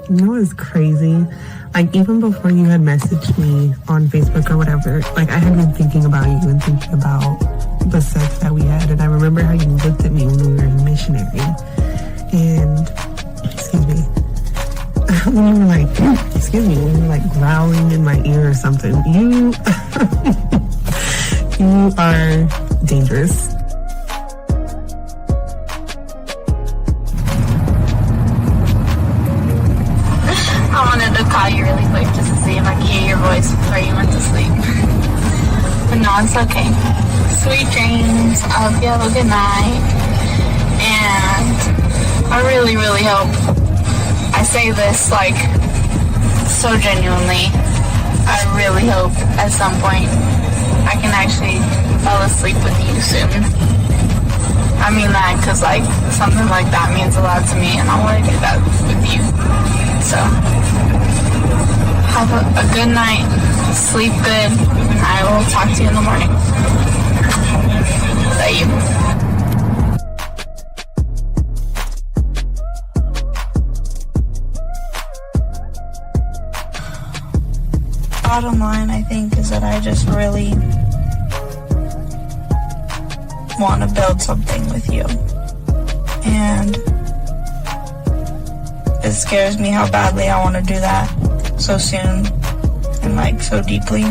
You know what's crazy? Like, even before you had messaged me on Facebook or whatever, like, I had been thinking about you and thinking about the sex that we had. And I remember how you looked at me when we were in missionary. And, excuse me, when you were like, when you were like growling in my ear or something. You, you are dangerous. I wanted to call you really quick just to see if I could hear your voice before you went to sleep. But no, it's okay. Sweet dreams. I hope you have a good night. And I really, really hope I say this like so genuinely. I really hope at some point I can actually fall asleep with you soon. I mean that because like something like that means a lot to me and I want to do that with you. So, have a good night, sleep good, and I will talk to you in the morning. Love you. Bottom line, I think, is that I just really want to build something with you. And it scares me how badly I want to do that so soon and like so deeply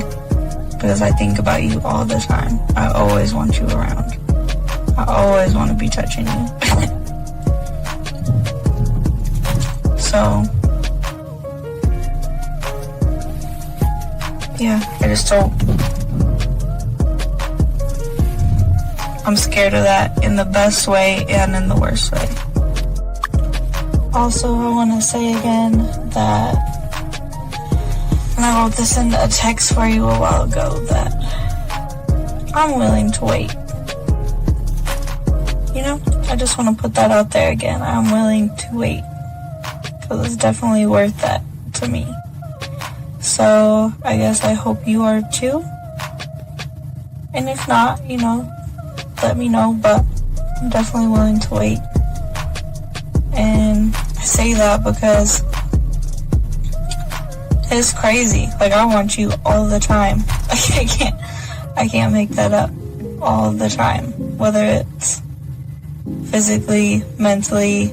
because I think about you all the time. I always want you around. I always want to be touching you. So, yeah, I just don't. I'm scared of that in the best way and in the worst way. Also, I want to say again that when I wrote this in a text for you a while ago that I'm willing to wait. You know, I just want to put that out there again. I'm willing to wait because it's definitely worth that to me. So I guess I hope you are too. And if not, you know, let me know, but I'm definitely willing to wait. And I say that because it's crazy. Like, I want you all the time. Like, I can't make that up all the time. Whether it's physically, mentally,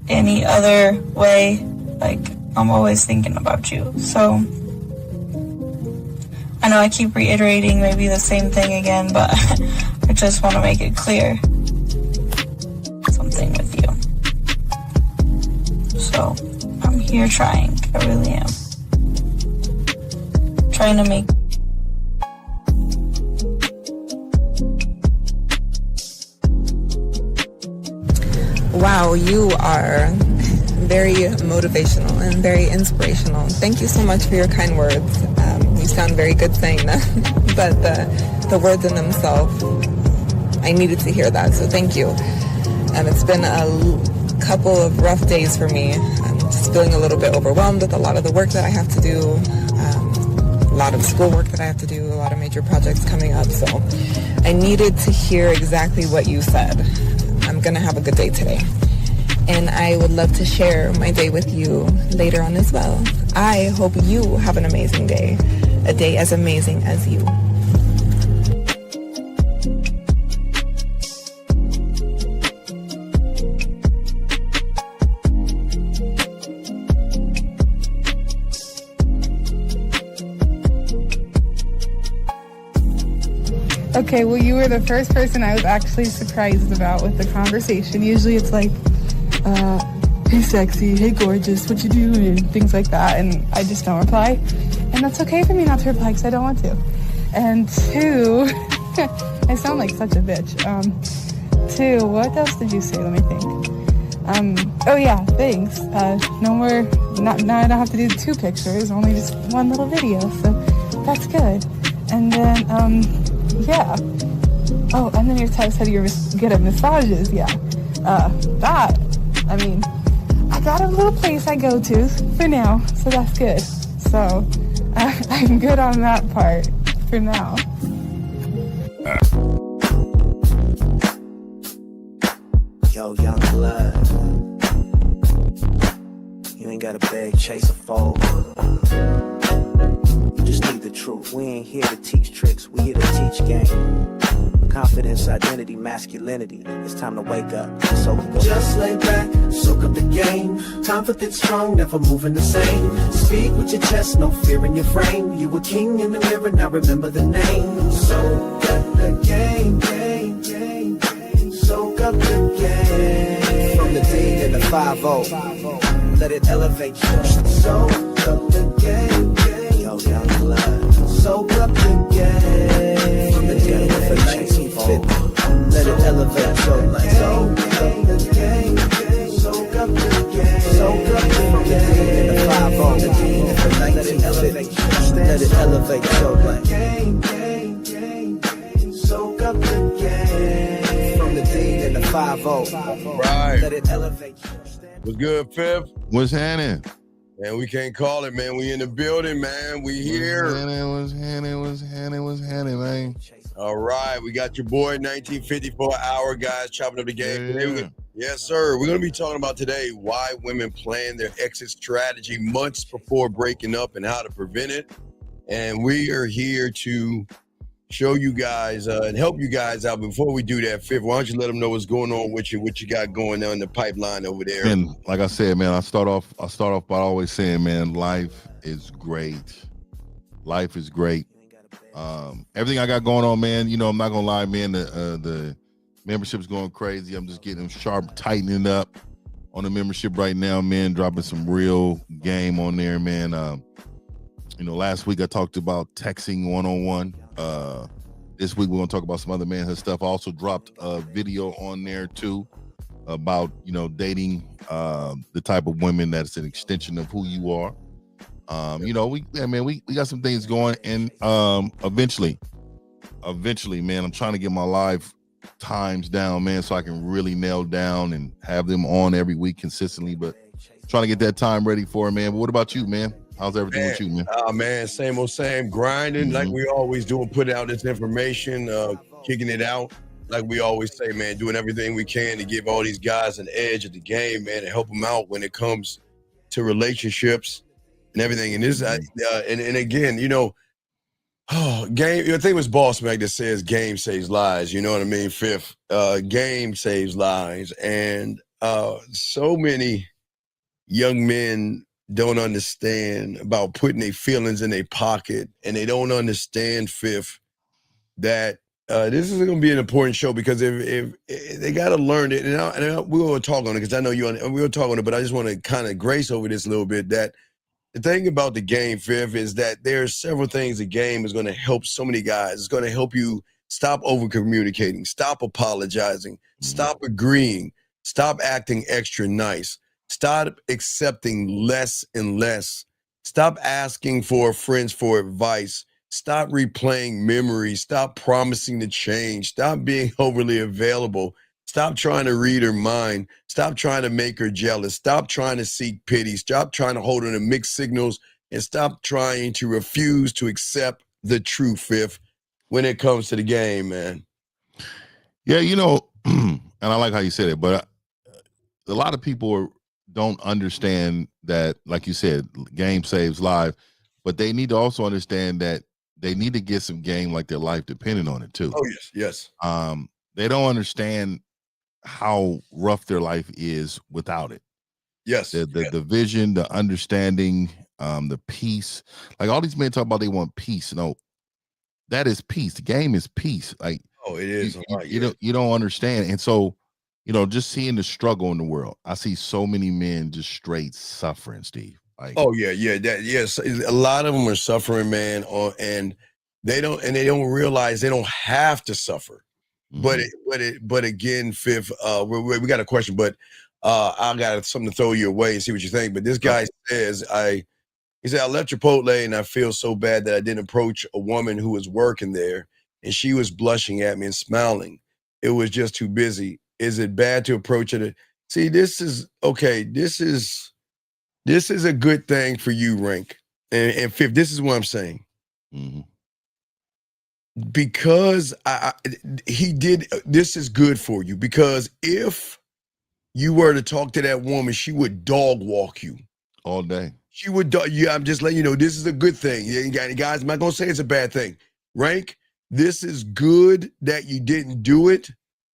any other way, like, I'm always thinking about you. So, I know I keep reiterating maybe the same thing again, but I just want to make it clear. Something with you. So, I'm here trying. I really am. Trying to make Wow, you are very motivational and very inspirational. Thank you so much for your kind words. You sound very good saying them, but the words in themselves, I needed to hear that, so thank you. It's been a couple of rough days for me. I'm just feeling a little bit overwhelmed with a lot of the work that I have to do, a lot of schoolwork that I have to do, a lot of major projects coming up, so I needed to hear exactly what you said. I'm going to have a good day today. And I would love to share my day with you later on as well. I hope you have an amazing day, a day as amazing as you. Okay, well, you were the first person I was actually surprised about with the conversation. Usually it's like, hey sexy, hey gorgeous, what you doing, and things like that, and I just don't reply. And that's okay for me not to reply because I don't want to. And two, I sound like such a bitch. Two, what else did you say? Let me think. Oh yeah, thanks. No more, now I don't have to do 2 pictures, only just 1 little video, so that's good. And then, yeah. Oh, and then your text said you're good at massages, yeah. That, I mean, I got a little place I go to for now, so that's good. So, I'm good on that part for now. Yo, young blood. ain't gotta beg, chase or fold. You just need the truth. We ain't here to teach tricks, we here to teach game. Confidence, identity, masculinity. It's time to wake up. So just lay back, soak up the game. Confident, strong, never moving the same. Speak with your chest, no fear in your frame. You a king in the mirror, now remember the name. Soak up the game, soak up the game. from the D to the 5-0, let it elevate you. Soak up the game, Yo, down the line. soak up the game. From the D to the 1950, let it elevate your life. Soak up the game, soak up the game. Soak up From the D to the the 5-0, the D to the 1950, let it elevate your life. game, soak up the game. From the D to the 5-0, Right. let it elevate you. What's good, Fifth? What's happening? Man, we can't call it, man. We in the building, man. We here. What's happening, man? All right. We got your boy, 1954 hour guys, chopping up the game. Yeah. Today yes, sir. We're going to be talking about today why women plan their exit strategy months before breaking up and how to prevent it. And we are here to show you guys and help you guys out. Before we do that, Fifth, why don't you let them know what's going on with you, what you got going on in the pipeline over there? And like I said, man, I start off by always saying, man, life is great. Life is great. Everything I got going on, man, you know, I'm not gonna lie, man, the membership's going crazy. I'm just getting sharp, tightening up on the membership right now, man, dropping some real game on there, man. You know, last week I talked about texting one-on-one. This week we're gonna talk about some other manhood stuff. I also dropped a video on there too about, you know, dating the type of women that's an extension of who you are. You know, we got some things going, and eventually, man, I'm trying to get my live times down, man, so I can really nail down and have them on every week consistently. But trying to get that time ready for it, man. But what about you, man? How's everything with you, man? Man, same old same, grinding like we always do, and putting out this information, kicking it out like we always say, man, doing everything we can to give all these guys an edge at the game, man, and help them out when it comes to relationships and everything. And this, and again, you know, game. I think it was Boss Mac that says game saves lives. You know what I mean? Fifth, game saves lives, and so many young men don't understand about putting their feelings in their pocket, and they don't understand, Fifth, that this is going to be an important show, because if they got to learn it, and we will talk on it, because I know we'll talk on it, but I just want to kind of grace over this a little bit, that the thing about the game, Fifth, is that there are several things the game is going to help so many guys. It's going to help you stop over communicating, stop apologizing, stop agreeing, stop acting extra nice. Stop accepting less and less. Stop asking for friends for advice. Stop replaying memories. Stop promising to change. Stop being overly available. Stop trying to read her mind. Stop trying to make her jealous. Stop trying to seek pity. Stop trying to hold her to mixed signals, and stop trying to refuse to accept the true, Fifth, when it comes to the game, man. Yeah, you know, and I like how you said it, but a lot of people don't understand that, like you said, game saves lives, but they need to also understand that they need to get some game like their life depending on it too. Oh, yes. They don't understand how rough their life is without it. Yes. The vision, the understanding, the peace. Like all these men talk about they want peace. No, that is peace. The game is peace. Like, oh, it is. You don't understand. And so, you know, just seeing the struggle in the world, I see so many men just straight suffering, Steve. Like, oh yeah, yes. A lot of them are suffering, man, and they don't realize they don't have to suffer. But again, Fifth, we got a question, but I got something to throw you away and see what you think. But this guy says, he said, I left Chipotle and I feel so bad that I didn't approach a woman who was working there, and she was blushing at me and smiling. It was just too busy. Is it bad to approach it? See, this is okay. This is a good thing for you, Rink. And Fifth, this is what I'm saying. Because he did, this is good for you. Because if you were to talk to that woman, she would dog walk you. all day. She would, yeah, I'm just letting you know, this is a good thing. Yeah, guys, I'm not going to say it's a bad thing. Rank, this is good that you didn't do it,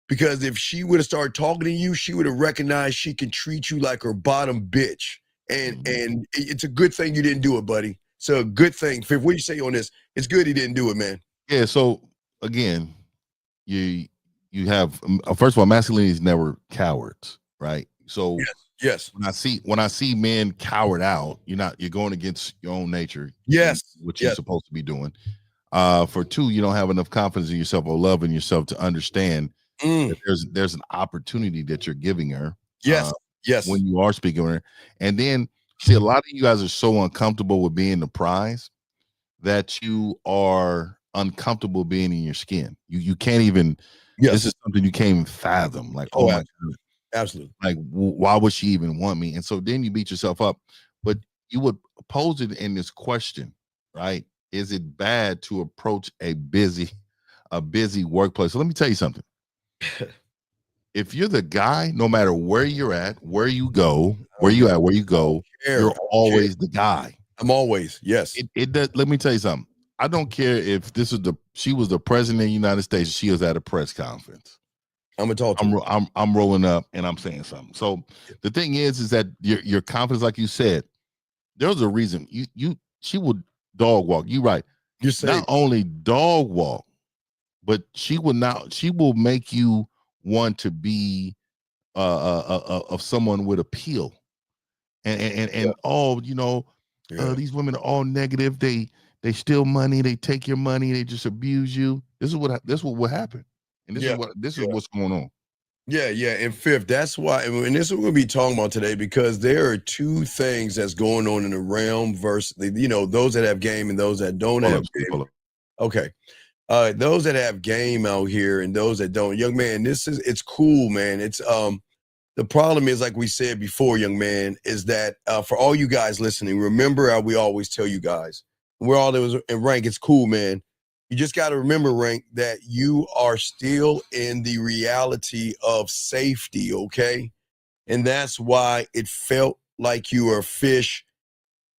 because if she would have started talking to you, she would have recognized she can treat you like her bottom bitch. And it's a good thing you didn't do it, buddy. So a good thing. Fifth, what do you say on this? It's good he didn't do it, man. Yeah. So again, you have first of all, masculinity is never cowards, right? So yes. When I see men cowered out, you're going against your own nature. Yes. What you're supposed to be doing. For two, you don't have enough confidence in yourself or love in yourself to understand that there's an opportunity that you're giving her. Yes. When you are speaking with her. And then see, a lot of you guys are so uncomfortable with being the prize that you are uncomfortable being in your skin. You can't even, this is something you can't even fathom. Like, oh my God. Absolutely. Like, why would she even want me? And so then you beat yourself up. But you would pose it in this question, right? Is it bad to approach a busy workplace? So let me tell you something. If you're the guy, no matter where you're at, where you go, you're always the guy. I'm always, yes. It does. Let me tell you something. I don't care if she was the president of the United States. She was at a press conference. I'm gonna talk to you. I'm rolling up and I'm saying something. So the thing is that your confidence, like you said, there's a reason she would dog walk. You right. You say not only dog walk, but she will make you want to be of someone with appeal. And all, these women are all negative. They steal money, they take your money, they just abuse you. This is what will happen. And this is what's going on. Yeah. And fifth, that's why, and this is what we're gonna be talking about today, because there are two things that's going on in the realm versus those that have game and those that don't have game. Okay. Those that have game out here and those that don't. Young man, it's cool, man. It's the problem is, like we said before, young man, is that for all you guys listening, remember how we always tell you guys, we're all in Rank, it's cool, man. You just got to remember, Rank, that you are still in the reality of safety, okay? And that's why it felt like you were a fish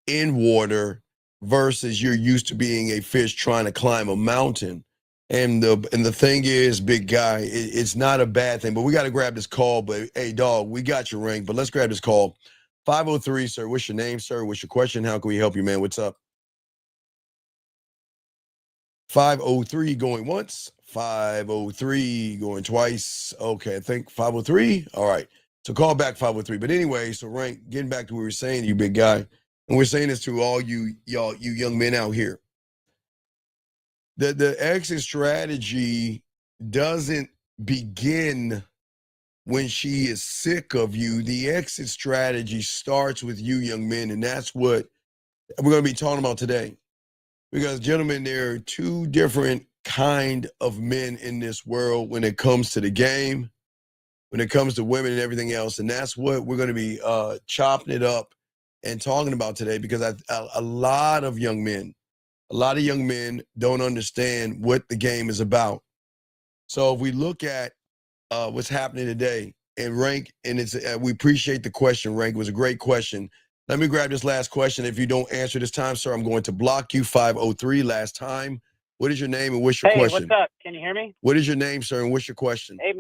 in water versus you're used to being a fish trying to climb a mountain. And the thing is, big guy, it's not a bad thing, but we got to grab this call. But hey, dog, we got your ring, but let's grab this call. 503, sir. What's your name, sir? What's your question? How can we help you, man? What's up? 503 going once, 503 going twice. Okay, I think 503. All right. So call back 503. But anyway, so Rank, getting back to what we were saying, you big guy, and we're saying this to all you young men out here. The exit strategy doesn't begin when she is sick of you. The exit strategy starts with you, young men, and that's what we're going to be talking about today. Because, gentlemen, there are two different kind of men in this world when it comes to the game, when it comes to women and everything else. And that's what we're going to be chopping it up and talking about today, because a lot of young men don't understand what the game is about. So if we look at what's happening today, and Rank, and it's we appreciate the question, Rank. It was a great question. Let me grab this last question. If you don't answer this time, sir, I'm going to block you. 503 last time. What is your name and what's your question? Hey, what's up? Can you hear me? What is your name, sir, and what's your question? Hey,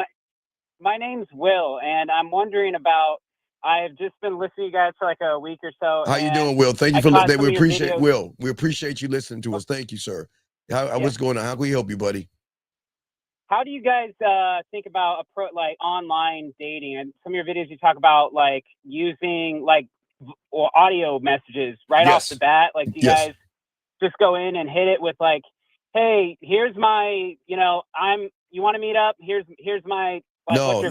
my name's Will, and I'm wondering about, I've just been listening to you guys for like a week or so. How you doing, Will? Thank you for listening. We appreciate Will. We appreciate you listening to us. Thank you, sir. What's going on? How can we help you, buddy? How do you guys think about online dating? And some of your videos, you talk about like using or audio messages right off the bat. Like, do you guys just go in and hit it with like, hey, here's my, you want to meet up? Here's my, No.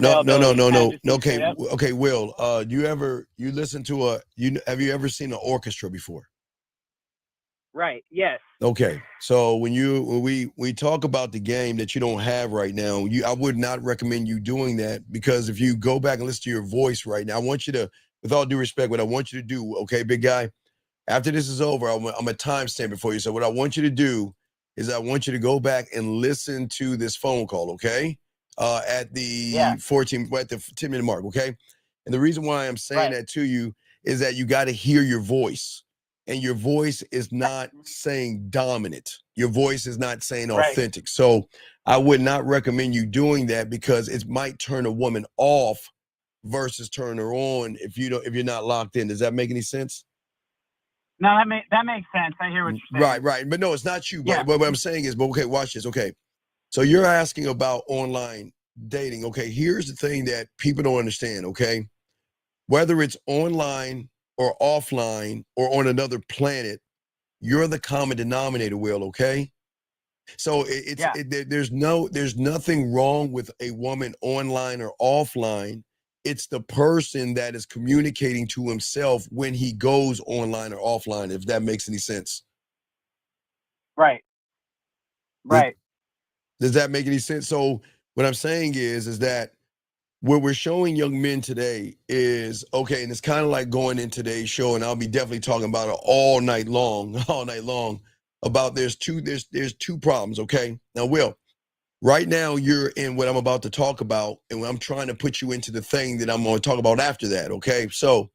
Okay, Will, you listen to have you ever seen an orchestra before? Right. Yes. Okay. So when we talk about the game that you don't have right now, I would not recommend you doing that, because if you go back and listen to your voice right now, I want you to, with all due respect, what I want you to do, okay, big guy, after this is over, I'm a timestamp it for you. So what I want you to do is I want you to go back and listen to this phone call, okay? At the 10-minute mark, okay? And the reason why I'm saying that to you is that you got to hear your voice. And your voice is not saying dominant. Your voice is not saying authentic. Right. So I would not recommend you doing that because it might turn a woman off versus turn her on if you're not locked in. Does that make any sense? No, that makes sense. I hear what you're saying. Right. But no, it's not you. But what I'm saying is, okay, watch this. Okay. So you're asking about online dating. Okay, here's the thing that people don't understand, okay? Whether it's online or offline or on another planet, you're the common denominator, Will, okay? So there's nothing wrong with a woman online or offline. It's the person that is communicating to himself when he goes online or offline, if that makes any sense. Right. Does that make any sense? So what I'm saying is that what we're showing young men today is, okay, and it's kind of like going in today's show, and I'll be definitely talking about it all night long, about there's two problems, okay? Now, Will, right now you're in what I'm about to talk about, and I'm trying to put you into the thing that I'm going to talk about after that, okay? So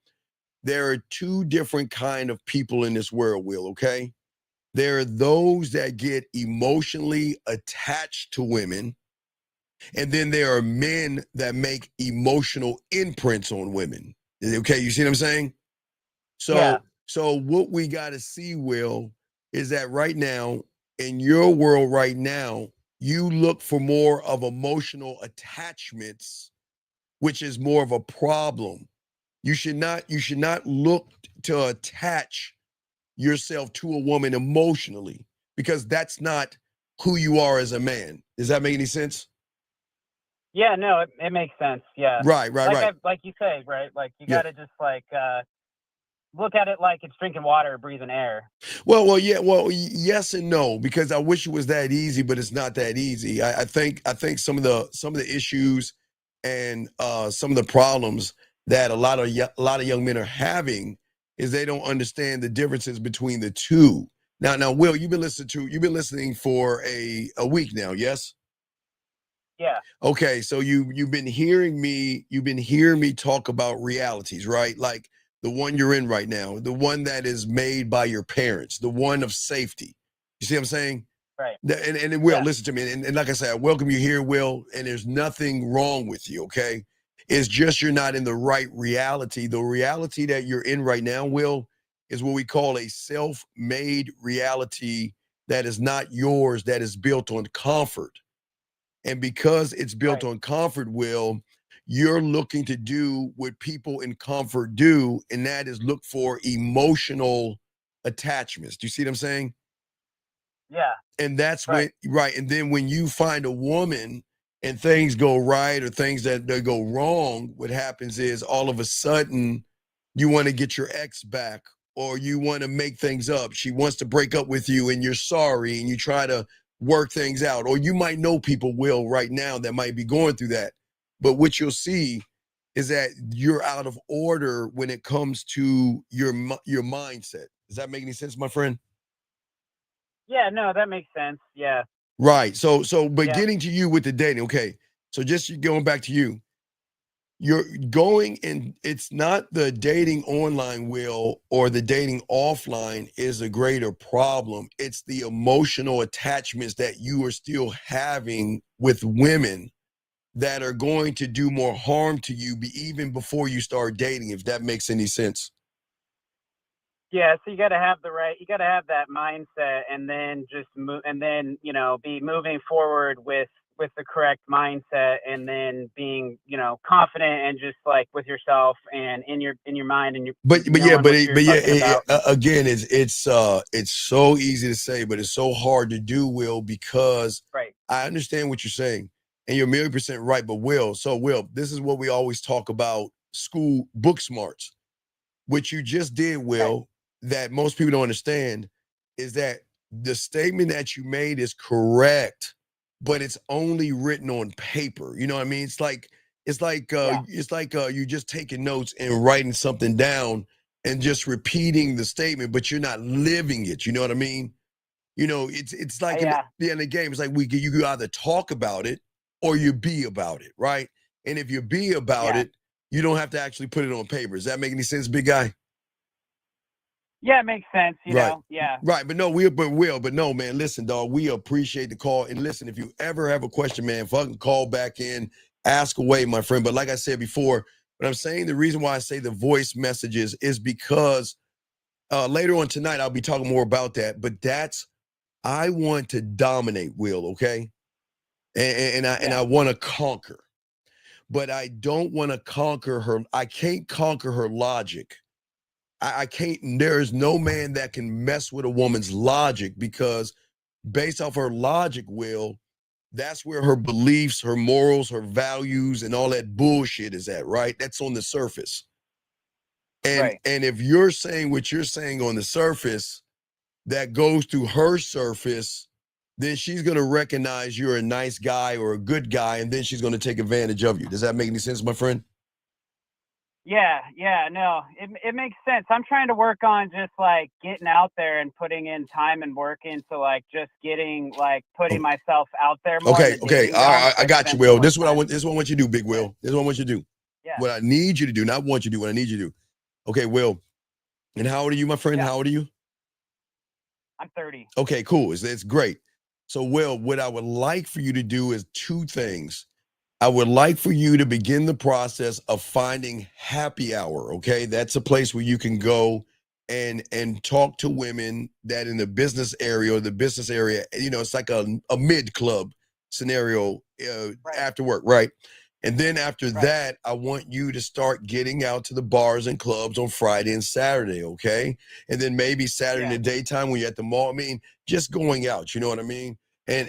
there are two different kind of people in this world, Will, okay? There are those that get emotionally attached to women, and then there are men that make emotional imprints on women. Okay, you see what I'm saying? So what we got to see, Will, is that right now, in your world right now, you look for more of emotional attachments, which is more of a problem. You should not look to attach yourself to a woman emotionally, because that's not who you are as a man. Does that make any sense? Yeah, no, it makes sense. Yeah. Right. Like you say, right? Like you got to just look at it like it's drinking water, breathing air. Well, yes and no, because I wish it was that easy, but it's not that easy. I think some of the issues and some of the problems that a lot of young men are having is they don't understand the differences between the two. Now, Will, you've been listening for a week now, yes? Yeah. Okay, so you've been hearing me talk about realities, right? Like the one you're in right now, the one that is made by your parents, the one of safety. You see what I'm saying? Right. And Will, listen to me. And like I said, I welcome you here, Will, and there's nothing wrong with you, okay? It's just you're not in the right reality. The reality that you're in right now, Will, is what we call a self-made reality that is not yours, that is built on comfort. And because it's built on comfort, Will, you're looking to do what people in comfort do, and that is look for emotional attachments. Do you see what I'm saying? Yeah. And that's when, and then when you find a woman and things go right or things that go wrong, what happens is all of a sudden you want to get your ex back, or you want to make things up. She wants to break up with you and you're sorry, and you try to work things out. Or you might know people, Will, right now that might be going through that. But what you'll see is that you're out of order when it comes to your mindset. Does that make any sense, my friend? Yeah, no, that makes sense. Yeah. Right. So, but getting to you with the dating, okay. So just going back to you, you're going in, it's not the dating online, Will, or the dating offline is a greater problem. It's the emotional attachments that you are still having with women that are going to do more harm to you even before you start dating, if that makes any sense. Yeah, so you got to have that mindset, and then just be moving forward with the correct mindset, and then being, confident and just like with yourself and in your mind and your. Again, it's so easy to say, but it's so hard to do, Will, because I understand what you're saying, and you're 1,000,000% right. But Will, this is what we always talk about: school book smarts. What you just did, Will, that most people don't understand is that the statement that you made is correct, but it's only written on paper. You know what I mean? It's like you just taking notes and writing something down and just repeating the statement, but you're not living it. You know what I mean? It's like in the game, it's like you either talk about it or you be about it, right? And if you be about it, you don't have to actually put it on paper. Does that make any sense, big guy? Yeah, it makes sense, you Right. know. Yeah. Right, but no, but no, man. Listen, dog, we appreciate the call. And listen, if you ever have a question, man, fucking call back in, ask away, my friend. But like I said before, what I'm saying, the reason why I say the voice messages is because later on tonight I'll be talking more about that. But I want to dominate, Will, okay? And I want to conquer. But I don't want to conquer her. I can't conquer her logic. I can't, there is no man that can mess with a woman's logic, because based off her logic, Will, that's where her beliefs, her morals, her values, and all that bullshit is at, right? That's on the surface. And if you're saying what you're saying on the surface, that goes through her surface, then she's going to recognize you're a nice guy or a good guy, and then she's going to take advantage of you. Does that make any sense, my friend? Yeah, no, it makes sense. I'm trying to work on just like getting out there and putting in time and work into like just getting like putting myself out there more. Okay. All right, I got you, Will. This is what I want. This is what I want you to do, Big Will. This is what I want you to do. Yeah. What I need you to do, not want you to do, what I need you to do. Okay, Will. And how old are you, my friend? Yeah. How old are you? I'm 30. Okay, cool. It's great. So, Will, what I would like for you to do is two things. I would like for you to begin the process of finding happy hour, okay? That's a place where you can go and talk to women that in the business area, you know, it's like a mid club scenario after work, right? And then after that, I want you to start getting out to the bars and clubs on Friday and Saturday, okay? And then maybe Saturday in the daytime when you're at the mall. I mean, just going out, you know what I mean? And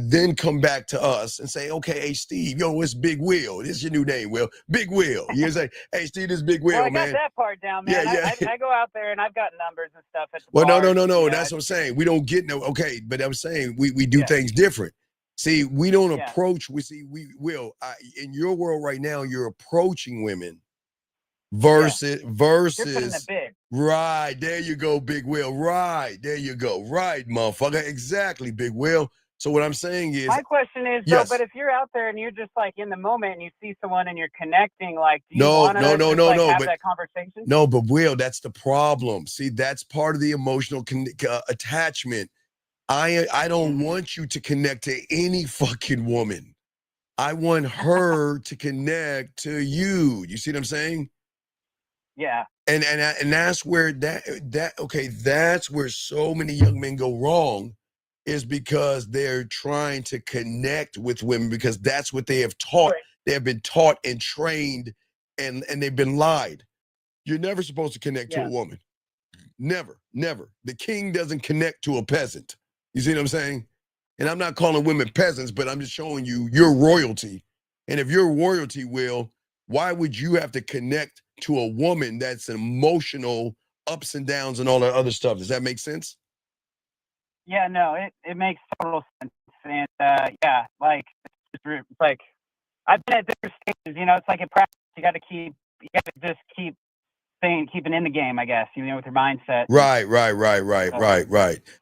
then come back to us and say, okay, hey Steve, yo, it's Big Will. This is your new name, Will. Big Will. You say, hey Steve, this is Big Will, well, I man. got that part down, man. Yeah. I go out there and I've got numbers and stuff at the well, bars, no. That's what I'm saying. We don't get no. Okay, but I'm saying we do things different. See, we don't approach. We will. In your world right now, you're approaching women versus right. There you go, Big Will. Right there you go. Right, motherfucker. Exactly, Big Will. So what I'm saying is, my question is, though, but if you're out there and you're just like in the moment and you see someone and you're connecting, like, do you want to have that conversation? No, but Will, that's the problem. See, that's part of the emotional attachment. I don't want you to connect to any fucking woman. I want her to connect to you. You see what I'm saying? Yeah. And that's where that's where so many young men go wrong, is because they're trying to connect with women because that's what they have taught. Right. They have been taught and trained and they've been lied. You're never supposed to connect to a woman. Never. The king doesn't connect to a peasant. You see what I'm saying? And I'm not calling women peasants, but I'm just showing you your royalty. And if you're royalty, Will, why would you have to connect to a woman that's emotional ups and downs and all that other stuff? Does that make sense? Yeah, no, it makes total sense. And like I've been at different stages, you know, it's like in practice, you got to just keep keeping in the game, I guess, you know, with your mindset. Right.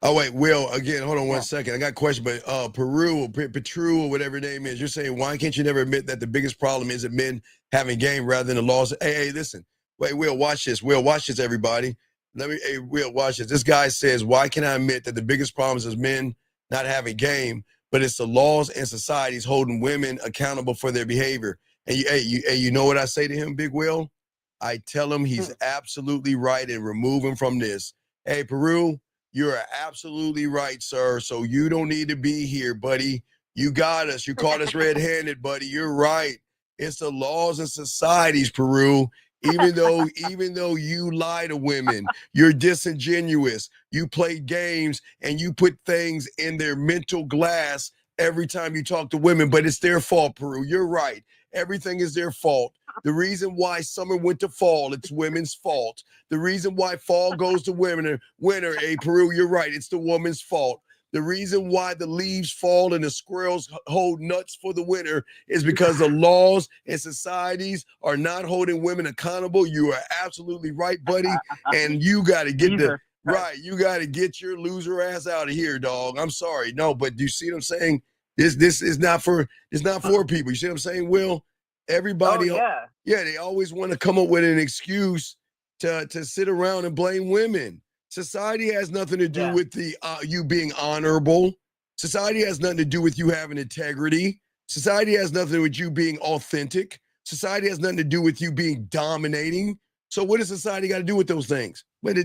Oh, wait, Will, again, hold on 1 second. I got a question, but Petru or whatever your name is, you're saying, why can't you never admit that the biggest problem is that men having game rather than the laws? Hey, listen. Wait, Will, watch this. Will, watch this, everybody. Will, watch this. This guy says, why can I admit that the biggest problem is men not having game, but it's the laws and societies holding women accountable for their behavior? And you know what I say to him, Big Will? I tell him he's absolutely right and remove him from this. Hey, Peru, you're absolutely right, sir. So you don't need to be here, buddy. You got us. You caught us red-handed, buddy. You're right. It's the laws and societies, Peru. Even though you lie to women, you're disingenuous. You play games and you put things in their mental glass every time you talk to women, but it's their fault, Peru. You're right. Everything is their fault. The reason why summer went to fall, it's women's fault. The reason why fall goes to winter, hey, Peru, you're right. It's the woman's fault. The reason why the leaves fall and the squirrels hold nuts for the winter is because the laws and societies are not holding women accountable. You are absolutely right, buddy. And you got to get you got to get your loser ass out of here, dog. I'm sorry. No, but do you see what I'm saying? This is not for people. You see what I'm saying, Will? Everybody, yeah, they always want to come up with an excuse to sit around and blame women. Society has nothing to do with the you being honorable. Society has nothing to do with you having integrity. Society has nothing with you being authentic. Society has nothing to do with you being dominating. So what does society got to do with those things? But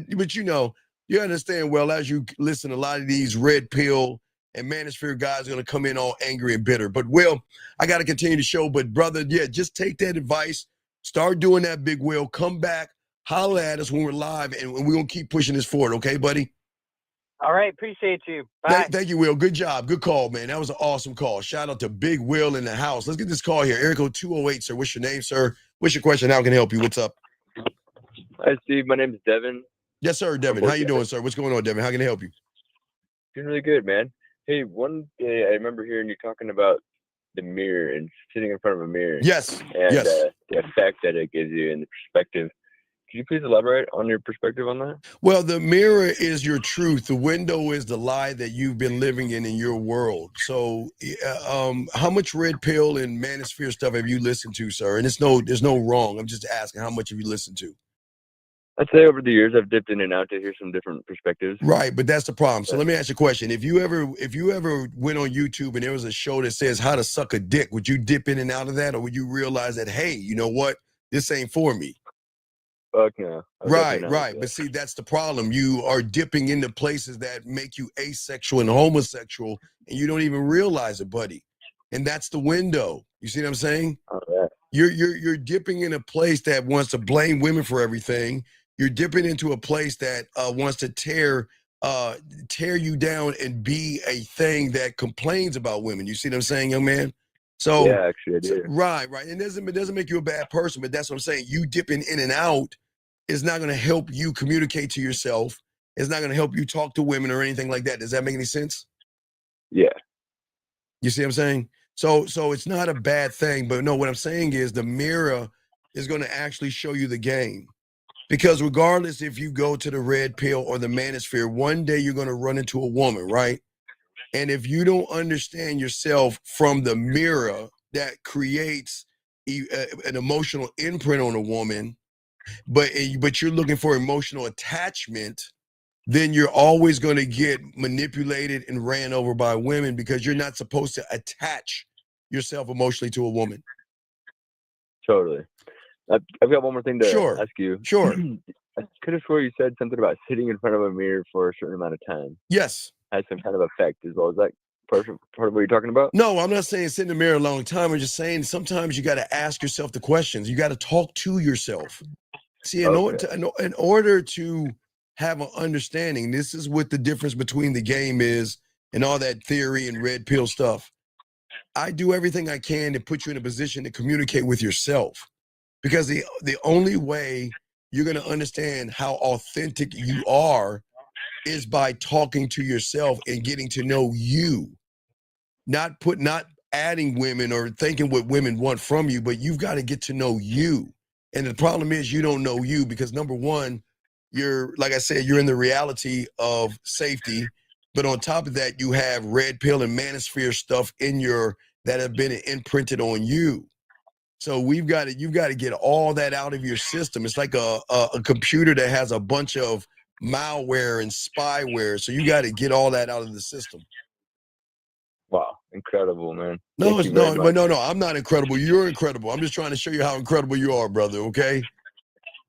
you understand well as you listen. A lot of these red pill and manosphere guys are going to come in all angry and bitter. But Will, I got to continue the show. But brother, just take that advice. Start doing that, Big Will. Come back, holler at us when we're live, and we're going to keep pushing this forward. Okay, buddy? All right. Appreciate you. Bye. Thank you, Will. Good job. Good call, man. That was an awesome call. Shout out to Big Will in the house. Let's get this call here. Area code 208, sir. What's your name, sir? What's your question? How can I help you? What's up? Hi, Steve. My name is Devin. Yes, sir, Devin. How you doing, sir? What's going on, Devin? How can I help you? Doing really good, man. Hey, one day I remember hearing you talking about the mirror and sitting in front of a mirror. Yes. And yes. The effect that it gives you and the perspective. Could you please elaborate on your perspective on that? Well, the mirror is your truth. The window is the lie that you've been living in your world. So, how much red pill and manosphere stuff have you listened to, sir? And there's no wrong. I'm just asking, how much have you listened to? I'd say over the years I've dipped in and out to hear some different perspectives. Right, but that's the problem. So let me ask you a question. If you ever went on YouTube and there was a show that says how to suck a dick, would you dip in and out of that, or would you realize that, hey, you know what? This ain't for me. Fuck no. Right. But see, that's the problem. You are dipping into places that make you asexual and homosexual, and you don't even realize it, buddy. And that's the window. You see what I'm saying? Oh, yeah. You're dipping in a place that wants to blame women for everything. You're dipping into a place that wants to tear you down and be a thing that complains about women. You see what I'm saying, young man? So yeah, actually, I do. Right. And it doesn't make you a bad person, but that's what I'm saying. You dipping in and out is not going to help you communicate to yourself. It's not going to help you talk to women or anything like that. Does that make any sense? Yeah. You see what I'm saying? So it's not a bad thing, but no, what I'm saying is the mirror is going to actually show you the game. Because regardless if you go to the red pill or the manosphere, one day you're going to run into a woman, right? And if you don't understand yourself from the mirror that creates an emotional imprint on a woman, but you're looking for emotional attachment, then you're always going to get manipulated and ran over by women because you're not supposed to attach yourself emotionally to a woman. Totally. I've got one more thing to ask you. Sure. I could have swore you said something about sitting in front of a mirror for a certain amount of time. Yes. Has some kind of effect as well. Is that part of what you're talking about? No, I'm not saying sit in the mirror a long time. I'm just saying sometimes you got to ask yourself the questions. You got to talk to yourself. See, in order to have an understanding, this is what the difference between the game is and all that theory and red pill stuff. I do everything I can to put you in a position to communicate with yourself. Because the only way you're going to understand how authentic you are is by talking to yourself and getting to know you. Not adding women or thinking what women want from you, but you've got to get to know you. And the problem is you don't know you because number one, you're, like I said, you're in the reality of safety. But on top of that, you have red pill and manosphere stuff that have been imprinted on you. So you've got to get all that out of your system. It's like a computer that has a bunch of malware and spyware. So you got to get all that out of the system. Wow, incredible, man. No, I'm not incredible. You're incredible. I'm just trying to show you how incredible you are, brother. Okay.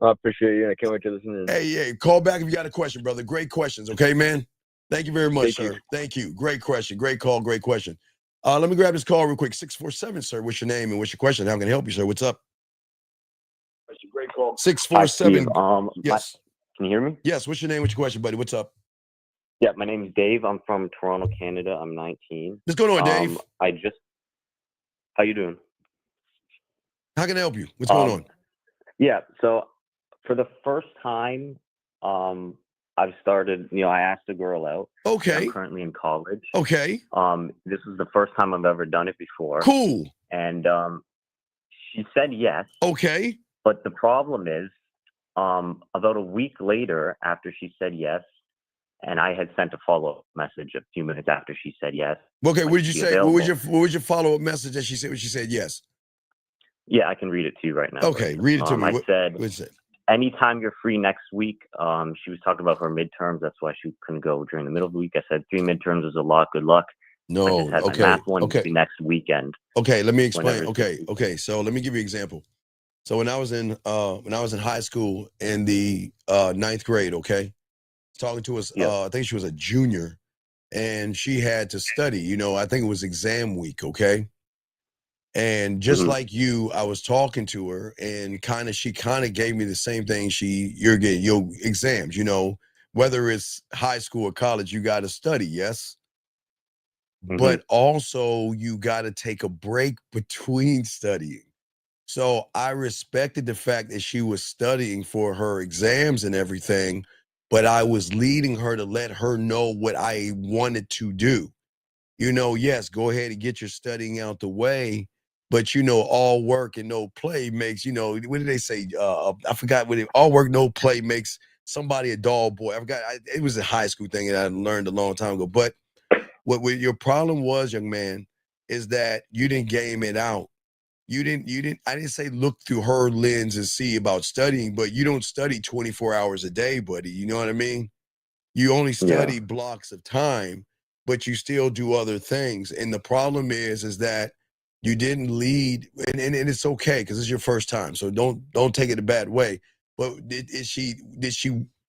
I appreciate you, and I can't wait to listen. Hey, call back if you got a question, brother. Great questions. Okay, man. Thank you very much, sir. Thank you. Great question. Great call. Great question. Let me grab this call real quick. 647, sir. What's your name and what's your question? How can I help you, sir? What's up? That's a great call. 647. Yes. Can you hear me? Yes. What's your name? What's your question, buddy? What's up? Yeah, my name is Dave. I'm from Toronto, Canada. I'm 19. What's going on, Dave? How you doing? How can I help you? What's going on? Yeah. So for the first time, I've started, I asked a girl out. Okay. I'm currently in college. Okay. This is the first time I've ever done it before. Cool. And she said yes. Okay. But the problem is, about a week later, after she said yes, and I had sent a follow-up message a few minutes after she said yes. Okay, what did you say? What was your follow-up message that she said when she said yes? Yeah, I can read it to you right now. Okay, read it to me. I said, what's it? anytime you're free next week. She was talking about her midterms. That's why she couldn't go during the middle of the week. I said 3 midterms is a lot. Good luck. I No, just had okay, my math one okay. next weekend. Okay, let me explain. Whenever Okay. So let me give you an example. So when I was in high school in the 9th grade, okay, talking to us, I think she was a junior, and she had to study. You know, I think it was exam week, okay. And just like you, I was talking to her, and she kind of gave me the same thing. You're getting your exams. You know, whether it's high school or college, you got to study. Yes. But also you got to take a break between studying. So I respected the fact that she was studying for her exams and everything, but I was leading her to let her know what I wanted to do. You know, yes, go ahead and get your studying out the way, but you know, all work and no play makes, you know, what did they say? I forgot all work, no play makes somebody a dull boy. It was a high school thing that I learned a long time ago. But what your problem was, young man, is that you didn't game it out. I didn't say look through her lens and see about studying, but you don't study 24 hours a day, buddy. You know what I mean? You only study blocks of time, but you still do other things. And the problem is that you didn't lead, and it's okay because it's your first time. So don't take it a bad way. But did she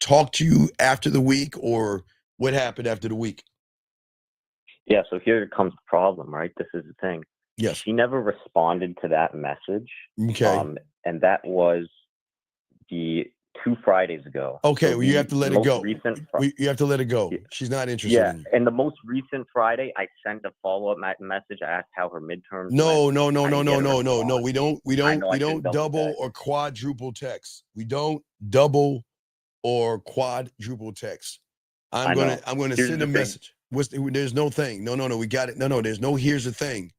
talk to you after the week, or what happened after the week? Yeah, so here comes the problem, right? This is the thing. Yes. She never responded to that message. Okay. And that was the 2 Fridays ago. Okay, So well, you have to let it go. You have to let it go. Yeah. She's not interested in you. And the most recent Friday, I sent a follow-up message. I asked how her midterms No. went. We don't double or quadruple text. We don't double or quadruple text. I'm gonna send a message. There's no thing. No. We got it. No. There's no. Here's the thing.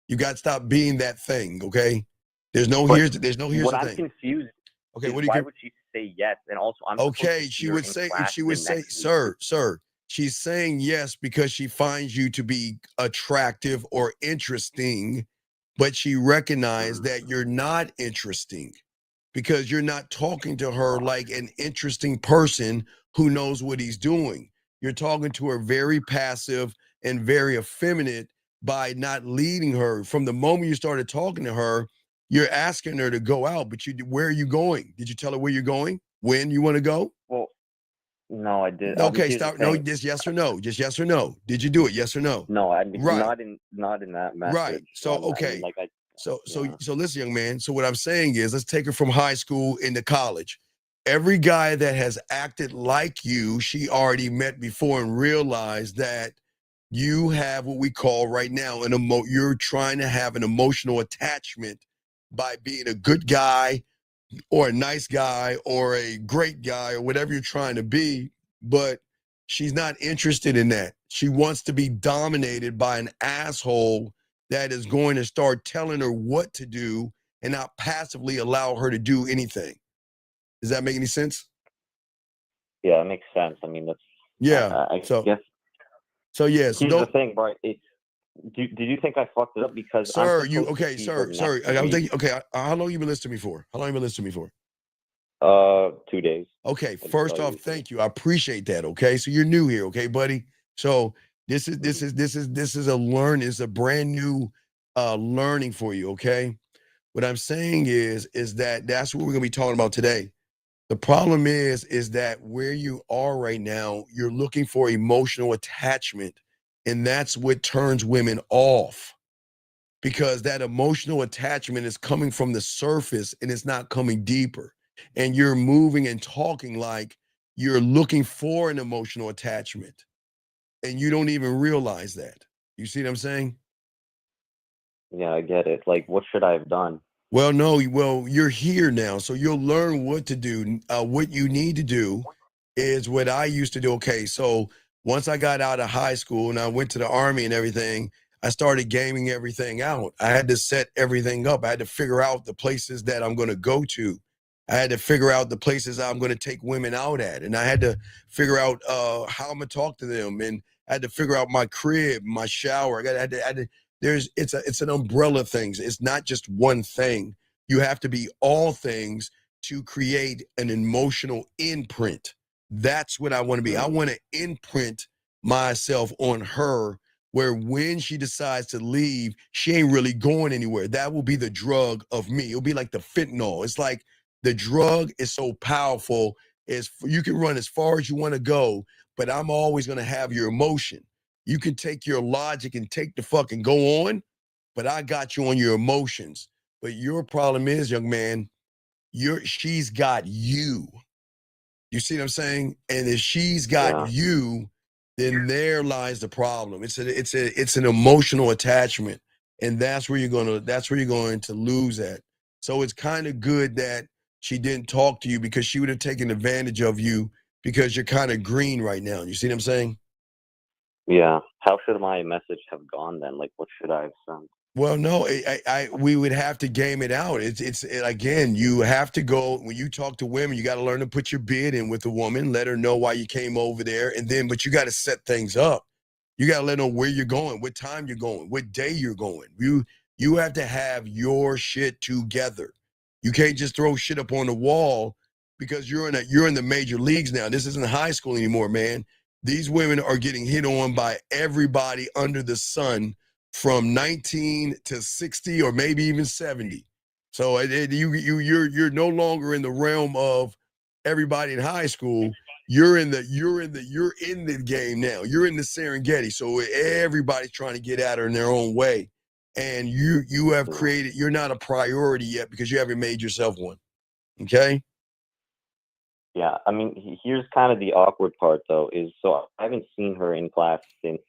You got to stop being that thing. Okay. There's no. Here's the thing. What I'm confused. Okay. Why would she say yes? And also, I'm okay. She would say, sir. She's saying yes because she finds you to be attractive or interesting, but she recognized that you're not interesting because you're not talking to her like an interesting person who knows what he's doing. You're talking to her very passive and very effeminate by not leading her. From the moment you started talking to her, you're asking her to go out, but where are you going? Did you tell her where you're going? When you want to go? Well, no, I did. Okay, stop. No, just yes or no. Just yes or no. Did you do it? Yes or no? No, not in that message. Right. So okay. So listen, young man. So what I'm saying is, let's take her from high school into college. Every guy that has acted like you, she already met before and realized that you have what we call right now you're trying to have an emotional attachment by being a good guy or a nice guy or a great guy or whatever you're trying to be, but she's not interested in that. She wants to be dominated by an asshole that is going to start telling her what to do and not passively allow her to do anything. Does that make any sense? Yeah, it makes sense. I mean, that's I guess. So yes. Here's the thing, bro. Did you think I fucked it up because sir? I'm thinking. Okay, how long you been listening to me for? 2 days. Okay, first off, thank you. I appreciate that. Okay, so you're new here, okay, buddy. So this is a brand new learning for you. Okay, what I'm saying is that's what we're gonna be talking about today. The problem is that where you are right now, you're looking for emotional attachment, and that's what turns women off. Because that emotional attachment is coming from the surface and it's not coming deeper. And you're moving and talking like you're looking for an emotional attachment. And you don't even realize that. You see what I'm saying? Yeah, I get it. Like, what should I have done? Well, you're here now. So you'll learn what to do. What you need to do is what I used to do. Okay, so once I got out of high school and I went to the Army and everything, I started gaming everything out. I had to set everything up. I had to figure out the places that I'm going to go to. I had to figure out the places I'm going to take women out at. And I had to figure out how I'm going to talk to them. And I had to figure out my crib, my shower. It's an umbrella thing. It's not just one thing. You have to be all things to create an emotional imprint. That's what I want to be. I want to imprint myself on her, where when she decides to leave, she ain't really going anywhere. That will be the drug of me. It'll be like the fentanyl. It's like the drug is so powerful. You can run as far as you want to go, but I'm always going to have your emotion. You can take your logic and take the fucking go on, but I got you on your emotions. But your problem is, young man, she's got you. You see what I'm saying? And if she's got you, then there lies the problem. It's an emotional attachment, and that's where you're going to lose at. So it's kind of good that she didn't talk to you, because she would have taken advantage of you, because you're kind of green right now. You see what I'm saying? Yeah. How should my message have gone then? Like, what should I have sent? Well, no, we would have to game it out. It's again, you have to go, when you talk to women, you got to learn to put your bid in with the woman, let her know why you came over there, but you got to set things up. You got to let her know where you're going, what time you're going, what day you're going. You have to have your shit together. You can't just throw shit up on the wall, because you're in the major leagues now. This isn't high school anymore, man. These women are getting hit on by everybody under the sun, from 19 to 60 or maybe even 70. So you're no longer in the realm of everybody in high school. You're in the game now. You're in the Serengeti. So everybody's trying to get at her in their own way. And you have created, you're not a priority yet, because you haven't made yourself one. Okay? Yeah, I mean, here's kind of the awkward part, though, is so I haven't seen her in class since.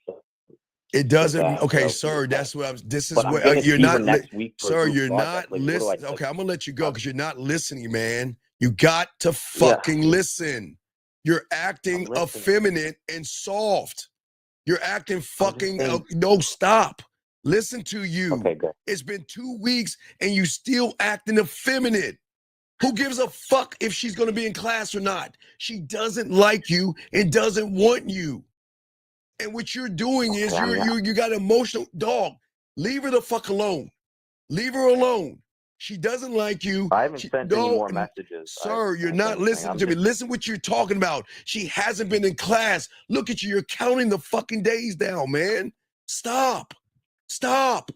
It doesn't. Okay, sir. That's what this is. But What you're not. next week for Sir, you're not listening. Okay, I'm gonna let you go, because you're not listening, man. You got to fucking listen. You're acting effeminate and soft. You're acting fucking. No, stop. Listen to you. Okay, good. It's been 2 weeks and you still acting effeminate. Who gives a fuck if she's gonna be in class or not? She doesn't like you and doesn't want you. And what you're doing is you got emotional. Dog, leave her the fuck alone. Leave her alone. She doesn't like you. I haven't sent any more messages. Sir, you're not listening to me. Listen what you're talking about. She hasn't been in class. Look at you. You're counting the fucking days down, man. Stop. Stop.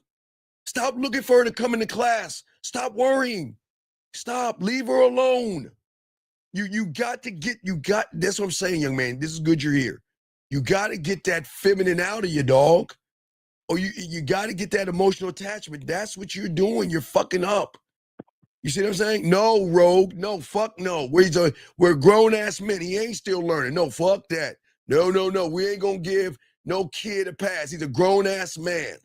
Stop looking for her to come into class. Stop worrying. Stop. Leave her alone. That's what I'm saying, young man. This is good you're here. You got to get that feminine out of you, dog. Or you got to get that emotional attachment. That's what you're doing. You're fucking up. You see what I'm saying? No, Rogue. No, fuck no. We're grown-ass men. He ain't still learning. No, fuck that. No. We ain't going to give no kid a pass. He's a grown-ass man.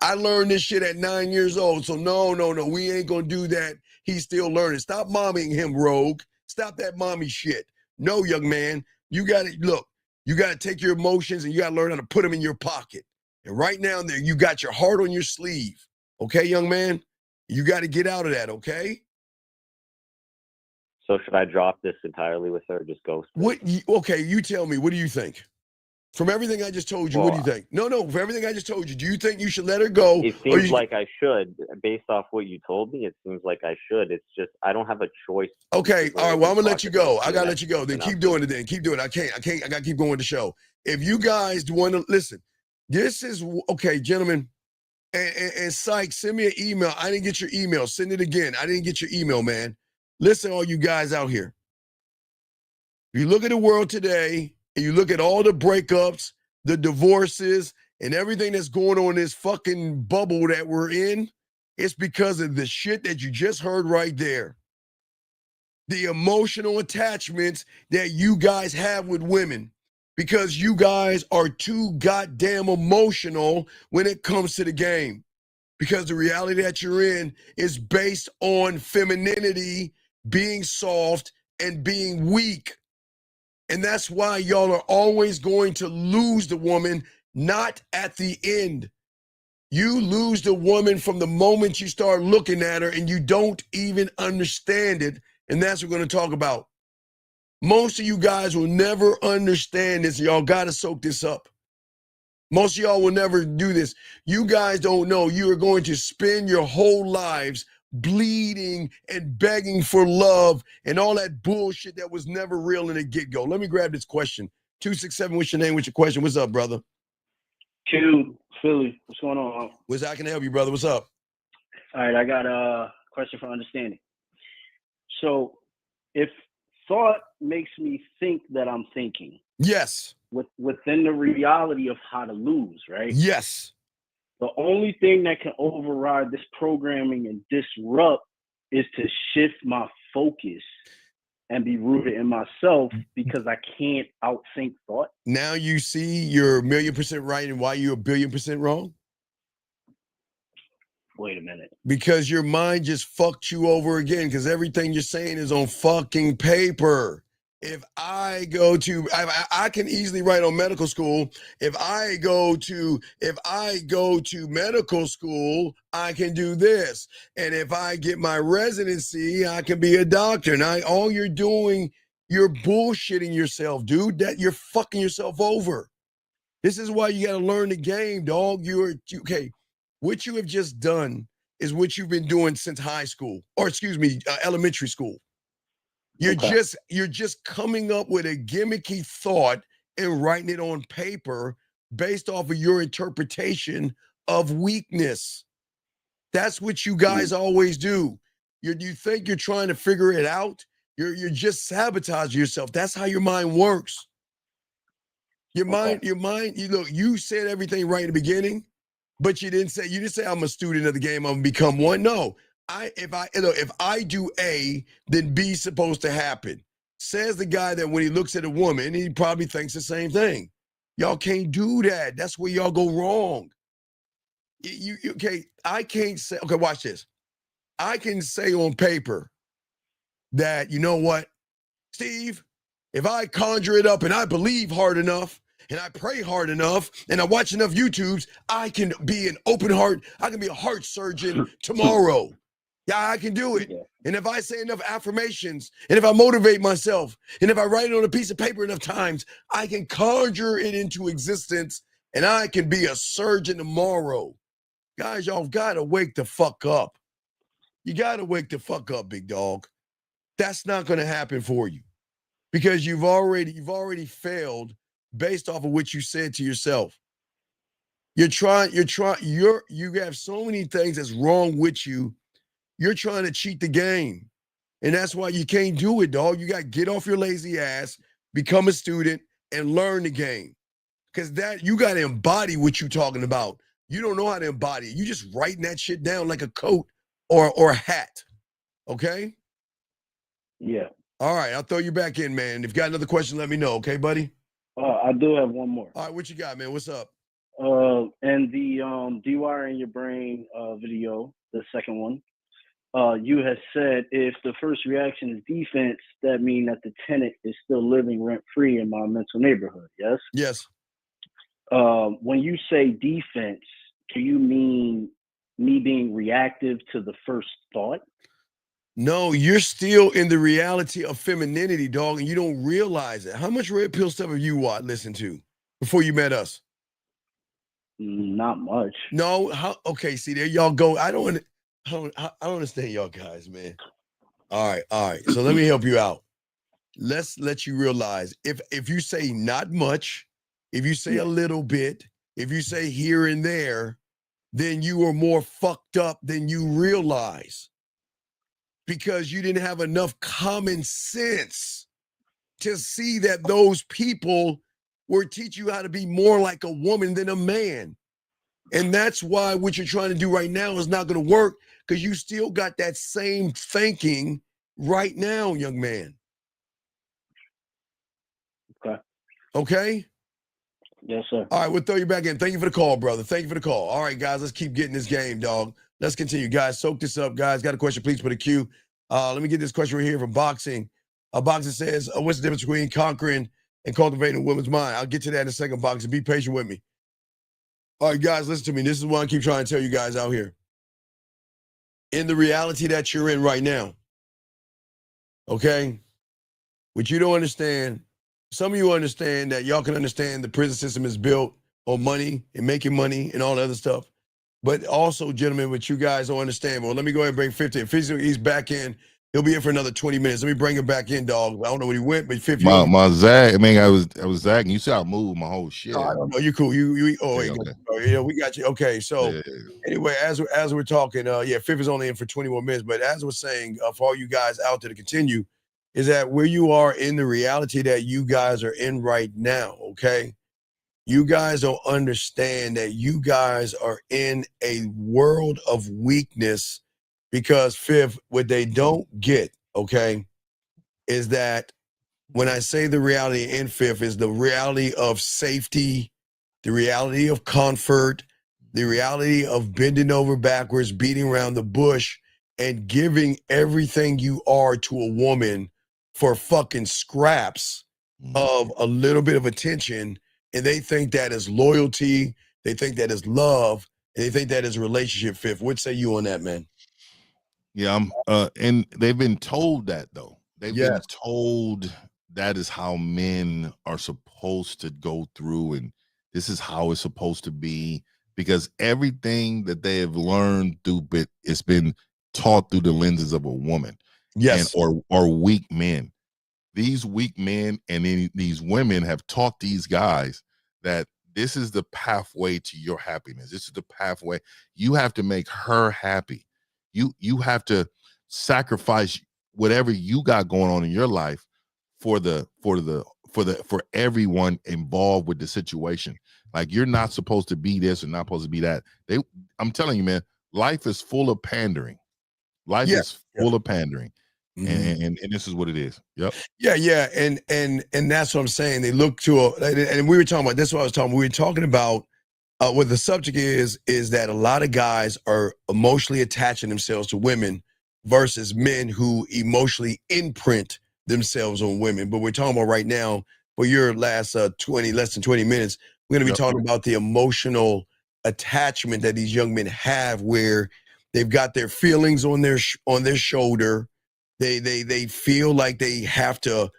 I learned this shit at 9 years old. So no. We ain't going to do that. He's still learning. Stop momming him, Rogue. Stop that mommy shit. No, young man. You got to, look. You got to take your emotions and you got to learn how to put them in your pocket. And right now, there you got your heart on your sleeve. Okay, young man? You got to get out of that, okay? So should I drop this entirely with her or just ghost her? Okay, you tell me. What do you think? From everything I just told you, what do you think? No, from everything I just told you, do you think you should let her go? It seems like I should. Based off what you told me, it seems like I should. It's just, I don't have a choice. Okay, all right, well, I'm going to let you go. I got to let you go. Then keep doing it then. Keep doing it. I can't. I got to keep going with the show. If you guys want to, listen, this is, okay, gentlemen, and Syke, send me an email. I didn't get your email. Send it again. I didn't get your email, man. Listen, all you guys out here. If you look at the world today, and you look at all the breakups, the divorces, and everything that's going on in this fucking bubble that we're in, it's because of the shit that you just heard right there. The emotional attachments that you guys have with women, because you guys are too goddamn emotional when it comes to the game. Because the reality that you're in is based on femininity, being soft, and being weak. And that's why y'all are always going to lose the woman, not at the end. You lose the woman from the moment you start looking at her and you don't even understand it. And that's what we're going to talk about. Most of you guys will never understand this. Y'all got to soak this up. Most of y'all will never do this. You guys don't know. You are going to spend your whole lives bleeding and begging for love and all that bullshit that was never real in the get-go. Let me grab this question. 267, what's your name? What's your question? What's up, brother? Q, Philly, what's going on? How can I help you, brother? What's up? All right, I got a question for understanding. So, if thought makes me think that I'm thinking, yes, within the reality of how to lose, right? Yes. The only thing that can override this programming and disrupt is to shift my focus and be rooted in myself, because I can't outthink thought. Now you see you're 1,000,000% right, and why you're 1,000,000,000% wrong? Wait a minute. Because your mind just fucked you over again, because everything you're saying is on fucking paper. If I go to, I can easily write on medical school. If I go to medical school, I can do this. And if I get my residency, I can be a doctor. Now, all you're doing, you're bullshitting yourself, dude. That you're fucking yourself over. This is why you got to learn the game, dog. Okay. What you have just done is what you've been doing since high school, or excuse me, elementary school. You're just coming up with a gimmicky thought and writing it on paper based off of your interpretation of weakness. That's what you guys always do. You think you're trying to figure it out. You're just sabotaging yourself. That's how your mind works. Your mind, you said everything right in the beginning, but you didn't say I'm a student of the game, I'm gonna become one. No. If I do A, then B's supposed to happen. Says the guy that when he looks at a woman, he probably thinks the same thing. Y'all can't do that. That's where y'all go wrong. I can't say, okay, watch this. I can say on paper that, you know what, Steve, if I conjure it up and I believe hard enough and I pray hard enough and I watch enough YouTubes, I can be an open heart. I can be a heart surgeon tomorrow. Yeah, I can do it. And if I say enough affirmations, and if I motivate myself, and if I write it on a piece of paper enough times, I can conjure it into existence, and I can be a surgeon tomorrow. Guys, y'all got to wake the fuck up. You got to wake the fuck up, big dog. That's not going to happen for you because you've already failed based off of what you said to yourself. You have so many things that's wrong with you. You're trying to cheat the game. And that's why you can't do it, dog. You got to get off your lazy ass, become a student, and learn the game. Because you got to embody what you're talking about. You don't know how to embody it. You just writing that shit down like a coat or a hat. Okay? Yeah. All right, I'll throw you back in, man. If you got another question, let me know. Okay, buddy? I do have one more. All right, what you got, man? What's up? And the dewiring your brain video, the second one. You had said if the first reaction is defense, that means that the tenant is still living rent-free in my mental neighborhood, yes? Yes. When you say defense, do you mean me being reactive to the first thought? No, you're still in the reality of femininity, dog, and you don't realize it. How much red pill stuff have you listened to before you met us? Not much. No? Okay, see, there y'all go. I don't understand y'all guys, man. All right. So let me help you out. Let's let you realize if you say not much, if you say a little bit, if you say here and there, then you are more fucked up than you realize because you didn't have enough common sense to see that those people were teaching you how to be more like a woman than a man. And that's why what you're trying to do right now is not going to work because you still got that same thinking right now, young man. Okay? Yes, sir. All right, we'll throw you back in. Thank you for the call, brother. Thank you for the call. All right, guys, let's keep getting this game, dog. Let's continue. Guys, soak this up. Guys, got a question, please put a Q. Let me get this question right here from Boxing. Boxing says, what's the difference between conquering and cultivating a woman's mind? I'll get to that in a second, Boxing. Be patient with me. All right, guys, listen to me. This is what I keep trying to tell you guys out here. In the reality that you're in right now, okay, what you don't understand, some of you understand that y'all can understand the prison system is built on money and making money and all that other stuff. But also, gentlemen, what you guys don't understand. Well, let me go ahead and bring 50. If he's back in, he'll be in for another 20 minutes. Let me bring him back in, dog. I don't know where he went, but 50. My zag. I mean, I was zagging. You see, I moved my whole shit. I don't know. You cool. You. Oh, okay, yeah, we got you. Okay, so anyway, as we're talking, yeah, Fifth is only in for 20 more minutes. But as we're saying, for all you guys out there to continue, is that where you are in the reality that you guys are in right now? Okay. You guys don't understand that you guys are in a world of weakness because Fifth, what they don't get, okay, is that when I say the reality in Fifth is the reality of safety, the reality of comfort, the reality of bending over backwards, beating around the bush, and giving everything you are to a woman for fucking scraps of a little bit of attention. And they think that is loyalty, they think that is love, and they think that is a relationship. Fifth, what say you on that, man? Yeah, and they've been told that though. They've been told that is how men are supposed to go through, and this is how it's supposed to be, because everything that they have learned through it's been taught through the lenses of a woman, and or weak men. These weak men and then these women have taught these guys that this is the pathway to your happiness. This is the pathway. You have to make her happy. You have to sacrifice whatever you got going on in your life for everyone involved with the situation. Like, you're not supposed to be this or not supposed to be that. I'm telling you, man, life is full of pandering. Life is full of pandering. And this is what it is. Yep. Yeah, and that's what I'm saying. They look to and we were talking about this. Is what I was talking. We were talking about what the subject is that a lot of guys are emotionally attaching themselves to women versus men who emotionally imprint themselves on women. But we're talking about right now for your last less than 20 minutes. We're going to be talking about the emotional attachment that these young men have, where they've got their feelings on their shoulder. They feel like they have to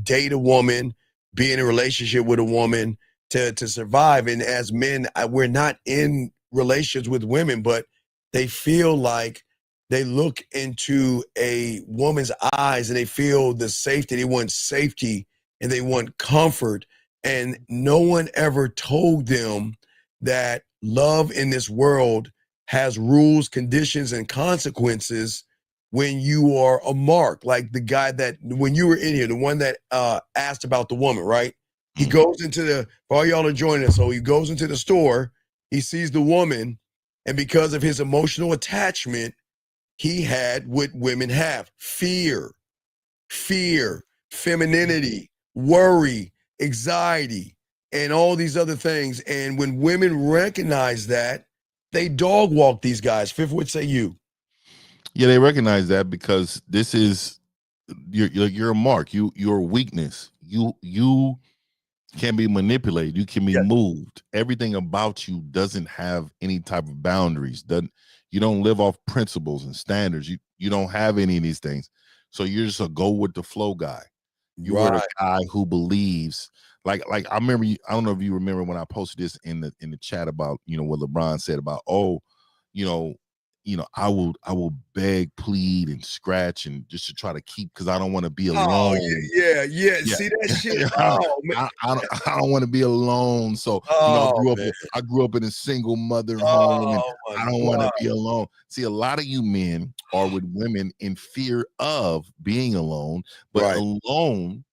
date a woman, be in a relationship with a woman to survive. And as men, we're not in relationships with women, but they feel like they look into a woman's eyes and they feel the safety. They want safety and they want comfort. And no one ever told them that love in this world has rules, conditions, and consequences when you are a mark. Like the guy that, when you were in here, the one that asked about the woman, right? He goes into for all y'all are joining us, so he goes into the store, he sees the woman, and because of his emotional attachment, he had what women have: fear, femininity, worry, anxiety, and all these other things. And when women recognize that, they dog walk these guys. Fifth, what say you? Yeah, they recognize that because this is you're a mark. Your weakness. You can be manipulated. You can be moved. Everything about you doesn't have any type of boundaries. You don't live off principles and standards. You don't have any of these things. So you're just a go with the flow guy. You are the guy who believes. Like I remember. I don't know if you remember when I posted this in the chat about what LeBron said about I will beg, plead, and scratch, and just to try to keep, because I don't want to be alone. Oh, yeah. See that shit? Oh, man. I don't want to be alone. So I grew up in a single mother home, and I don't want to be alone. See, a lot of you men are with women in fear of being alone, but alone.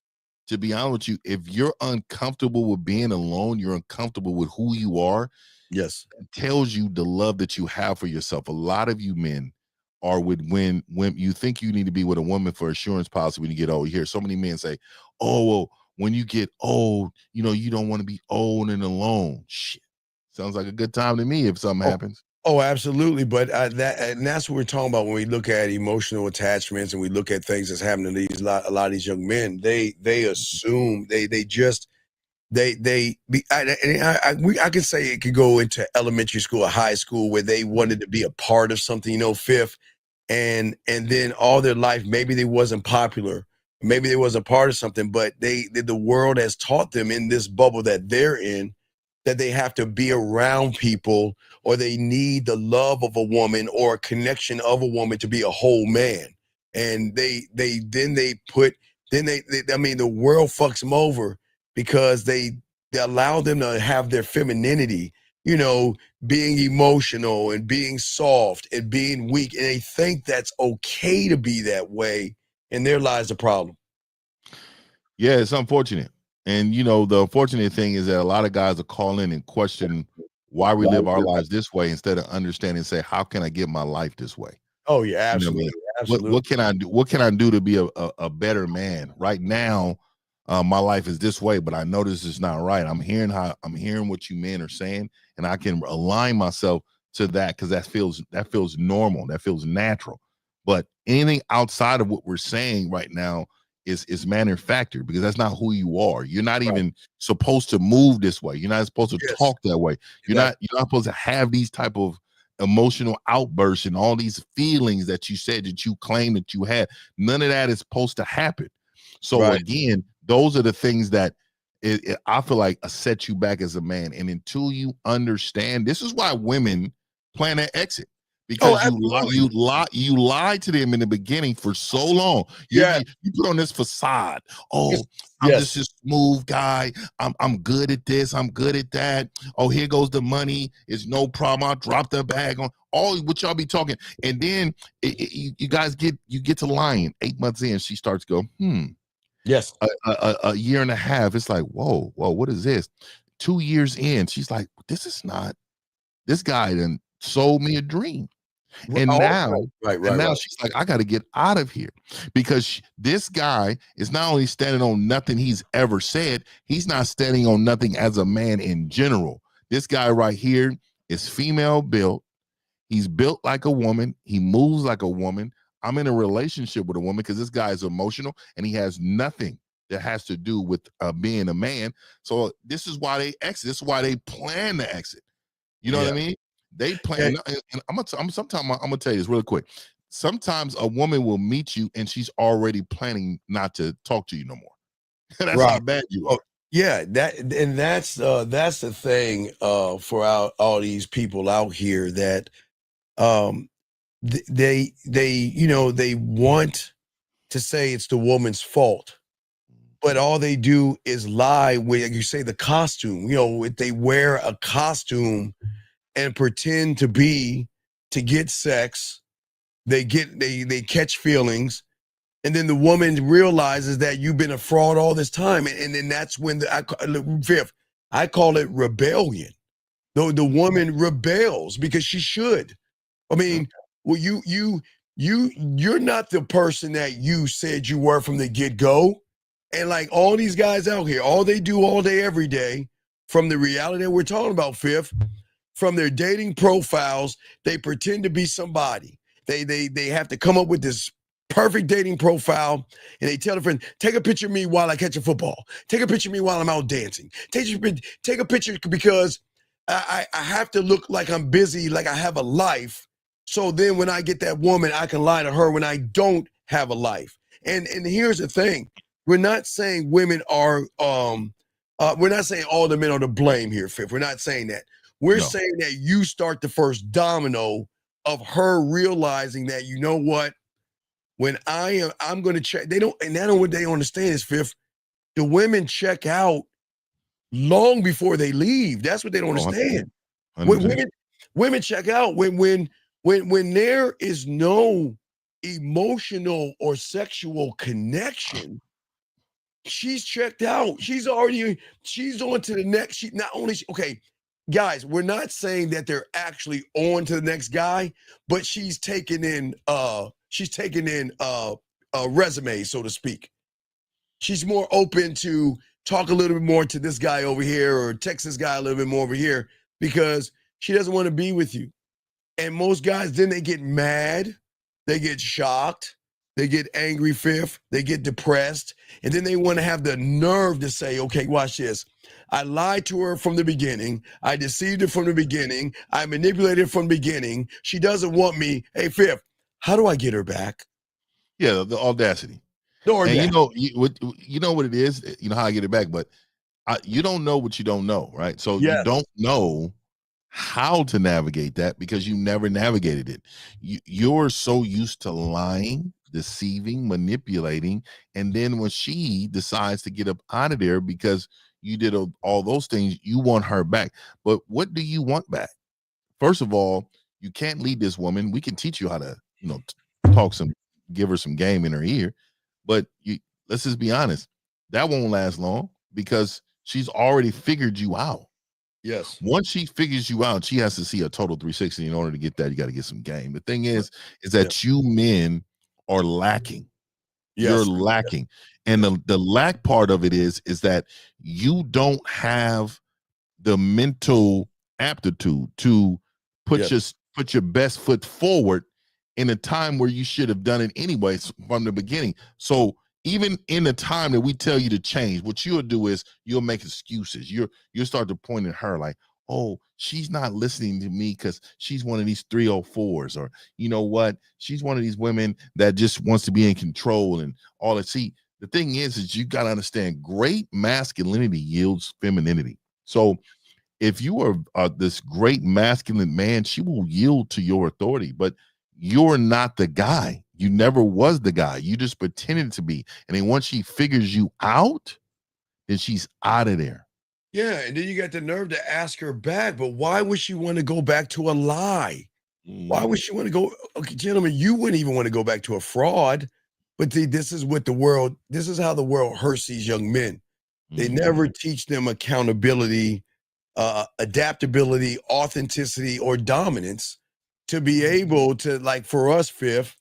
To be honest with you, if you're uncomfortable with being alone, you're uncomfortable with who you are. Yes. It tells you the love that you have for yourself. A lot of you men are with when you think you need to be with a woman for insurance policy when you get old. You hear so many men say, "Oh, well, when you get old, you don't want to be old and alone." Shit. Sounds like a good time to me if something happens. Oh, absolutely. But that's what we're talking about when we look at emotional attachments and we look at things that's happening to a lot of these young men. They assume I can say it could go into elementary school or high school where they wanted to be a part of something, Fifth, and then all their life maybe they wasn't popular, maybe they wasn't part of something, but the world has taught them in this bubble that they're in that they have to be around people, or they need the love of a woman or a connection of a woman to be a whole man. And they put, I mean, the world fucks them over because they allow them to have their femininity, you know, being emotional and being soft and being weak. And they think that's okay to be that way. And there lies the problem. Yeah, it's unfortunate. And, you know, the unfortunate thing is that a lot of guys are calling and question why we live our lives this way instead of understanding and say, how can I get my life this way? Oh, yeah, absolutely. You know, absolutely. What can I do? What can I do to be a better man? Right now, my life is this way, but I know this is not right. I'm hearing what you men are saying, and I can align myself to that because that feels normal, that feels natural. But anything outside of what we're saying right now is manufactured, because that's not who you are. You're not even supposed to move this way. You're not supposed to talk that way. You're not supposed to have these type of emotional outbursts and all these feelings that you said that you claim that you had. None of that is supposed to happen. So again, those are the things that I feel like set you back as a man. And until you understand, this is why women plan an exit, because you lied to them in the beginning for so long. You put on this facade. Oh, I'm just a smooth guy. I'm good at this. I'm good at that. Oh, here goes the money. It's no problem. I'll drop the bag on all what y'all be talking. And then you guys get to lying. 8 months in, she starts to go, Yes. A year and a half. It's like, whoa, what is this? 2 years in, she's like, this guy done sold me a dream. And now, she's like, I got to get out of here, because this guy is not only standing on nothing he's ever said, he's not standing on nothing as a man in general. This guy right here is female built. He's built like a woman. He moves like a woman. I'm in a relationship with a woman because this guy is emotional and he has nothing that has to do with being a man. So this is why they exit. This is why they plan to exit. You know what I mean? They plan. And I'm gonna tell you this really quick. Sometimes a woman will meet you and she's already planning not to talk to you no more. That's how bad you are. Yeah, that's the thing for all these people out here that they you know, they want to say it's the woman's fault, but all they do is lie with, like you say, the costume. You know, if they wear a costume and pretend to get sex, they catch feelings, and then the woman realizes that you've been a fraud all this time, and then that's when I call it rebellion. The woman rebels because she should. I mean, well, you're not the person that you said you were from the get-go. And like all these guys out here, all they do all day, every day, from the reality that we're talking about, Fifth, from their dating profiles, they pretend to be somebody. They have to come up with this perfect dating profile, and they tell their friend, take a picture of me while I catch a football. Take a picture of me while I'm out dancing. Take a picture because I have to look like I'm busy, like I have a life. So then when I get that woman, I can lie to her when I don't have a life. And here's the thing. We're not saying women are, we're not saying all the men are to blame here, Fifth. We're not saying that. We're saying that you start the first domino of her realizing that, you know what, when I'm going to check, they don't what they understand is, Fifth, the women check out long before they leave. That's what they don't understand. When women check out when there is no emotional or sexual connection, she's checked out. She's on to the next. She not only okay, guys, we're not saying that they're actually on to the next guy, but she's taking in a resume, so to speak. She's more open to talk a little bit more to this guy over here or text this guy a little bit more over here because she doesn't want to be with you. And most guys, then they get mad, they get shocked, they get angry, Fifth, they get depressed, and then they want to have the nerve to say, okay, watch this. I lied to her from the beginning. I deceived her from the beginning. I manipulated her from the beginning. She doesn't want me. Hey, Fifth, how do I get her back? Yeah, the audacity. And you know what it is. You know how I get it back, but you don't know what you don't know, right? So you Yes. don't know how to navigate that because you never navigated it. You're so used to lying, deceiving, manipulating, and then when she decides to get up out of there because you did all those things, you want her back. But what do you want back? First of all, you can't lead this woman. We can teach you how to, talk some, give her some game in her ear, but let's just be honest, that won't last long because she's already figured you out. Yes. Once she figures you out, she has to see a total 360. In order to get that, you got to get some game. The thing is that you men are lacking. You're Yes. lacking. And the lack part of it is that you don't have the mental aptitude to put your best foot forward in a time where you should have done it anyways from the beginning. So even in the time that we tell you to change, what you'll do is you'll make excuses. You'll start to point at her like, oh, she's not listening to me because she's one of these 304s, or you know what, she's one of these women that just wants to be in control and all that. See, the thing is you got to understand, great masculinity yields femininity. So if you are this great masculine man, she will yield to your authority, but you're not the guy. You never was the guy. You just pretended to be. And then once she figures you out, then she's out of there. Yeah, and then you got the nerve to ask her back, but why would she want to go back to a lie? Why would she want to go? Okay, gentlemen, you wouldn't even want to go back to a fraud, but this is how the world hurts these young men. They never teach them accountability, adaptability, authenticity, or dominance to be able to, like for us, Fifth,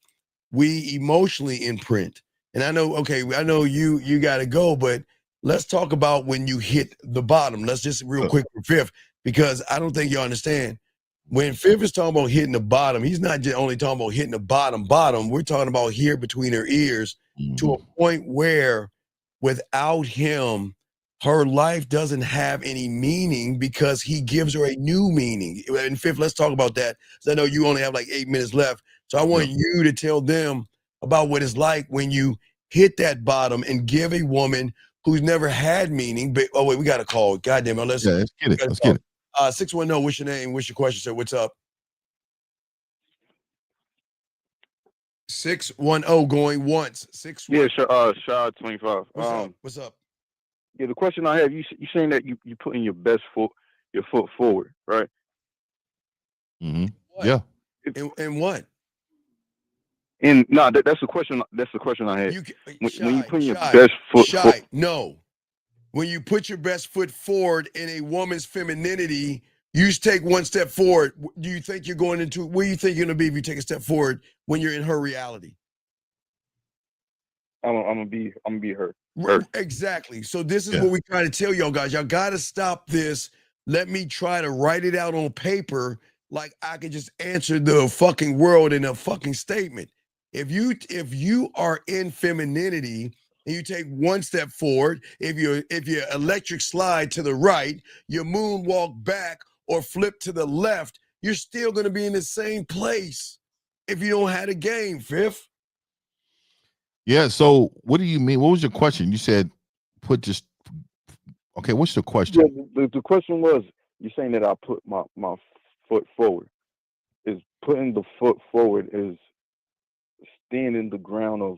we emotionally imprint. And I know you got to go, but let's talk about when you hit the bottom. Let's just real quick for Fifth, because I don't think you understand. When Fifth is talking about hitting the bottom, he's not just only talking about hitting the bottom. We're talking about here between her ears to a point where without him, her life doesn't have any meaning because he gives her a new meaning. And Fifth, let's talk about that. So I know you only have like 8 minutes left. So I want you to tell them about what it's like when you hit that bottom and give a woman who's never had meaning. But oh wait, we got a call. God damn it. Let's get it. Let's get it. 610, what's your name? What's your question, sir? What's up? 610 going once. 610. Yeah, Shad 25. What's up? Yeah, the question I have, you saying that you putting your foot forward, right? Yeah. And what? And no, that's the question. That's the question I had. When you put your Shy, best foot forward. No. When you put your best foot forward in a woman's femininity, you just take one step forward. Do you think you're going into where you think you're going to be if you take a step forward when you're in her reality? I'm gonna be her. Exactly. So this is what we try to tell y'all guys. Y'all got to stop this. Let me try to write it out on paper like I can just answer the fucking world in a fucking statement. If you are in femininity and you take one step forward, if you electric slide to the right, you moonwalk back or flip to the left, you're still going to be in the same place if you don't have a game, Fifth. Yeah, so what do you mean? What was your question? You said okay, what's the question? Yeah, the question was, you're saying that I put my foot forward. Is putting the foot forward is standing the ground of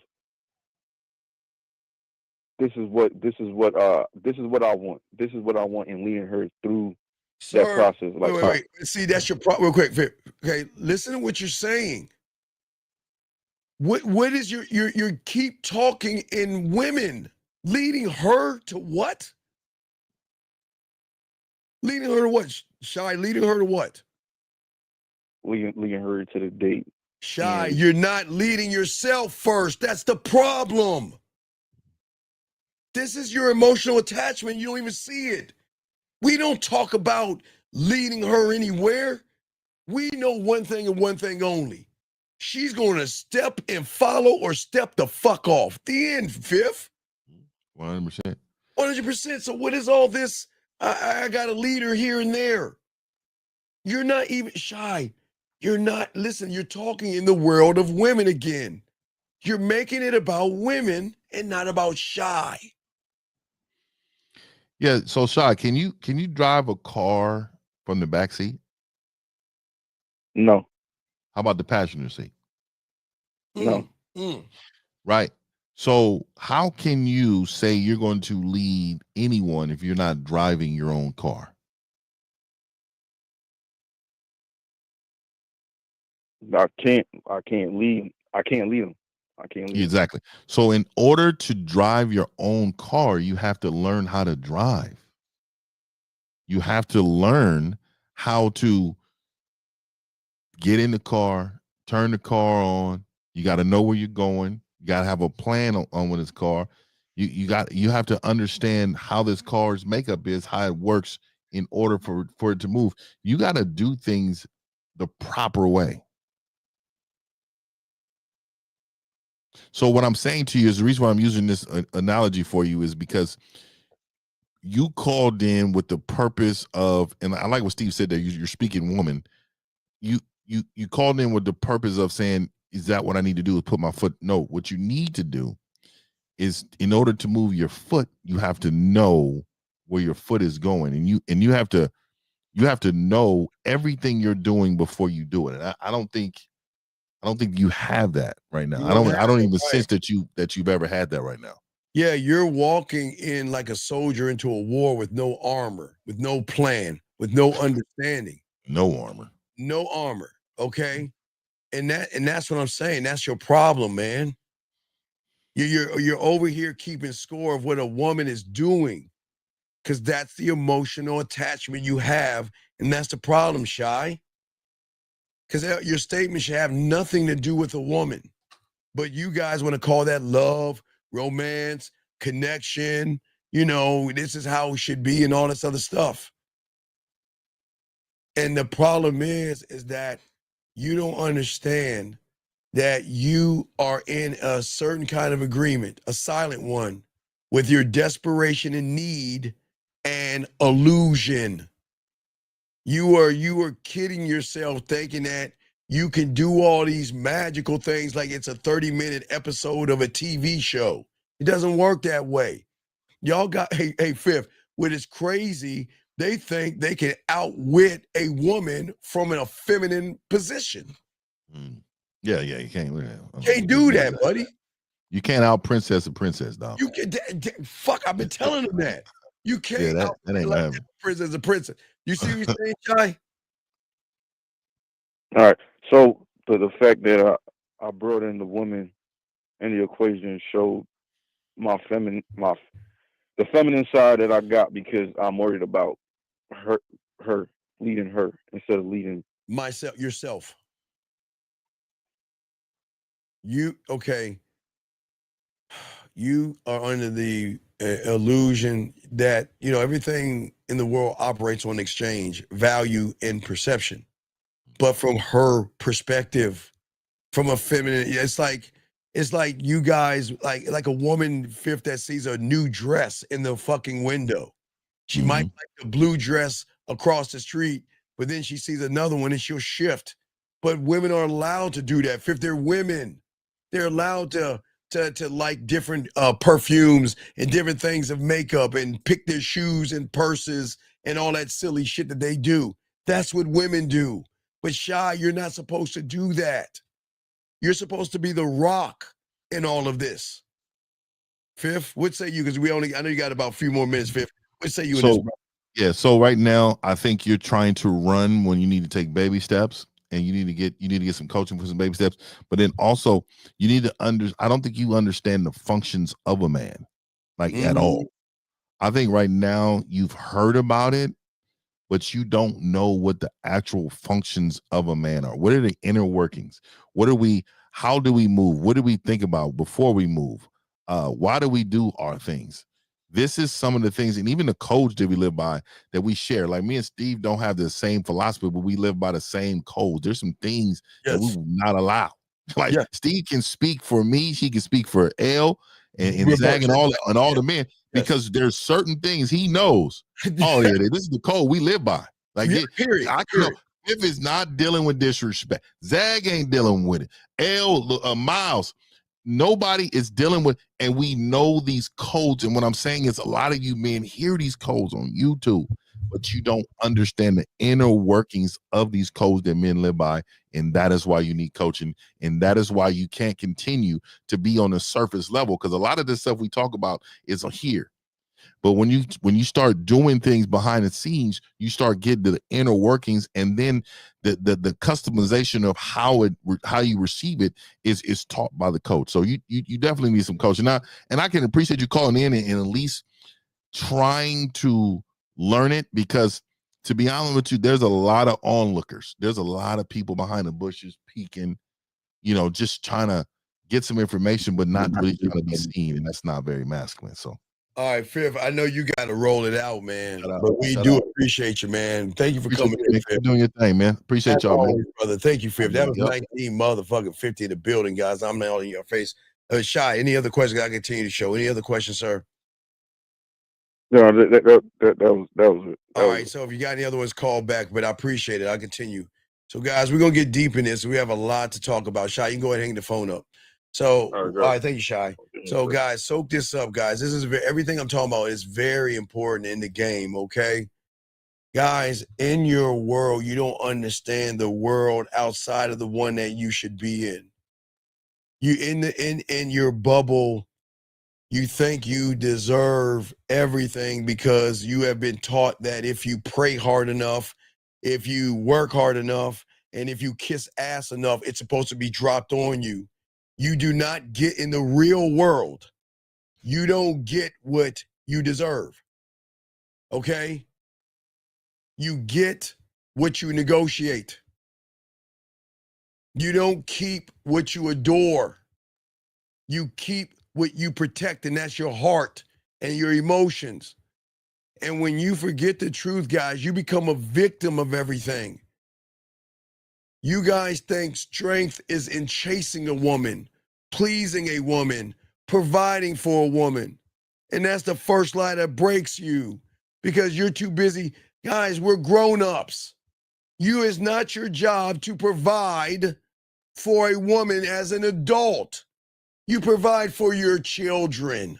this is what I want. This is what I want, and leading her through that process. Like, wait. See, that's your problem. Real quick, Fifth. Okay, listen to what you're saying. What is you keep talking in women, leading her to what? Leading her to what? Shy, leading her to what? Leading her to the date. Shy, you're not leading yourself first. That's the problem. This is your emotional attachment. You don't even see it. We don't talk about leading her anywhere. We know one thing and one thing only. She's going to step and follow or step the fuck off. The end, Fifth. 100%. 100%. So what is all this? I got a leader here and there. You're not even Shy. You're not, listen, you're talking in the world of women again. You're making it about women and not about Shy. Yeah. So, Shy, can you drive a car from the back seat? No. How about the passenger seat? No. Right. So, how can you say you're going to lead anyone if you're not driving your own car? I can't lead. I can't lead them. I can't lead them. Exactly. So, in order to drive your own car, you have to learn how to drive. You have to learn how to get in the car, turn the car on. You got to know where you're going. You got to have a plan on with this car. You have to understand how this car's makeup is, how it works in order for it to move. You got to do things the proper way. So what I'm saying to you is the reason why I'm using this analogy for you is because you called in with the purpose of, and I like what Steve said there. You're speaking woman. You called in with the purpose of saying, is that what I need to do is put my foot? No, what you need to do is, in order to move your foot, you have to know where your foot is going, and you have to know everything you're doing before you do it. And I don't think you have that right now. You I don't have it, even sense right. that you've ever had that right now. Yeah, you're walking in like a soldier into a war with no armor, with no plan, with no understanding. No armor. No armor. Okay. And that's what I'm saying. That's your problem, man. You're over here keeping score of what a woman is doing, because that's the emotional attachment you have, and that's the problem, Shy. Because your statement should have nothing to do with a woman, but you guys want to call that love, romance, connection. This is how it should be, and all this other stuff. And the problem is that you don't understand that you are in a certain kind of agreement, a silent one, with your desperation and need and illusion. You are kidding yourself thinking that you can do all these magical things like it's a 30-minute episode of a TV show. It doesn't work that way. Y'all got, hey, Fifth, what is crazy, they think they can outwit a woman from a feminine position. Yeah, you can't. Can't do that, buddy. You can't out princess a princess, dog. You can fuck. I've been telling them that. You can't that ain't like happening. princess a princess. You see what you're saying, Shy? All right. So the fact that I brought in the woman in the equation showed the feminine side that I got, because I'm worried about her leading her instead of leading yourself. You okay? You are under the illusion that everything in the world operates on exchange, value, and perception. But from her perspective, from a feminine, it's like you guys like a woman, Fifth, that sees a new dress in the fucking window. She might like the blue dress across the street, but then she sees another one and she'll shift. But women are allowed to do that. Fifth, they're women. They're allowed to like different perfumes and different things of makeup and pick their shoes and purses and all that silly shit that they do. That's what women do. But Shy, you're not supposed to do that. You're supposed to be the rock in all of this. Fifth, what say you? Because I know you got about a few more minutes, Fifth. What say you in this, bro? Yeah, so right now I think you're trying to run when you need to take baby steps, and you need to get some coaching for some baby steps. But then also you need to I don't think you understand the functions of a man, at all. I think right now you've heard about it, but you don't know what the actual functions of a man are. What are the inner workings? How do we move? What do we think about before we move? Why do we do our things? This is some of the things, and even the codes that we live by, that we share. Like, me and Steve don't have the same philosophy, but we live by the same codes. There's some things that we will not allow. Steve can speak for me, she can speak for L and Zach and all the men, because there's certain things he knows. Oh yeah, this is the code we live by. Period. If it's not dealing with disrespect, Zag ain't dealing with it. Miles, nobody is dealing with, and we know these codes. And what I'm saying is a lot of you men hear these codes on YouTube, but you don't understand the inner workings of these codes that men live by. And that is why you need coaching. And that is why you can't continue to be on the surface level, because a lot of this stuff we talk about is here. But when you start doing things behind the scenes, you start getting to the inner workings, and then the customization of how you receive it is taught by the coach. So you definitely need some coaching now. And I can appreciate you calling in and at least trying to learn it, because to be honest with you, there's a lot of onlookers. There's a lot of people behind the bushes peeking, just trying to get some information, but not really trying to be seen, and that's not very masculine. So. All right, Fifth, I know you got to roll it out, man. But we do appreciate you, man. Thank you for coming in, Fifth. Doing your thing, man. Appreciate y'all, man. Brother. Thank you, Fifth. That was 19 motherfucking 50 in the building, guys. I'm not in your face. Shy, any other questions? I continue to show. Any other questions, sir? No, that was it. All right, so if you got any other ones, call back, but I appreciate it. I'll continue. So, guys, we're going to get deep in this. We have a lot to talk about. Shy, you can go ahead and hang the phone up. So, all right, thank you, Shy. So, guys, soak this up, guys. This is everything I'm talking about is very important in the game, okay? Guys, in your world, you don't understand the world outside of the one that you should be in. You in your bubble, you think you deserve everything because you have been taught that if you pray hard enough, if you work hard enough, and if you kiss ass enough, it's supposed to be dropped on you. You do not get in the real world. You don't get what you deserve. Okay? You get what you negotiate. You don't keep what you adore. You keep what you protect, and that's your heart and your emotions. And when you forget the truth, guys, you become a victim of everything. You guys think strength is in chasing a woman, pleasing a woman, providing for a woman. And that's the first lie that breaks you because you're too busy. Guys, we're grown-ups. It's not your job to provide for a woman as an adult. You provide for your children.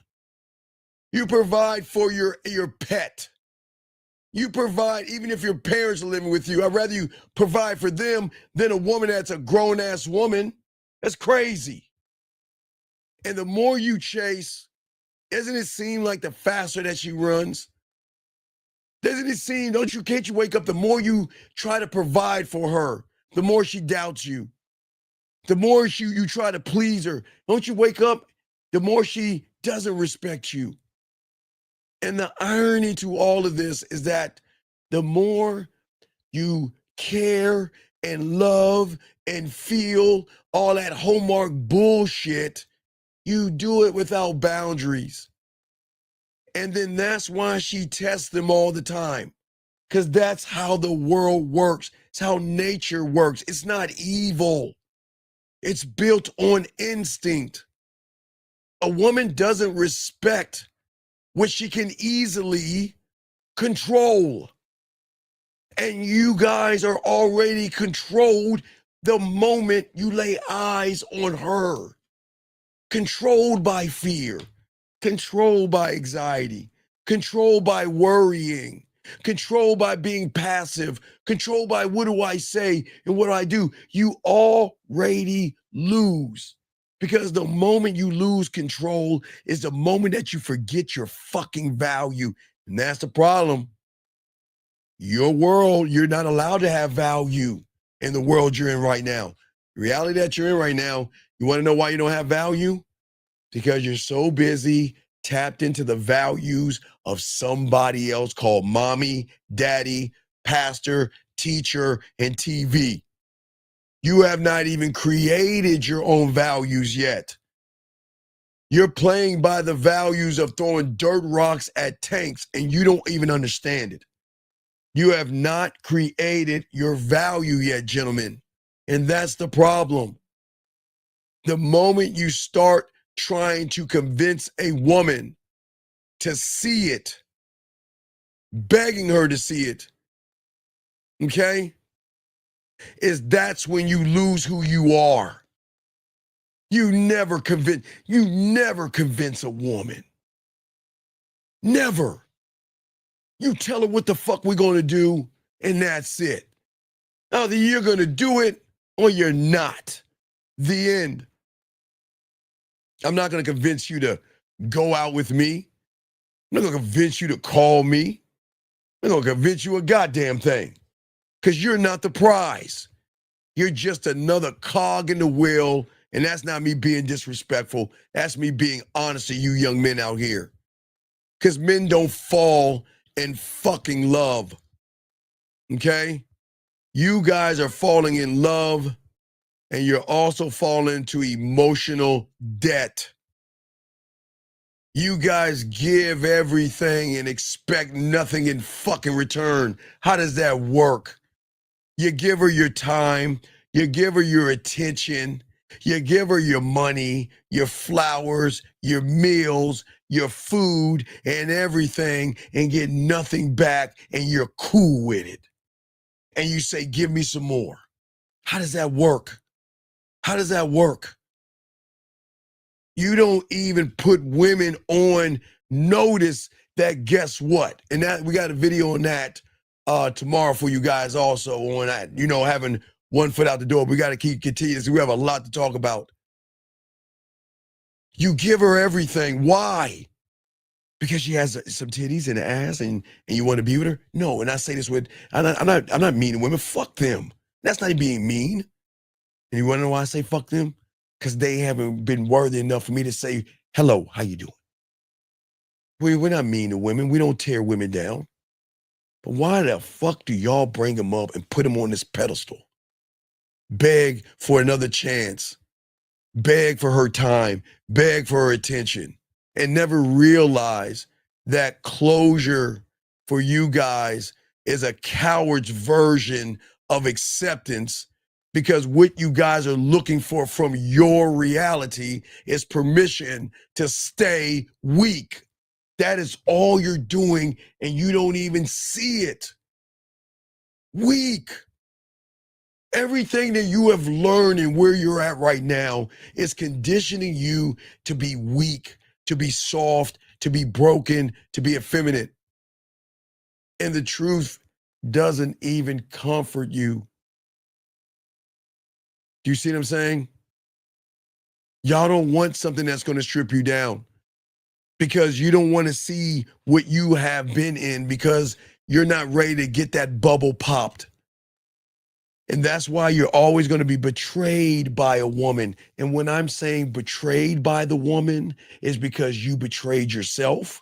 You provide for your pet. You provide, even if your parents are living with you. I'd rather you provide for them than a woman that's a grown-ass woman. That's crazy. And the more you chase, doesn't it seem like the faster that she runs? Doesn't it seem, can't you wake up, the more you try to provide for her, the more she doubts you. The more you try to please her. Don't you wake up, the more she doesn't respect you. And the irony to all of this is that the more you care and love and feel all that Hallmark bullshit, you do it without boundaries. And then that's why she tests them all the time. Because that's how the world works. It's how nature works. It's not evil. It's built on instinct. A woman doesn't respect what she can easily control. And you guys are already controlled the moment you lay eyes on her. Controlled by fear, controlled by anxiety, controlled by worrying, controlled by being passive, controlled by what do I say and what do I do. You already lose. Because the moment you lose control is the moment that you forget your fucking value. And that's the problem. Your world, you're not allowed to have value in the world you're in right now. The reality that you're in right now, you want to know why you don't have value? Because you're so busy tapped into the values of somebody else called mommy, daddy, pastor, teacher, and TV. You have not even created your own values yet. You're playing by the values of throwing dirt rocks at tanks, and you don't even understand it. You have not created your value yet, gentlemen. And that's the problem. The moment you start trying to convince a woman to see it, begging her to see it, okay, that's when you lose who you are. You never convince a woman. Never. You tell her what the fuck we're going to do, and that's it. Either you're going to do it or you're not. The end. I'm not going to convince you to go out with me. I'm not going to convince you to call me. I'm not going to convince you a goddamn thing. Because you're not the prize. You're just another cog in the wheel, and that's not me being disrespectful. That's me being honest to you young men out here. Because men don't fall in fucking love. Okay? You guys are falling in love, and you're also falling into emotional debt. You guys give everything and expect nothing in fucking return. How does that work? You give her your time, you give her your attention, you give her your money, your flowers, your meals, your food, and everything, and get nothing back, and you're cool with it. And you say, give me some more. How does that work? How does that work? You don't even put women on notice that, guess what? And that we got a video on that tomorrow for you guys also on that, having one foot out the door. We got to continue this. We have a lot to talk about. You give her everything. Why? Because she has some titties and an ass and you want to be with her? No, and I say this with, I'm not mean to women. Fuck them. That's not being mean. And you want to know why I say fuck them? Because they haven't been worthy enough for me to say, hello, how you doing? We're not mean to women. We don't tear women down. But why the fuck do y'all bring them up and put them on this pedestal? Beg for another chance. Beg for her time. Beg for her attention. And never realize that closure for you guys is a coward's version of acceptance, because what you guys are looking for from your reality is permission to stay weak. That is all you're doing, and you don't even see it. Weak. Everything that you have learned and where you're at right now is conditioning you to be weak, to be soft, to be broken, to be effeminate. And the truth doesn't even comfort you. Do you see what I'm saying? Y'all don't want something that's going to strip you down, because you don't want to see what you have been in, because you're not ready to get that bubble popped. And that's why you're always going to be betrayed by a woman. And when I'm saying betrayed by the woman, is because you betrayed yourself.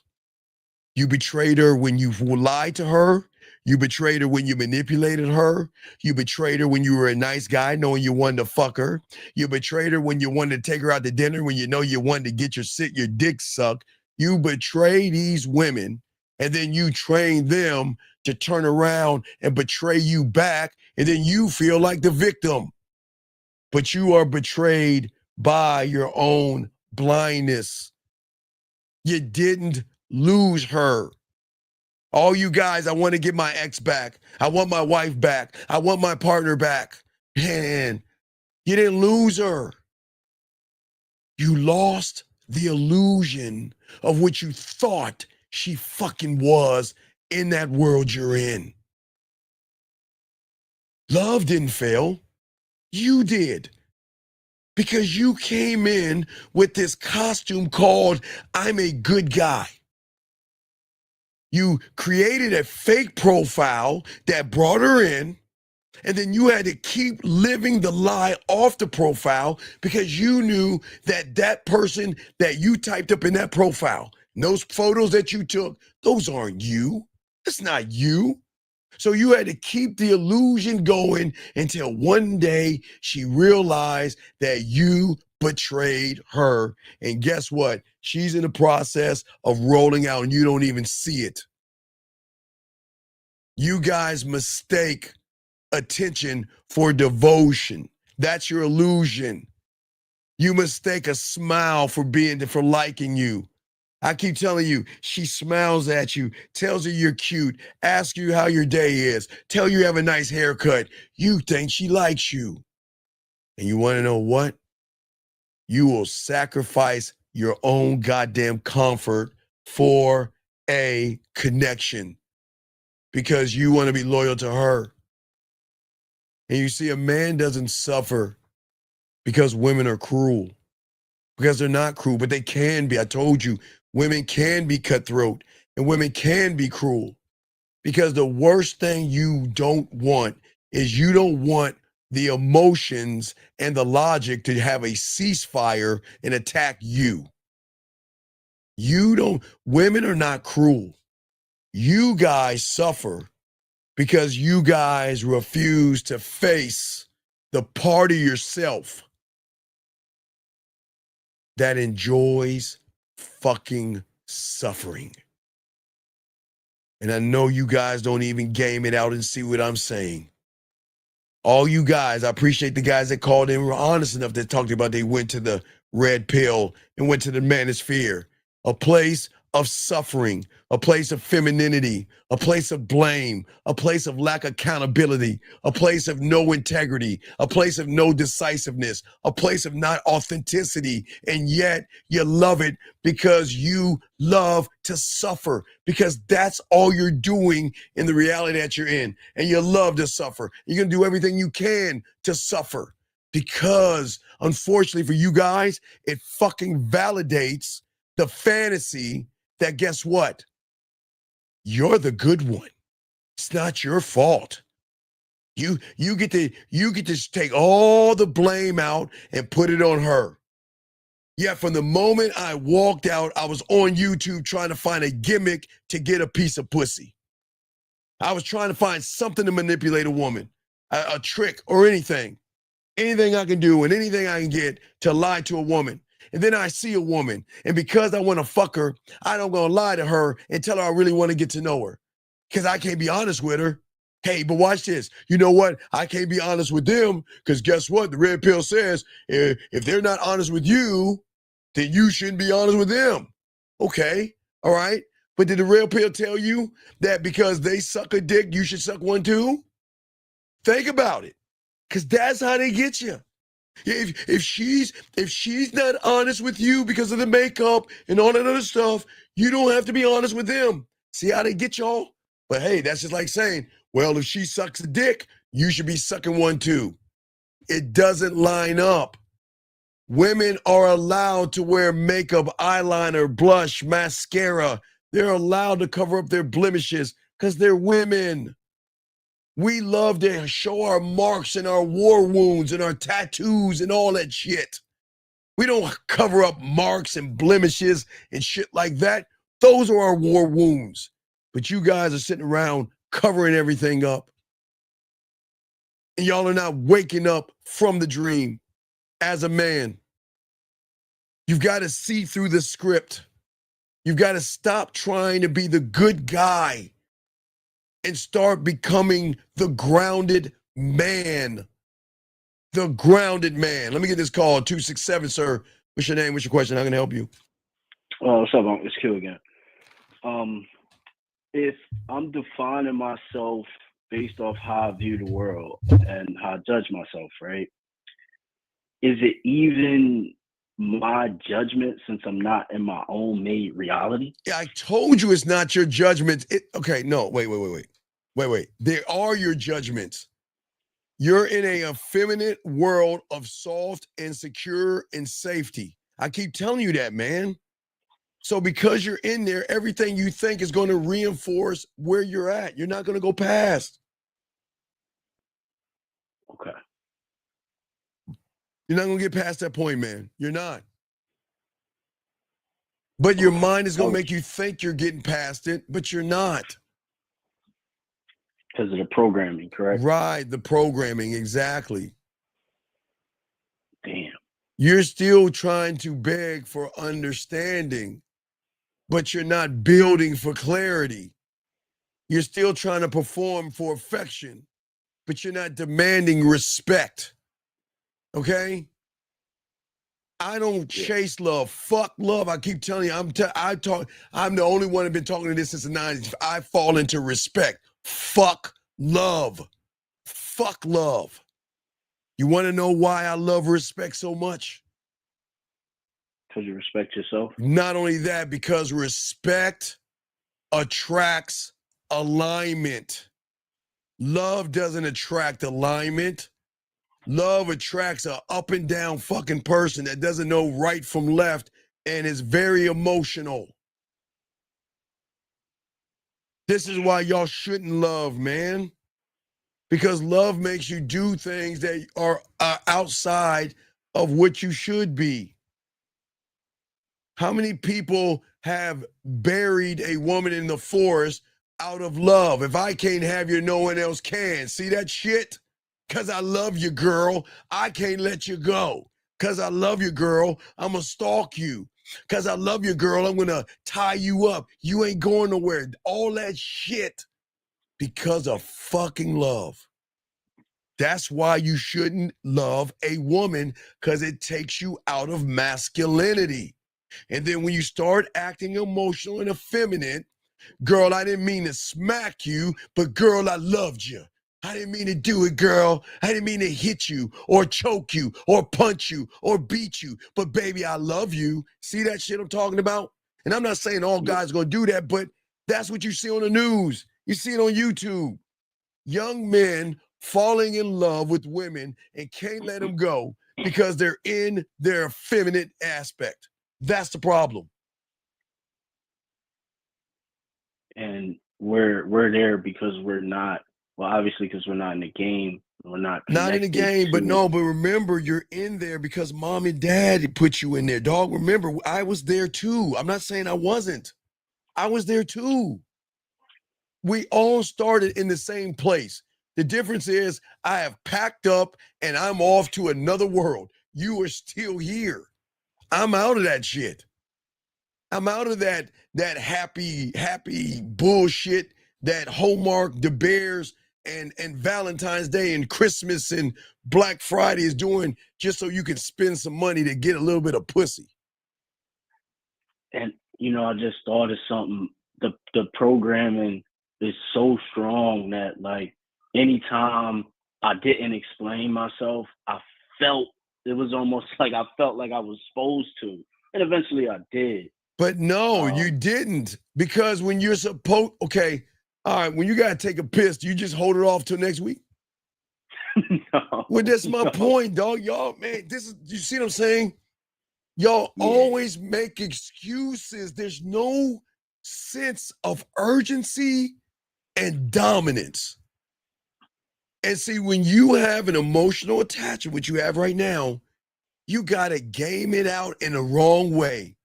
You betrayed her when you lied to her. You betrayed her when you manipulated her. You betrayed her when you were a nice guy knowing you wanted to fuck her. You betrayed her when you wanted to take her out to dinner, when you know you wanted to get your dick sucked. You betray these women, and then you train them to turn around and betray you back, and then you feel like the victim. But you are betrayed by your own blindness. You didn't lose her. All you guys, I want to get my ex back. I want my wife back. I want my partner back. Man, you didn't lose her. You lost the illusion of what you thought she fucking was in that world you're in. Love didn't fail. You did. Because you came in with this costume called, I'm a good guy. You created a fake profile that brought her in, and then you had to keep living the lie off the profile, because you knew that that person that you typed up in that profile, and those photos that you took, those aren't you. That's not you. So you had to keep the illusion going until one day she realized that you betrayed her. And guess what? She's in the process of rolling out, and you don't even see it. You guys mistake attention for devotion. That's your illusion. You mistake a smile for liking you. I keep telling you, she smiles at you, tells you you're cute, asks you how your day is, tell you have a nice haircut. You think she likes you. And you want to know what? You will sacrifice your own goddamn comfort for a connection because you want to be loyal to her. And you see, a man doesn't suffer because women are cruel, because they're not cruel, but they can be. I told you, women can be cutthroat and women can be cruel, because the worst thing you don't want is you don't want the emotions and the logic to have a ceasefire and attack you. You don't, women are not cruel. You guys suffer because you guys refuse to face the part of yourself that enjoys fucking suffering. And I know you guys don't even game it out and see what I'm saying. All you guys, I appreciate the guys that called in, were honest enough to talk about they went to the red pill and went to the manosphere, a place of suffering, a place of femininity, a place of blame, a place of lack of accountability, a place of no integrity, a place of no decisiveness, a place of not authenticity. And yet you love it because you love to suffer, because that's all you're doing in the reality that you're in. And you love to suffer. You're going to do everything you can to suffer because, unfortunately for you guys, it fucking validates the fantasy that, guess what? You're the good one. It's not your fault. You get to take all the blame out and put it on her. Yeah, from the moment I walked out, I was on YouTube trying to find a gimmick to get a piece of pussy. I was trying to find something to manipulate a woman, a trick or anything. Anything I can do and anything I can get to lie to a woman. And then I see a woman, and because I want to fuck her, I don't gonna lie to her and tell her I really want to get to know her, because I can't be honest with her. Hey, but watch this. You know what? I can't be honest with them because guess what? The red pill says if they're not honest with you, then you shouldn't be honest with them. Okay, all right. But did the red pill tell you that because they suck a dick, you should suck one too? Think about it, because that's how they get you. If she's not honest with you because of the makeup and all that other stuff, you don't have to be honest with them. See how they get y'all? But hey, that's just like saying, well, if she sucks a dick, you should be sucking one too. It doesn't line up. Women are allowed to wear makeup, eyeliner, blush, mascara. They're allowed to cover up their blemishes because they're women. We love to show our marks and our war wounds and our tattoos and all that shit. We don't cover up marks and blemishes and shit like that. Those are our war wounds. But you guys are sitting around covering everything up. And y'all are not waking up from the dream as a man. You've got to see through the script. You've got to stop trying to be the good guy and start becoming the grounded man. The grounded man. Let me get this call. 267, sir. What's your name? What's your question? How can I help you? What's up, It's Q again. If I'm defining myself based off how I view the world and how I judge myself, right? Is it even my judgment since I'm not in my own made reality? Yeah, I told you it's not your judgment. Okay, no, wait. There are your judgments. You're in a effeminate world of soft and secure and safety. I keep telling you that, man. So because you're in there, everything you think is going to reinforce where you're at. You're not going to go past. Okay. You're not going to get past that point, man. You're not. But your mind is going to make you think you're getting past it, but you're not. Because of the programming, correct? Right, the programming, exactly. Damn. You're still trying to beg for understanding, but you're not building for clarity. You're still trying to perform for affection, but you're not demanding respect. Okay? I don't chase love. Fuck love. I keep telling you, I'm the only one that's been talking to this since the 90s. I fall into respect. Fuck love. Fuck love. You want to know why I love respect so much? Because you respect yourself? Not only that, because respect attracts alignment. Love doesn't attract alignment. Love attracts a up and down fucking person that doesn't know right from left and is very emotional. This is why y'all shouldn't love, man. Because love makes you do things that are outside of what you should be. How many people have buried a woman in the forest out of love? If I can't have you, no one else can. See that shit? Because I love you, girl. I can't let you go. Because I love you, girl. I'm going to stalk you. Because I love you, girl. I'm going to tie you up. You ain't going nowhere. All that shit because of fucking love. That's why you shouldn't love a woman, because it takes you out of masculinity. And then when you start acting emotional and effeminate, girl, I didn't mean to smack you, but girl, I loved you. I didn't mean to do it, girl. I didn't mean to hit you or choke you or punch you or beat you. But baby, I love you. See that shit I'm talking about? And I'm not saying all guys are going to do that, but that's what you see on the news. You see it on YouTube. Young men falling in love with women and can't let them go because they're in their feminine aspect. That's the problem. And we're there because we're not, well, obviously because we're not in the game. We're not in the game, but remember, you're in there because mom and dad put you in there, dog. Remember, I was there too. I'm not saying I wasn't. I was there too. We all started in the same place. The difference is I have packed up and I'm off to another world. You are still here. I'm out of that shit. I'm out of that happy bullshit that Hallmark, the Bears, and Valentine's Day and Christmas and Black Friday is doing just so you can spend some money to get a little bit of pussy. And I just thought of something. The programming is so strong that, like, anytime I didn't explain myself, I felt it was almost like I felt like I was supposed to, and eventually I did. But no, you didn't, because when you're supposed, okay, all right, when you gotta take a piss, you just hold it off till next week. No, well, that's my point, dog. Y'all, man, you see what I'm saying? Y'all always make excuses. There's no sense of urgency and dominance. And see, when you have an emotional attachment, which you have right now, you gotta game it out in the wrong way.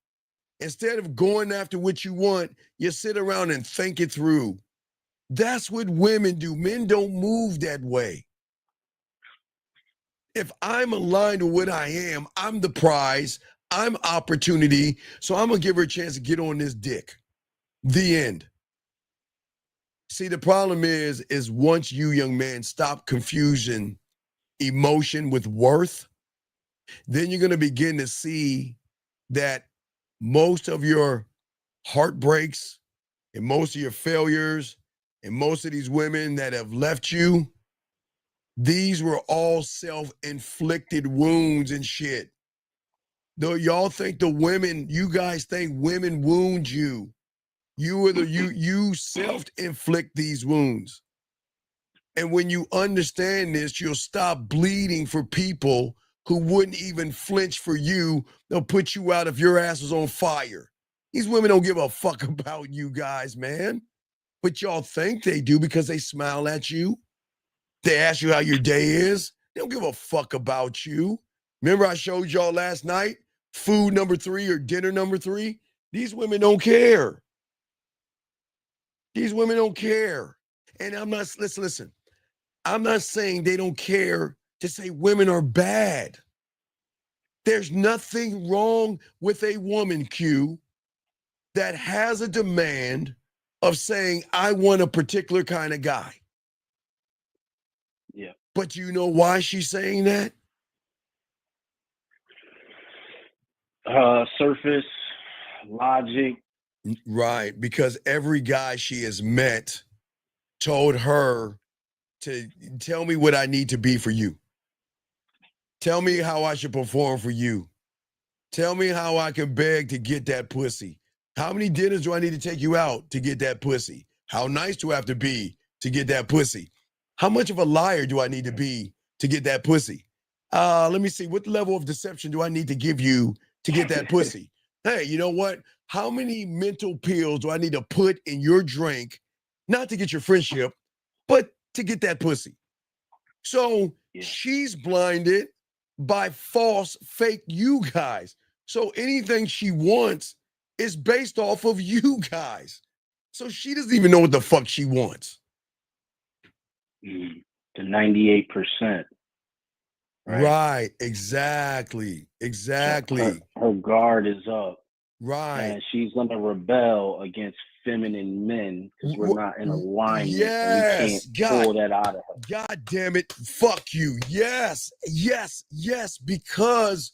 Instead of going after what you want, you sit around and think it through. That's what women do. Men don't move that way. If I'm aligned to what I am, I'm the prize, I'm opportunity, so I'm going to give her a chance to get on this dick. The end. See, the problem is once you, young man, stop confusing emotion with worth, then you're going to begin to see that most of your heartbreaks and most of your failures and most of these women that have left you, these were all self-inflicted wounds and shit. Though y'all think you guys think women wound you. You self-inflict these wounds. And when you understand this, you'll stop bleeding for people who wouldn't even flinch for you. They'll put you out if your ass was on fire. These women don't give a fuck about you guys, man. But y'all think they do because they smile at you. They ask you how your day is. They don't give a fuck about you. Remember I showed y'all last night, food number 3 or dinner number 3? These women don't care. These women don't care. And I'm not, listen, I'm not saying they don't care to say women are bad. There's nothing wrong with a woman, Q, that has a demand of saying, I want a particular kind of guy. Yeah. But you know why she's saying that? Surface, logic. Right, because every guy she has met told her to tell me what I need to be for you. Tell me how I should perform for you. Tell me how I can beg to get that pussy. How many dinners do I need to take you out to get that pussy? How nice do I have to be to get that pussy? How much of a liar do I need to be to get that pussy? Let me see. What level of deception do I need to give you to get that pussy? Hey, you know what? How many mental pills do I need to put in your drink, not to get your friendship, but to get that pussy? So she's blinded by false, fake you guys. So anything she wants is based off of you guys. So she doesn't even know what the fuck she wants. The 98%. Right. Exactly. Exactly. Her guard is up. Right. And she's going to rebel against feminine men because we're not in alignment. Yes. And we can't pull that out of her. God damn it. Fuck you. Yes. Yes. Yes. Because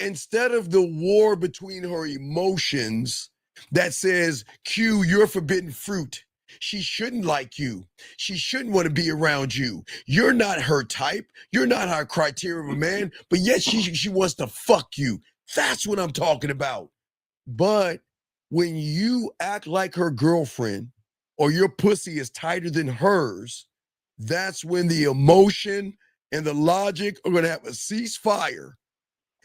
instead of the war between her emotions that says, Q, you're forbidden fruit. She shouldn't like you. She shouldn't want to be around you. You're not her type. You're not her criteria of a man, but yet she wants to fuck you. That's what I'm talking about. But when you act like her girlfriend or your pussy is tighter than hers, that's when the emotion and the logic are going to have a ceasefire.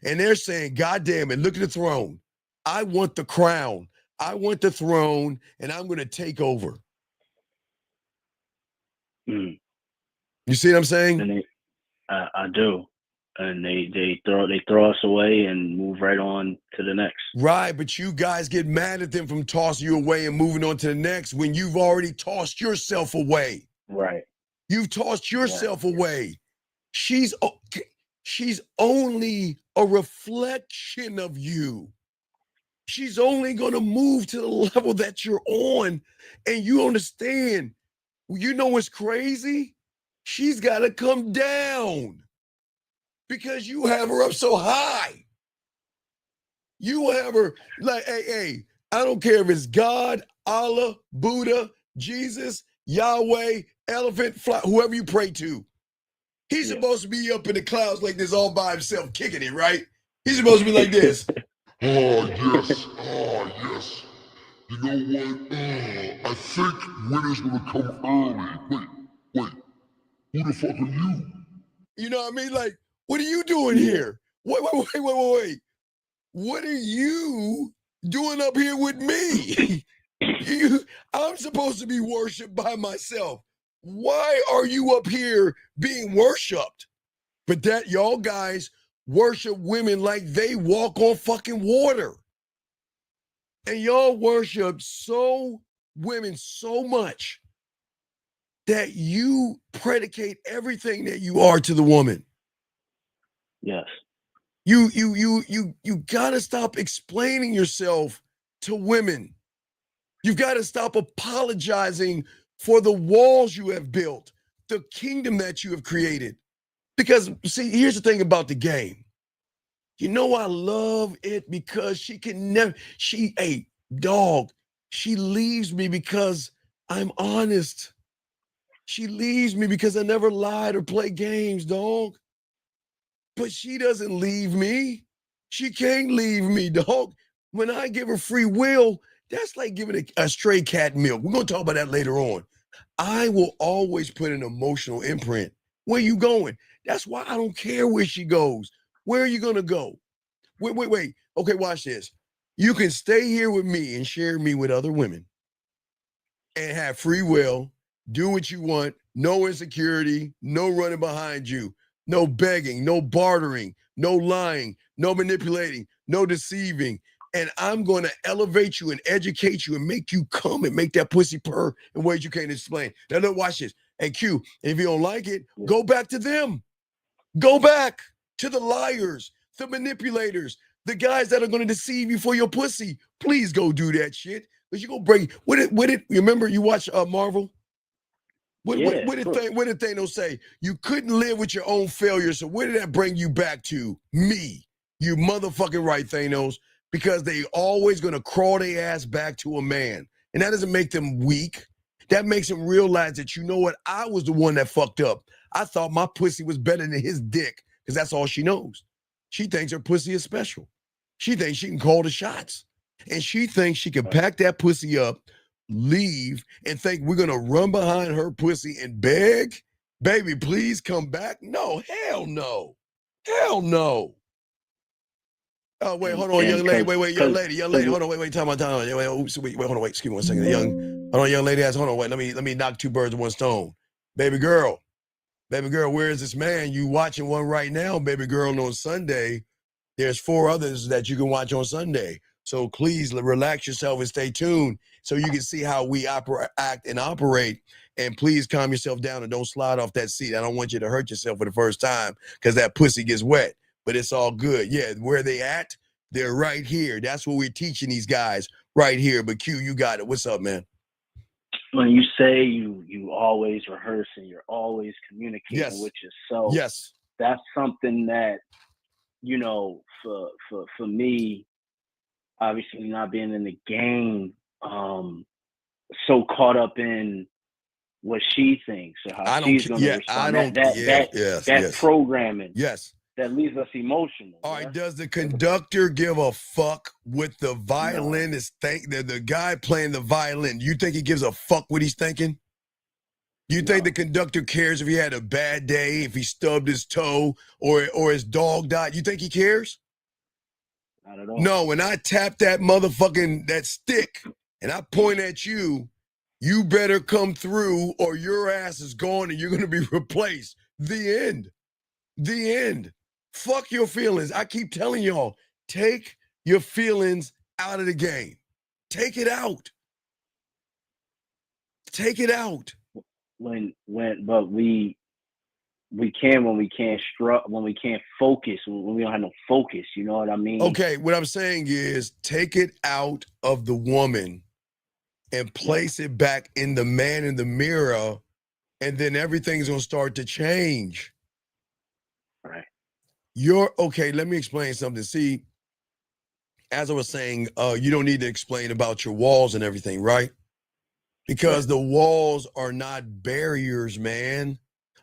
And they're saying, God damn it, look at the throne. I want the crown. I want the throne, and I'm going to take over. You see what I'm saying? And I do. And they throw us away and move right on to the next. Right, but you guys get mad at them from tossing you away and moving on to the next when you've already tossed yourself away. Right. You've tossed yourself away. She's only a reflection of you. She's only going to move to the level that you're on. And you understand, you know what's crazy? She's got to come down because you have her up so high. You have her like, hey, I don't care if it's God, Allah, Buddha, Jesus, Yahweh, elephant, fly, whoever you pray to. He's supposed to be up in the clouds like this all by himself, kicking it, right? He's supposed to be like this. Oh, yes. Oh, yes. You know what? I think winter's gonna come early. Wait. Who the fuck are you? You know what I mean? Like, what are you doing here? Wait. What are you doing up here with me? I'm supposed to be worshipped by myself. Why are you up here being worshipped? But that y'all guys worship women like they walk on fucking water. And y'all worship women so much that you predicate everything that you are to the woman. Yes. You gotta stop explaining yourself to women. You've got to stop apologizing for the walls you have built, the kingdom that you have created. Because, see, here's the thing about the game. You know, I love it because she can never, she leaves me because I'm honest. She leaves me because I never lied or played games, dog. But she doesn't leave me. She can't leave me, dog. When I give her free will, that's like giving a stray cat milk. We're going to talk about that later on. I will always put an emotional imprint. Where you going? That's why I don't care where she goes. Where are you going to go? Wait. Okay, watch this. You can stay here with me and share me with other women and have free will, do what you want, no insecurity, no running behind you, no begging, no bartering, no lying, no manipulating, no deceiving. And I'm going to elevate you and educate you and make you come and make that pussy purr in ways you can't explain. Now, look, watch this. And Q, if you don't like it, go back to them. Go back to the liars, the manipulators, the guys that are going to deceive you for your pussy. Please go do that shit. Because you're going to break. What did remember you watch Marvel? What did Thanos say? You couldn't live with your own failure. So where did that bring you back to? Me. You motherfucking right, Thanos. Because they always going to crawl their ass back to a man. And that doesn't make them weak. That makes them realize that, you know what? I was the one that fucked up. I thought my pussy was better than his dick because that's all she knows. She thinks her pussy is special. She thinks she can call the shots. And she thinks she can pack that pussy up, leave, and think we're going to run behind her pussy and beg? Baby, please come back. No, hell no. Hell no. Oh, wait, hold on, young lady. Wait, young lady, hold on, wait, time out. Wait, hold on, excuse me 1 second. Hold on, young lady asked, hold on, wait, let me knock 2 birds with 1 stone. Baby girl, where is this man? You watching one right now, baby girl, on Sunday. There's 4 others that you can watch on Sunday. So please relax yourself and stay tuned so you can see how we act and operate. And please calm yourself down and don't slide off that seat. I don't want you to hurt yourself for the first time because that pussy gets wet. But it's all good. Yeah, where they at? They're right here. That's what we're teaching these guys right here. But Q, you got it. What's up, man? When you say you always rehearse and you're always communicating with yourself, that's something that, you know, for me, obviously not being in the game, so caught up in what she thinks or how she's going to respond. That programming. Yes. That leaves us emotional. All right, does the conductor give a fuck what the violin is thinking? The guy playing the violin, you think he gives a fuck what he's thinking? You think the conductor cares if he had a bad day, if he stubbed his toe, or his dog died? You think he cares? Not at all. No, when I tap that that stick and I point at you, you better come through or your ass is gone and you're going to be replaced. The end. The end. Fuck your feelings. I keep telling y'all, take your feelings out of the game. Take it out. Take it out. But we can when we can't focus, when we don't have no focus, you know what I mean? Okay, what I'm saying is take it out of the woman and place it back in the man in the mirror, and then everything's gonna start to change. Right. Okay, let me explain something. See, as I was saying, you don't need to explain about your walls and everything, right? Because the walls are not barriers, man.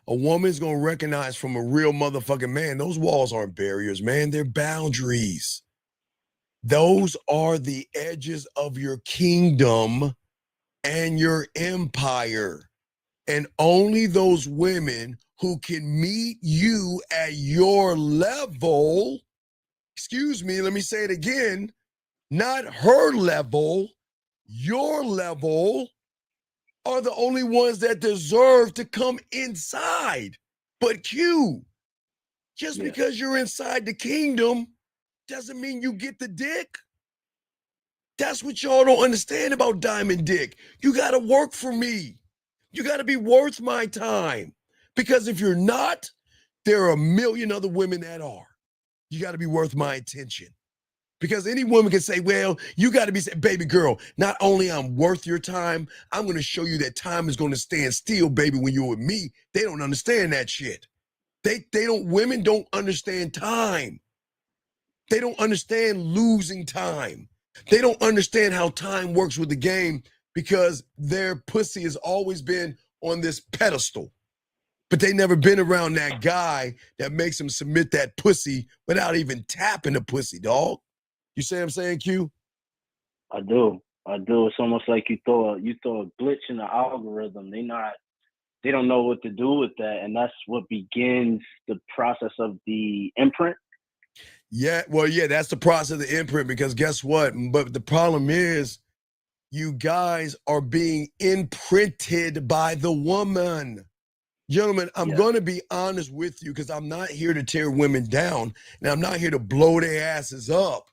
A woman's gonna recognize from a real motherfucking man, those walls aren't barriers, man. They're boundaries. Those are the edges of your kingdom and your empire. And only those women who can meet you at your level, excuse me, let me say it again, not her level, your level, are the only ones that deserve to come inside. But Q, just because you're inside the kingdom doesn't mean you get the dick. That's what y'all don't understand about Diamond Dick. You got to work for me. You got to be worth my time. Because if you're not, there are a million other women that are. You got to be worth my attention. Because any woman can say, well, you got to be, baby girl, not only I'm worth your time, I'm going to show you that time is going to stand still, baby, when you're with me. They don't understand that shit. Women don't understand time. They don't understand losing time. They don't understand how time works with the game because their pussy has always been on this pedestal. But they never been around that guy that makes them submit that pussy without even tapping the pussy, dog. You see what I'm saying, Q? I do. It's almost like you throw a glitch in the algorithm. They don't know what to do with that, and that's what begins the process of the imprint. Yeah, well, yeah, that's the process of the imprint because guess what? But the problem is you guys are being imprinted by the woman. Gentlemen, I'm going to be honest with you because I'm not here to tear women down and I'm not here to blow their asses up.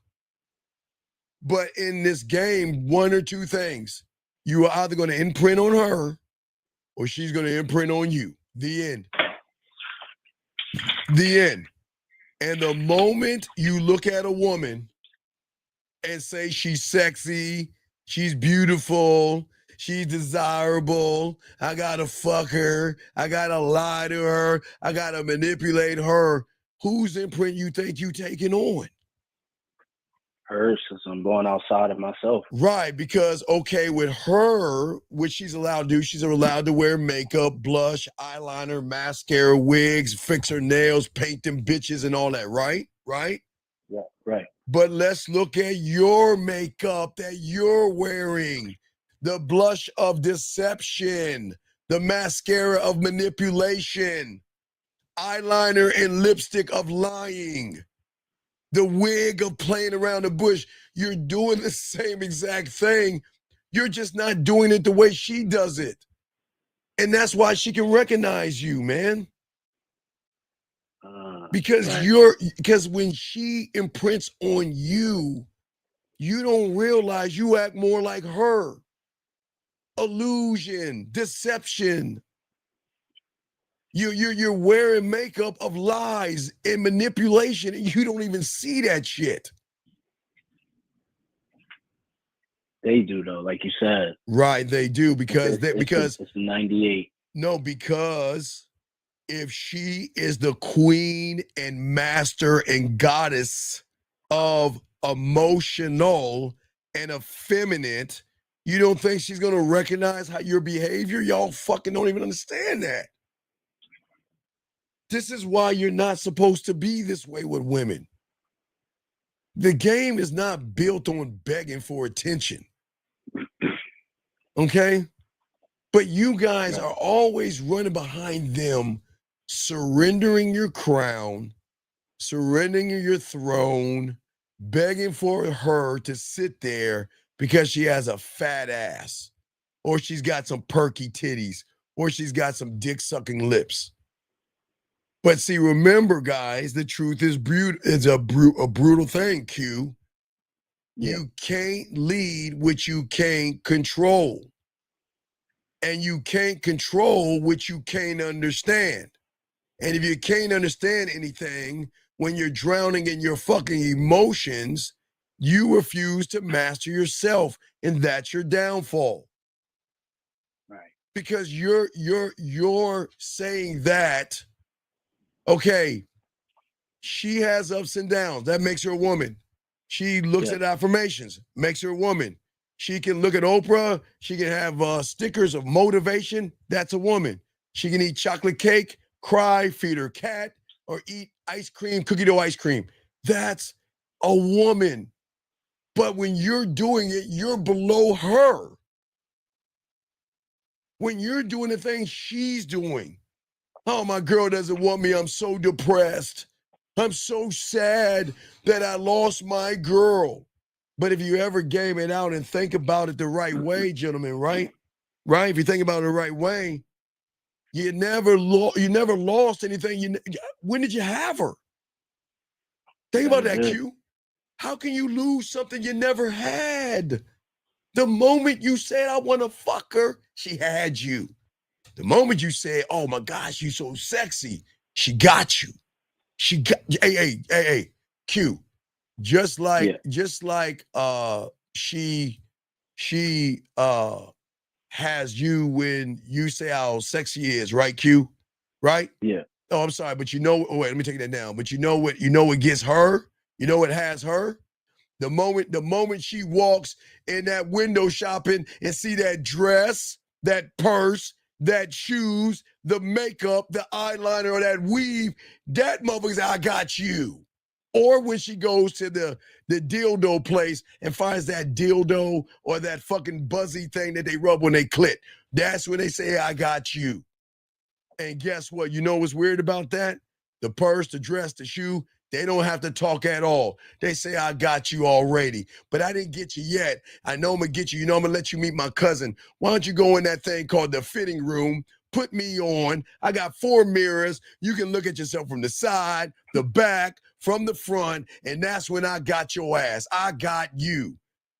But in this game, one or two things. You are either going to imprint on her or she's going to imprint on you. The end. The end. And the moment you look at a woman and say she's sexy, she's beautiful, she's desirable, I gotta fuck her, I gotta lie to her, I gotta manipulate her, whose imprint you think you taking on? Hers, since I'm going outside of myself. Right, because okay, with her, what she's allowed to do, she's allowed to wear makeup, blush, eyeliner, mascara, wigs, fix her nails, paint them bitches and all that, right? Right? Yeah, right. But let's look at your makeup that you're wearing. The blush of deception, the mascara of manipulation, eyeliner and lipstick of lying, the wig of playing around the bush. You're doing the same exact thing. You're just not doing it the way she does it. And that's why she can recognize you, man. Because because when she imprints on you, you don't realize you act more like her. Illusion, deception. You're wearing makeup of lies and manipulation, and you don't even see that shit. They do though, like you said. Right, they do because it's 98. No, because if she is the queen and master and goddess of emotional and effeminate, you don't think she's gonna recognize how your behavior? Y'all fucking don't even understand that. This is why you're not supposed to be this way with women. The game is not built on begging for attention. Okay? But you guys are always running behind them, surrendering your crown, surrendering your throne, begging for her to sit there because she has a fat ass, or she's got some perky titties, or she's got some dick-sucking lips. But see, remember, guys, the truth is a brutal thing, Q. You can't lead what you can't control. And you can't control what you can't understand. And if you can't understand anything, when you're drowning in your fucking emotions, you refuse to master yourself, and that's your downfall. Right. Because you're saying that, okay, she has ups and downs. That makes her a woman. She looks at affirmations, makes her a woman. She can look at Oprah. She can have stickers of motivation. That's a woman. She can eat chocolate cake, cry, feed her cat, or eat ice cream, cookie dough ice cream. That's a woman. But when you're doing it, you're below her. When you're doing the thing she's doing. Oh, my girl doesn't want me. I'm so depressed. I'm so sad that I lost my girl. But if you ever game it out and think about it the right way, gentlemen, right? Right? If you think about it the right way, you never lost anything. When did you have her? Think about that, Q. How can you lose something you never had? The moment you said, I want to fuck her, she had you. The moment you said, oh my gosh, you so sexy, she got you. She got, hey, Q. Just like she has you when you say how sexy he is, right, Q? Right? Yeah. Oh, I'm sorry, but wait, let me take that down. But you know what gets her? You know what has her? The moment she walks in that window shopping and see that dress, that purse, that shoes, the makeup, the eyeliner, or that weave, that motherfucker say, I got you. Or when she goes to the dildo place and finds that dildo or that fucking buzzy thing that they rub when they clit. That's when they say, I got you. And guess what? You know what's weird about that? The purse, the dress, the shoe, they don't have to talk at all. They say, I got you already, but I didn't get you yet. I know I'm gonna get you. You know, I'm gonna let you meet my cousin. Why don't you go in that thing called the fitting room? Put me on. I got 4 mirrors. You can look at yourself from the side, the back, from the front, and that's when I got your ass. I got you.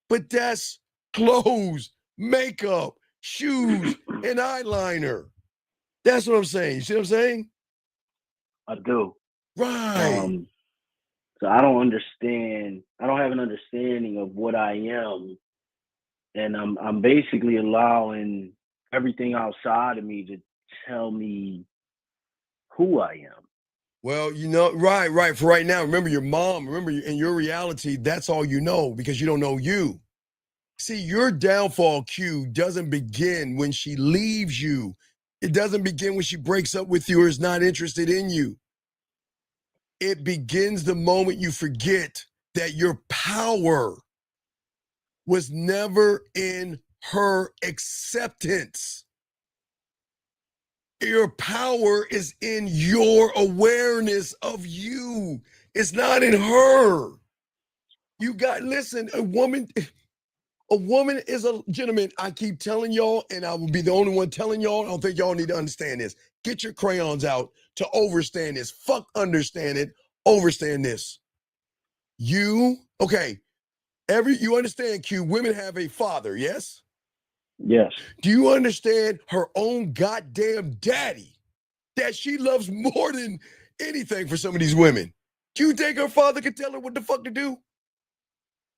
But that's clothes, makeup, shoes, and eyeliner. That's what I'm saying. You see what I'm saying? I do. Right. So I don't understand. I don't have an understanding of what I am, and I'm basically allowing everything outside of me to tell me who I am. Well, right. For right now, remember your mom. Remember, in your reality, that's all you know because you don't know you. See, your downfall, Q, doesn't begin when she leaves you. It doesn't begin when she breaks up with you or is not interested in you. It begins the moment you forget that your power was never in her acceptance. Your power is in your awareness of you. It's not in her. You got, listen, a woman is a gentleman. I keep telling y'all, and I will be the only one telling y'all. I don't think y'all need to understand this. Get your crayons out to overstand this. Fuck understand it. Overstand this. You understand, Q, women have a father, yes? Yes. Do you understand her own goddamn daddy that she loves more than anything for some of these women? Do you think her father could tell her what the fuck to do?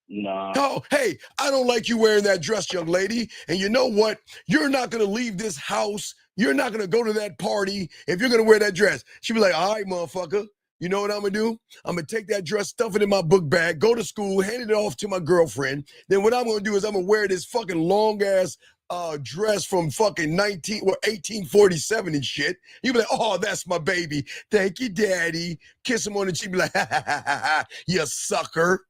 Nah. Oh, hey, I don't like you wearing that dress, young lady. And you know what? You're not going to leave this house. You're not going to go to that party if you're going to wear that dress. She'll be like, all right, motherfucker. You know what I'm going to do? I'm going to take that dress, stuff it in my book bag, go to school, hand it off to my girlfriend. Then what I'm going to do is I'm going to wear this fucking long-ass dress from fucking 1847 and shit. You'll be like, oh, that's my baby. Thank you, daddy. Kiss him on the cheek. Be like, ha, ha, ha, ha, ha, you sucker.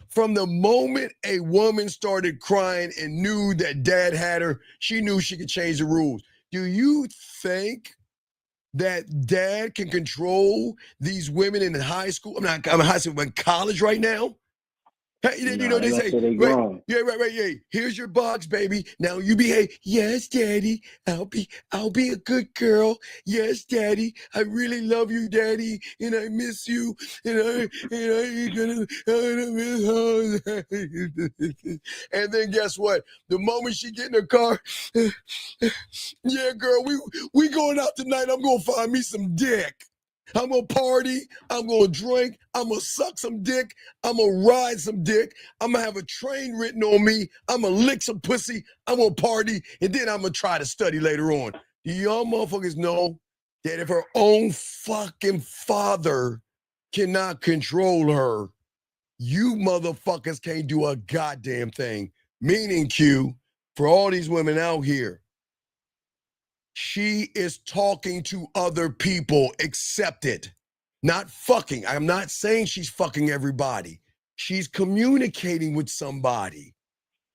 From the moment a woman started crying and knew that dad had her, she knew she could change the rules. Do you think that dad can control these women in high school? I'm in high school, but in college right now? Hey, you know, they say, right, yeah. Here's your box, baby. Now you behave. Yes, daddy. I'll be a good girl. Yes, daddy. I really love you, daddy, and I miss you. And I'm gonna miss home. And then guess what? The moment she get in her car, yeah, girl, we going out tonight. I'm gonna find me some dick. I'm gonna party, I'm gonna drink, I'm gonna suck some dick, I'm gonna ride some dick, I'm gonna have a train written on me, I'm gonna lick some pussy, I'm gonna party, and then I'm gonna try to study later on. Do y'all motherfuckers know that if her own fucking father cannot control her, you motherfuckers can't do a goddamn thing? Meaning, Q, for all these women out here, she is talking to other people. Accept it. Not fucking. I'm not saying she's fucking everybody. She's communicating with somebody.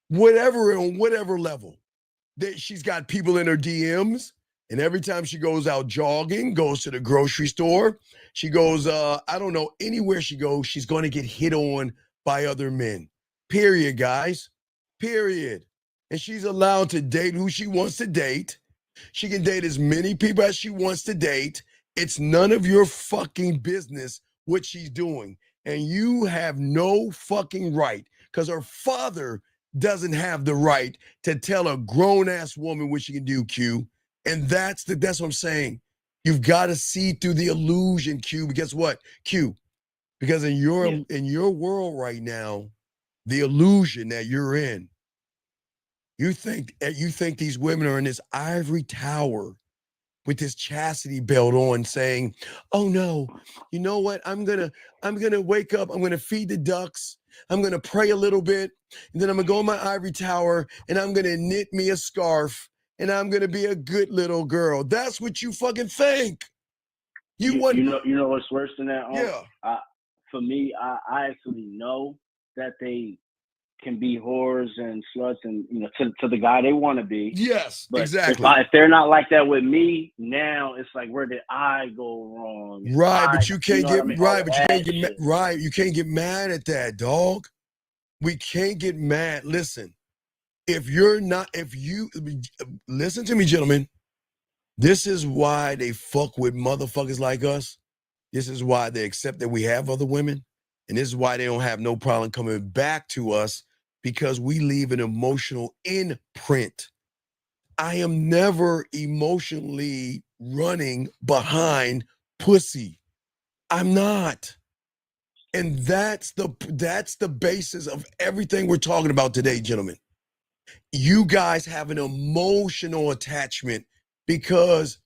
Whatever, on whatever level. She's got people in her DMs. And every time she goes out jogging, goes to the grocery store, she goes, I don't know, anywhere she goes, she's going to get hit on by other men. Period, guys. Period. And she's allowed to date who she wants to date. She can date as many people as she wants to date. It's none of your fucking business what she's doing. And you have no fucking right, because her father doesn't have the right to tell a grown-ass woman what she can do, Q. And that's what I'm saying. You've got to see through the illusion, Q. But guess what, Q? Because in your world right now, the illusion that you're in, you think these women are in this ivory tower with this chastity belt on saying, oh no, you know what? I'm gonna wake up, I'm gonna feed the ducks, I'm gonna pray a little bit, and then I'm gonna go in my ivory tower and I'm gonna knit me a scarf and I'm gonna be a good little girl. That's what you fucking think. You know what's worse than that? Yeah. For me, I actually know that they can be whores and sluts and, you know, to the guy they want to be. Yes, but exactly. If they're not like that with me, now it's like, where did I go wrong? Right, but you can't get you can't get mad at that, dog. We can't get mad. Listen, if you listen to me, gentlemen, this is why they fuck with motherfuckers like us. This is why they accept that we have other women. And this is why they don't have no problem coming back to us, because we leave an emotional imprint. I am never emotionally running behind pussy. I'm not. And that's the basis of everything we're talking about today, gentlemen. You guys have an emotional attachment because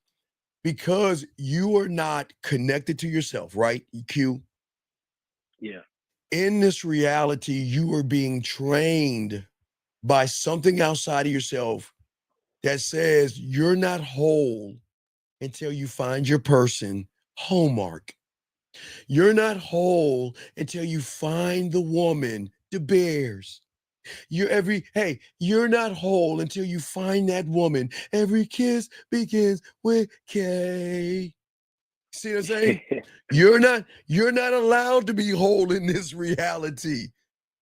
you are not connected to yourself, right, Q? Yeah. In this reality, you are being trained by something outside of yourself that says you're not whole until you find your person. Hallmark. You're not whole until you find the woman, the bears. You're not whole until you find that woman. Every kiss begins with K. See what I'm saying? You're not allowed to be whole in this reality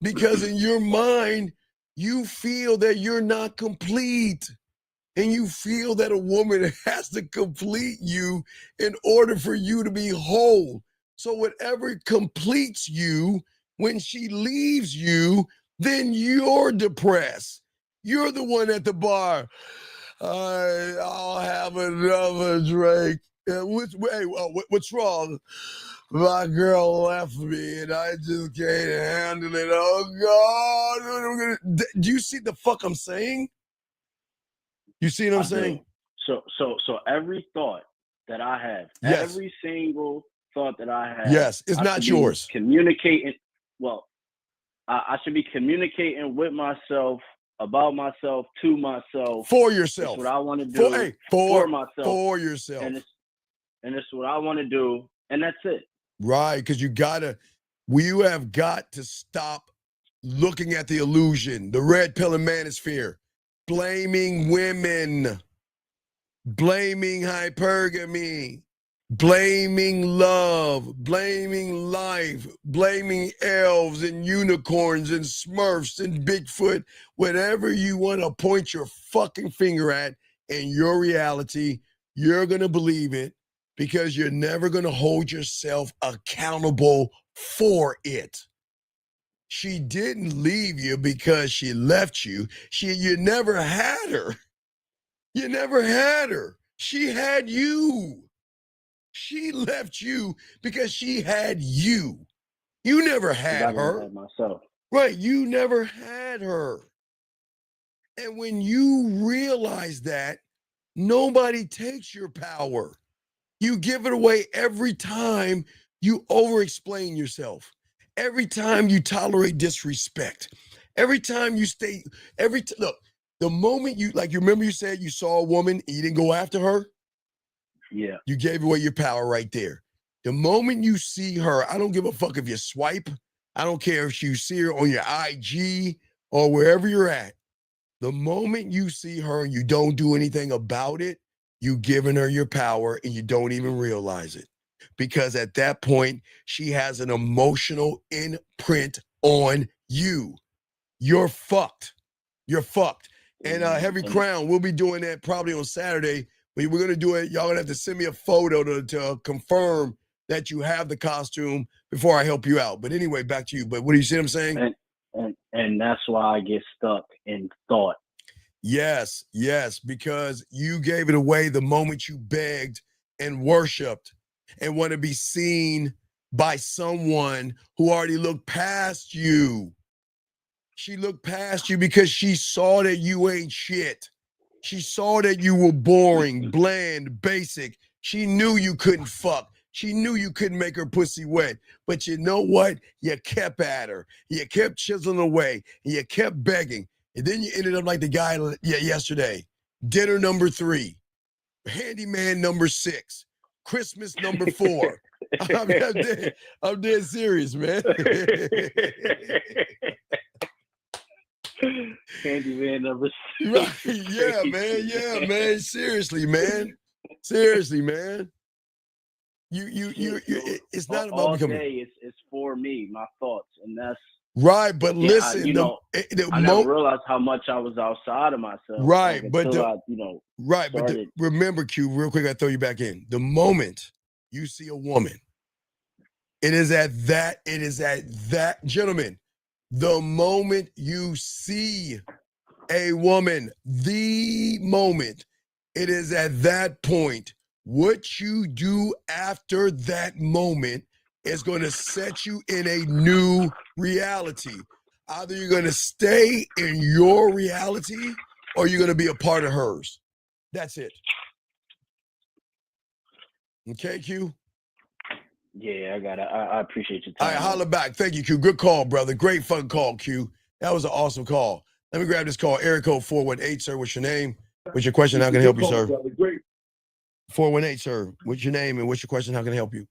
because in your mind, you feel that you're not complete. And you feel that a woman has to complete you in order for you to be whole. So whatever completes you, when she leaves you, then you're depressed. You're the one at the bar. I'll have another drink. What's wrong? My girl left me and I just can't handle it. Oh God. Do you see the fuck I'm saying? You see what I'm saying? So every thought that I have, yes. every single thought that I have, yes, it's not yours. Communicating. Well, I should be communicating with myself, about myself, to myself, for yourself. It's what I want to do for myself, for yourself, and it's what I want to do, and that's it. Right, because you have got to stop looking at the illusion, the red pill and manosphere, blaming women, blaming hypergamy, blaming love, blaming life, blaming elves and unicorns and smurfs and Bigfoot, whatever you want to point your fucking finger at in your reality, you're going to believe it because you're never going to hold yourself accountable for it. She didn't leave you because she left you. You never had her. You never had her. She had you. She left you because she had you. You never had her. Had myself. Right, you never had her. And when you realize that, nobody takes your power. You give it away every time you over-explain yourself. Every time you tolerate disrespect. Every time you look, the moment you remember you said you saw a woman and you didn't go after her? Yeah. You gave away your power right there. The moment you see her, I don't give a fuck if you swipe. I don't care if you see her on your IG or wherever you're at. The moment you see her and you don't do anything about it, you've given her your power and you don't even realize it. Because at that point, she has an emotional imprint on you. You're fucked. You're fucked. And Heavy Crown, we'll be doing that probably on Saturday. We're going to do it. Y'all going to have to send me a photo to confirm that you have the costume before I help you out. But anyway, back to you. But what do you see what I'm saying? And that's why I get stuck in thought. Yes, because you gave it away the moment you begged and worshiped and want to be seen by someone who already looked past you. She looked past you because she saw that you ain't shit. She saw that you were boring, bland, basic. She knew you couldn't fuck. She knew you couldn't make her pussy wet. But you know what? You kept at her. You kept chiseling away. And you kept begging. And then you ended up like the guy yesterday. Dinner number 3. Handyman number 6. Christmas number 4. I'm dead serious, man. Handyman number 6. Right. Yeah, man. Seriously, man. It's not about all becoming. Day it's for me, my thoughts, and that's right. But listen, I never realized how much I was outside of myself. Right, but started. But remember, Q, real quick, I throw you back in. The moment you see a woman, it is at that, gentlemen. The moment you see a woman, the moment, it is at that point. What you do after that moment is going to set you in a new reality. Either you're going to stay in your reality or you're going to be a part of hers. That's it. Okay, Q? Yeah, I got it. I appreciate your time. All right, holla back. Thank you, Q. Good call, brother. Great fucking call, Q. That was an awesome call. Let me grab this call. Area code 418, sir. What's your name? What's your question? How can I help you, sir? 418, sir. What's your name and what's your question? How can I help you?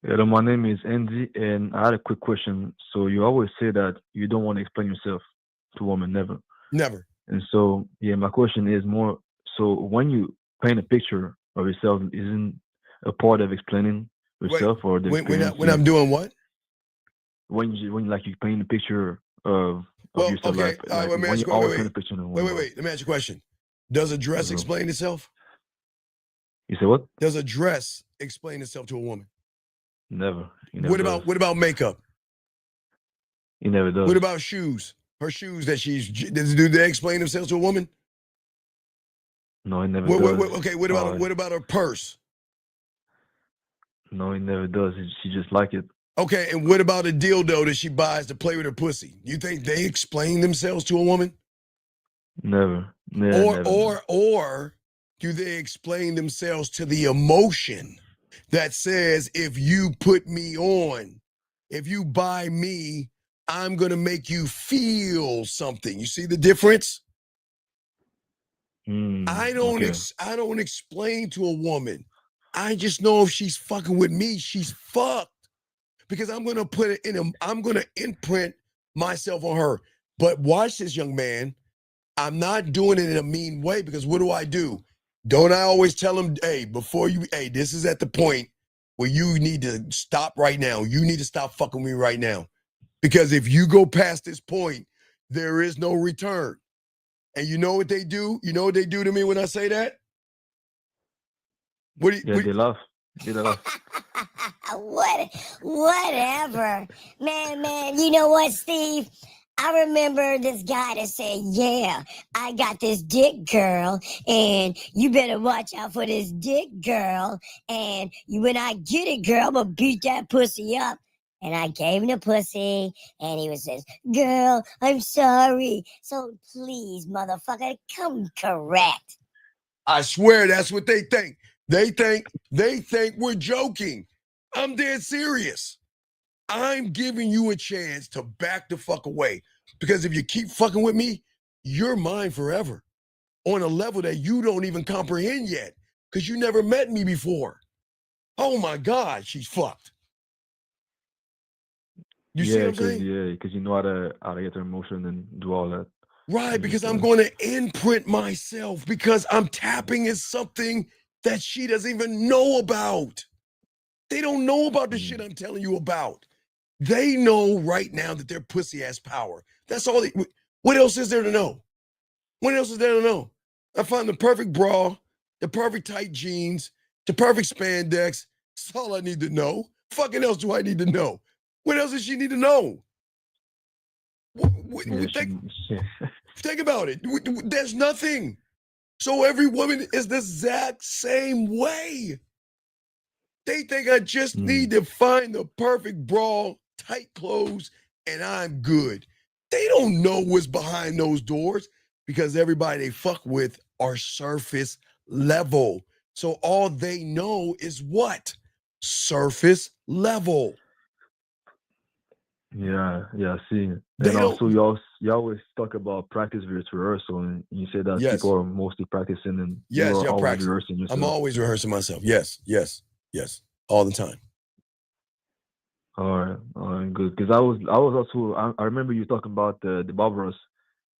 Hello, my name is Andy, and I had a quick question. So you always say that you don't want to explain yourself to women, never. Never. And so, yeah, my question is more. So when you paint a picture of yourself, isn't a part of explaining Wait, yourself or the experience when I'm doing what? when like you paint a picture of Well, yourself, okay. All right, like let me when ask you you. always paint a picture of one. Wait. Let me ask you a question. Does a dress So, explain itself? you say what? Does a dress explain itself to a woman? Never. He never does. What about makeup? He never does. What about shoes? Her shoes that do they explain themselves to a woman? No, he never does. Okay, what about her purse? No, he never does. She just like it. Okay, and what about a dildo that she buys to play with her pussy? You think they explain themselves to a woman? Never. Never. Or do they explain themselves to the emotion that says, if you put me on, if you buy me, I'm gonna make you feel something. You see the difference? I don't explain to a woman. I just know if she's fucking with me, she's fucked. Because I'm gonna put it in I'm gonna imprint myself on her. But watch this, young man. I'm not doing it in a mean way, because what do? Don't I always tell them, hey, this is at the point where you need to stop right now. You need to stop fucking with me right now. Because if you go past this point, there is no return. And you know what they do? You know what they do to me when I say that? They laugh. They laugh. Whatever. Man, you know what, Steve? I remember this guy that said, yeah, I got this dick girl, and you better watch out for this dick girl. And when I get it, girl, I'm gonna beat that pussy up. And I gave him the pussy, and he was says, girl, I'm sorry. So please, motherfucker, come correct. I swear that's what they think. They think we're joking. I'm dead serious. I'm giving you a chance to back the fuck away. Because if you keep fucking with me, you're mine forever. On a level that you don't even comprehend yet. Because you never met me before. Oh my God, she's fucked. You see what I'm saying? Yeah, because you know how to get her emotion and do all that. Right, because I'm going to imprint myself, because I'm tapping in something that she doesn't even know about. They don't know about the shit I'm telling you about. They know right now that their pussy has power. That's all. What else is there to know? What else is there to know? I found the perfect bra, the perfect tight jeans, the perfect spandex. That's all I need to know. Fucking else do I need to know? What else does she need to know? Think about it. There's nothing. So every woman is the exact same way. They think I just need to find the perfect bra, tight clothes, and I'm good. They don't know what's behind those doors, because everybody they fuck with are surface level. So all they know is what? Surface level. Yeah, I see. And also, you always talk about practice versus rehearsal, and you say that people are mostly practicing, and you are always practicing. rehearsing yourself. I'm always rehearsing myself. Yes, all the time. All right, good. Because I was also I remember you talking about the Bob Ross,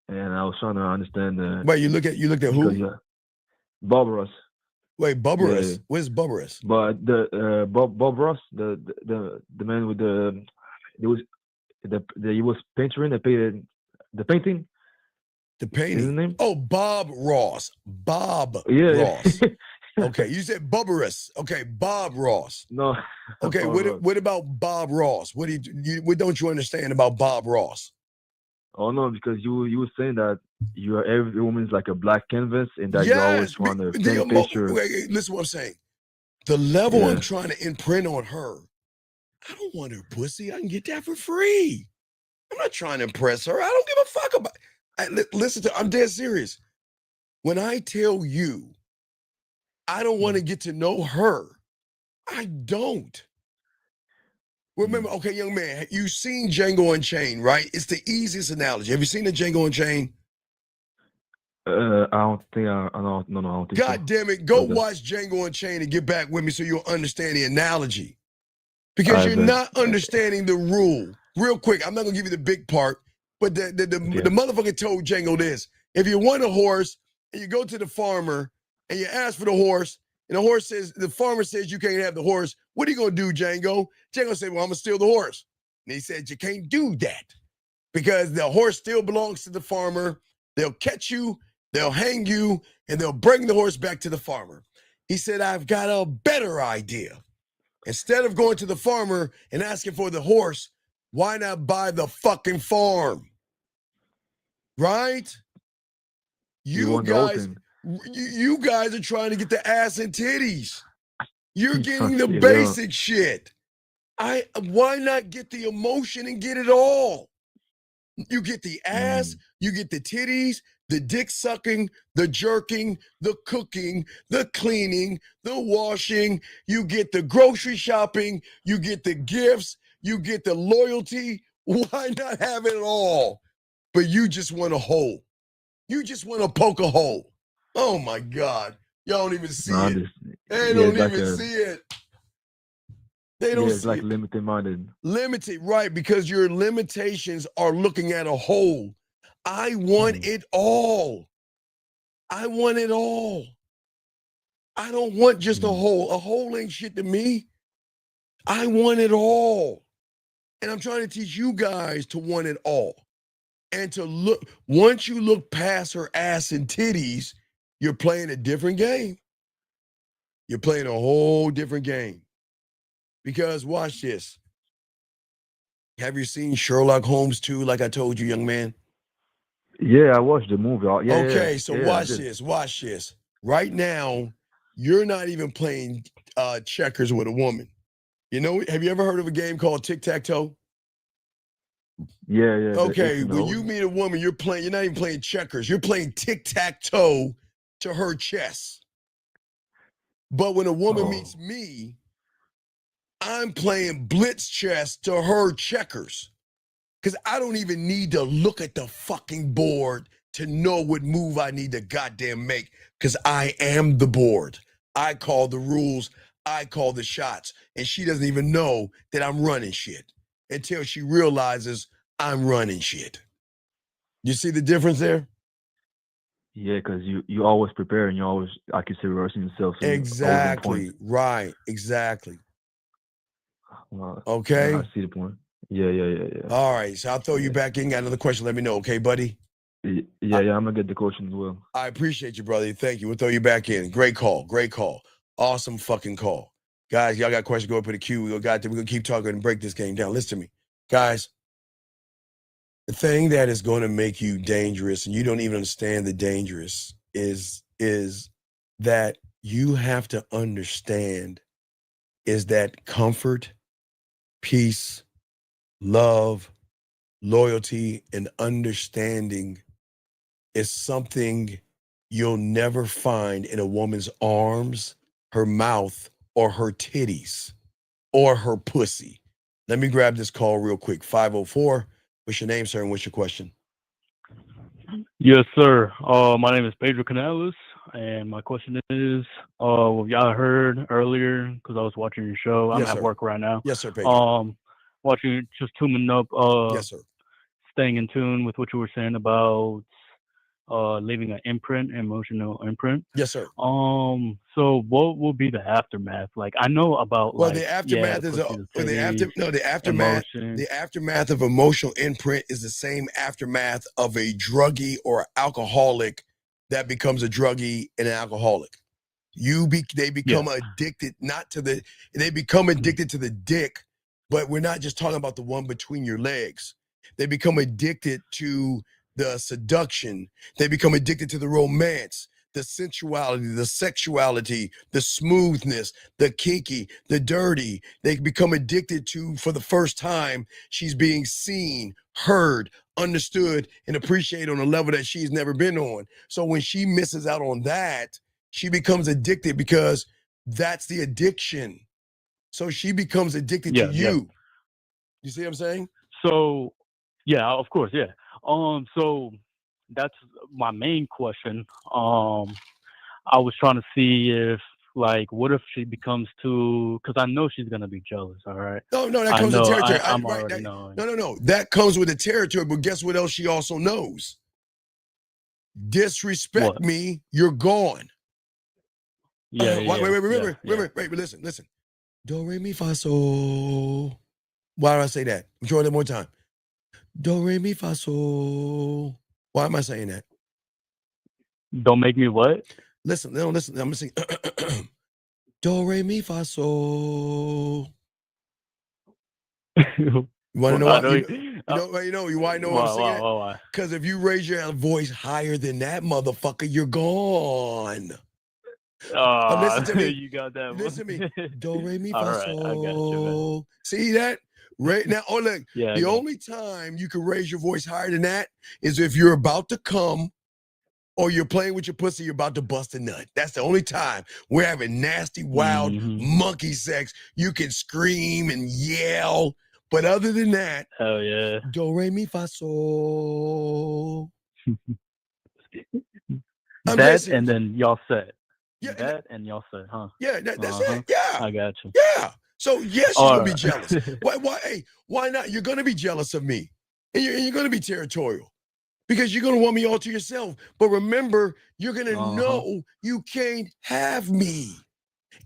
and I was trying to understand. Wait, you looked at who? Yeah, Bob Ross. Wait, Bob Ross. Where's Bob Ross? But the Bob Ross, the man with he was painting the painting. The painting. His name? Oh, Bob Ross. Bob Ross. Okay, you said Bubberus. Okay, Bob Ross. No. Okay, what about Bob Ross? What don't you understand about Bob Ross? Oh no, because you were saying that every woman's like a black canvas, and that you always want to paint a picture. Wait, listen to what I'm saying. The level I'm trying to imprint on her, I don't want her pussy. I can get that for free. I'm not trying to impress her. I don't give a fuck about. Listen I'm dead serious. When I tell you I don't want to get to know her, I don't. Remember, okay, young man, you've seen Django Unchained, right? It's the easiest analogy. Have you seen the Django Unchained? I don't think I don't think God damn it, go watch Django Unchained and get back with me so you'll understand the analogy. Because you're not understanding the rule. Real quick, I'm not gonna give you the big part, but the motherfucker told Django this. If you want a horse and you go to the farmer and you ask for the horse, and the farmer says you can't have the horse, what are you gonna do, Django? Django said, well, I'm gonna steal the horse. And he said, you can't do that because the horse still belongs to the farmer. They'll catch you, they'll hang you, and they'll bring the horse back to the farmer. He said, I've got a better idea. Instead of going to the farmer and asking for the horse, why not buy the fucking farm? Right? You guys are trying to get the ass and titties. You're getting the basic shit. Why not get the emotion and get it all? You get the ass, you get the titties, the dick sucking, the jerking, the cooking, the cleaning, the washing. You get the grocery shopping, you get the gifts, you get the loyalty. Why not have it all? But you just want a hole. You just want to poke a hole. Oh my God. Y'all don't even see it. They don't even see it. They don't it's see like it. limited minded. Limited, right, because your limitations are looking at a whole. I want it all. I want it all. I don't want just a whole. A whole ain't shit to me. I want it all. And I'm trying to teach you guys to want it all. And to look, once you look past her ass and titties, you're playing a different game. You're playing a whole different game. Because watch this. Have you seen Sherlock Holmes 2, like I told you, young man? Yeah, I watched the movie. Watch this. Watch this. Right now, you're not even playing checkers with a woman. You know, have you ever heard of a game called tic-tac-toe? Yeah. Okay, when you meet a woman, you're not even playing checkers. You're playing tic-tac-toe to her chess. But when a woman meets me, I'm playing blitz chess to her checkers. Because I don't even need to look at the fucking board to know what move I need to goddamn make. Because I am the board. I call the rules. I call the shots. And she doesn't even know that I'm running shit until she realizes I'm running shit. You see the difference there? Yeah, because you always prepare and you always, like you say, rehearsing yourself. So exactly. Right. Exactly. Okay. I see the point. Yeah. All right. So I'll throw you back in. Got another question. Let me know. Okay, buddy? Yeah. I'm going to get the question as well. I appreciate you, brother. Thank you. We'll throw you back in. Great call. Awesome fucking call. Guys, y'all got questions, go up in the queue. We're going to keep talking and break this game down. Listen to me. Guys, the thing that is going to make you dangerous, and you don't even understand the dangerous, is that you have to understand is that comfort, peace, love, loyalty, and understanding is something you'll never find in a woman's arms, her mouth, or her titties, or her pussy. Let me grab this call real quick. 504. What's your name, sir, and what's your question? Yes, sir. My name is Pedro Canales, and my question is, y'all heard earlier, because I was watching your show. I'm at work right now. Yes, sir, Pedro. Watching, just tuning up. Yes, sir. Staying in tune with what you were saying about leaving an imprint, emotional imprint. Yes, sir. So what will be the aftermath? Like, I know about the aftermath the aftermath of emotional imprint is the same aftermath of a druggie or alcoholic that becomes a druggie and an alcoholic. They become addicted, they become addicted to the dick, but we're not just talking about the one between your legs. They become addicted to the seduction. They become addicted to the romance, the sensuality, the sexuality, the smoothness, the kinky, the dirty. They become addicted to, for the first time, she's being seen, heard, understood, and appreciated on a level that she's never been on. So when she misses out on that, she becomes addicted because that's the addiction. So she becomes addicted to you. Yeah. You see what I'm saying? So, yeah, of course, yeah. So that's my main question. I was trying to see if, like, what if she becomes too? Because I know she's gonna be jealous. All right. No, that I comes with know. territory. I'm Right, already knowing. No. That comes with the territory. But guess what else she also knows? Disrespect me, you're gone. Yeah. Wait, listen. Do, re, mi, fa, sol. Why do I say that? Try that more time. Do, re, mi, fa, sol. Why am I saying that? Don't make me what? Listen. I'm gonna sing. Do, re, mi, fa, sol. You want to know why? You want to know why I'm singing it? Why? Because if you raise your voice higher than that, motherfucker, you're gone. Listen to me. You got that. Listen to me. Do, re, mi, All fa, right, I got you, man. sol. See that? Right now, look. Yeah, the only time you can raise your voice higher than that is if you're about to come, or you're playing with your pussy, you're about to bust a nut. That's the only time we're having nasty, wild monkey sex. You can scream and yell, but other than that, hell yeah. Do, re, mi, fa, sol. That and then y'all set. Yeah, that and y'all set, huh? Yeah, that's it. Yeah, I got you. Yeah. So yes, you're gonna be right. jealous. Why not? You're gonna be jealous of me, and you're gonna be territorial because you're gonna want me all to yourself. But remember, you're gonna know you can't have me,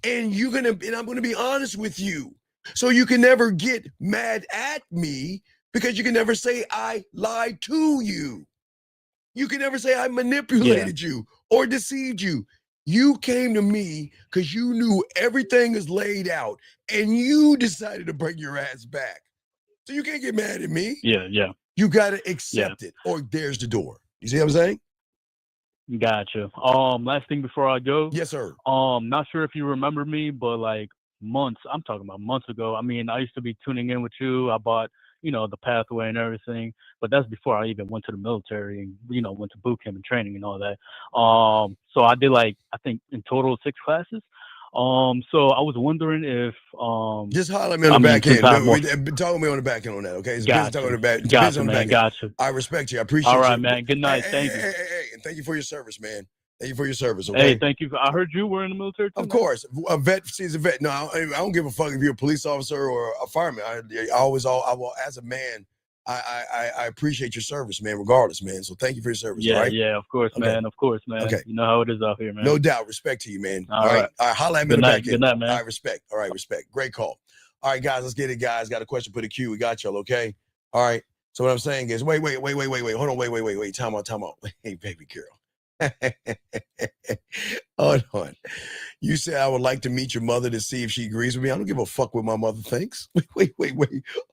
and I'm gonna be honest with you. So you can never get mad at me because you can never say I lied to you. You can never say I manipulated you or deceived you. You came to me because you knew everything is laid out and you decided to bring your ass back. So you can't get mad at me. Yeah. You got to accept it, or there's the door. You see what I'm saying? Gotcha. Last thing before I go. Yes, sir. Not sure if you remember me, but like I'm talking about months ago. I mean, I used to be tuning in with you. I bought, the pathway and everything, but that's before I even went to the military and, went to boot camp and training and all that. So I did I think in total 6 classes. So I was wondering if just holler at me on the back end. Talk to me on the back end on that, okay? Gotcha, man. Gotcha. I respect you. I appreciate you. All right, man. Good night. Thank you. Hey, and thank you for your service, man. Thank you for your service. Okay. Hey, thank you. I heard you were in the military too. Of course, a vet sees a vet. No, I don't give a fuck if you're a police officer or a fireman. I will, as a man, I appreciate your service, man. Regardless, man. So thank you for your service. Yeah, right? yeah. Of course, man. Of course, man. Okay. You know how it is out here, man. No doubt. Respect to you, man. All right. All right. Holla at me on the back end. Good night, man. All right. Respect. All right. Respect. Great call. All right, guys. Let's get it, guys. Got a question for the queue. We got y'all. Okay. All right. So what I'm saying is, wait. Hold on. Wait. Time out. Hey, baby girl. Hold on. You said I would like to meet your mother to see if she agrees with me. I don't give a fuck what my mother thinks. Wait.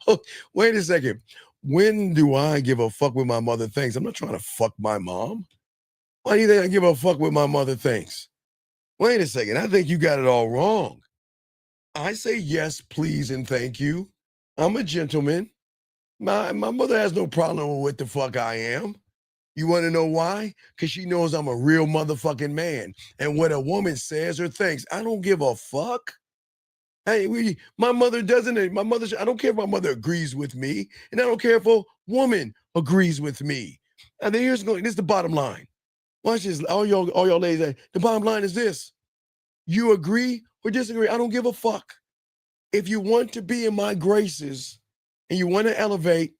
Oh, wait a second. When do I give a fuck what my mother thinks? I'm not trying to fuck my mom. Why do you think I give a fuck what my mother thinks? Wait a second. I think you got it all wrong. I say yes, please, and thank you. I'm a gentleman. My mother has no problem with what the fuck I am. You want to know why? Because she knows I'm a real motherfucking man. And what a woman says or thinks, I don't give a fuck. Hey, my mother doesn't. I don't care if my mother agrees with me. And I don't care if a woman agrees with me. And then this is the bottom line. Watch this. All y'all ladies, the bottom line is this. You agree or disagree. I don't give a fuck. If you want to be in my graces and you want to elevate,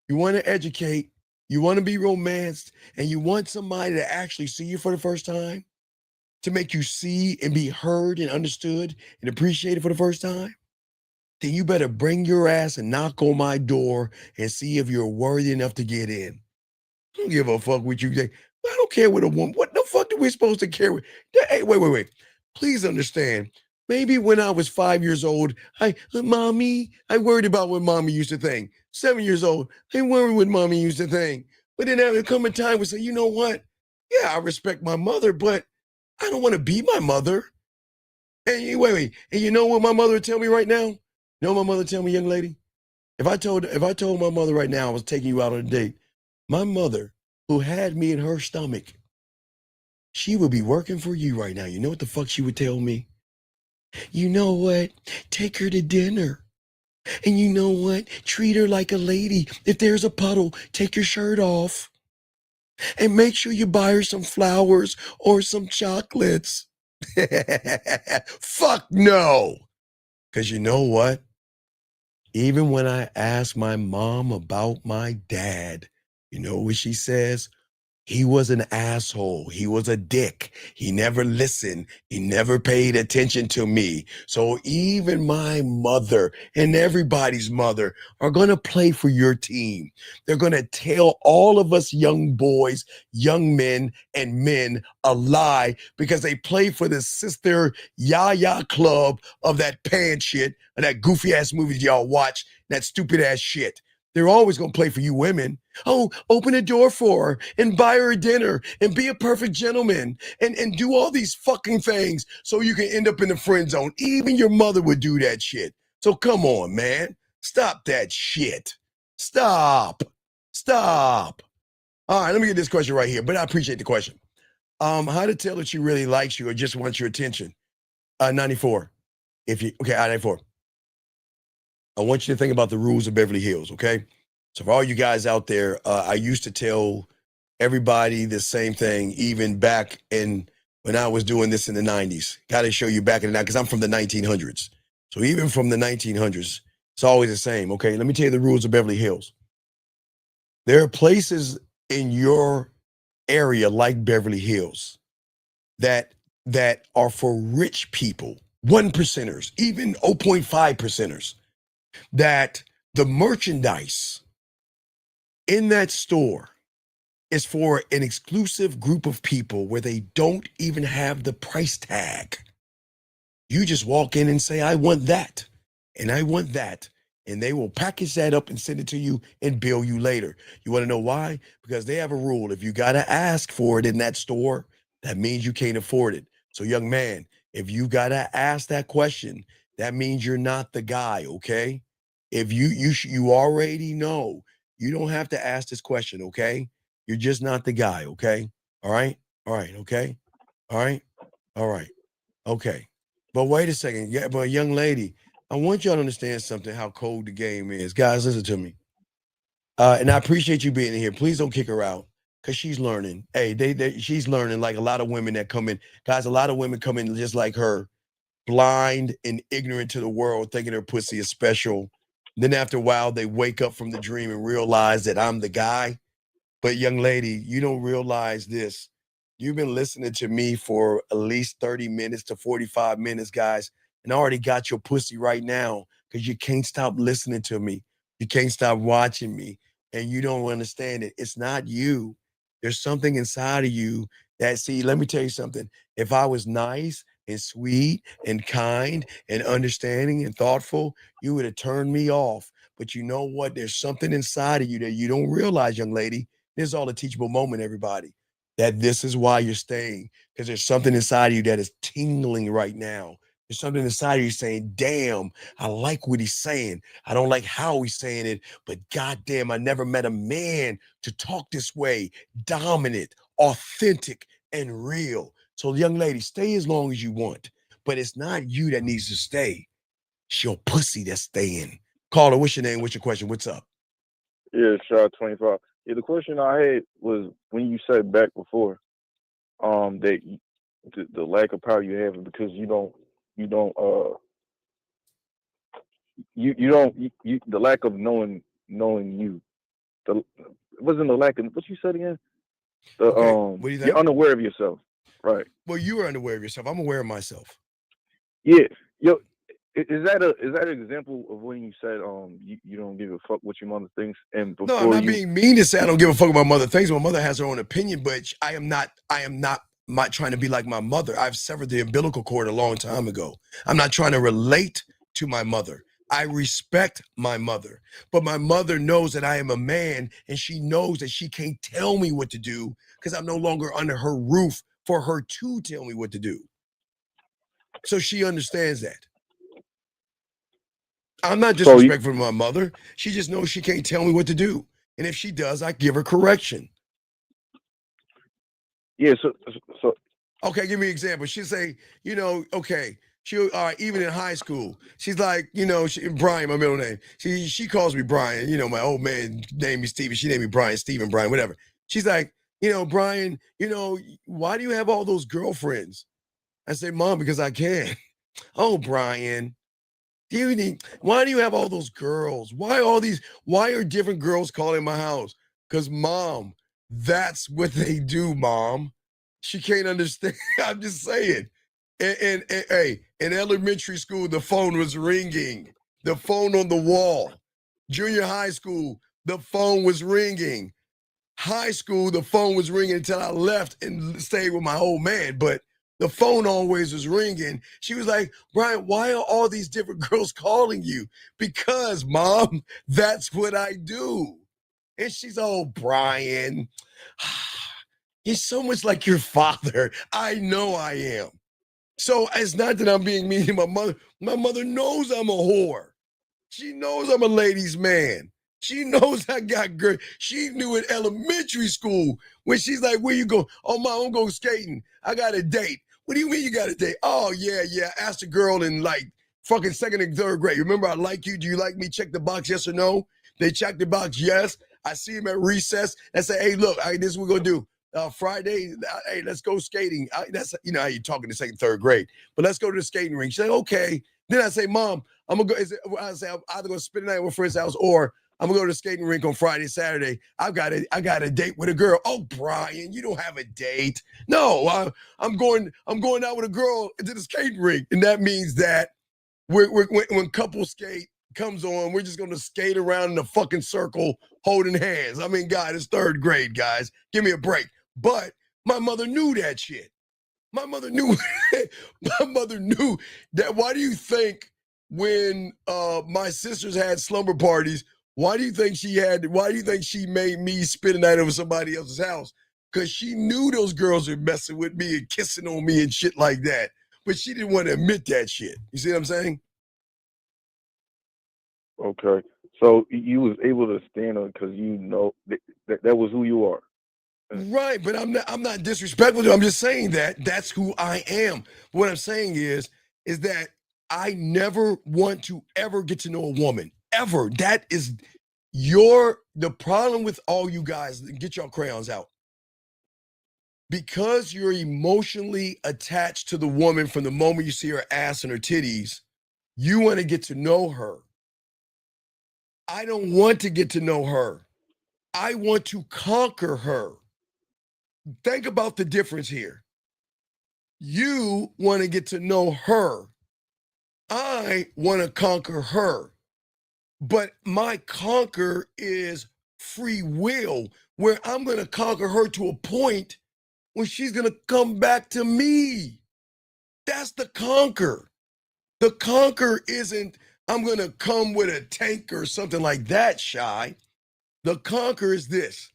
you want to educate, you want to be romanced, and you want somebody to actually see you for the first time, to make you see and be heard and understood and appreciated for the first time, then you better bring your ass and knock on my door and see if you're worthy enough to get in. I don't give a fuck what you think. I don't care what a woman. What the fuck are we supposed to care? Hey, wait. Please understand. Maybe when I was 5 years old, I worried about what mommy used to think. 7 years old, I worried what mommy used to think. But then there would come a time we say, you know what? Yeah, I respect my mother, but I don't want to be my mother. And wait. And you know what my mother would tell me right now? You know what my mother tell me, young lady? If I told my mother right now I was taking you out on a date, my mother, who had me in her stomach, she would be working for you right now. You know what the fuck she would tell me? You know what? Take her to dinner. And you know what? Treat her like a lady. If there's a puddle, take your shirt off. And make sure you buy her some flowers or some chocolates. Fuck no. Because you know what? Even when I ask my mom about my dad, you know what she says? He was an asshole. He was a dick. He never listened. He never paid attention to me. So even my mother and everybody's mother are going to play for your team. They're going to tell all of us young boys, young men, and men a lie because they play for the sister yah club of that pan shit and that goofy ass movies y'all watch, that stupid ass shit. They're always going to play for you women. Oh, open a door for her and buy her a dinner and be a perfect gentleman and do all these fucking things so you can end up in the friend zone. Even your mother would do that shit. So come on, man. Stop that shit. Stop. Stop. All right, let me get this question right here, but I appreciate the question. How to tell if she really likes you or just wants your attention? 94. Okay, 94. I want you to think about the rules of Beverly Hills, okay? So for all you guys out there, I used to tell everybody the same thing, even back in when I was doing this in the 90s. Got to show you back in the 90s, because I'm from the 1900s. So even from the 1900s, it's always the same, okay? Let me tell you the rules of Beverly Hills. There are places in your area like Beverly Hills that are for rich people, 1%ers, even 0.5%ers, that the merchandise in that store is for an exclusive group of people where they don't even have the price tag. You just walk in and say, I want that, and I want that, and they will package that up and send it to you and bill you later. You want to know why? Because they have a rule. If you got to ask for it in that store, that means you can't afford it. So young man, if you got to ask that question, that means you're not the guy, okay? If you already know, you don't have to ask this question, okay? You're just not the guy, okay? All right? All right, okay? All right? All right. Okay. But wait a second. Yeah, but young lady, I want y'all to understand something, how cold the game is. Guys, listen to me. And I appreciate you being here. Please don't kick her out because she's learning. Hey, she's learning like a lot of women that come in. Guys, a lot of women come in just like her, blind and ignorant to the world, thinking her pussy is special. Then after a while, they wake up from the dream and realize that I'm the guy. But young lady, you don't realize this. You've been listening to me for at least 30 minutes to 45 minutes, guys, and I already got your pussy right now because you can't stop listening to me. You can't stop watching me, and you don't understand it. It's not you. There's something inside of you that, see, let me tell you something. If I was nice and sweet and kind and understanding and thoughtful, you would have turned me off. But you know what? There's something inside of you that you don't realize, young lady. This is all a teachable moment, everybody, that this is why you're staying, because there's something inside of you that is tingling right now. There's something inside of you saying, damn, I like what he's saying. I don't like how he's saying it, but goddamn, I never met a man to talk this way, dominant, authentic, and real. So young lady, stay as long as you want, but it's not you that needs to stay. It's your pussy that's staying. Caller, what's your name? What's your question? What's up? Yeah, shot 25. Yeah, the question I had was when you said back before, that the lack of power you have because you don't the lack of knowing you. The it wasn't the lack of what you said again. Okay, what do you think? You're unaware of yourself, right? Well, you are unaware of yourself. I'm aware of myself. Yeah, yo, is that an example of when you said you don't give a fuck what your mother thinks and No, before I'm not you being mean to say I don't give a fuck about mother things. My mother has her own opinion, but I am not trying to be like my mother. I've severed the umbilical cord a long time ago. I'm not trying to relate to my mother. I respect my mother, but my mother knows that I am a man, and she knows that she can't tell me what to do because I'm no longer under her roof for her to tell me what to do. So she understands that. I'm not disrespectful to my mother. She just knows she can't tell me what to do. And if she does, I give her correction. Yeah, so okay, give me an example. She'll say, okay, she'll even in high school, she's like, Brian, my middle name. She calls me Brian. My old man named me Steven. She named me Brian, Steven, Brian, whatever. She's like, Brian, why do you have all those girlfriends? I say, Mom, because I can. Oh, Brian, why do you have all those girls? Why are different girls calling my house? Because, Mom, that's what they do, Mom. She can't understand. I'm just saying. And hey, in elementary school, the phone was ringing. The phone on the wall. Junior high school, the phone was ringing. High school, the phone was ringing until I left and stayed with my old man. But the phone always was ringing. She was like, Brian, why are all these different girls calling you? Because, Mom, that's what I do. And she's, oh, Brian, you're so much like your father. I know I am. So it's not that I'm being mean to my mother. My mother knows I'm a whore. She knows I'm a ladies' man. She knows I got good. She knew in elementary school when she's like, where you go? Oh, Mom, I'm going skating. I got a date. What do you mean you got a date? Oh, yeah. Asked a girl in like fucking second and third grade. Remember, I like you. Do you like me? Check the box, yes or no. They check the box, yes. I see him at recess and say, hey, look, this is what we're going to do. Friday, hey, let's go skating. That's, you know how you're talking to second, third grade. But let's go to the skating rink. She's like, okay. Then I say, Mom, I'm gonna go. I say I'm either gonna spend the night with friend's house or I'm gonna go to the skating rink on Friday, Saturday. I got a date with a girl. Oh, Brian, you don't have a date. No, I'm going out with a girl to the skating rink, and that means that when couple skate comes on, we're just gonna skate around in a fucking circle holding hands. I mean, God, it's third grade, guys. Give me a break. But my mother knew that shit. My mother knew. My mother knew that. Why do you think when my sisters had slumber parties, why do you think she made me spend the night over somebody else's house? Because she knew those girls were messing with me and kissing on me and shit like that. But she didn't want to admit that shit. You see what I'm saying? Okay. So you was able to stand on because you know that was who you are. Right, but I'm not disrespectful to you. I'm just saying that that's who I am. What I'm saying is that I never want to ever get to know a woman. Ever. That is the problem with all you guys. Get your crayons out. Because you're emotionally attached to the woman from the moment you see her ass and her titties, you want to get to know her. I don't want to get to know her. I want to conquer her. Think about the difference here. You want to get to know her. I want to conquer her. But my conquer is free will, where I'm going to conquer her to a point where she's going to come back to me. That's the conquer. The conquer isn't, I'm going to come with a tank or something like that, Shy. The conquer is this.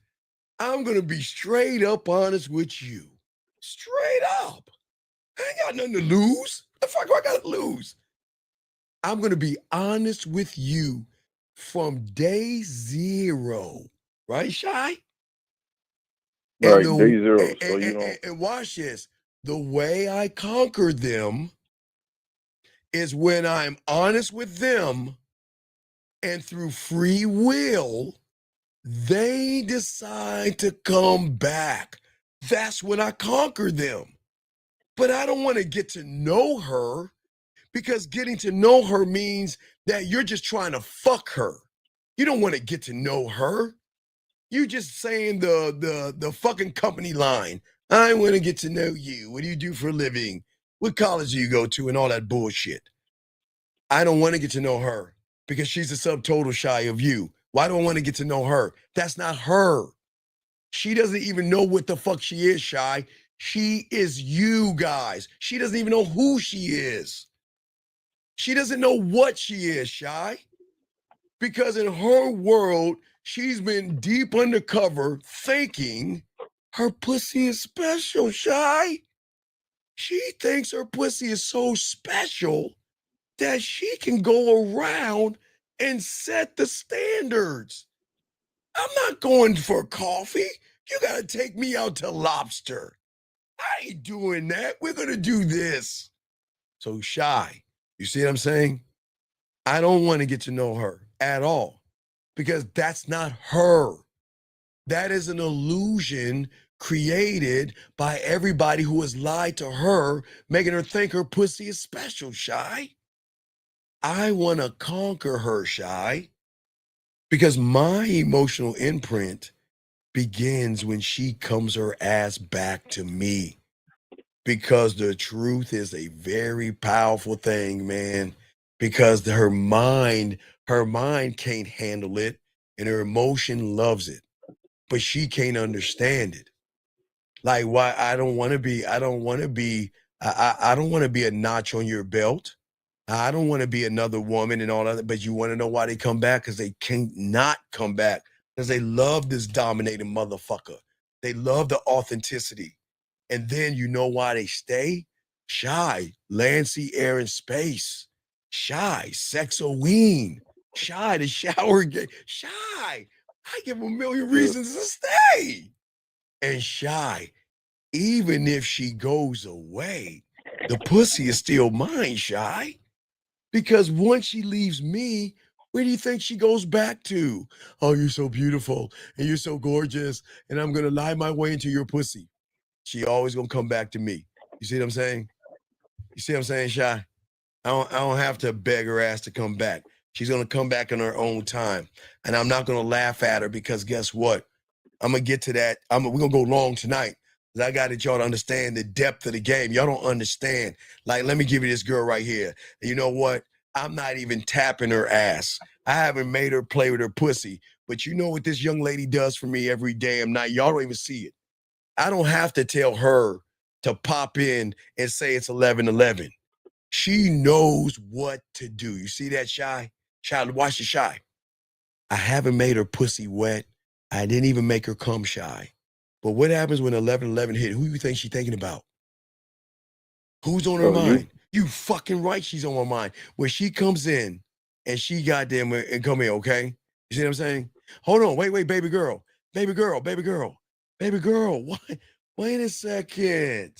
I'm going to be straight up honest with you. Straight up. I ain't got nothing to lose. The fuck do I got to lose? I'm going to be honest with you from day zero. Right, Shy? Right, day zero. So you know. And watch this. The way I conquer them is when I'm honest with them and through free will, they decide to come back. That's when I conquer them. But I don't want to get to know her because getting to know her means that you're just trying to fuck her. You don't want to get to know her. You just saying the fucking company line. I want to get to know you. What do you do for a living? What college do you go to? And all that bullshit. I don't want to get to know her because she's a subtotal Shy of you. Why do I want to get to know her? That's not her. She doesn't even know what the fuck she is, Shy. She is you guys. She doesn't even know who she is. She doesn't know what she is, Shy. Because in her world, she's been deep undercover thinking her pussy is special, Shy. She thinks her pussy is so special that she can go around and set the standards. I'm not going for coffee. You got to take me out to lobster. I ain't doing that. We're going to do this. So Shy, you see what I'm saying? I don't want to get to know her at all because that's not her. That is an illusion created by everybody who has lied to her, making her think her pussy is special, Shy. I want to conquer her, Shy, because my emotional imprint begins when she comes her ass back to me. Because the truth is a very powerful thing, man. Because her mind can't handle it, and her emotion loves it, but she can't understand it. Like, why I don't want to be, I don't want to be, I don't want to be a notch on your belt. I don't want to be another woman and all that. But you want to know why they come back? Because they can't not come back. Because they love this dominating motherfucker. They love the authenticity. And then you know why they stay? Shy, land, sea, air, and space. Shy, sexoween. Shy, the shower game. Shy, I give a million reasons to stay. And Shy, even if she goes away, the pussy is still mine, Shy. Because once she leaves me, where do you think she goes back to? Oh, you're so beautiful and you're so gorgeous, and I'm gonna lie my way into your pussy. She always gonna come back to me. You see what I'm saying? You see what I'm saying, Shy? I don't have to beg her ass to come back. She's gonna come back in her own time. And I'm not gonna laugh at her because guess what? I'm gonna get to that. We're gonna go long tonight. I got y'all to understand the depth of the game. Y'all don't understand. Like, let me give you this girl right here. You know what? I'm not even tapping her ass. I haven't made her play with her pussy. But you know what this young lady does for me every damn night? Y'all don't even see it. I don't have to tell her to pop in and say it's 11:11. She knows what to do. You see that, Shy? Shy, watch the Shy. I haven't made her pussy wet. I didn't even make her come, Shy. But what happens when 11:11 hit? Who you think she's thinking about? Who's on her mind? You fucking right, she's on my mind. When she comes in and she got them and come in, okay? You see what I'm saying? Hold on, wait, baby girl. Baby girl. Wait a second.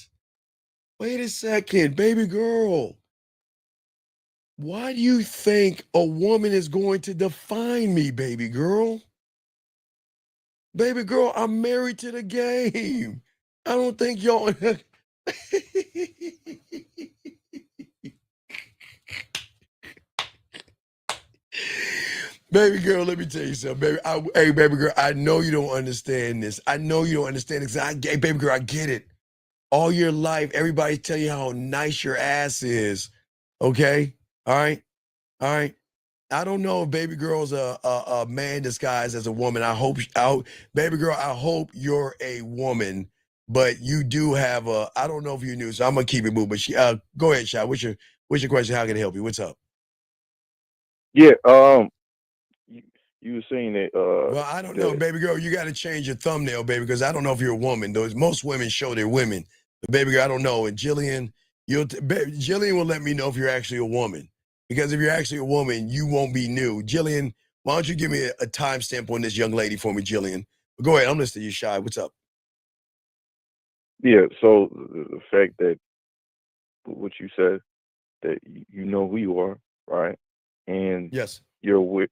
Baby girl. Why do you think a woman is going to define me, baby girl? Baby girl, I'm married to the game. I don't think y'all. Baby girl, let me tell you something, baby. Hey, baby girl, I know you don't understand this. Baby girl, I get it. All your life, everybody tell you how nice your ass is. Okay? All right? I don't know if baby girl's a man disguised as a woman. Baby girl, I hope you're a woman, but you do have I don't know if you knew, so I'm gonna keep it moving. But go ahead, Shy. What's your question? How can I help you? What's up? Yeah, you were saying that Well, I don't know, baby girl. You got to change your thumbnail, baby, because I don't know if you're a woman. Most women show they're women, but baby girl, I don't know. And Jillian, Jillian will let me know if you're actually a woman, because if you're actually a woman, you won't be new. Jillian, why don't you give me a timestamp on this young lady for me, Jillian? Go ahead. I'm listening to you, Shy. What's up? Yeah, so the fact that what you said, that you know who you are, right? And yes, you're aware.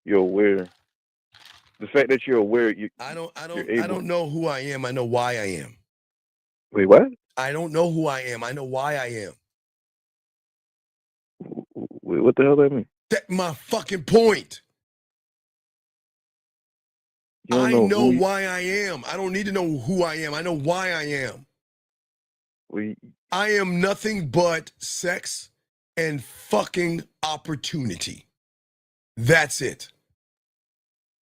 The fact that you're aware, I don't know who I am. I know why I am. Wait, what? I don't know who I am. I know why I am. Wait, what the hell that mean? That's my fucking point. I know why I am. I don't need to know who I am. I know why I am. I am nothing but sex and fucking opportunity. That's it.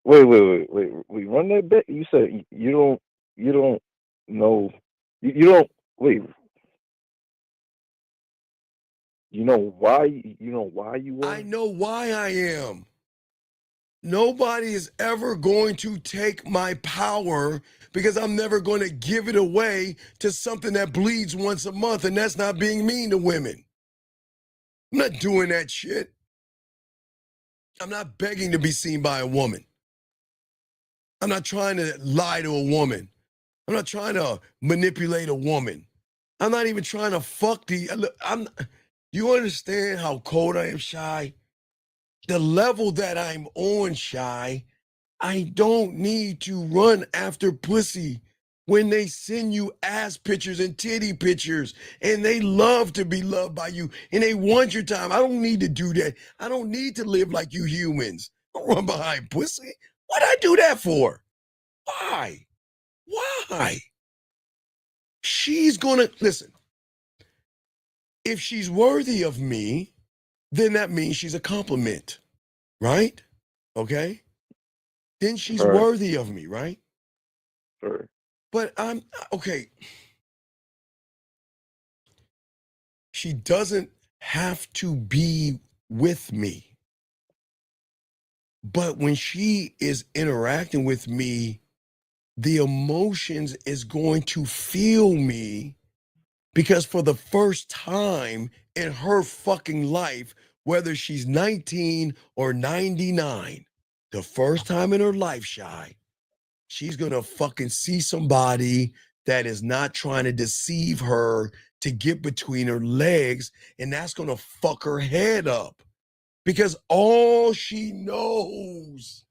Wait. Run that back. You said you don't know. You don't wait. You know why? You know why you are? I know why I am. Nobody is ever going to take my power because I'm never going to give it away to something that bleeds once a month, and that's not being mean to women. I'm not doing that shit. I'm not begging to be seen by a woman. I'm not trying to lie to a woman. I'm not trying to manipulate a woman. I'm not even trying to fuck you understand how cold I am, Shy? The level that I'm on, Shy, I don't need to run after pussy. when they send you ass pictures and titty pictures and they love to be loved by you and they want your time. I don't need to do that. I don't need to live like you humans. Don't run behind pussy. What'd I do that for? Why? Why? She's gonna, listen, if she's worthy of me, then that means she's a compliment, right? Okay? Then she's worthy of me, right? Sure. But I'm, okay. She doesn't have to be with me. But when she is interacting with me, the emotions is going to feel me, because for the first time in her fucking life, whether she's 19 or 99, the first time in her life, Shy, she's gonna fucking see somebody that is not trying to deceive her to get between her legs, and that's gonna fuck her head up. Because all she knows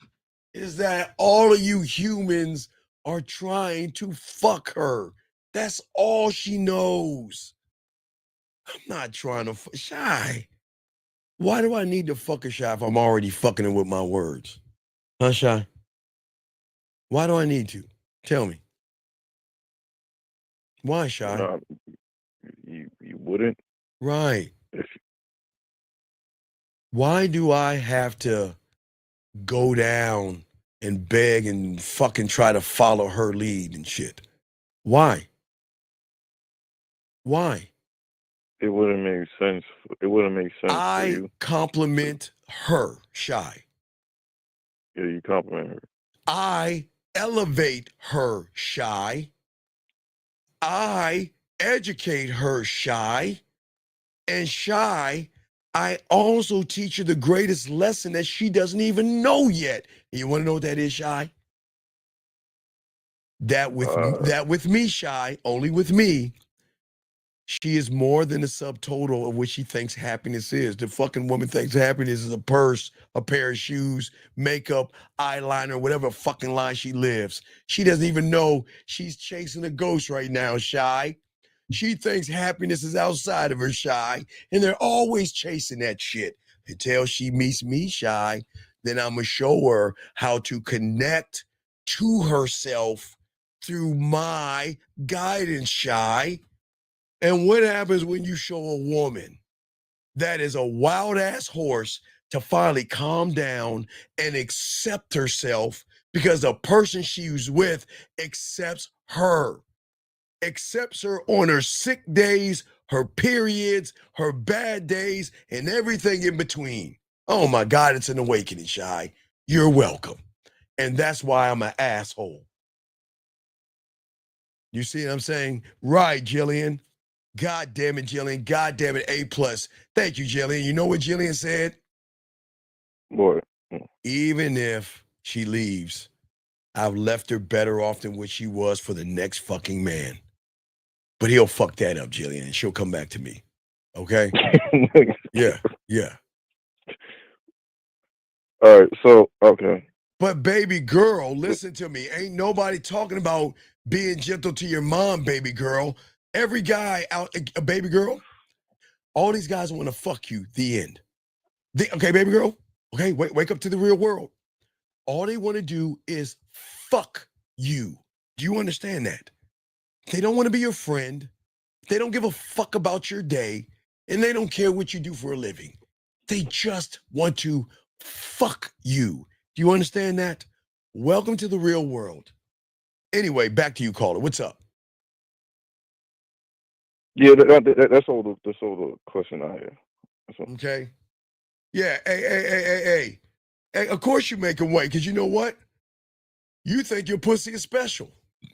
is that all of you humans are trying to fuck her. That's all she knows. I'm not trying to Shy. Why do I need to fuck a Shy if I'm already fucking her with my words? Huh, Shy? Why do I need to? Tell me. Why, Shy? No, you wouldn't. Right. Why do I have to go down and beg and fucking try to follow her lead and shit? Why? Why? It wouldn't make sense. It wouldn't make sense for you. I compliment her, Shy. Yeah, you compliment her. I elevate her, Shy. I educate her, Shy. And Shy, I also teach her the greatest lesson that she doesn't even know yet. And you want to know what that is, Shy? That with me, Shy, only with me, she is more than the subtotal of what she thinks happiness is. The fucking woman thinks happiness is a purse, a pair of shoes, makeup, eyeliner, whatever fucking line she lives. She doesn't even know she's chasing a ghost right now, Shy. She thinks happiness is outside of her, Shy, and they're always chasing that shit. Until she meets me, Shy, then I'm gonna show her how to connect to herself through my guidance, Shy. And what happens when you show a woman that is a wild ass horse to finally calm down and accept herself, because the person she's with accepts her? Accepts her on her sick days, her periods, her bad days, and everything in between. Oh my God, it's an awakening, Shy. You're welcome. And that's why I'm an asshole. You see what I'm saying? Right, Jillian. God damn it, Jillian. God damn it, A+. Thank you, Jillian. You know what Jillian said? What? Even if she leaves, I've left her better off than what she was for the next fucking man. But he'll fuck that up, Jillian, and she'll come back to me. Okay? Yeah. All right, so, okay. But baby girl, listen to me. Ain't nobody talking about being gentle to your mom, baby girl. Every guy out, a baby girl, all these guys want to fuck you, the end. Okay, baby girl? Okay, wake up to the real world. All they want to do is fuck you. Do you understand that? They don't want to be your friend. They don't give a fuck about your day. And they don't care what you do for a living. They just want to fuck you. Do you understand that? Welcome to the real world. Anyway, back to you, caller. What's up? Yeah, that's all the question I have. Okay. Yeah. Hey. Of course you make them wait, because you know what? You think your pussy is special.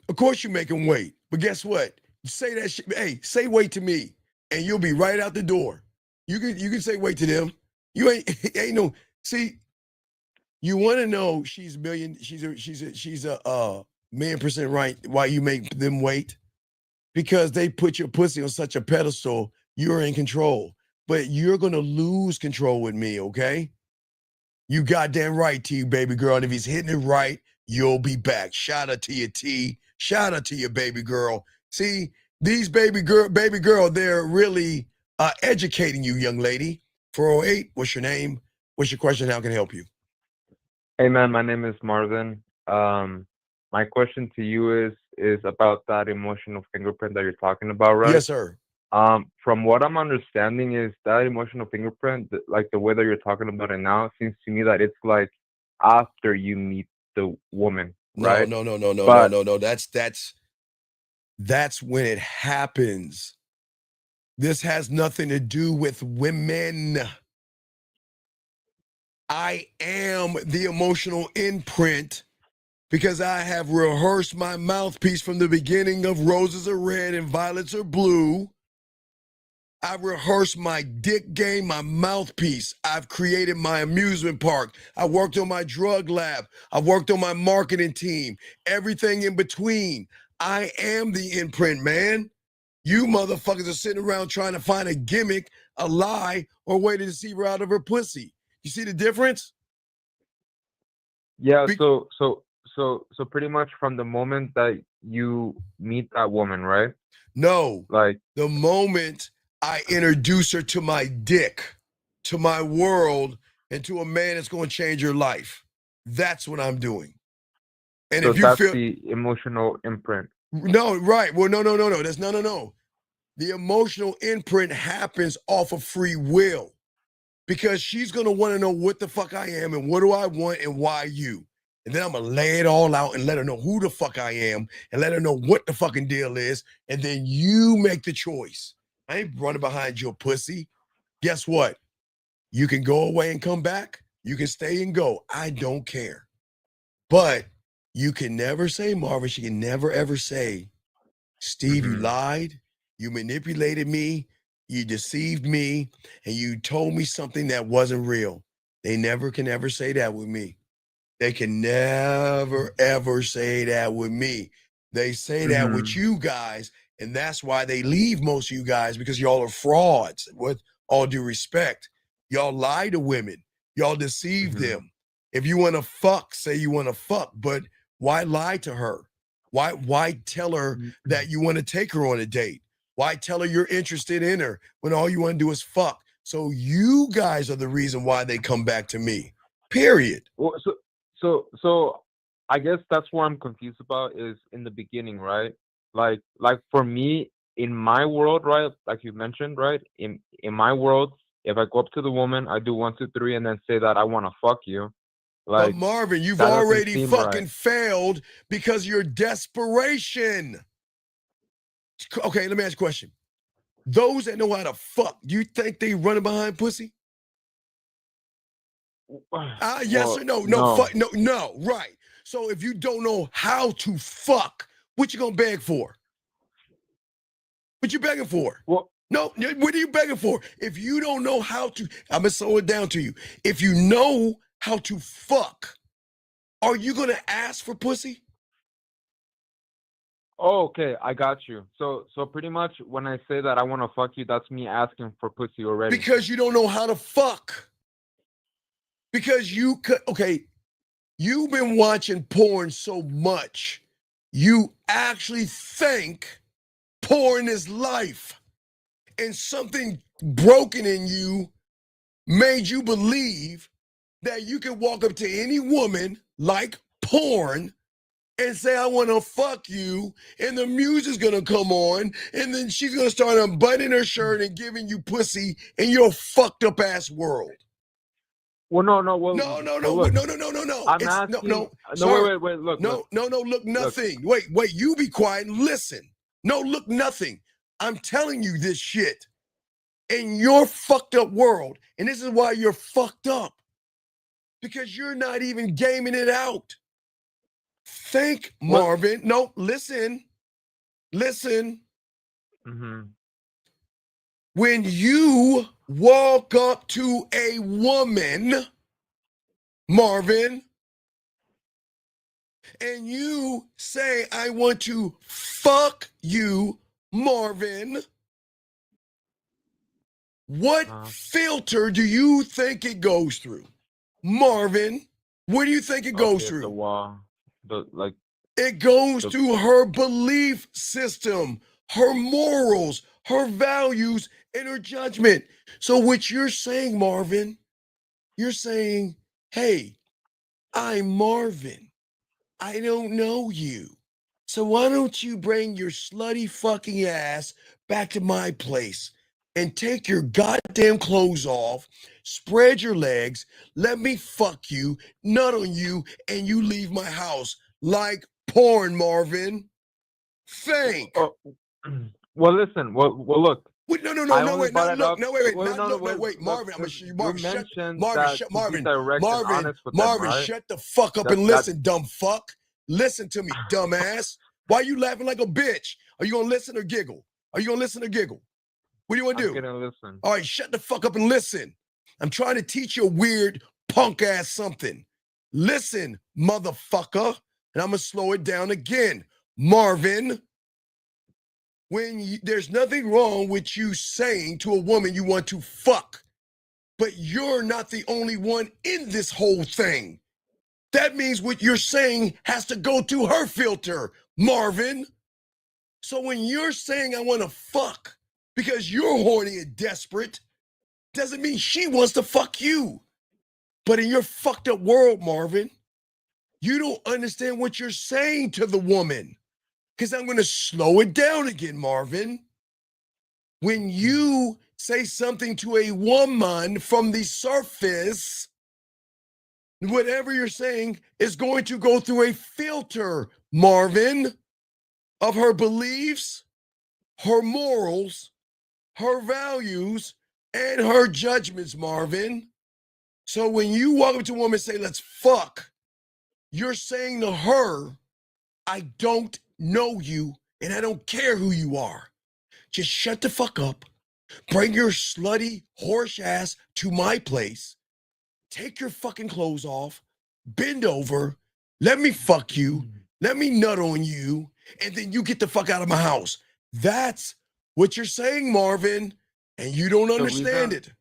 Of course you make them wait. But guess what? Say that shit. Hey, say wait to me, and you'll be right out the door. You can say wait to them. You ain't no. See, you want to know she's a million % right. Why you make them wait? Because they put your pussy on such a pedestal. You're in control, but you're gonna lose control with me. Okay? You goddamn right, T, baby girl. And if he's hitting it right, you'll be back. Shout out to your T. Shout out to your baby girl. See, these baby girl, they're really educating you, young lady. 408, what's your name? What's your question? How can I help you? Hey man, my name is Marvin. My question to you is about that emotional fingerprint that you're talking about, right? Yes, sir. From what I'm understanding is that emotional fingerprint, like the way that you're talking about it now, it seems to me that it's like after you meet the woman, right? No. But That's when it happens. This has nothing to do with women. I am the emotional imprint because I have rehearsed my mouthpiece from the beginning of Roses Are Red and Violets Are Blue. I've rehearsed my dick game, my mouthpiece. I've created my amusement park. I worked on my drug lab. I worked on my marketing team. Everything in between. I am the imprint, man. You motherfuckers are sitting around trying to find a gimmick, a lie, or a way to deceive her out of her pussy. You see the difference? yeah, so pretty much from the moment that you meet that woman, right? No. Like the moment I introduce her to my dick, to my world, and to a man that's going to change her life. That's what I'm doing. And so if you that's feel the emotional imprint. no, right. Well, no. That's no. The emotional imprint happens off of free will because she's going to want to know what the fuck I am and what do I want and why you. And then I'm going to lay it all out and let her know who the fuck I am and let her know what the fucking deal is. And then you make the choice. I ain't running behind your pussy. Guess what? You can go away and come back. You can stay and go. I don't care. But you can never say, Marvin, she can never ever say, Steve, you lied. You manipulated me. You deceived me. And you told me something that wasn't real. They never can ever say that with me. They can never, ever say that with me. They say that with you guys, and that's why they leave most of you guys, because y'all are frauds, with all due respect. Y'all lie to women. Y'all deceive them. If you want to fuck, say you want to fuck, but why lie to her? Why tell her that you want to take her on a date? Why tell her you're interested in her when all you want to do is fuck? So you guys are the reason why they come back to me. Period. Well, so I guess that's what I'm confused about is in the beginning, right? Like for me in my world, right? Like you mentioned, right? In my world, if I go up to the woman, I do 1, 2, 3, and then say that I want to fuck you. Like, but Marvin, you've that doesn't already seem fucking right. failed because your desperation. Okay, let me ask you a question. Those that know how to fuck, do you think they running behind pussy? Yes or no? No, right. So if you don't know how to fuck, what you gonna beg for? What you begging for? No, what are you begging for? If you don't know how to, I'm gonna slow it down to you. If you know how to fuck, are you gonna ask for pussy? Oh, okay, I got you. So pretty much when I say that I want to fuck you, that's me asking for pussy already. Because you don't know how to fuck. Because you could, okay, you've been watching porn so much, you actually think porn is life. And something broken in you made you believe that you can walk up to any woman like porn and say, I want to fuck you, and the music's going to come on, and then she's going to start unbuttoning her shirt and giving you pussy in your fucked up ass world. Well, no. No. Look, I'm It's asking. no. No, wait. Look. No. Look, nothing. Wait. You be quiet and listen. No, look, nothing. I'm telling you this shit. In your fucked up world, and this is why you're fucked up. Because you're not even gaming it out. Think, Marvin. No, listen. When you walk up to a woman, Marvin, and you say, I want to fuck you, Marvin, what filter do you think it goes through? Marvin, what do you think it goes through? The wall. It goes to her belief system, her morals, her values, and her judgment. So what you're saying, Marvin, you're saying, hey, I'm Marvin. I don't know you. So why don't you bring your slutty fucking ass back to my place and take your goddamn clothes off, spread your legs, let me fuck you, nut on you, and you leave my house like porn, Marvin. Think. Well, listen. Well, look. Wait, no, I no, only wait, brought not it look, up. no, wait, Well, not no, look, no, wait, wait, look, Marvin, I'm gonna show you, you Marvin, shut, mentioned Marvin, that shut, to be Marvin, direct and Marvin, honest with them, right? shut the fuck up and That listen, dumb fuck. Listen to me, dumbass. Why are you laughing like a bitch? Are you gonna listen or giggle? Are you gonna listen or giggle? What do you want to do? I'm gonna listen. All right, shut the fuck up and listen. I'm trying to teach you a weird punk ass something. Listen, motherfucker, and I'm gonna slow it down again. Marvin, there's nothing wrong with you saying to a woman you want to fuck, but you're not the only one in this whole thing. That means what you're saying has to go to her filter, Marvin. So when you're saying I want to fuck because you're horny and desperate, doesn't mean she wants to fuck you. But in your fucked up world, Marvin, you don't understand what you're saying to the woman. Because I'm going to slow it down again, Marvin. When you say something to a woman from the surface, whatever you're saying is going to go through a filter, Marvin, of her beliefs, her morals, her values, and her judgments, Marvin. So when you walk up to a woman and say, let's fuck, you're saying to her, I don't know you and I don't care who you are. Just shut the fuck up. Bring your slutty horse ass to my place. Take your fucking clothes off. Bend over. Let me fuck you. Let me nut on you. And then you get the fuck out of my house. That's what you're saying, Marvin. And you don't understand it.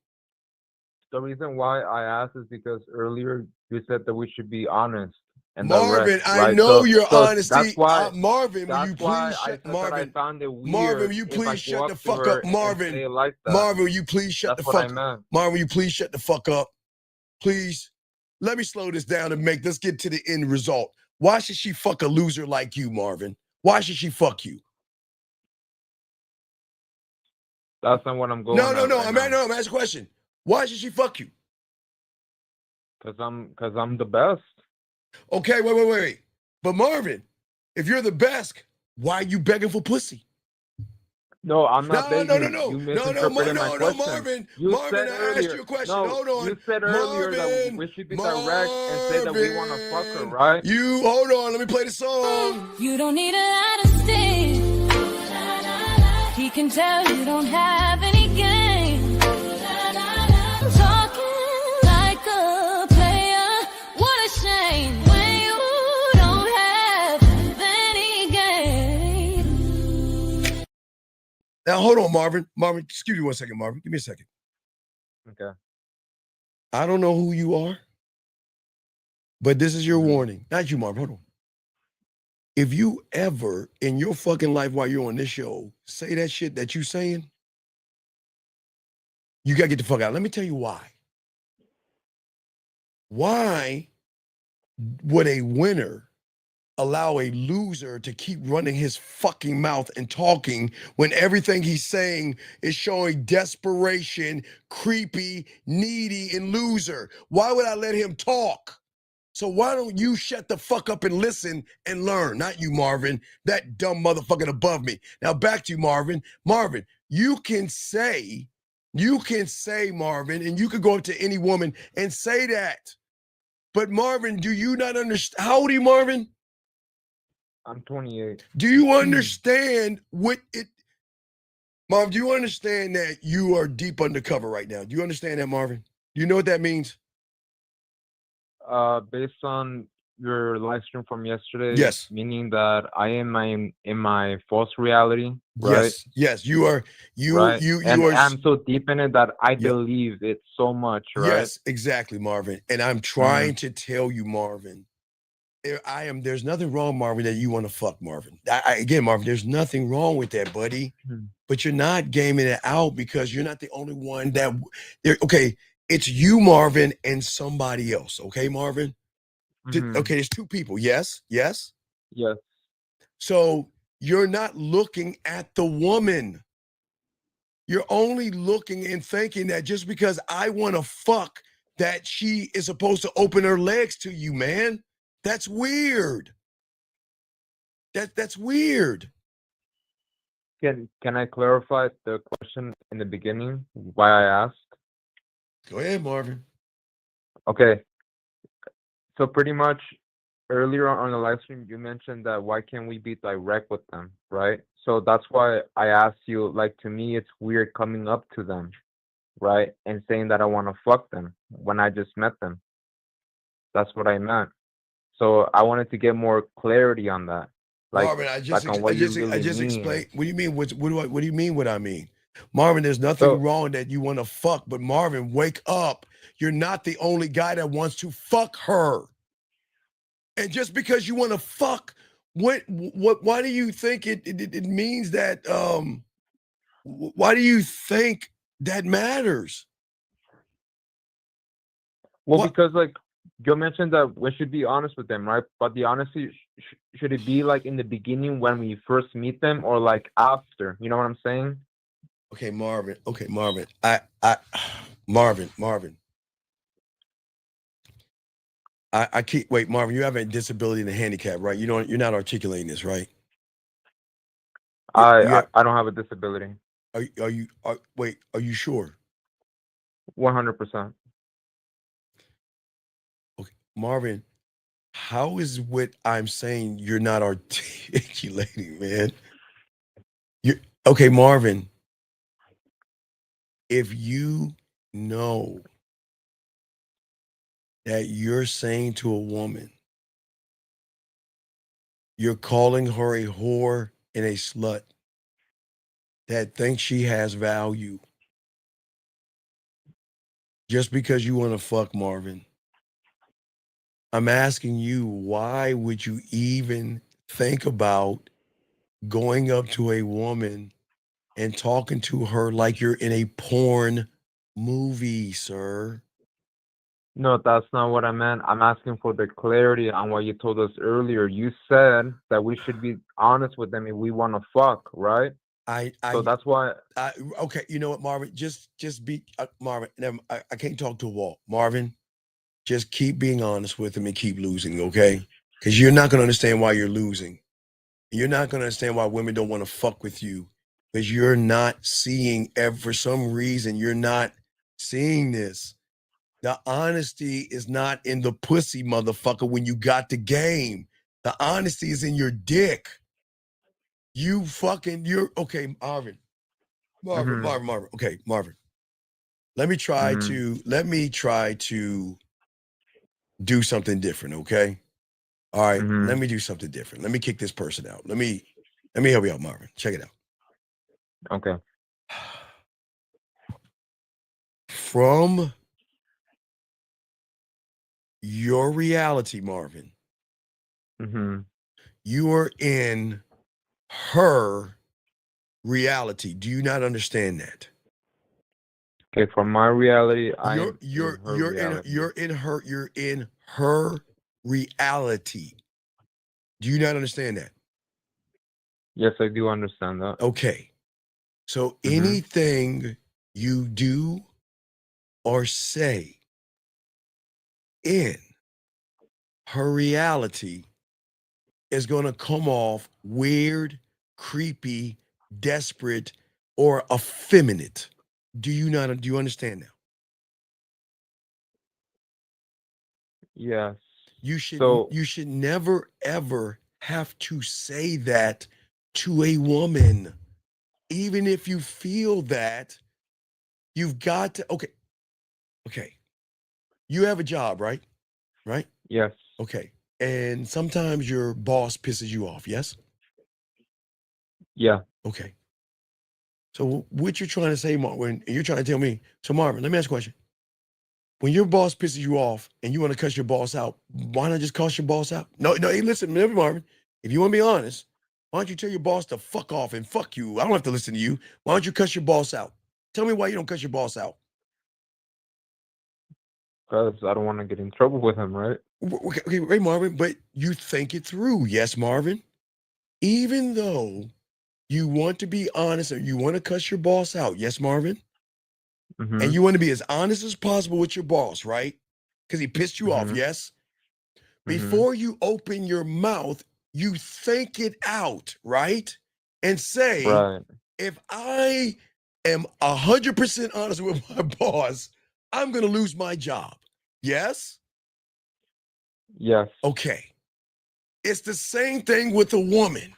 The reason why I asked is because earlier you said that we should be honest and Marvin, direct, I right? know your so honesty. that's why, Marvin, will you please I shut said that I Marvin? found it Marvin, weird will you if I please go shut the up to fuck her up? and Marvin, say it like that. Marvin, will you please shut That's the what I fuck meant. Marvin, will you please shut the fuck up? Please. Let me slow this down and let's get to the end result. Why should she fuck a loser like you, Marvin? Why should she fuck you? That's not what I'm going No, at right I'm now. asking a question. Why should she fuck you? Cause I'm the best. Okay, wait. But Marvin, if you're the best, why are you begging for pussy? No, I'm not begging. No. You misinterpreted my question. Marvin. You Marvin, said I asked earlier. you a question. No, Hold on. you said earlier that we should be direct and say that we want to fuck her, right? You hold on. Let me play the song. You don't need a lot of steam. He can tell you don't have any game. Talking like a player. What a shame when you don't have any game. Now hold on, Marvin. Marvin, excuse me 1 second, Marvin. Give me a second. Okay. I don't know who you are, but this is your warning. Not you, Marvin. Hold on. If you ever in your fucking life while you're on this show say that shit that you saying, you gotta get the fuck out. Let me tell you why. Why would a winner allow a loser to keep running his fucking mouth and talking when everything he's saying is showing desperation, creepy, needy, and loser? Why would I let him talk? So why don't you shut the fuck up and listen and learn? Not you, Marvin, that dumb motherfucker above me. Now back to you, Marvin. Marvin, you can say, Marvin, and you could go up to any woman and say that. But Marvin, do you not understand? How old are you, Marvin? I'm 28. Do you understand what it, Marvin, do you understand that you are deep undercover right now? Do you understand that, Marvin? Do you know what that means? Based on your live stream from yesterday, yes, meaning that I am in my false reality, right? Yes, you are. Right? You and are. I'm so deep in it that I believe it so much, right? Yes, exactly, Marvin. And I'm trying to tell you, Marvin, There's nothing wrong, Marvin, that you want to fuck Marvin. Again, Marvin, there's nothing wrong with that, buddy. But you're not gaming it out because you're not the only one that. Okay, it's you, Marvin, and somebody else. Okay, Marvin. Okay, there's two people. Yes. Yes. So you're not looking at the woman. You're only looking and thinking that just because I want to fuck, that she is supposed to open her legs to you, man. That's weird. That's weird. Can I clarify the question in the beginning? Why I asked? Go ahead, Marvin. Okay. So pretty much earlier on the live stream, you mentioned that why can't we be direct with them, right? So that's why I asked you, like, to me, it's weird coming up to them, right? And saying that I want to fuck them when I just met them. That's what I meant. So I wanted to get more clarity on that. Like, Marvin, I just on what you really mean. explained. What do you mean? What do you mean? What I mean, Marvin? There's nothing wrong that you want to fuck, but Marvin, wake up! You're not the only guy that wants to fuck her. And just because you want to fuck, why do you think it means that? Why do you think that matters? Well, because like you mentioned that we should be honest with them, right? But the honesty should it be like in the beginning when we first meet them, or like after? You know what I'm saying? Okay, Marvin. Marvin. I keep wait, Marvin. You have a disability and a handicap, right? You're not articulating this, right? I don't have a disability. Are you sure? 100%. Okay, Marvin. How is what I'm saying you're not articulating, man? Okay, Marvin. If you know that you're saying to a woman, you're calling her a whore and a slut that thinks she has value just because you want to fuck Marvin, I'm asking you, why would you even think about going up to a woman and talking to her like you're in a porn movie, sir? No, that's not what I meant. I'm asking for the clarity on what you told us earlier. You said that we should be honest with them if we want to fuck, right? So that's why. Okay, you know what, Marvin? Just be Marvin. I can't talk to a wall, Marvin. Just keep being honest with him and keep losing, okay? Because you're not gonna understand why you're losing. You're not gonna understand why women don't want to fuck with you, because you're not seeing. For some reason, you're not seeing this. The honesty is not in the pussy, motherfucker, when you got the game. The honesty is in your dick. You're okay, Marvin. Marvin. Okay, Marvin. Let me try to do something different, okay? All right, let me do something different. Let me kick this person out. Let me help you out, Marvin. Check it out. Okay. From your reality, Marvin, you are in her reality. Do you not understand that? Okay, from my reality, you're in her reality. Do you not understand that? Yes, I do understand that. Okay. So anything you do or say in her reality is going to come off weird, creepy, desperate, or effeminate. Do you understand now? Yes. You should never ever have to say that to a woman. Even if you feel that, you've got to okay. You have a job, right? Right? Yes. Okay. And sometimes your boss pisses you off, yes? Yeah. Okay. So what you're trying to say, Marvin, you're trying to tell me, so Marvin, let me ask you a question. when your boss pisses you off and you want to cuss your boss out, why not just cuss your boss out? No, hey, listen, Marvin, if you want to be honest, why don't you tell your boss to fuck off and fuck you? I don't have to listen to you. Why don't you cuss your boss out? Tell me why you don't cuss your boss out. Because I don't want to get in trouble with him, right? Okay, right, Marvin, but you think it through. Yes, Marvin. Even though you want to be honest or you want to cuss your boss out. Yes, Marvin. Mm-hmm. And you want to be as honest as possible with your boss, right? Because he pissed you off, yes? Before you open your mouth, you think it out, right? And say, Right. if I am 100% honest with my boss, I'm going to lose my job. Yes? Yes. Okay. It's the same thing with a woman.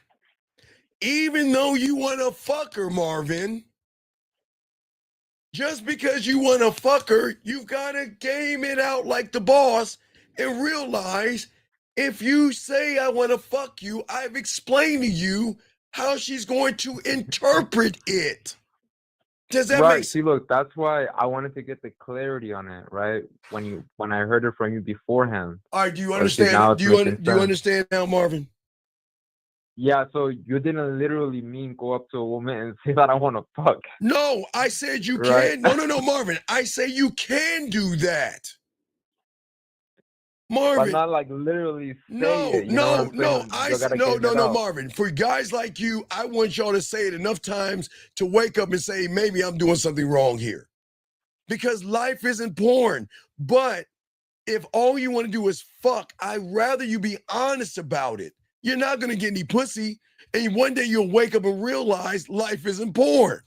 Even though you want to fuck her, Marvin, just because you want to fuck her, you've got to game it out like the boss and realize if you say I want to fuck you, I've explained to you how she's going to interpret it. Does that make sense? See, look, that's why I wanted to get the clarity on it, right? When I heard it from you beforehand. All right, do you Now understand? it's Do making you sense. understand now, Marvin? Yeah, so you didn't literally mean go up to a woman and say that I want to fuck. No, I said you Right. can. No, Marvin. I say you can do that. Marvin. But not like literally say No, it. You know what I'm saying? You gotta game it out. Marvin. For guys like you, I want y'all to say it enough times to wake up and say, maybe I'm doing something wrong here. Because life isn't porn. But if all you want to do is fuck, I'd rather you be honest about it. You're not going to get any pussy. And one day you'll wake up and realize life isn't porn.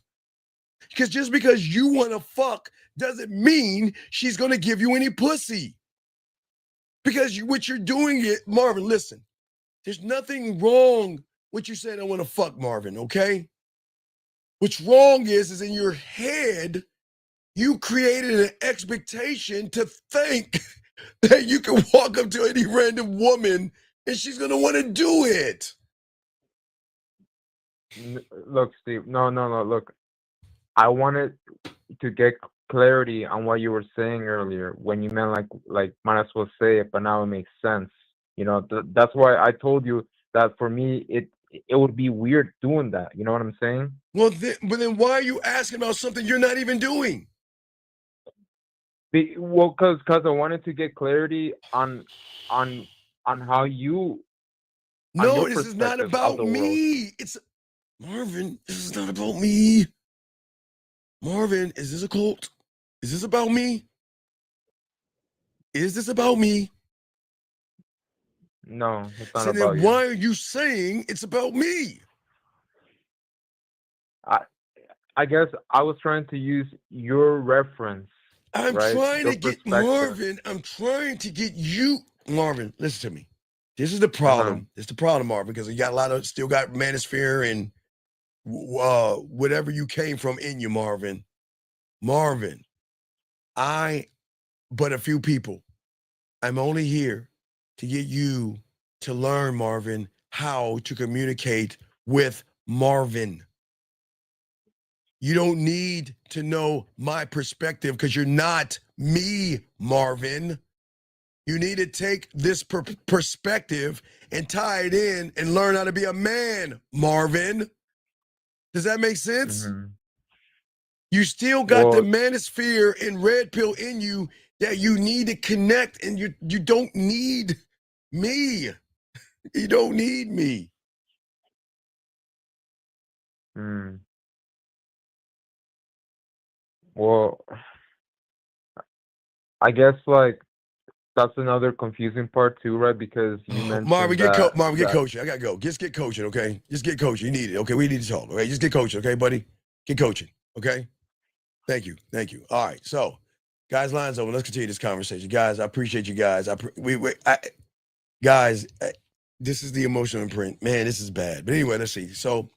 Because just because you want to fuck doesn't mean she's going to give you any pussy. Because what you're doing it, Marvin, listen, there's nothing wrong with you saying I want to fuck Marvin, okay? What's wrong is in your head, you created an expectation to think that you can walk up to any random woman and she's going to want to do it. Look, Steve, no, look. I wanted to get clarity on what you were saying earlier when you meant like might as well say it, but now it makes sense. You know, that's why I told you that for me it would be weird doing that. You know what I'm saying? Well, but then why are you asking about something you're not even doing? Well, because I wanted to get clarity on how you. No, this is not about me. It's Marvin. This is not about me. Marvin, is this a cult? Is this about me? Is this about me? No, it's not so about then you. Why are you saying it's about me? I guess I was trying to use your reference. I'm right? trying Your to get perspective. Marvin. I'm trying to get you, Marvin. Listen to me. This is the problem. It's the problem, Marvin, because you got a lot of still got manosphere and whatever you came from in you, Marvin. Marvin, but a few people. I'm only here to get you to learn, Marvin, how to communicate with Marvin. You don't need to know my perspective because you're not me, Marvin. You need to take this perspective and tie it in and learn how to be a man, Marvin. Does that make sense? Mm-hmm. You still got the manosphere and red pill in you that you need to connect, and you don't need me. You don't need me. Well, I guess like that's another confusing part too, right? Because you mentioned Marvin, get that, coaching. I gotta go. Just get coaching, okay? Just get coaching. You need it, okay? We need to talk, okay? Just get coaching, okay, buddy? Get coaching, okay? Thank you. All right, so guys, lines open. Let's continue this conversation, guys. I appreciate you guys. Guys, this is the emotional imprint. Man, this is bad. But anyway, let's see. So,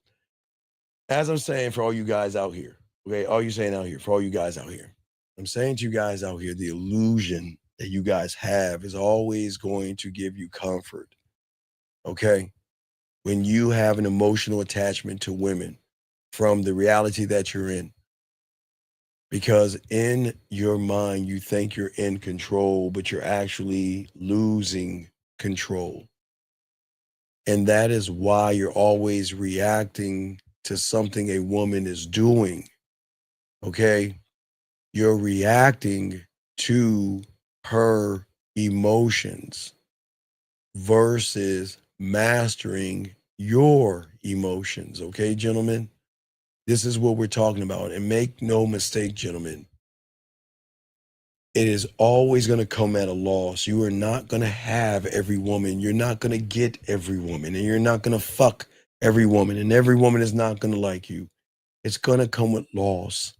as I'm saying, for all you guys out here, okay, all you saying out here, for all you guys out here, I'm saying to you guys out here, the illusion that you guys have is always going to give you comfort. Okay? When you have an emotional attachment to women from the reality that you're in, Because in your mind, you think you're in control, but you're actually losing control. And that is why you're always reacting to something a woman is doing. Okay? You're reacting to her emotions versus mastering your emotions. Okay, gentlemen? This is what we're talking about. And make no mistake, gentlemen, it is always going to come at a loss. You are not going to have every woman. You're not going to get every woman. And you're not going to fuck every woman. And every woman is not going to like you. It's going to come with loss.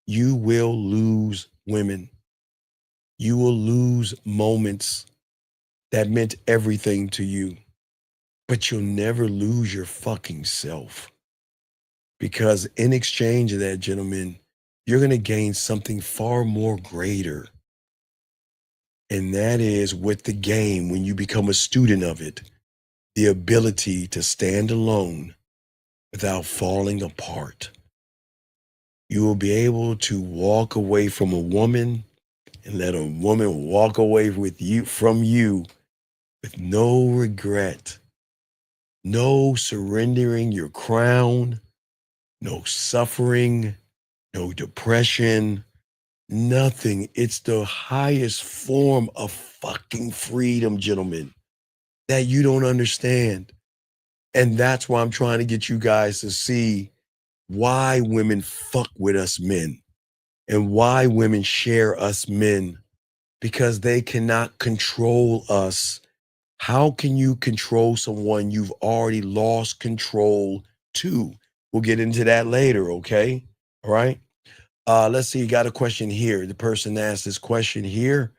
You will lose women. You will lose moments that meant everything to you. But you'll never lose your fucking self. Because in exchange of that, gentlemen, you're going to gain something far more greater. And that is with the game, when you become a student of it, the ability to stand alone without falling apart. You will be able to walk away from a woman and let a woman walk away with you from you with no regret, no surrendering your crown, no suffering, no depression, nothing. It's the highest form of fucking freedom, gentlemen, that you don't understand. And that's why I'm trying to get you guys to see why women fuck with us men and why women share us men, because they cannot control us. How can you control someone you've already lost control to? We'll get into that later, okay? All right. Let's see, you got a question here. The person asked this question here.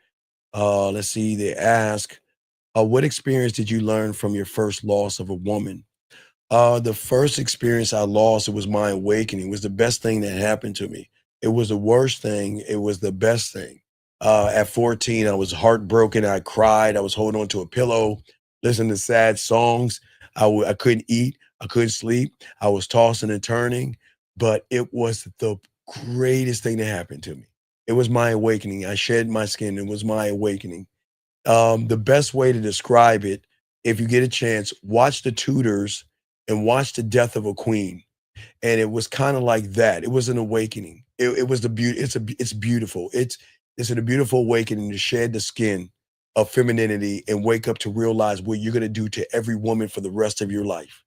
Let's see, they ask, what experience did you learn from your first loss of a woman? The first experience I lost, it was my awakening. It was the best thing that happened to me. It was the worst thing. It was the best thing. At 14, I was heartbroken. I cried. I was holding on to a pillow, listening to sad songs. I couldn't eat. I couldn't sleep. I was tossing and turning, but it was the greatest thing that happened to me. It was my awakening. I shed my skin. It was my awakening. The best way to describe it, if you get a chance, watch The Tudors and watch The Death of a Queen. And it was kind of like that. It was an awakening. It was the beauty. It's beautiful. It's a beautiful awakening to shed the skin of femininity and wake up to realize what you're gonna do to every woman for the rest of your life.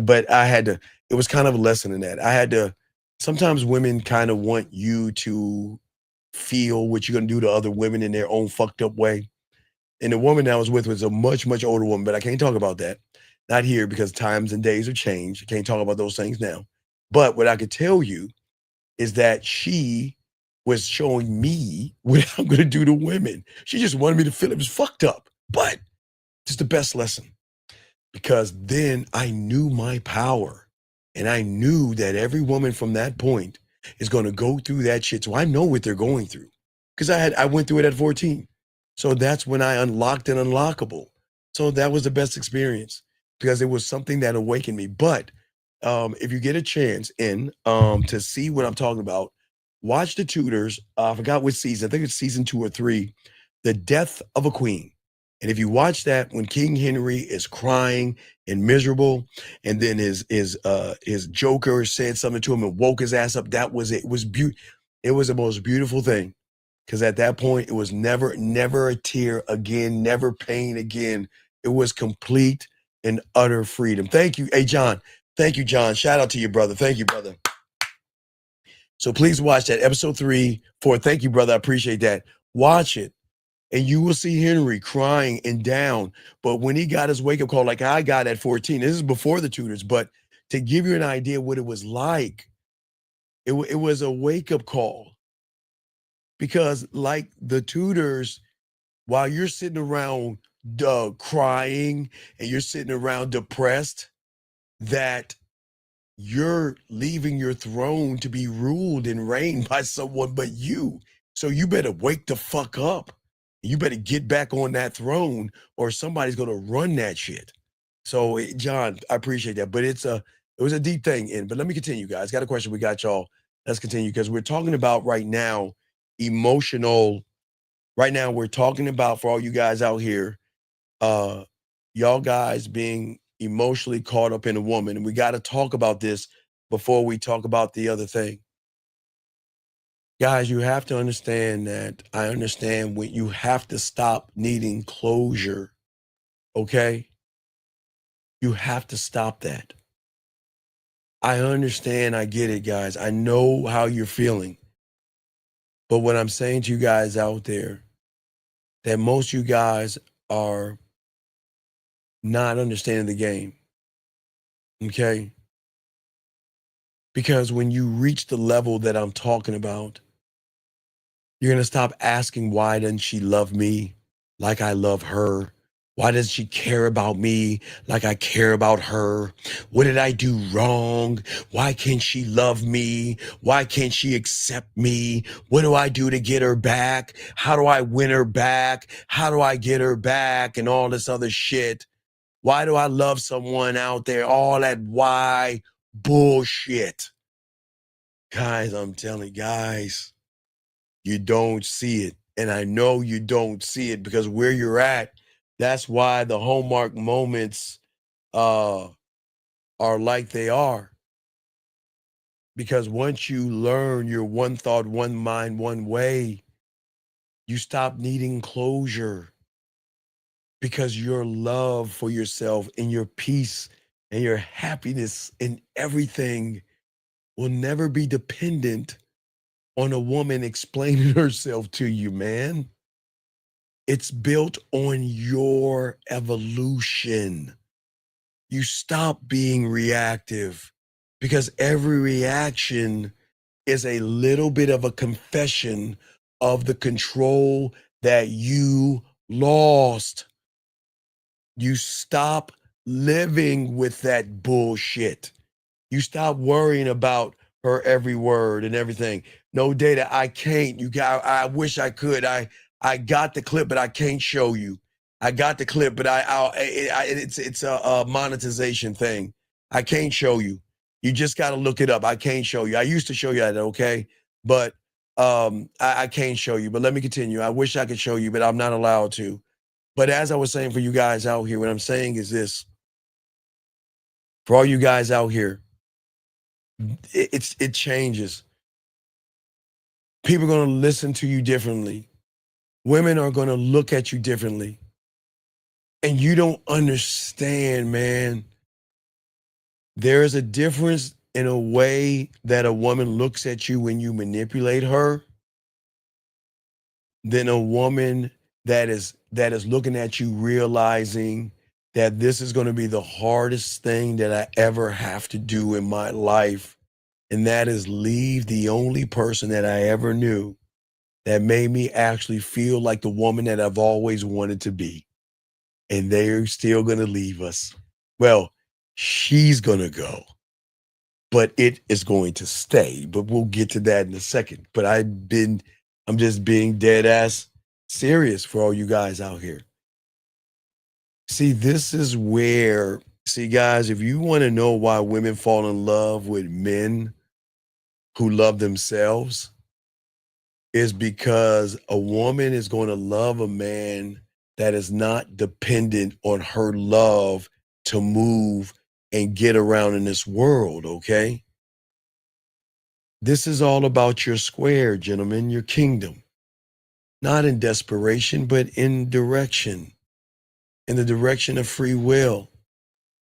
But it was kind of a lesson in that. Sometimes women kind of want you to feel what you're gonna do to other women in their own fucked up way. And the woman that I was with was a much, much older woman, but I can't talk about that. Not here, because times and days have changed. I can't talk about those things now. But what I could tell you is that she was showing me what I'm going to do to women. She just wanted me to feel it was fucked up. But it's the best lesson, because then I knew my power, and I knew that every woman from that point is going to go through that shit. So I know what they're going through, because I went through it at 14. So that's when I unlocked an unlockable. So that was the best experience, because it was something that awakened me. But if you get a chance to see what I'm talking about, watch The Tudors. I forgot which season. I think it's season 2 or 3, The Death of a Queen. And if you watch that, when King Henry is crying and miserable, and then his Joker said something to him and woke his ass up, that was it. It was the most beautiful thing. Because at that point, it was never a tear again, never pain again. It was complete and utter freedom. Thank you. Hey, John. Thank you, John. Shout out to you, brother. Thank you, brother. So please watch that, episode 3, 4. Thank you, brother. I appreciate that. Watch it, and you will see Henry crying and down. But when he got his wake-up call, like I got at 14, this is before The Tudors, but to give you an idea what it was like, it was a wake-up call. Because like The Tudors, while you're sitting around crying and you're sitting around depressed, that you're leaving your throne to be ruled and reigned by someone but you. So you better wake the fuck up. You better get back on that throne, or somebody's gonna run that shit. So John, I appreciate that. But it was a deep thing. But let me continue, guys. Got a question. We got y'all. let's continue because we're talking about right now emotional. Right now, we're talking about for all you guys out here, y'all guys being emotionally caught up in a woman. And we got to talk about this before we talk about the other thing. Guys, you have to understand that I understand when you have to stop needing closure, okay? You have to stop that. I understand, I get it, guys. I know how you're feeling. But what I'm saying to you guys out there, that most of you guys are not understanding the game, okay? Because when you reach the level that I'm talking about, you're going to stop asking, why doesn't she love me like I love her? Why does she care about me like I care about her? What did I do wrong? Why can't she love me? Why can't she accept me? What do I do to get her back? How do I win her back? How do I get her back? And all this other shit. Why do I love someone out there? All that why bullshit. Guys, I'm telling you, guys, you don't see it. And I know you don't see it because where you're at, that's why the hallmark moments are like they are. Because once you learn your one thought, one mind, one way, you stop needing closure because your love for yourself and your peace and your happiness and everything will never be dependent on a woman explaining herself to you, man. It's built on your evolution. You stop being reactive because every reaction is a little bit of a confession of the control that you lost. You stop living with that bullshit. You stop worrying about her every word and everything. No, Data, I can't. I wish I could. I got the clip, but I can't show you. I got the clip, but it's a monetization thing. I can't show you. You just got to look it up. I can't show you. I used to show you that, okay? But I can't show you. But let me continue. I wish I could show you, but I'm not allowed to. But as I was saying for you guys out here, what I'm saying is this. For all you guys out here, it changes. People are going to listen to you differently. Women are going to look at you differently. And you don't understand, man. There is a difference in a way that a woman looks at you when you manipulate her than a woman that is looking at you realizing that this is going to be the hardest thing that I ever have to do in my life. And that is leave the only person that I ever knew that made me actually feel like the woman that I've always wanted to be. And they're still going to leave us. Well, she's going to go, but it is going to stay. But we'll get to that in a second. But I'm just being dead ass serious for all you guys out here. See, this is where, guys, if you want to know why women fall in love with men who love themselves, is because a woman is going to love a man that is not dependent on her love to move and get around in this world, okay? This is all about your square, gentlemen, your kingdom. Not in desperation, but in direction. In the direction of free will.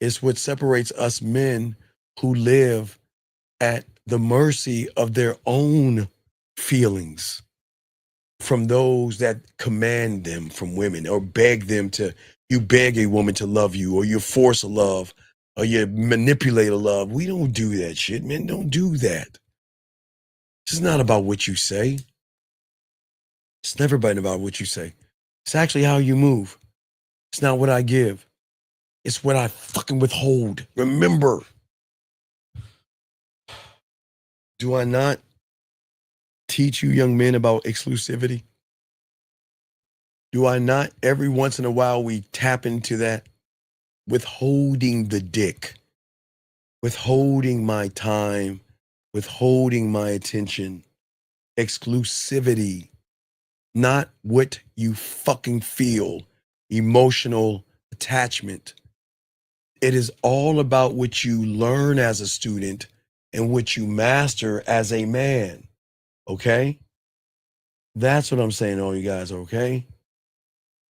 It's what separates us men who live at the mercy of their own feelings from those that command them from women or beg them to. You beg a woman to love you, or you force a love, or you manipulate a love. We don't do that shit, men. Don't do that. This is not about what you say. It's never been about what you say. It's actually how you move. It's not what I give. It's what I fucking withhold. Remember, do I not teach you young men about exclusivity? Do I not every once in a while we tap into that? Withholding the dick, withholding my time, withholding my attention, exclusivity, not what you fucking feel, emotional attachment. It is all about what you learn as a student and what you master as a man. Okay? That's what I'm saying, all you guys, okay?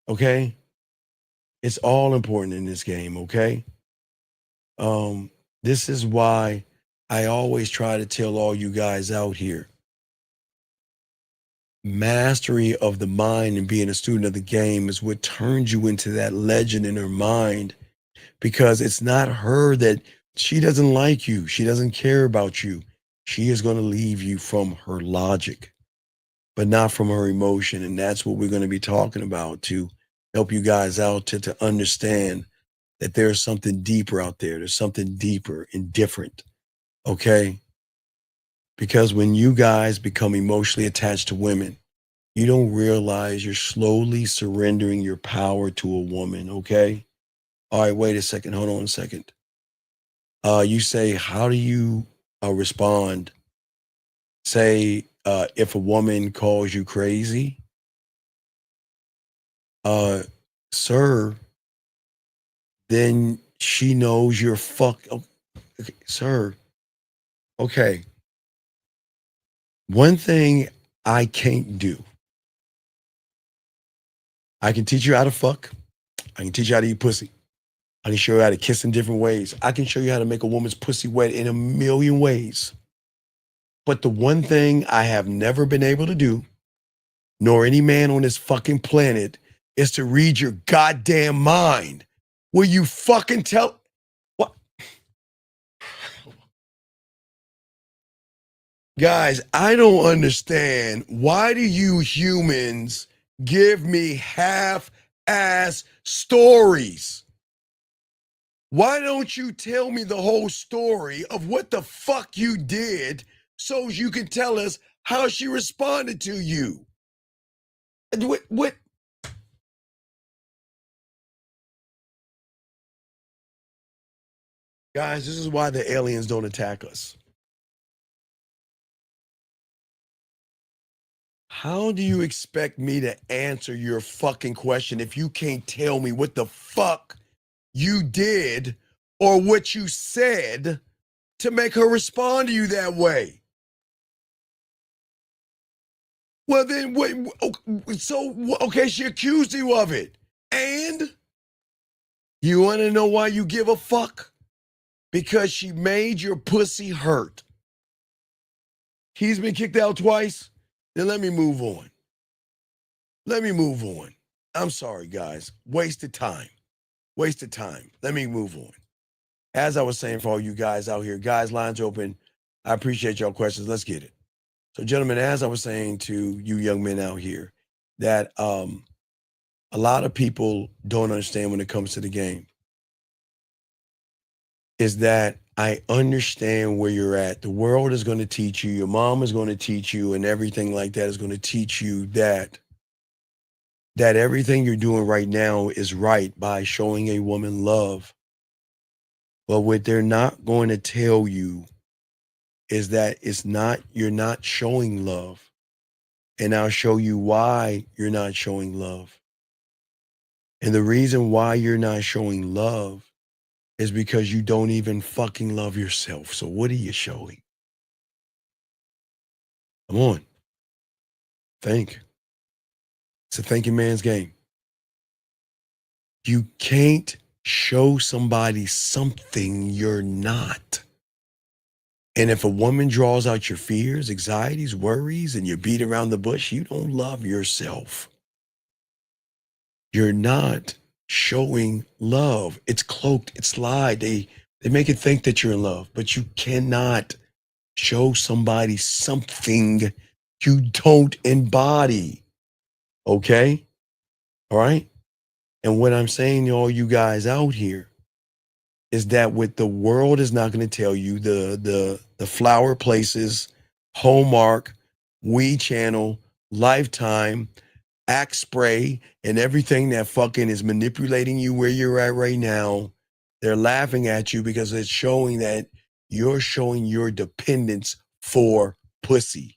Okay? It's all important in this game, okay? This is why I always try to tell all you guys out here. Mastery of the mind and being a student of the game is what turns you into that legend in her mind, because it's not her that she doesn't like you. She doesn't care about you. She is going to leave you from her logic, but not from her emotion. And that's what we're going to be talking about to help you guys out to understand that there's something deeper out there. There's something deeper and different. Okay? Because when you guys become emotionally attached to women, you don't realize you're slowly surrendering your power to a woman. Okay? All right, wait a second. Hold on a second. You say, how do you respond? Say, if a woman calls you crazy, sir, then she knows you're okay, sir. Okay. One thing I can't do, I can teach you how to fuck. I can teach you how to eat pussy. I can show you how to kiss in different ways. I can show you how to make a woman's pussy wet in a million ways. But the one thing I have never been able to do, nor any man on this fucking planet, is to read your goddamn mind. Will you fucking tell? What? Guys, I don't understand. Why do you humans give me half-ass stories? Why don't you tell me the whole story of what the fuck you did so you can tell us how she responded to you? What? Guys, this is why the aliens don't attack us. How do you expect me to answer your fucking question if you can't tell me what the fuck you did or what you said to make her respond to you that way? Well, then, okay, she accused you of it. And you want to know why you give a fuck? Because she made your pussy hurt. He's been kicked out twice. Then let me move on. Let me move on. I'm sorry, guys. Wasted time. Wasted time. Let me move on. As I was saying for all you guys out here, guys, lines open. I appreciate y'all questions. Let's get it. So, gentlemen, as I was saying to you young men out here, that a lot of people don't understand when it comes to the game is that I understand where you're at. The world is going to teach you, your mom is going to teach you, and everything like that is going to teach you that everything you're doing right now is right by showing a woman love. But what they're not going to tell you is that you're not showing love. And I'll show you why you're not showing love. And the reason why you're not showing love is because you don't even fucking love yourself. So what are you showing? Come on. Think. It's a thinking man's game. You can't show somebody something you're not. And if a woman draws out your fears, anxieties, worries, and you beat around the bush, you don't love yourself. You're not showing love. It's cloaked, it's lied. They make it think that you're in love, but you cannot show somebody something you don't embody. Okay? All right? And what I'm saying to all you guys out here is that what the world is not going to tell you, the flower places, Hallmark, We Channel, Lifetime, Axe Spray, and everything that fucking is manipulating you where you're at right now, they're laughing at you because it's showing that you're showing your dependence for pussy.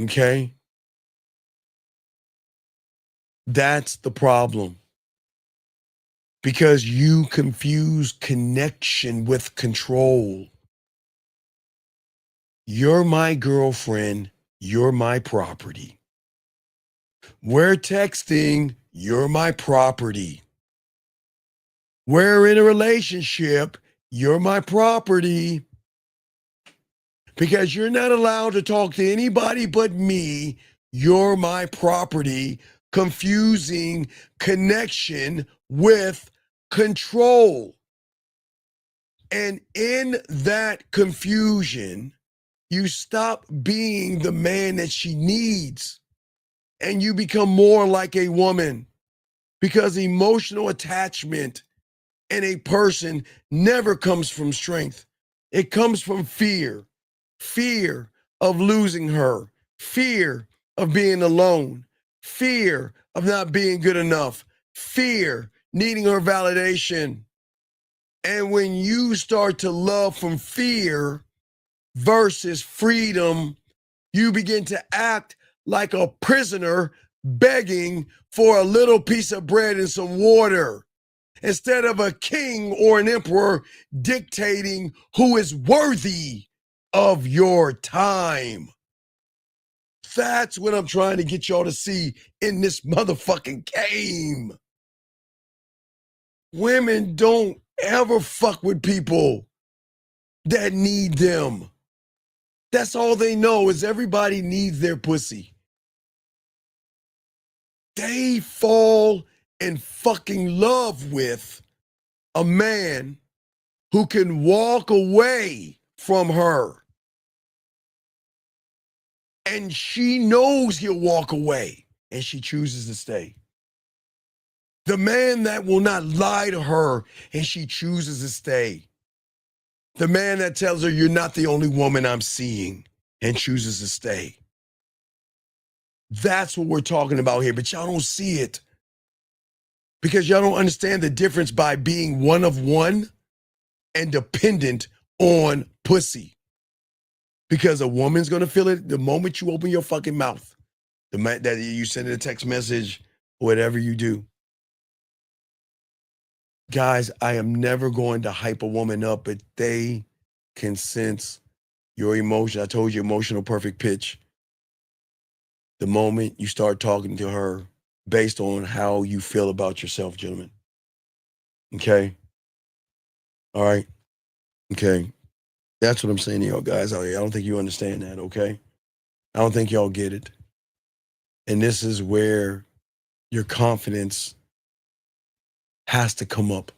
Okay? That's the problem. Because you confuse connection with control. You're my girlfriend. You're my property. We're texting. You're my property. We're in a relationship. You're my property. Because you're not allowed to talk to anybody but me. You're my property. Confusing connection with control. And in that confusion, you stop being the man that she needs and you become more like a woman, because emotional attachment in a person never comes from strength. It comes from fear of losing her, fear of being alone, fear of not being good enough, fear needing her validation. And when you start to love from fear versus freedom, you begin to act like a prisoner begging for a little piece of bread and some water, instead of a king or an emperor dictating who is worthy of your time. That's what I'm trying to get y'all to see in this motherfucking game. Women don't ever fuck with people that need them. That's all they know, is everybody needs their pussy. They fall in fucking love with a man who can walk away from her. And she knows he'll walk away, and she chooses to stay. The man that will not lie to her, and she chooses to stay. The man that tells her, you're not the only woman I'm seeing, and chooses to stay. That's what we're talking about here, but y'all don't see it. Because y'all don't understand the difference by being one of one and dependent on pussy. Because a woman's gonna feel it the moment you open your fucking mouth. That you send a text message, whatever you do. Guys, I am never going to hype a woman up, but they can sense your emotion. I told you, emotional perfect pitch. The moment you start talking to her based on how you feel about yourself, gentlemen. Okay? All right? Okay. That's what I'm saying to y'all guys out here. I don't think you understand that, okay? I don't think y'all get it. And this is where your confidence has to come up.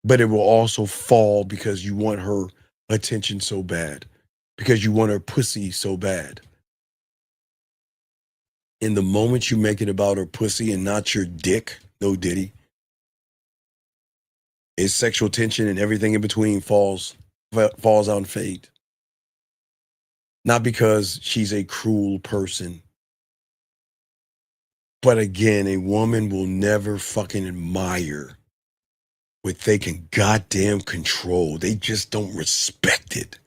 But it will also fall because you want her attention so bad. Because you want her pussy so bad. In the moment you make it about her pussy and not your dick, no diddy, it's sexual tension and everything in between falls out and fade. Not because she's a cruel person. But again, a woman will never fucking admire what they can goddamn control. They just don't respect it.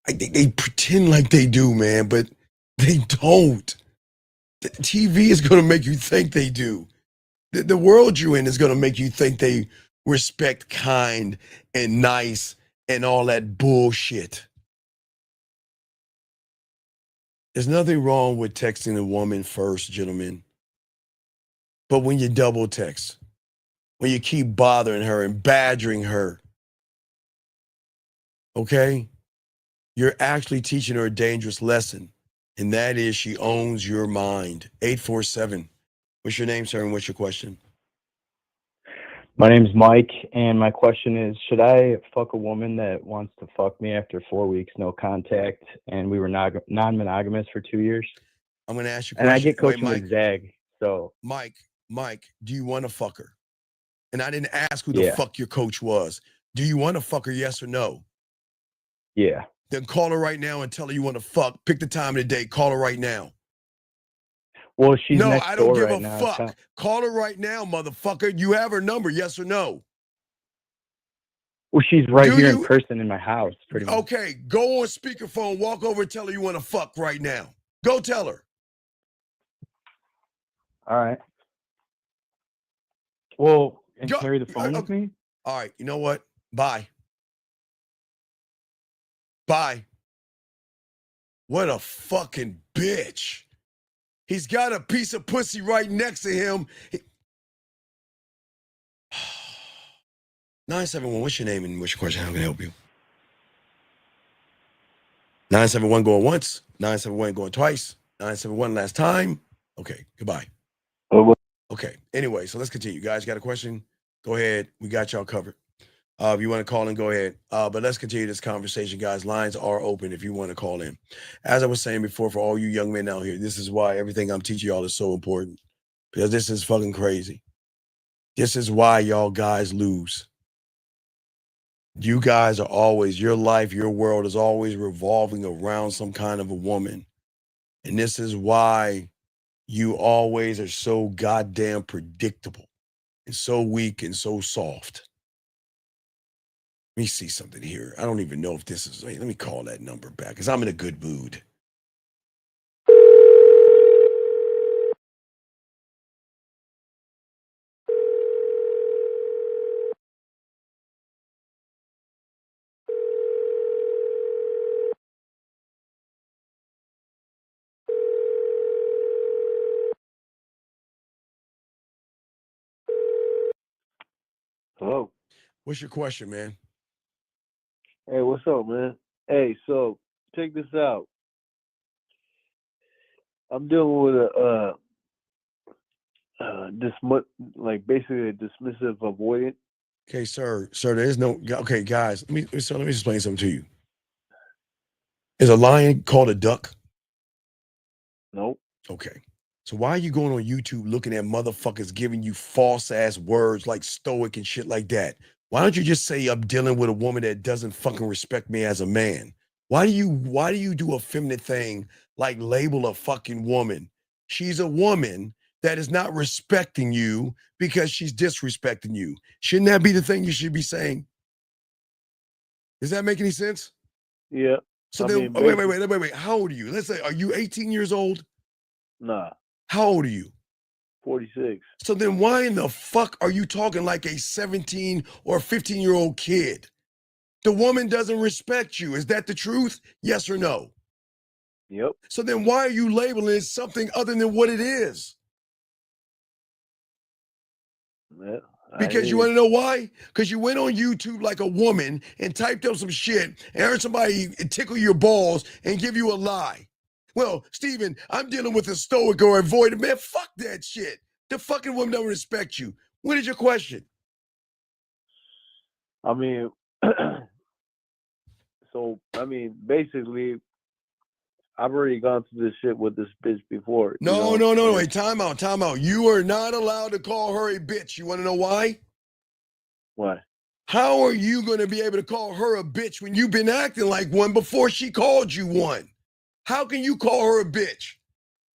They pretend like they do, man, but they don't. The TV is going to make you think they do. The world you're in is going to make you think they respect kind and nice and all that bullshit. There's nothing wrong with texting a woman first, gentlemen. But when you double text, when you keep bothering her and badgering her, okay, you're actually teaching her a dangerous lesson. And that is, she owns your mind. 847. What's your name, sir, and what's your question? My name's Mike, and my question is, should I fuck a woman that wants to fuck me after 4 weeks, no contact, and we were non-monogamous for 2 years? I'm going to ask you a And I question. get coaching with Zag, so. Mike, do you want to fuck her? And I didn't ask who the Yeah. fuck your coach was. Do you want to fuck her, yes or no? Yeah. Then call her right now and tell her you want to fuck. Pick the time of the day. Call her right now. Well, she's No, next I don't door give right a now. fuck. Call her right now, motherfucker. You have her number, yes or no? Well, she's right here in person in my house, pretty much. Okay, go on speakerphone, walk over and tell her you want to fuck right now. Go tell her. All right. Well, and carry the phone with me? All right, you know what? Bye. Bye. What a fucking bitch. He's got a piece of pussy right next to him. 971, what's your name and what's your question? How can I help you? 971 going once, 971 going twice, 971 last time. Okay, goodbye. Okay, anyway, so let's continue. You guys got a question? Go ahead. We got y'all covered. If you want to call in, go ahead. But let's continue this conversation, guys. Lines are open if you want to call in. As I was saying before, for all you young men out here, this is why everything I'm teaching y'all is so important. Because this is fucking crazy. This is why y'all guys lose. You guys are always, your life, your world is always revolving around some kind of a woman. And this is why you always are so goddamn predictable and so weak and so soft. Let me see something here. I don't even know if this is, let me call that number back because I'm in a good mood. Hello. What's your question, man? Hey, what's up, man? Hey, so check this out. I'm dealing with like basically a dismissive avoidant. Okay, sir, there is no, okay, guys, let me explain something to you. Is a lion called a duck? Nope. Okay. So why are you going on YouTube looking at motherfuckers giving you false ass words like stoic and shit like that? Why don't you just say I'm dealing with a woman that doesn't fucking respect me as a man? Why do you do a feminine thing like label a fucking woman? She's a woman that is not respecting you because she's disrespecting you. Shouldn't that be the thing you should be saying? Does that make any sense? Yeah. So then, wait. How old are you? Let's say, are you 18 years old? Nah. How old are you? 46. So then why in the fuck are you talking like a 17 or 15-year-old kid? The woman doesn't respect you. Is that the truth? Yes or no? Yep. So then why are you labeling it something other than what it is? Yeah, Because you want to know why? Because you went on YouTube like a woman and typed up some shit and heard somebody tickle your balls and give you a lie. Well, Steven, I'm dealing with a stoic or avoidant. Man, fuck that shit. The fucking woman don't respect you. What is your question? I mean, basically, I've already gone through this shit with this bitch before. No. Wait, time out. You are not allowed to call her a bitch. You want to know why? Why? How are you going to be able to call her a bitch when you've been acting like one before she called you one? How can you call her a bitch?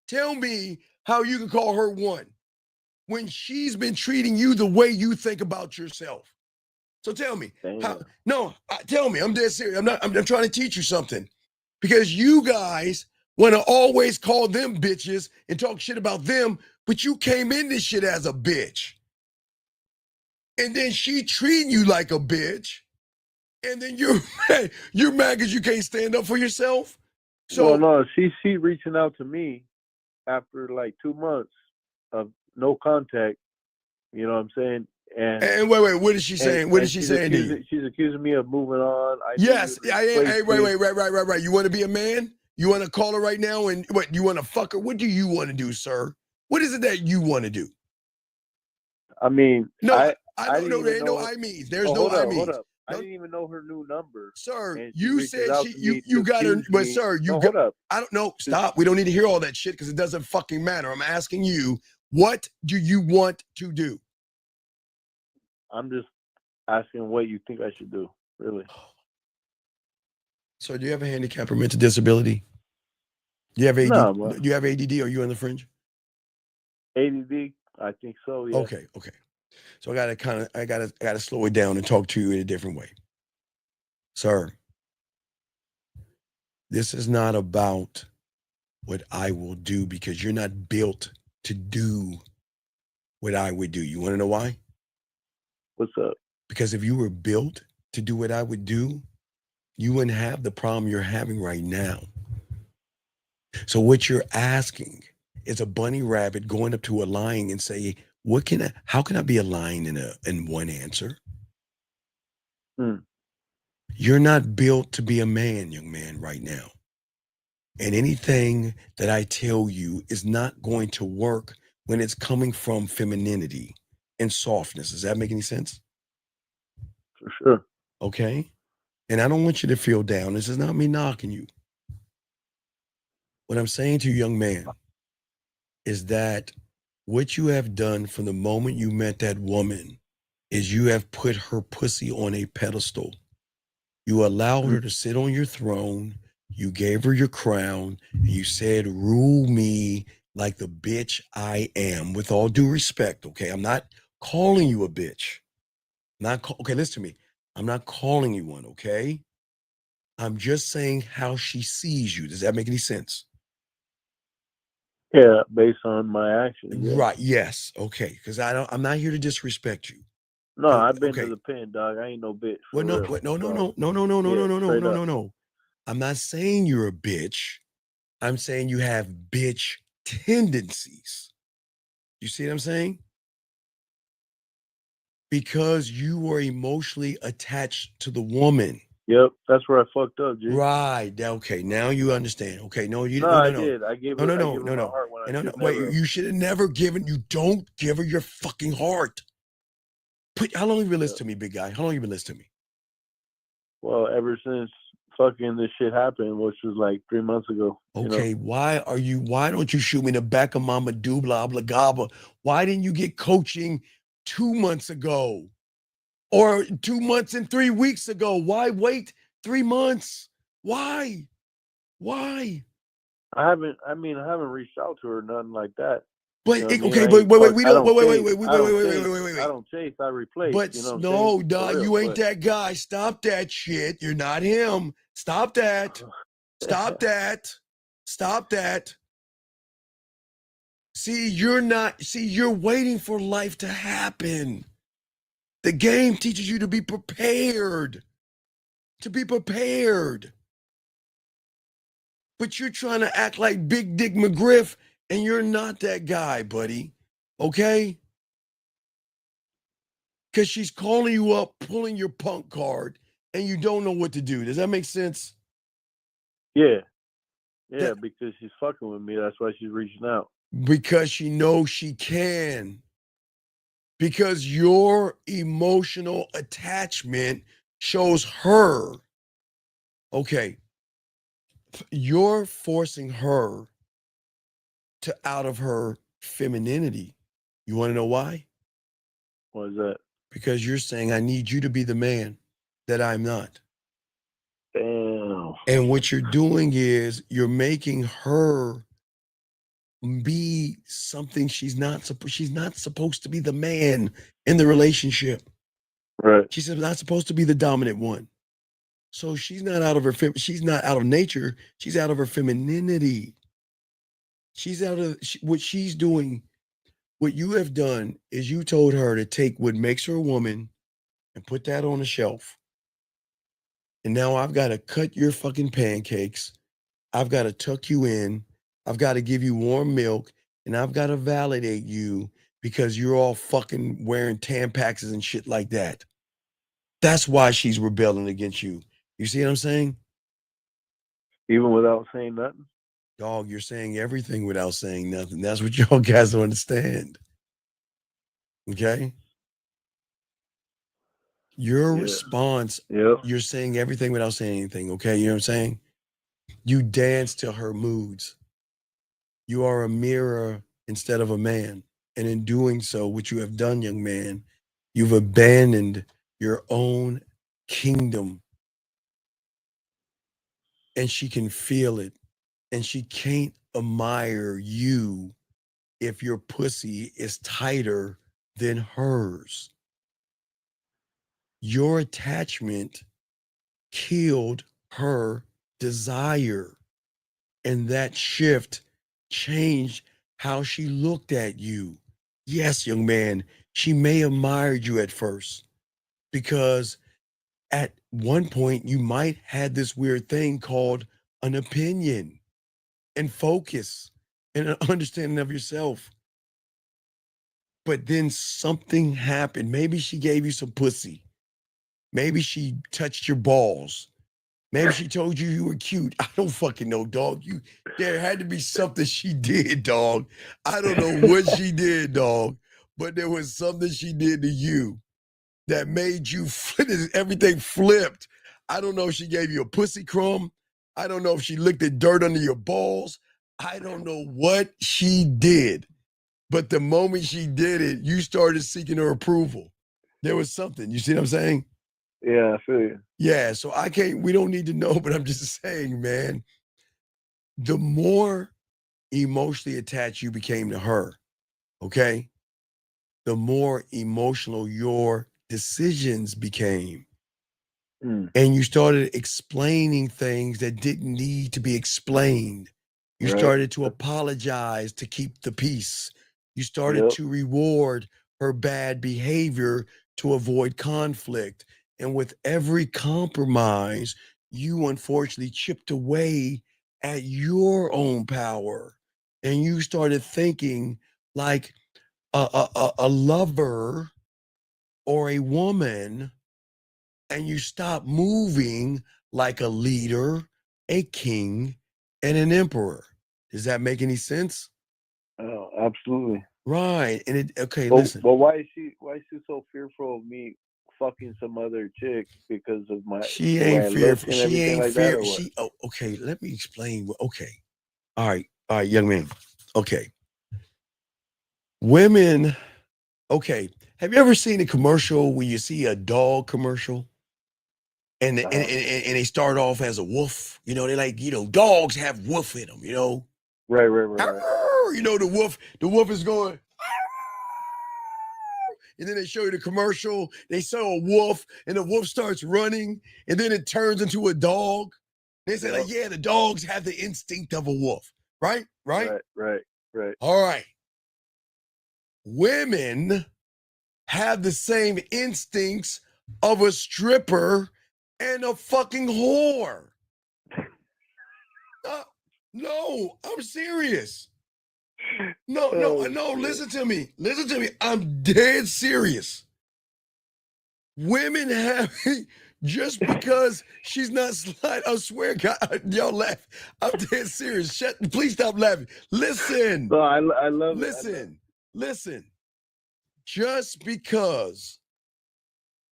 Tell me how you can call her one when she's been treating you the way you think about yourself. So tell me. Tell me. I'm dead serious. I'm trying to teach you something. Because you guys want to always call them bitches and talk shit about them, but you came in this shit as a bitch. And then she treating you like a bitch. And then you're mad because you can't stand up for yourself. So no, she reaching out to me after like 2 months of no contact. You know what I'm saying? And wait, what is she saying? What is she saying to you? She's accusing me of moving on. Yes, I am. Hey, right. You want to be a man? You want to call her right now and what? You want to fuck her? What do you want to do, sir? What is it that you want to do? I mean, I don't know. There ain't no I means. There's no I means. Hold up. I didn't even know her new number. Sir, you said you got her, but sir, hold up. I don't know. Stop. We don't need to hear all that shit because it doesn't fucking matter. I'm asking you, what do you want to do? I'm just asking what you think I should do, really. So do you have a handicap or mental disability? Do you have ADD? No, do you have ADD? Are you on the fringe? ADD? I think so, yeah. Okay. So I gotta slow it down and talk to you in a different way. Sir, this is not about what I will do because you're not built to do what I would do. You want to know why? What's up? Because if you were built to do what I would do, you wouldn't have the problem you're having right now. So what you're asking is a bunny rabbit going up to a lion and say, how can I be a lion in one answer? You're not built to be a man, young man, right now. And anything that I tell you is not going to work when it's coming from femininity and softness. Does that make any sense? For sure. Okay. And I don't want you to feel down. This is not me knocking you. What I'm saying to you, young man, is that what you have done from the moment you met that woman is you have put her pussy on a pedestal. You allowed her to sit on your throne. You gave her your crown. And you said, rule me like the bitch I am, with all due respect. Okay. I'm not calling you a bitch. Okay, listen to me. I'm not calling you one. Okay. I'm just saying how she sees you. Does that make any sense? Yeah, based on my actions. Yeah. Right. Yes. Okay. Because I'm not here to disrespect you. No, I've been to the pen, dog. I ain't no bitch. Well, no. I'm not saying you're a bitch. I'm saying you have bitch tendencies. You see what I'm saying? Because you were emotionally attached to the woman. Yep, that's where I fucked up, G. Right. Okay. Now you understand. Okay. No, you. No, No. I did. I gave her my heart when I should Wait. never. You should have never given. You don't give her your fucking heart. How long have you been listening to me, big guy? How long have you been listening to me? Well, ever since fucking this shit happened, which was like 3 months ago. Okay, you know? Why don't you shoot me in the back of Mama Dubla Oblagaba? Why didn't you get coaching 2 months ago? Or 2 months and 3 weeks ago? Why wait 3 months? Why? I haven't reached out to her, nothing like that. But you know okay, but wait, we don't wait, I don't chase, I replace. But you know what no, I'm dog, saying? you ain't that guy. Stop that shit. You're not him. Stop that. Stop that. Stop that. See, you're waiting for life to happen. The game teaches you to be prepared. But you're trying to act like Big Dick McGriff, and you're not that guy, buddy. Okay? Because she's calling you up, pulling your punk card, and you don't know what to do. Does that make sense? Yeah. Yeah, because she's fucking with me. That's why she's reaching out. Because she knows she can. Because your emotional attachment shows her. Okay. You're forcing her out of her femininity. You want to know why? Why is that? Because you're saying, I need you to be the man that I'm not. Damn. And what you're doing is you're making her be something she's not supposed to be the man in the relationship. Right. She's not supposed to be the dominant one. So she's not out of her she's not out of nature, she's out of her femininity. She's out of what she's doing. What you have done is you told her to take what makes her a woman and put that on a shelf. And now I've got to cut your fucking pancakes. I've got to tuck you in. I've got to give you warm milk. And I've got to validate you because you're all fucking wearing Tampaxes and shit like that. That's why she's rebelling against you. You see what I'm saying? Even without saying nothing? Dog, you're saying everything without saying nothing. That's what y'all guys don't understand. Okay? Your response, you're saying everything without saying anything. Okay? You know what I'm saying? You dance to her moods. You are a mirror instead of a man. And in doing so, what you have done, young man, you've abandoned your own kingdom. And she can feel it. And she can't admire you if your pussy is tighter than hers. Your attachment killed her desire. And that shift changed how she looked at you. Yes, young man, she may have admired you at first because at one point you might had this weird thing called an opinion and focus and an understanding of yourself. But then something happened. Maybe she gave you some pussy. Maybe she touched your balls. Maybe she told you you were cute. I don't fucking know, dog. There had to be something she did, dog. I don't know what she did, dog, but there was something she did to you that made you everything flipped. I don't know if she gave you a pussy crumb. I don't know if she licked the dirt under your balls. I don't know what she did. But the moment she did it, you started seeking her approval. There was something. You see what I'm saying? Yeah, I feel you. Yeah, so we don't need to know, but I'm just saying, man, the more emotionally attached you became to her, okay, the more emotional your decisions became. And you started explaining things that didn't need to be explained. You started to apologize to keep the peace. You started to reward her bad behavior to avoid conflict. And with every compromise, you unfortunately chipped away at your own power. And you started thinking like a lover or a woman, and you stop moving like a leader, a king, and an emperor. Does that make any sense? Oh, absolutely. Right. And listen. But why is she so fearful of me fucking some other chick because of She the way ain't I look fearful. and She everything ain't like that, or fearful. what? Okay, let me explain. Okay. All right, young man. Okay. Women, okay. Have you ever seen a commercial where you see a dog commercial? And they start off as a wolf, they're like, dogs have wolf in them, Right. The wolf is going, and then they show you the commercial, they show a wolf, and the wolf starts running, and then it turns into a dog. They say, like, yeah, the dogs have the instinct of a wolf, right? Right. All right. Women have the same instincts of a stripper and a fucking whore. No, I'm serious. No, listen to me. I'm dead serious. Women have, just because she's not slide, I swear, God, y'all laugh. I'm dead serious. Please stop laughing. Listen. No, I love it. Listen. Just because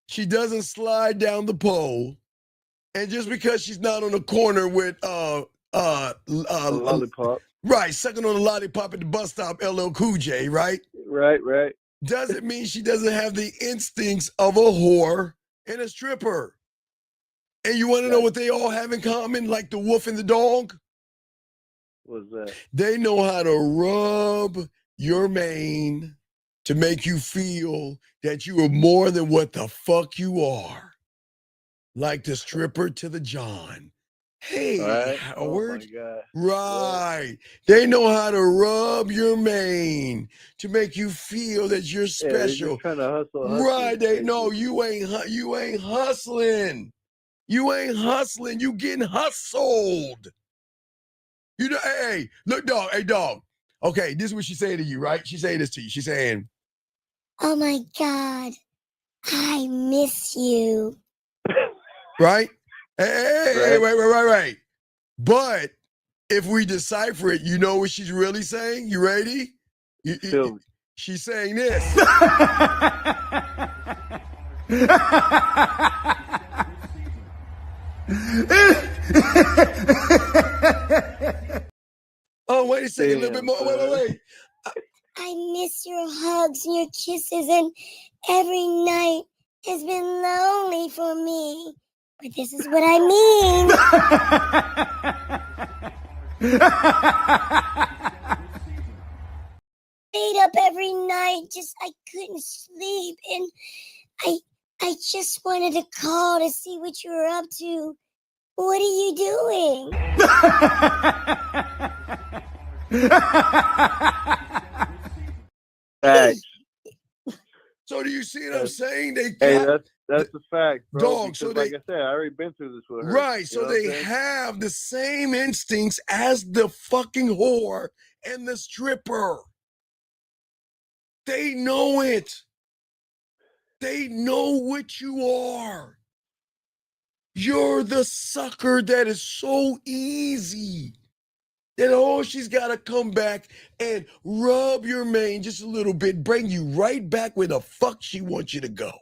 she doesn't slide down the pole, and just because she's not on the corner with a lollipop, right, sucking on a lollipop at the bus stop, LL Cool J, right? Right. Doesn't mean she doesn't have the instincts of a whore and a stripper. And you want to know what they all have in common, like the wolf and the dog? What's that? They know how to rub your mane to make you feel that you are more than what the fuck you are. Like the stripper to the John. Hey, Howard. Oh my God. Right. They know how to rub your mane to make you feel that you're special. Yeah, they're just trying to hustle. Right. They know you ain't hustling. You ain't hustling. You getting hustled. Hey, look, dog. Hey, dog. Okay, this is what she's saying to you, right? She's saying this to you. She's saying, oh my God, I miss you. Right? Hey, wait. But if we decipher it, you know what she's really saying? You ready? She's saying this. Oh, wait a second, a little bit more. Wait. I miss your hugs and your kisses, and every night has been lonely for me. But this is what I mean. Stayed up every night, I couldn't sleep, and I just wanted to call to see what you were up to. What are you doing? Facts. So do you see what I'm saying? They Hey, got that's a fact, bro. dog. Because So like they I said, I already been through this with her. right. You So know what I'm they saying? have the same instincts as the fucking whore and the stripper. They know it. They know what you are. You're the sucker that is so easy. That she's got to come back and rub your mane just a little bit, bring you right back where the fuck she wants you to go.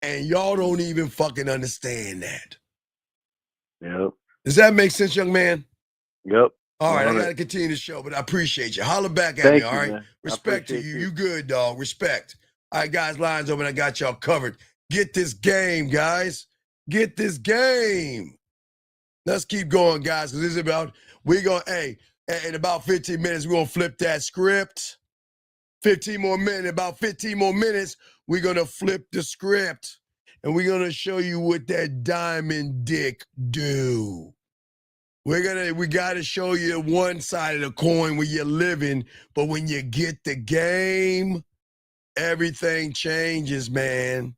And y'all don't even fucking understand that. Yep. Does that make sense, young man? Yep. All right, I Love got to it. continue the show, but I appreciate you. Holler back at Thank me, all you, right? man. I Respect to appreciate you. you. You good, dog. Respect. All right, guys, lines open. I got y'all covered. Get this game, guys. Get this game. Let's keep going, guys, because this is about, in about 15 minutes, we're going to flip that script. 15 more minutes, about 15 more minutes, we're going to flip the script. And we're going to show you what that diamond dick do. We got to show you one side of the coin where you're living, but when you get the game, everything changes, man.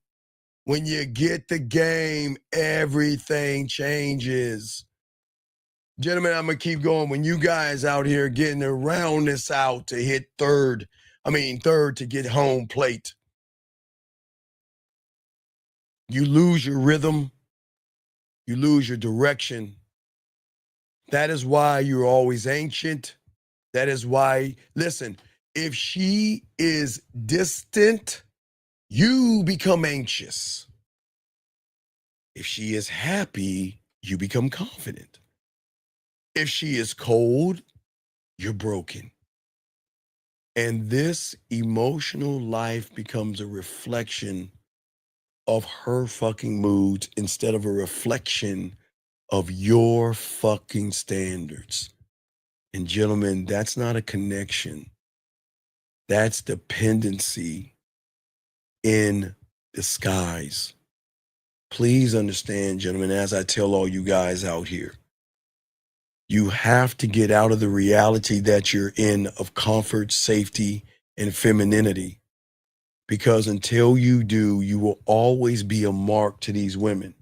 When you get the game, everything changes. Gentlemen, I'm going to keep going. When you guys out here getting around this out to hit third to get home plate, you lose your rhythm, you lose your direction. That is why you're always ancient. That is why, listen, if she is distant, you become anxious. If she is happy, you become confident. If she is cold, you're broken. And this emotional life becomes a reflection of her fucking moods instead of a reflection of your fucking standards. And gentlemen, that's not a connection. That's dependency in disguise. Please understand, gentlemen, as I tell all you guys out here, you have to get out of the reality that you're in of comfort, safety, and femininity. Because until you do, you will always be a mark to these women.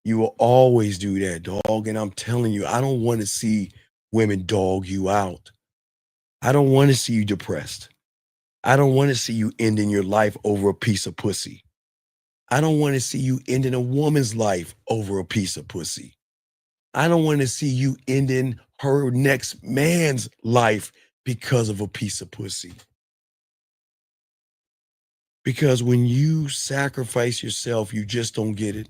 You will always do that, dog. And I'm telling you, I don't want to see women dog you out. I don't want to see you depressed. I don't want to see you ending your life over a piece of pussy. I don't want to see you ending a woman's life over a piece of pussy. I don't want to see you ending her next man's life because of a piece of pussy. Because when you sacrifice yourself, you just don't get it.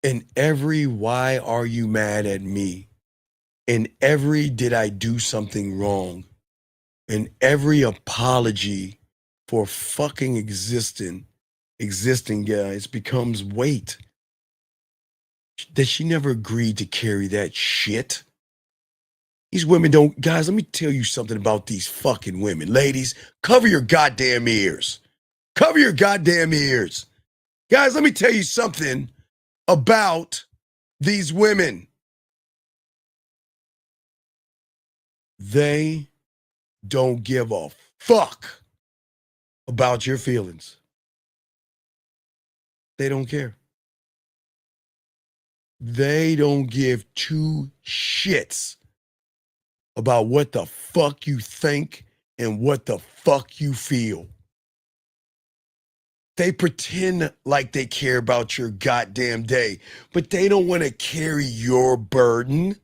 And every why are you mad at me? And every did I do something wrong? And every apology for fucking existing, guys, becomes weight. That she never agreed to carry that shit. These women don't, guys, let me tell you something about these fucking women. Ladies, cover your goddamn ears. Cover your goddamn ears. Guys, let me tell you something about these women. They don't give a fuck about your feelings. They don't care. They don't give two shits about what the fuck you think and what the fuck you feel. They pretend like they care about your goddamn day, but they don't want to carry your burden.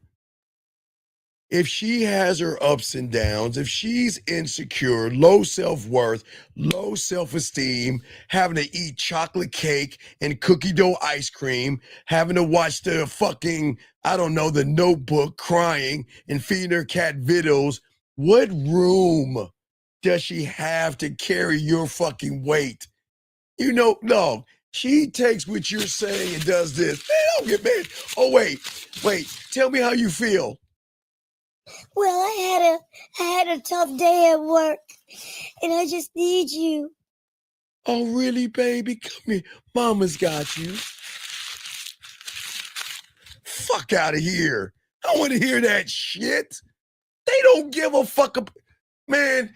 If she has her ups and downs, if she's insecure, low self-worth, low self-esteem, having to eat chocolate cake and cookie dough ice cream, having to watch the fucking, the Notebook, crying and feeding her cat videos, what room does she have to carry your fucking weight? No, she takes what you're saying and does this. Man, don't get mad. Oh, wait, tell me how you feel. Well, I had a tough day at work, and I just need you Oh, really, baby? Come here. Mama's got you. Fuck out of here. I don't want to hear that shit. They don't give a fuck. Man,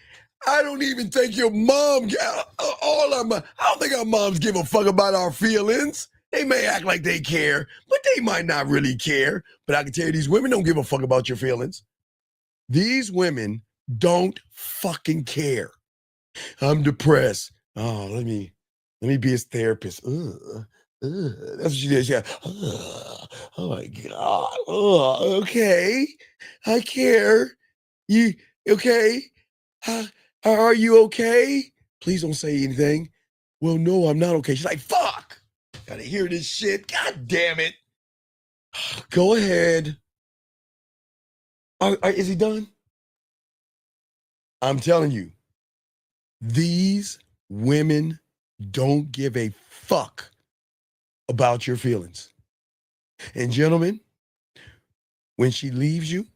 I don't even think your mom, I don't think our moms give a fuck about our feelings. They may act like they care, but they might not really care. But I can tell you, these women don't give a fuck about your feelings. These women don't fucking care. I'm depressed. Oh, let me be his therapist. That's what she did. Yeah. Oh my God. Okay. I care. You okay? Are you okay? Please don't say anything. Well, no, I'm not okay. She's like, fuck. Gotta hear this shit. God damn it. Go ahead. Is he done? I'm telling you, these women don't give a fuck about your feelings. And gentlemen, when she leaves you,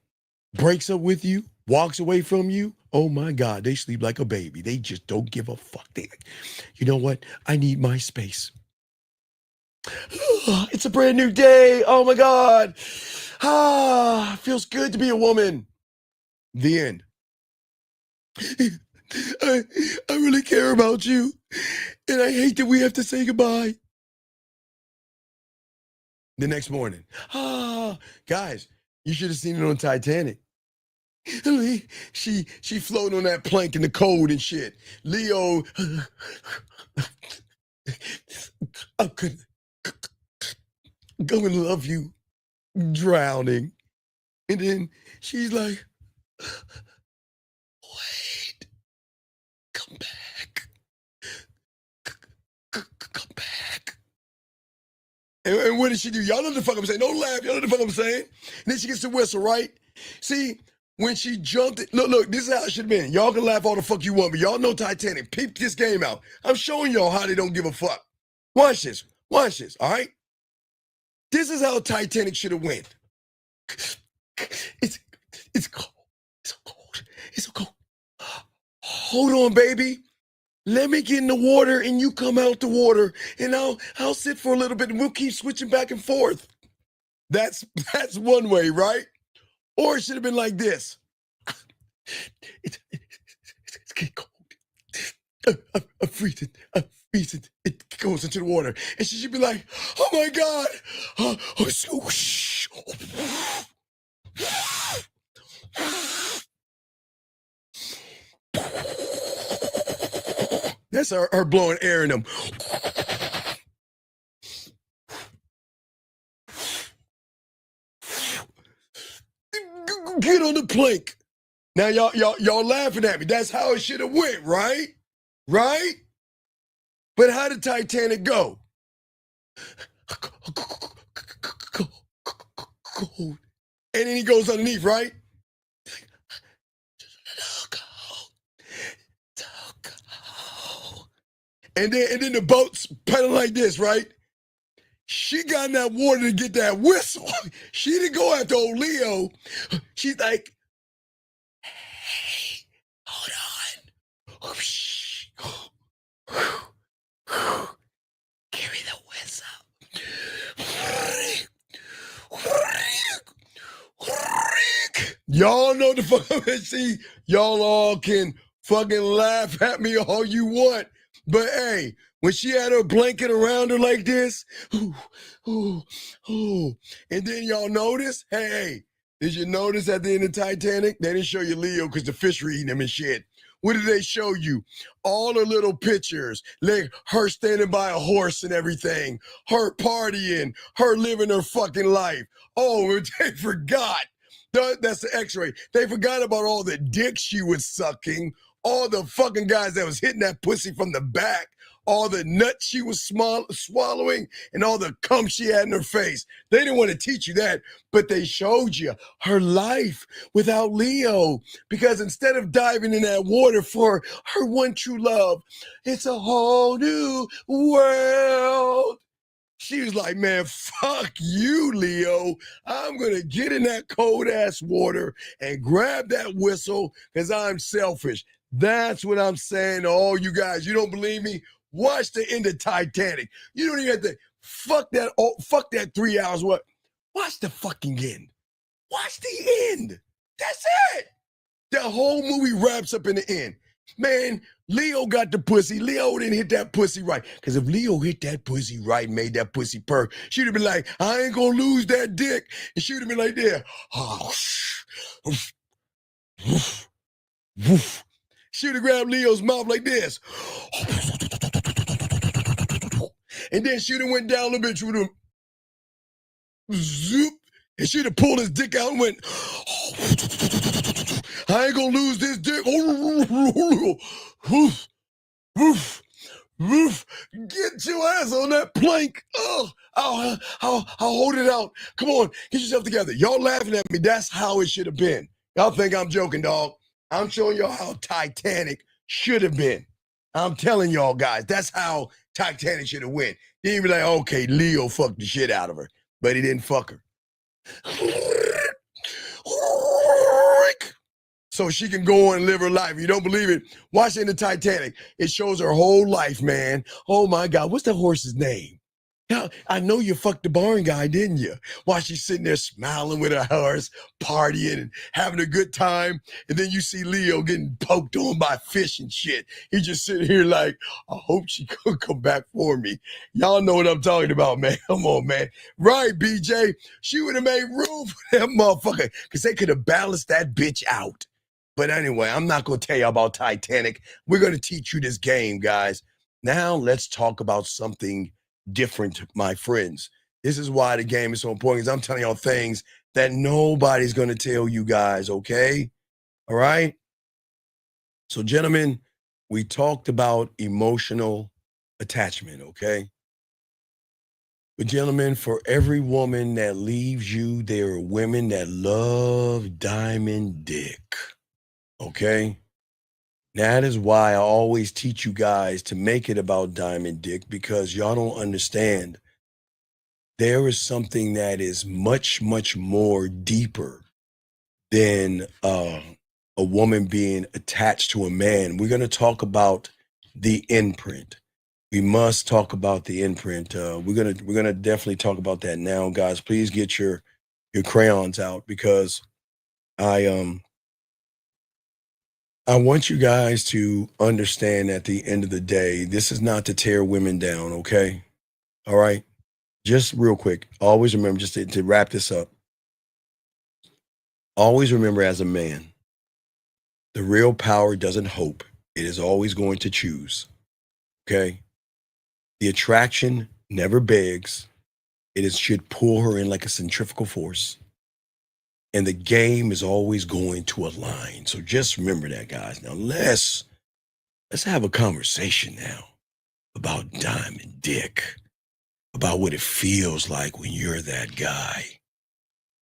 breaks up with you, walks away from you, oh my God, they sleep like a baby. They just don't give a fuck. You know what? I need my space. It's a brand new day. Oh my God. Feels good to be a woman. The end. I really care about you, and I hate that we have to say goodbye. The next morning, guys, you should have seen it on Titanic. She floated on that plank in the cold and shit. Leo, I'm gonna love you, drowning. And then she's like, wait, come back. Come back. And what did she do? Y'all know the fuck I'm saying. Don't laugh. Y'all know the fuck I'm saying. And then she gets the whistle, right? See, when she jumped it, look, this is how it should have been. Y'all can laugh all the fuck you want, but y'all know Titanic. Peep this game out. I'm showing y'all how they don't give a fuck. Watch this, all right? This is how Titanic should have went. It's cold. It's so cold. It's so cold. Hold on, baby. Let me get in the water and you come out the water, and I'll sit for a little bit and we'll keep switching back and forth. That's one way, right? Or it should have been like this. It's getting cold. I'm freezing. It goes into the water. And she should be like, oh my God. Swoosh. That's her blowing air in them. Get on the plank. Now y'all laughing at me. That's how it should have went, right? Right? But how did Titanic go? And then he goes underneath, right? And then the boat's pedaling like this, right? She got in that water to get that whistle. She didn't go after old Leo. She's like, hey, hold on. Give me the whistle. Y'all know the fuck. See, y'all all can fucking laugh at me all you want. But hey, when she had her blanket around her like this, and then y'all notice, hey, did you notice at the end of Titanic, they didn't show you Leo because the fish were eating him and shit. What did they show you? All the little pictures, like her standing by a horse and everything, her partying, her living her fucking life. Oh, they forgot. That's the x-ray. They forgot about all the dicks she was sucking, all the fucking guys that was hitting that pussy from the back, all the nuts she was swallowing, and all the cum she had in her face. They didn't want to teach you that, but they showed you her life without Leo. Because instead of diving in that water for her one true love, it's a whole new world. She was like, man, fuck you, Leo. I'm going to get in that cold ass water and grab that whistle because I'm selfish. That's what I'm saying to all you guys. You don't believe me? Watch the end of Titanic. You don't even have to fuck that 3 hours. What? Watch the fucking end. Watch the end. That's it. The whole movie wraps up in the end. Man, Leo got the pussy. Leo didn't hit that pussy right. Because if Leo hit that pussy right, made that pussy purr, she'd have been like, I ain't gonna lose that dick. And she'd have been like, there. Oh, she'd have grabbed Leo's mouth like this. And then she'd have went down a little bit with him. Zoop. And she'd have pulled his dick out and went, I ain't gonna lose this dick. Get your ass on that plank. Oh, I'll hold it out. Come on, get yourself together. Y'all laughing at me. That's how it should have been. Y'all think I'm joking, dog. I'm showing y'all how Titanic should have been. I'm telling y'all guys, that's how Titanic should have went. Then you'd be like, okay, Leo fucked the shit out of her, but he didn't fuck her. So she can go on and live her life. If you don't believe it, watch it in the Titanic. It shows her whole life, man. Oh my God, what's the horse's name? Yeah, I know you fucked the barn guy, didn't you? While she's sitting there smiling with her horse, partying and having a good time. And then you see Leo getting poked on by fish and shit. He just sitting here like, I hope she could come back for me. Y'all know what I'm talking about, man. Come on, man. Right, BJ? She would have made room for that motherfucker because they could have balanced that bitch out. But anyway, I'm not going to tell you about Titanic. We're going to teach you this game, guys. Now let's talk about something different, my friends. This is why the game is so important, because I'm telling y'all things that nobody's going to tell you guys, okay? All right? So, gentlemen, we talked about emotional attachment, okay? But, gentlemen, for every woman that leaves you, there are women that love diamond dick, okay? That is why I always teach you guys to make it about diamond dick, because y'all don't understand. There is something that is much, much more deeper than a woman being attached to a man. We're going to talk about the imprint. We must talk about the imprint. We're gonna definitely talk about that now, guys. Please get your crayons out, because I want you guys to understand at the end of the day, this is not to tear women down, okay? All right? Just real quick, always remember, just to wrap this up, always remember, as a man, the real power doesn't hope. It is always going to choose, okay? The attraction never begs. Should pull her in like a centrifugal force. And the game is always going to align. So just remember that, guys. Now let's have a conversation now about diamond dick, about what it feels like when you're that guy,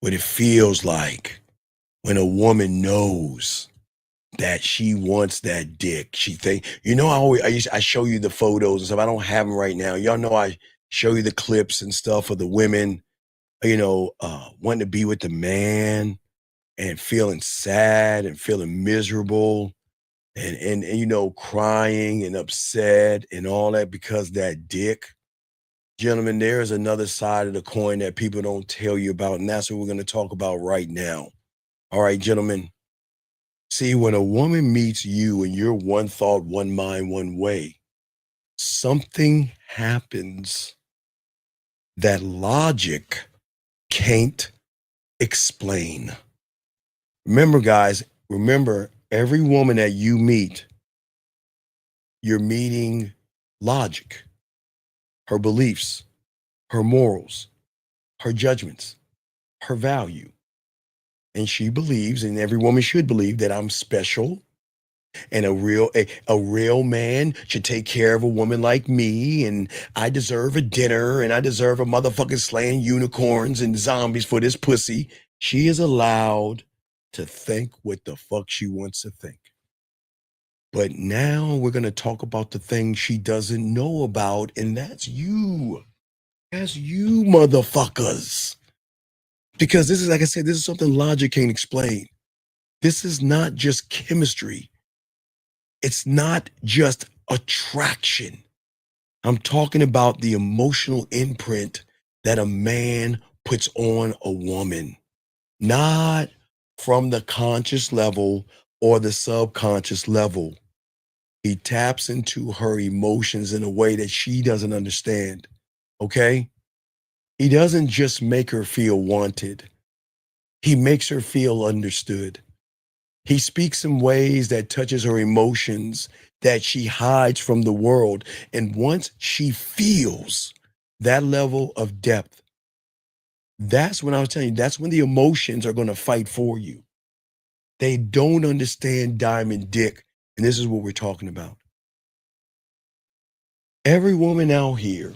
what it feels like when a woman knows that she wants that dick. She think, I show you the photos and stuff. I don't have them right now. Y'all know I show you the clips and stuff of the women, wanting to be with the man and feeling sad and feeling miserable and crying and upset and all that because that dick. Gentlemen, there is another side of the coin that people don't tell you about, and that's what we're going to talk about right now. All right, gentlemen. See, when a woman meets you and you're one thought, one mind, one way, something happens that logic can't explain. Remember, guys, every woman that you meet, you're meeting logic, her beliefs, her morals, her judgments, her value. And she believes, and every woman should believe, that I'm special, and a real man should take care of a woman like me, and I deserve a dinner, and I deserve a motherfucking slaying unicorns and zombies for this pussy. She is allowed to think what the fuck she wants to think. But now we're going to talk about the things she doesn't know about, and that's you. That's you, motherfuckers. Because this is, like I said, this is something logic can't explain. This is not just chemistry. It's not just attraction. I'm talking about the emotional imprint that a man puts on a woman, not from the conscious level or the subconscious level. He taps into her emotions in a way that she doesn't understand. Okay? He doesn't just make her feel wanted. He makes her feel understood. He speaks in ways that touches her emotions that she hides from the world. And once she feels that level of depth, that's when I was telling you, that's when the emotions are going to fight for you. They don't understand Diamond Dick. And this is what we're talking about. Every woman out here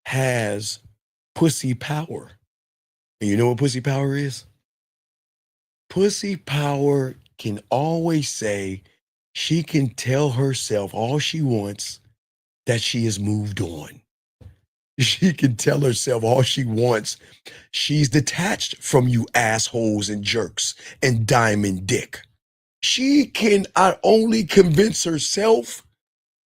has pussy power. And you know what pussy power is? Pussy power can always say she can tell herself all she wants that she has moved on. She can tell herself all she wants. She's detached from you assholes and jerks and Diamond Dick. She can not only convince herself,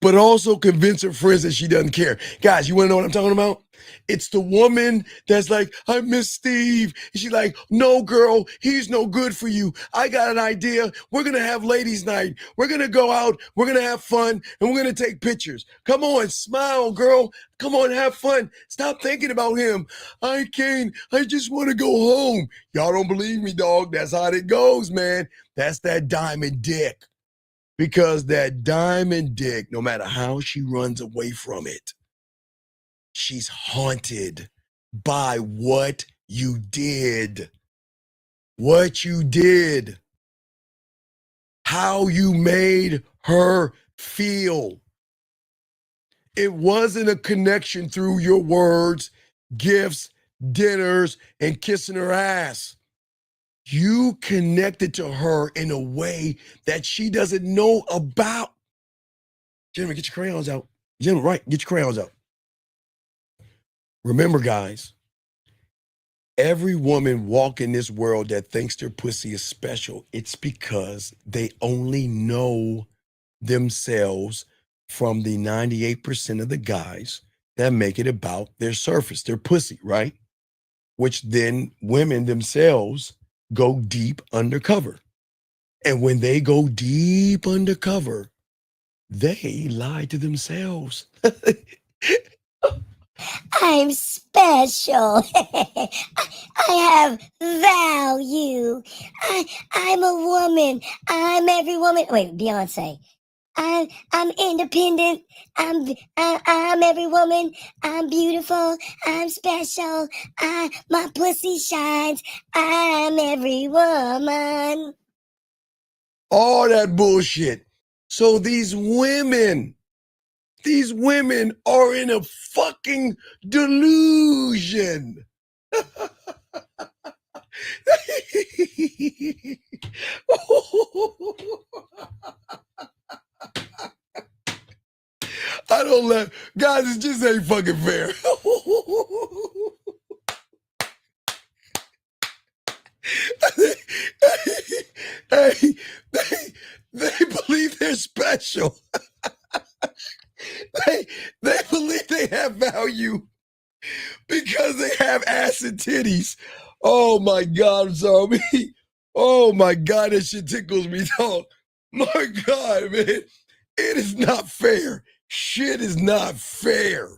but also convince her friends that she doesn't care. Guys, you want to know what I'm talking about? It's the woman that's like, I miss Steve. And she's like, no, girl, he's no good for you. I got an idea. We're going to have ladies' night. We're going to go out. We're going to have fun. And we're going to take pictures. Come on, smile, girl. Come on, have fun. Stop thinking about him. I can't. I just want to go home. Y'all don't believe me, dog. That's how it goes, man. That's that Diamond Dick. Because that Diamond Dick, no matter how she runs away from it, she's haunted by what you did. What you did. How you made her feel. It wasn't a connection through your words, gifts, dinners, and kissing her ass. You connected to her in a way that she doesn't know about. Gentlemen, get your crayons out. Gentlemen, right, get your crayons out. Remember, guys, every woman walking this world that thinks their pussy is special, it's because they only know themselves from the 98% of the guys that make it about their surface, their pussy, right? Which then women themselves go deep undercover. And when they go deep undercover, they lie to themselves. I'm special. I have value. I'm a woman. I'm every woman. Wait, Beyonce. I'm independent. I'm every woman. I'm beautiful. I'm special. My pussy shines. I'm every woman. All that bullshit. So these women are in a fucking delusion. I don't let, guys, it just ain't fucking fair. They believe they're special. They believe they have value because they have ass and titties. Oh my God, I'm sorry. Oh my God, that shit tickles me, dog. My God, man. It is not fair. Shit is not fair.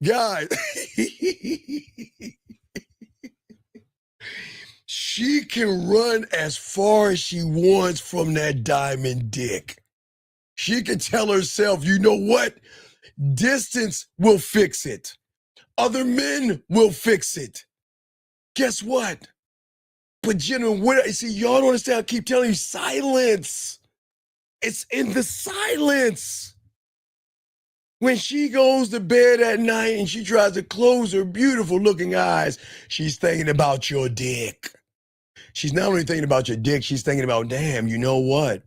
Guys. She can run as far as she wants from that Diamond Dick. She can tell herself, you know what? Distance will fix it. Other men will fix it. Guess what? But gentlemen, see, y'all don't understand. I keep telling you, silence. It's in the silence. When she goes to bed at night and she tries to close her beautiful looking eyes, she's thinking about your dick. She's not only thinking about your dick, she's thinking about, damn, you know what?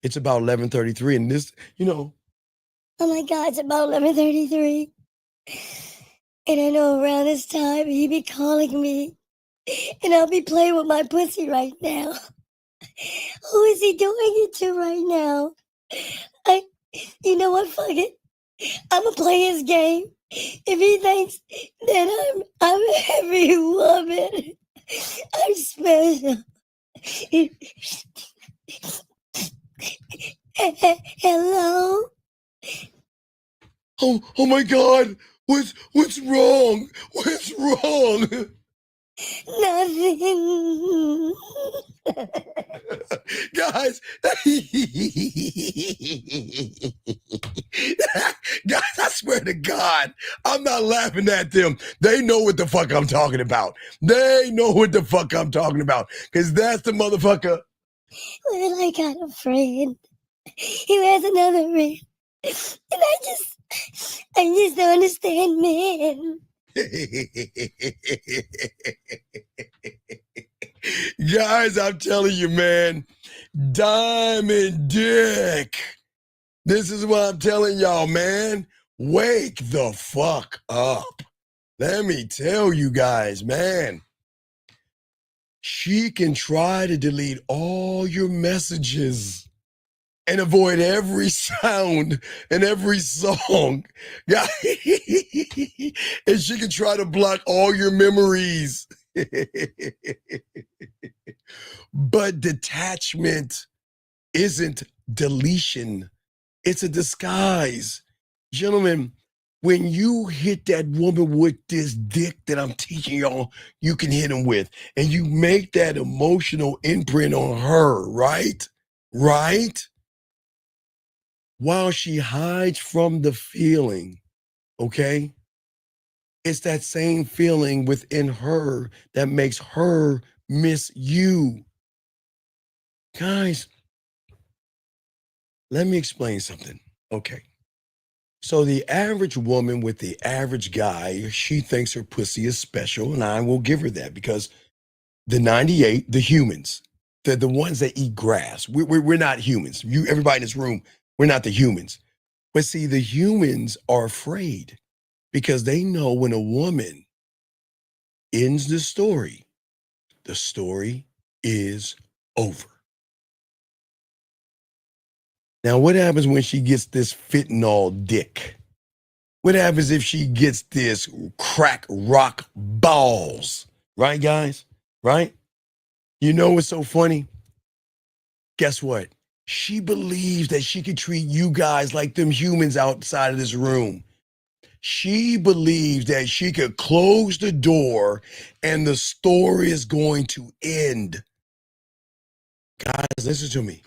It's about 11:33 and this, you know. Oh my God, it's about 11:33. And I know around this time he be calling me. And I'll be playing with my pussy right now. Who is he doing it to right now? You know what? Fuck it. I'm gonna play his game. If he thinks that I'm every woman, I'm special. Hello? Oh my God! What's wrong? What's wrong? Nothing. Guys, guys, I swear to God, I'm not laughing at them. They know what the fuck I'm talking about. They know what the fuck I'm talking about. Because that's the motherfucker. Well, I got a friend who has another friend. And I just don't understand men. Guys, I'm telling you, man, Diamond Dick. This is what I'm telling y'all, man. Wake the fuck up. Let me tell you guys, man. She can try to delete all your messages and avoid every sound and every song. Yeah. And she can try to block all your memories. But detachment isn't deletion. It's a disguise. Gentlemen, when you hit that woman with this dick that I'm teaching y'all, you can hit him with, and you make that emotional imprint on her, right? Right? While she hides from the feeling, okay? It's that same feeling within her that makes her miss you. Guys, let me explain something. Okay. So the average woman with the average guy, she thinks her pussy is special, and I will give her that because the 98, the humans, the ones that eat grass, we're not humans. Everybody in this room, we're not the humans. But see, the humans are afraid because they know when a woman ends the story is over. Now, what happens when she gets this fentanyl dick? What happens if she gets this crack rock balls? Right, guys? Right? You know what's so funny? Guess what? She believes that she could treat you guys like them humans outside of this room. She believes that she could close the door and the story is going to end. Guys, listen to me.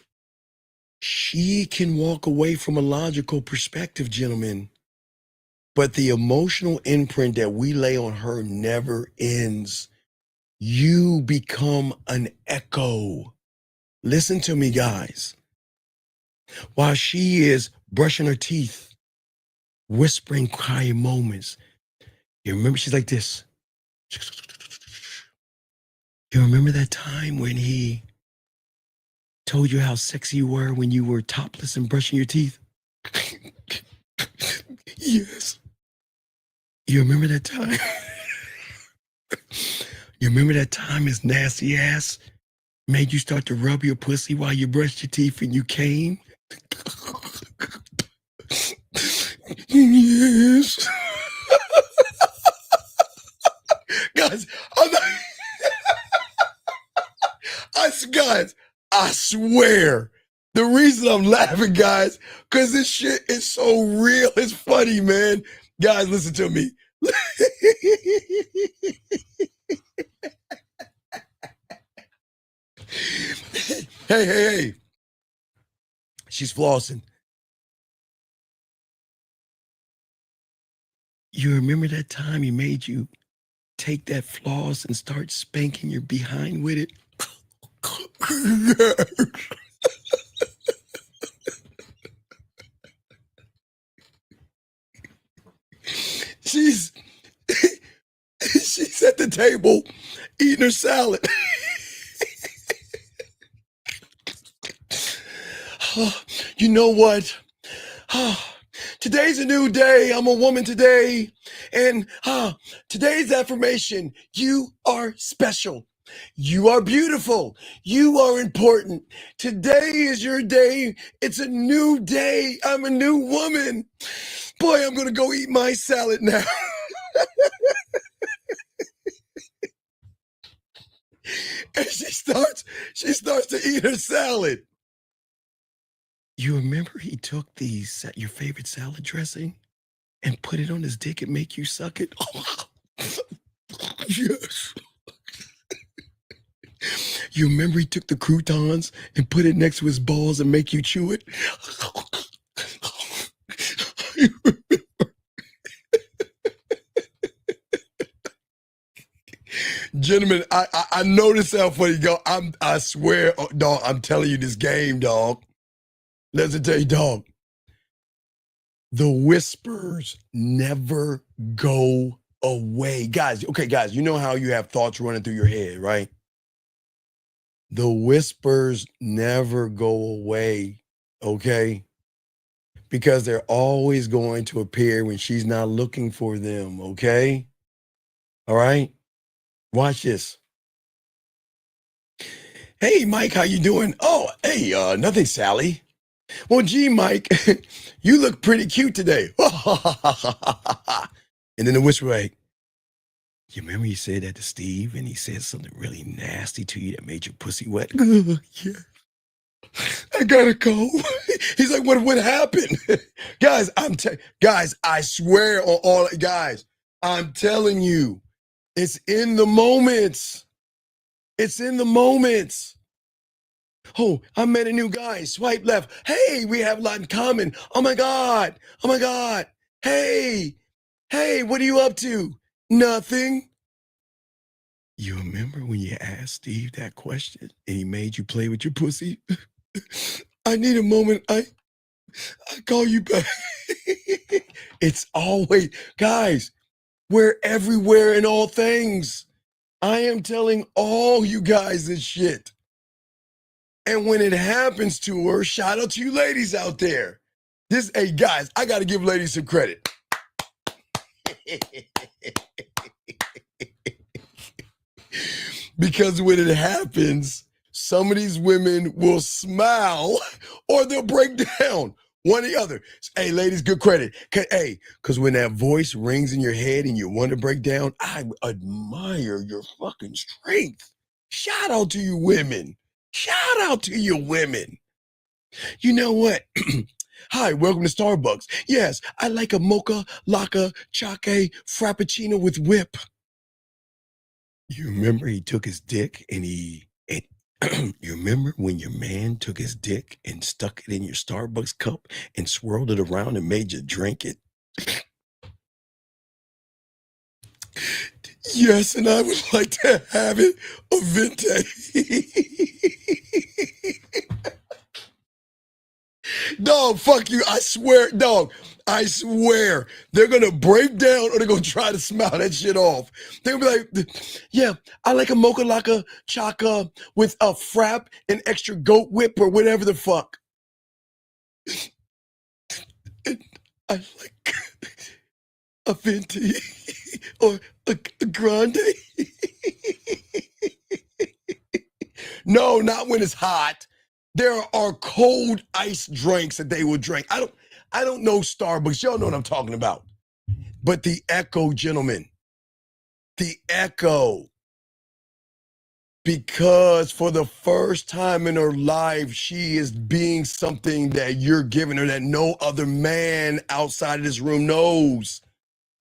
She can walk away from a logical perspective, gentlemen, but the emotional imprint that we lay on her never ends. You become an echo. Listen to me, guys. While she is brushing her teeth, whispering quiet moments, you remember she's like this. You remember that time when he told you how sexy you were when you were topless and brushing your teeth? Yes. You remember that time? You remember that time his nasty ass made you start to rub your pussy while you brushed your teeth and you came? Yes. Guys, guys, I swear, the reason I'm laughing, guys, because this shit is so real. It's funny, man. Guys, listen to me. Hey. She's flossing. You remember that time he made you take that floss and start spanking your behind with it? She's at the table eating her salad. You know what? Today's a new day. I'm a woman today. And today's affirmation, you are special. You are beautiful. You are important. Today is your day. It's a new day. I'm a new woman. Boy, I'm going to go eat my salad now. And she starts to eat her salad. You remember he took your favorite salad dressing and put it on his dick and make you suck it? Yes. You remember he took the croutons and put it next to his balls and make you chew it? Gentlemen, I notice how funny you go. I swear, dog, I'm telling you this game, dog. Let's tell you, dog. The whispers never go away. Guys, okay, guys, you know how you have thoughts running through your head, right? The whispers never go away, okay? Because they're always going to appear when she's not looking for them, okay? All right? Watch this. Hey, Mike, how you doing? Oh, hey, nothing, Sally. Well, gee, Mike, you look pretty cute today. And then the whisper, like, you remember you said that to Steve and he said something really nasty to you that made your pussy wet? Yeah. I gotta go. He's like, what happened? Guys, guys, I swear on all guys, I'm telling you, it's in the moments. It's in the moments. Oh, I met a new guy. Swipe left. Hey, we have a lot in common. Oh my God. Oh my God. Hey, what are you up to? Nothing. You remember when you asked Steve that question and he made you play with your pussy? I need a moment. I call you back. It's always, guys, we're everywhere in all things. I am telling all you guys this shit. And when it happens to her, shout out to you ladies out there. Hey guys, I got to give ladies some credit. Because when it happens, some of these women will smile or they'll break down. One or the other. Hey, ladies, good credit. Because when that voice rings in your head and you want to break down, I admire your fucking strength. Shout out to you women. Shout out to you women. You know what? Hi, welcome to Starbucks. Yes, I like a mocha, latte, chaque, frappuccino with whip. You remember he took his dick and you remember when your man took his dick and stuck it in your Starbucks cup and swirled it around and made you drink it? Yes, and I would like to have it a vente. Dog, fuck you. I swear, dog. I swear they're gonna break down or they're gonna try to smile that shit off. They'll be like, yeah, I like a mocha latte chaca with a frap and extra goat whip or whatever the fuck. And I like a venti or a grande. No, not when it's hot. There are cold ice drinks that they will drink. I don't know Starbucks. Y'all know what I'm talking about. But the Echo, gentlemen, the Echo, because for the first time in her life, she is being something that you're giving her that no other man outside of this room knows.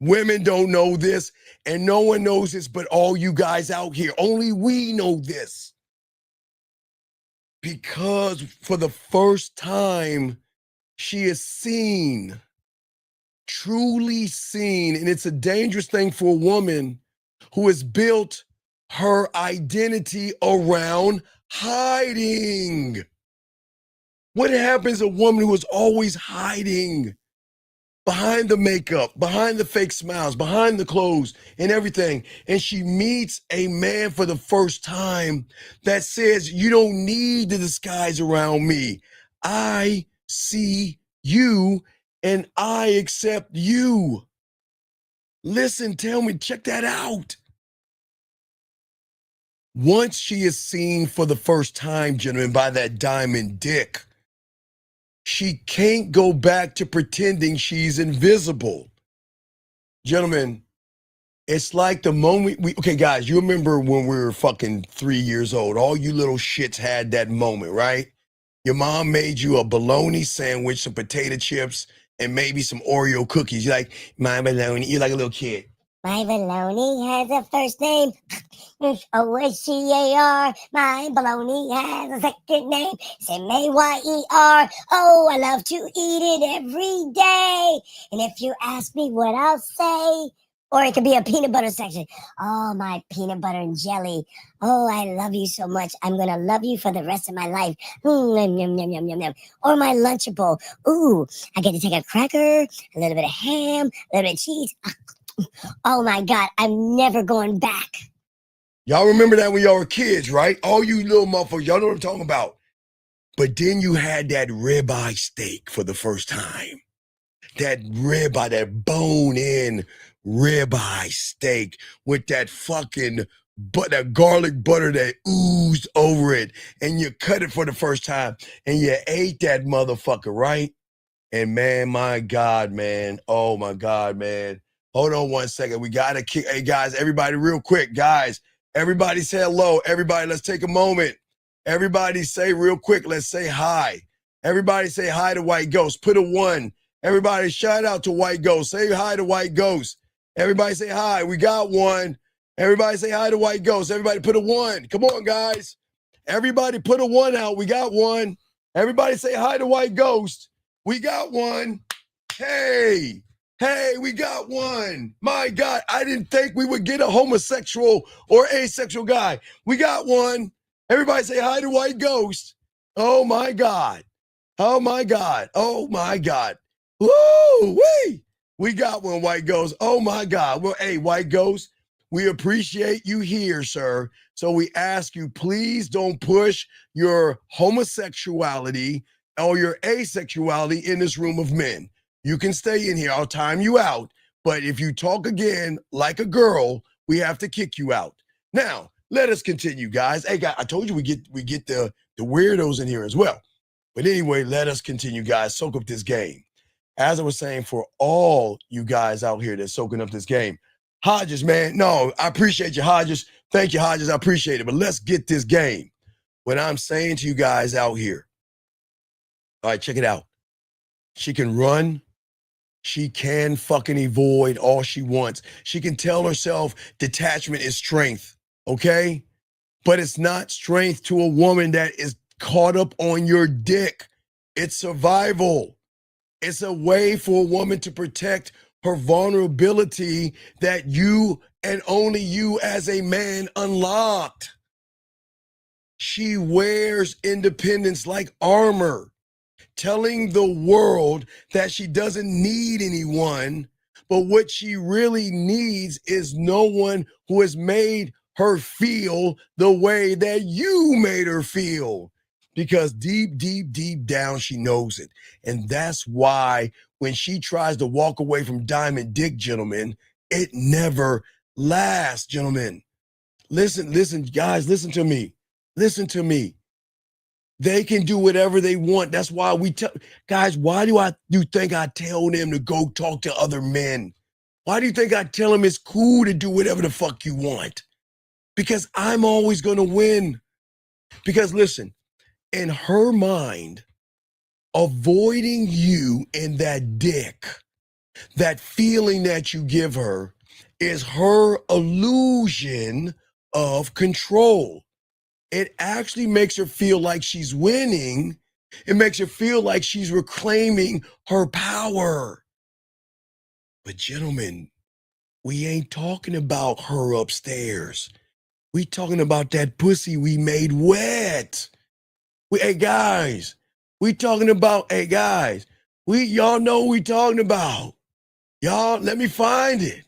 Women don't know this, and no one knows this but all you guys out here. Only we know this. Because for the first time, she is seen, truly seen, and it's a dangerous thing for a woman who has built her identity around hiding. What happens to a woman who is always hiding behind the makeup, behind the fake smiles, behind the clothes and everything, and she meets a man for the first time that says, you don't need the disguise around me. I see you and I accept you. Listen, tell me, check that out. Once she is seen for the first time, gentlemen, by that diamond dick, she can't go back to pretending she's invisible. Gentlemen, it's like the moment okay, guys, you remember when we were fucking 3 years old, all you little shits had that moment, right? Your mom made you a bologna sandwich, some potato chips, and maybe some Oreo cookies. You're like, my bologna, you're like a little kid. My baloney has a first name. O-H-C-A-R. My baloney has a second name. M-A-Y-E-R. Oh, I love to eat it every day. And if you ask me what I'll say, or it could be a peanut butter section. Oh, my peanut butter and jelly. Oh, I love you so much. I'm going to love you for the rest of my life. Yum, yum, yum, yum, yum, yum. Or my Lunchable. Ooh, I get to take a cracker, a little bit of ham, a little bit of cheese. Oh, my God. I'm never going back. Y'all remember that when y'all were kids, right? All you little motherfuckers, y'all know what I'm talking about. But then you had that ribeye steak for the first time. That ribeye, that bone-in ribeye steak with that fucking that garlic butter that oozed over it. And you cut it for the first time and you ate that motherfucker, right? And man, my God, man. Oh my God, man. Hold on one second. We gotta kick. Hey guys, everybody, real quick, guys. Everybody say hello. Everybody, let's take a moment. Everybody say real quick, let's say hi. Everybody say hi to White Ghost. Put a 1. Everybody shout out to White Ghost. Say hi to White Ghost. Everybody say hi. We got 1. Everybody say hi to White Ghost. Everybody put a 1. Come on, guys. Everybody put a 1 out. We got 1. Everybody say hi to White Ghost. We got 1. Hey, we got 1. My God, I didn't think we would get a homosexual or asexual guy. We got 1. Everybody say hi to White Ghost. Oh my God. Oh my God. Oh my God. Woo-wee. We got 1, White Ghost. Oh my God. Well, hey, White Ghost, we appreciate you here, sir. So we ask you, please don't push your homosexuality or your asexuality in this room of men. You can stay in here. I'll time you out. But if you talk again like a girl, we have to kick you out. Now, let us continue, guys. Hey, guys, I told you we get the weirdos in here as well. But anyway, let us continue, guys. Soak up this game. As I was saying, for all you guys out here that's soaking up this game, Hodges, man, no, I appreciate you, Hodges. Thank you, Hodges. I appreciate it. But let's get this game. What I'm saying to you guys out here, all right, check it out. She can run. She can fucking avoid all she wants. She can tell herself detachment is strength, okay? But it's not strength to a woman that is caught up on your dick. It's survival. It's a way for a woman to protect her vulnerability that you and only you as a man unlocked. She wears independence like armor, telling the world that she doesn't need anyone, but what she really needs is no one who has made her feel the way that you made her feel. Because deep, deep, deep down, she knows it. And that's why when she tries to walk away from Diamond Dick, gentlemen, it never lasts, gentlemen. Listen, guys, listen to me. Listen to me. They can do whatever they want. That's why we tell guys, why do you think I tell them to go talk to other men? Why do you think I tell them it's cool to do whatever the fuck you want? Because I'm always going to win. Because listen, in her mind, avoiding you and that dick, that feeling that you give her, is her illusion of control. It actually makes her feel like she's winning. It makes her feel like she's reclaiming her power. But gentlemen, we ain't talking about her upstairs. We talking about that pussy we made wet. Hey guys, y'all know what we talking about. Y'all, let me find it.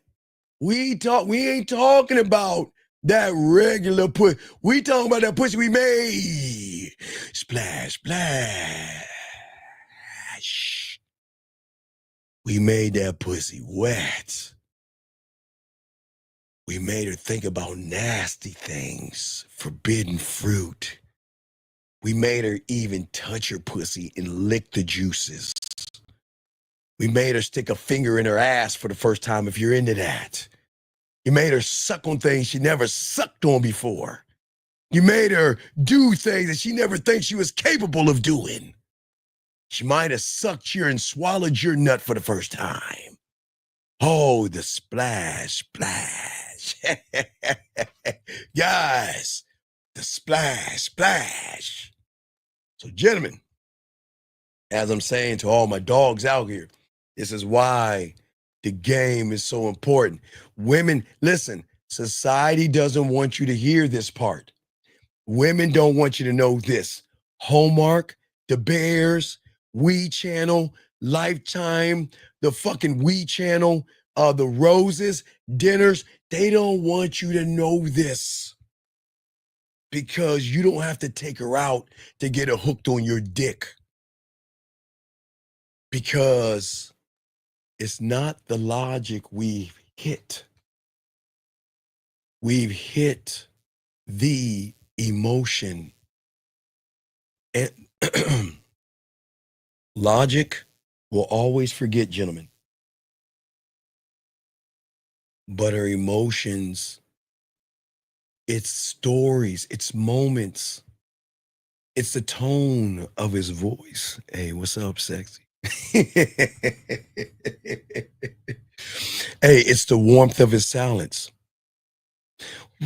We ain't talking about that regular pussy. We talking about that pussy we made. Splash, splash. We made that pussy wet. We made her think about nasty things, forbidden fruit. We made her even touch her pussy and lick the juices. We made her stick a finger in her ass for the first time if you're into that. You made her suck on things she never sucked on before. You made her do things that she never thinks she was capable of doing. She might have sucked your and swallowed your nut for the first time. Oh, the splash, splash. Guys, the splash, splash. So, gentlemen, as I'm saying to all my dogs out here, this is why the game is so important. Women, listen, society doesn't want you to hear this part. Women don't want you to know this. Hallmark, the Bears, We Channel, Lifetime, the fucking We Channel, the Roses, dinners, they don't want you to know this because you don't have to take her out to get her hooked on your dick. Because it's not the logic we've hit. We've hit the emotion. And logic will always forget, gentlemen. But our emotions, it's stories, it's moments, it's the tone of his voice. Hey, what's up, sexy? Hey, it's the warmth of his silence.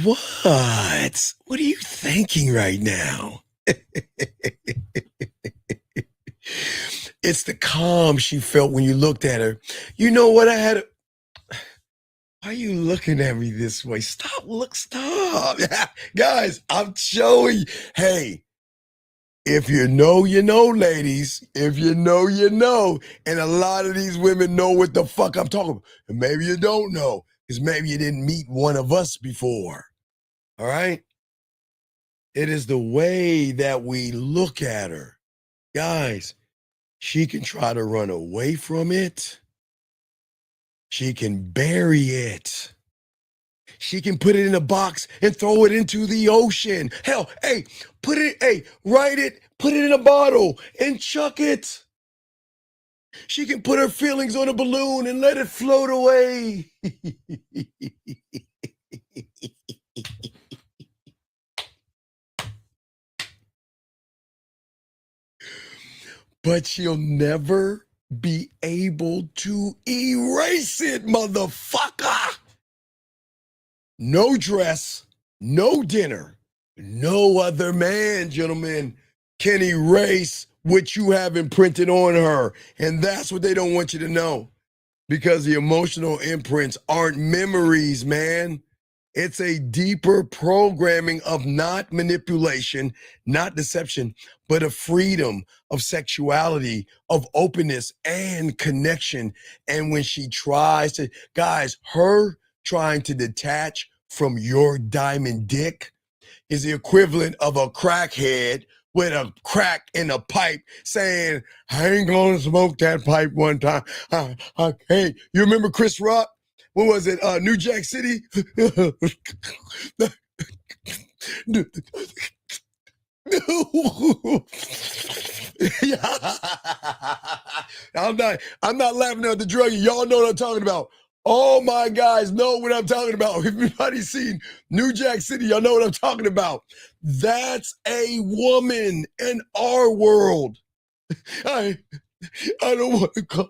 What? What are you thinking right now? It's the calm she felt when you looked at her. You know what I had? Why are you looking at me this way? Stop. Guys, I'm showing you. Hey, if you know, you know, ladies. If you know, you know. And a lot of these women know what the fuck I'm talking about. And maybe you don't know, because maybe you didn't meet one of us before. All right? It is the way that we look at her. Guys, she can try to run away from it. She can bury it. She can put it in a box and throw it into the ocean. Hell, hey, write it, put it in a bottle and chuck it. She can put her feelings on a balloon and let it float away. But she'll never be able to erase it, motherfucker. No dress, no dinner, no other man, gentlemen, can erase what you have imprinted on her. And that's what they don't want you to know, because the emotional imprints aren't memories, man. It's a deeper programming of not manipulation, not deception, but a freedom of sexuality, of openness and connection. And when she tries to, guys, her trying to detach from your diamond dick is the equivalent of a crackhead with a crack in a pipe saying, I ain't gonna smoke that pipe one time. Hey, you remember Chris Rock? What was it? New Jack City? I'm not laughing at the drug. Y'all know what I'm talking about. All my guys know what I'm talking about. If anybody's seen New Jack City, y'all know what I'm talking about. That's a woman in our world. I don't want to call.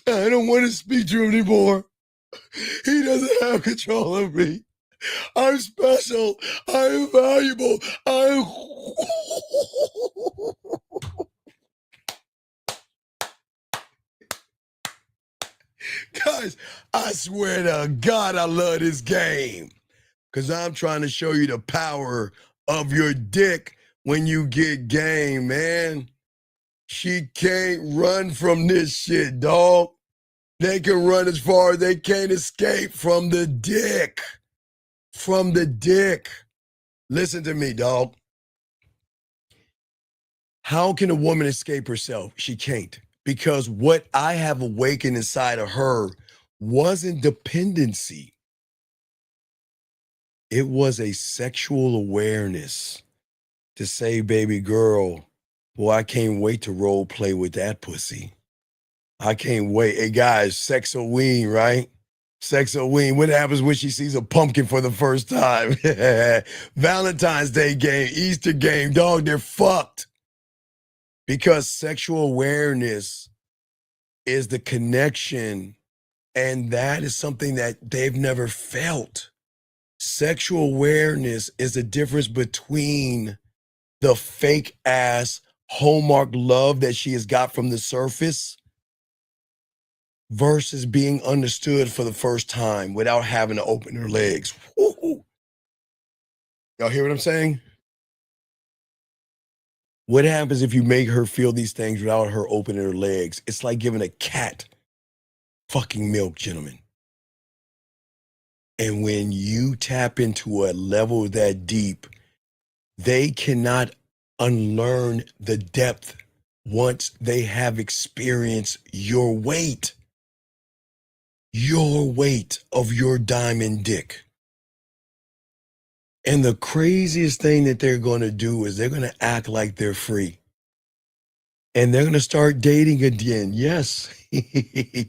I don't want to speak to him anymore. He doesn't have control of me. I'm special. I'm valuable. Guys, I swear to God, I love this game. Because I'm trying to show you the power of your dick when you get game, man. She can't run from this shit, dog. They can run as far as they can't escape from the dick. From the dick. Listen to me, dog. How can a woman escape herself? She can't. Because what I have awakened inside of her wasn't dependency. It was a sexual awareness to say, baby girl, well, I can't wait to role play with that pussy. I can't wait. Hey guys, Sexoween, right? Sexoween. What happens when she sees a pumpkin for the first time? Valentine's Day game, Easter game, dog, they're fucked. Because sexual awareness is the connection, and that is something that they've never felt. Sexual awareness is the difference between the fake ass hallmark love that she has got from the surface versus being understood for the first time without having to open her legs. Woo-hoo. Y'all hear what I'm saying? What happens if you make her feel these things without her opening her legs? It's like giving a cat fucking milk, gentlemen. And when you tap into a level that deep, they cannot unlearn the depth once they have experienced your weight of your diamond dick. And the craziest thing that they're going to do is they're going to act like they're free. And they're going to start dating again. Yes,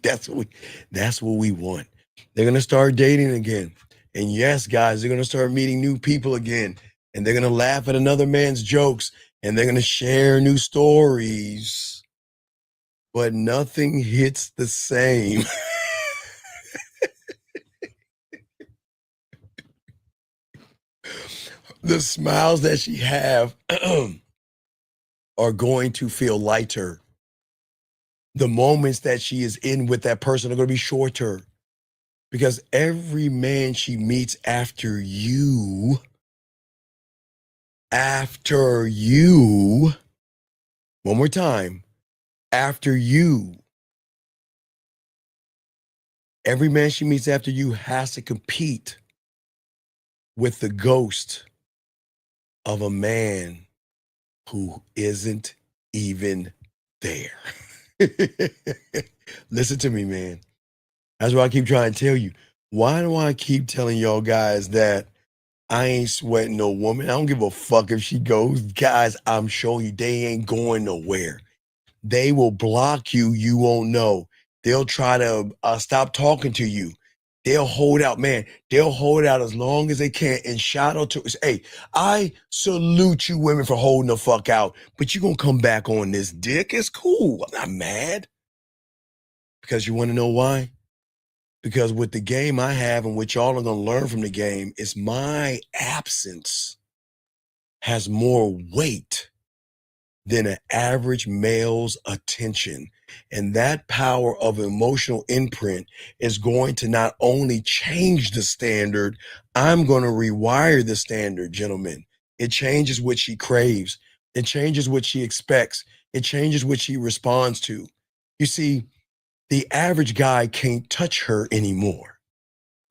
that's what we want. They're going to start dating again. And yes, guys, they're going to start meeting new people again. And they're going to laugh at another man's jokes. And they're going to share new stories. But nothing hits the same. The smiles that she have are going to feel lighter. The moments that she is in with that person are going to be shorter. Because every man she meets after you, one more time, after you, every man she meets after you has to compete with the ghost of a man who isn't even there. Listen to me, man. That's what I keep trying to tell you. Why do I keep telling y'all guys that I ain't sweating no woman? I don't give a fuck if she goes. Guys, I'm showing you they ain't going nowhere. They will block you. You won't know. They'll try to stop talking to you. They'll hold out, man. They'll hold out as long as they can. And shout out to, hey, I salute you women for holding the fuck out. But you're going to come back on this dick. It's cool. I'm not mad. Because you want to know why? Because with the game I have and what y'all are going to learn from the game is my absence has more weight than an average male's attention. And that power of emotional imprint is going to not only change the standard, I'm going to rewire the standard, gentlemen. It changes what she craves. It changes what she expects. It changes what she responds to. You see, the average guy can't touch her anymore.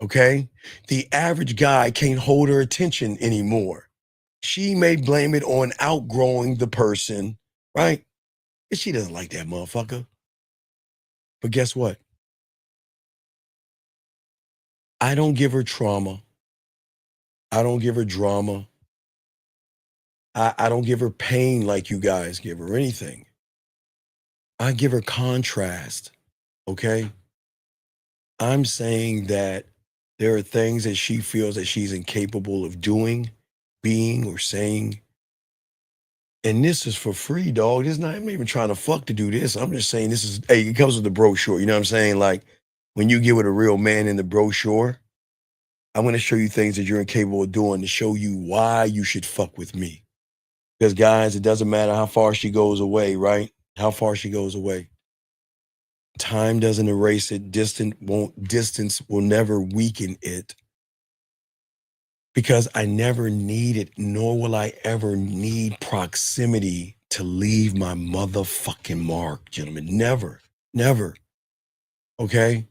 Okay? The average guy can't hold her attention anymore. She may blame it on outgrowing the person, right? And she doesn't like that motherfucker. But guess what? I don't give her trauma. I don't give her drama. I don't give her pain like you guys give her anything. I give her contrast, okay? I'm saying that there are things that she feels that she's incapable of doing, being, or saying. And this is for free, dog. This is not, I'm not even trying to fuck to do this. I'm just saying this is, hey, it comes with the brochure. You know what I'm saying? Like when you get with a real man in the brochure, I'm going to show you things that you're incapable of doing to show you why you should fuck with me. Because guys, it doesn't matter how far she goes away, right? How far she goes away. Time doesn't erase it. Distance will never weaken it. Because I never need it, nor will I ever need proximity to leave my motherfucking mark, gentlemen. Never, never. Okay?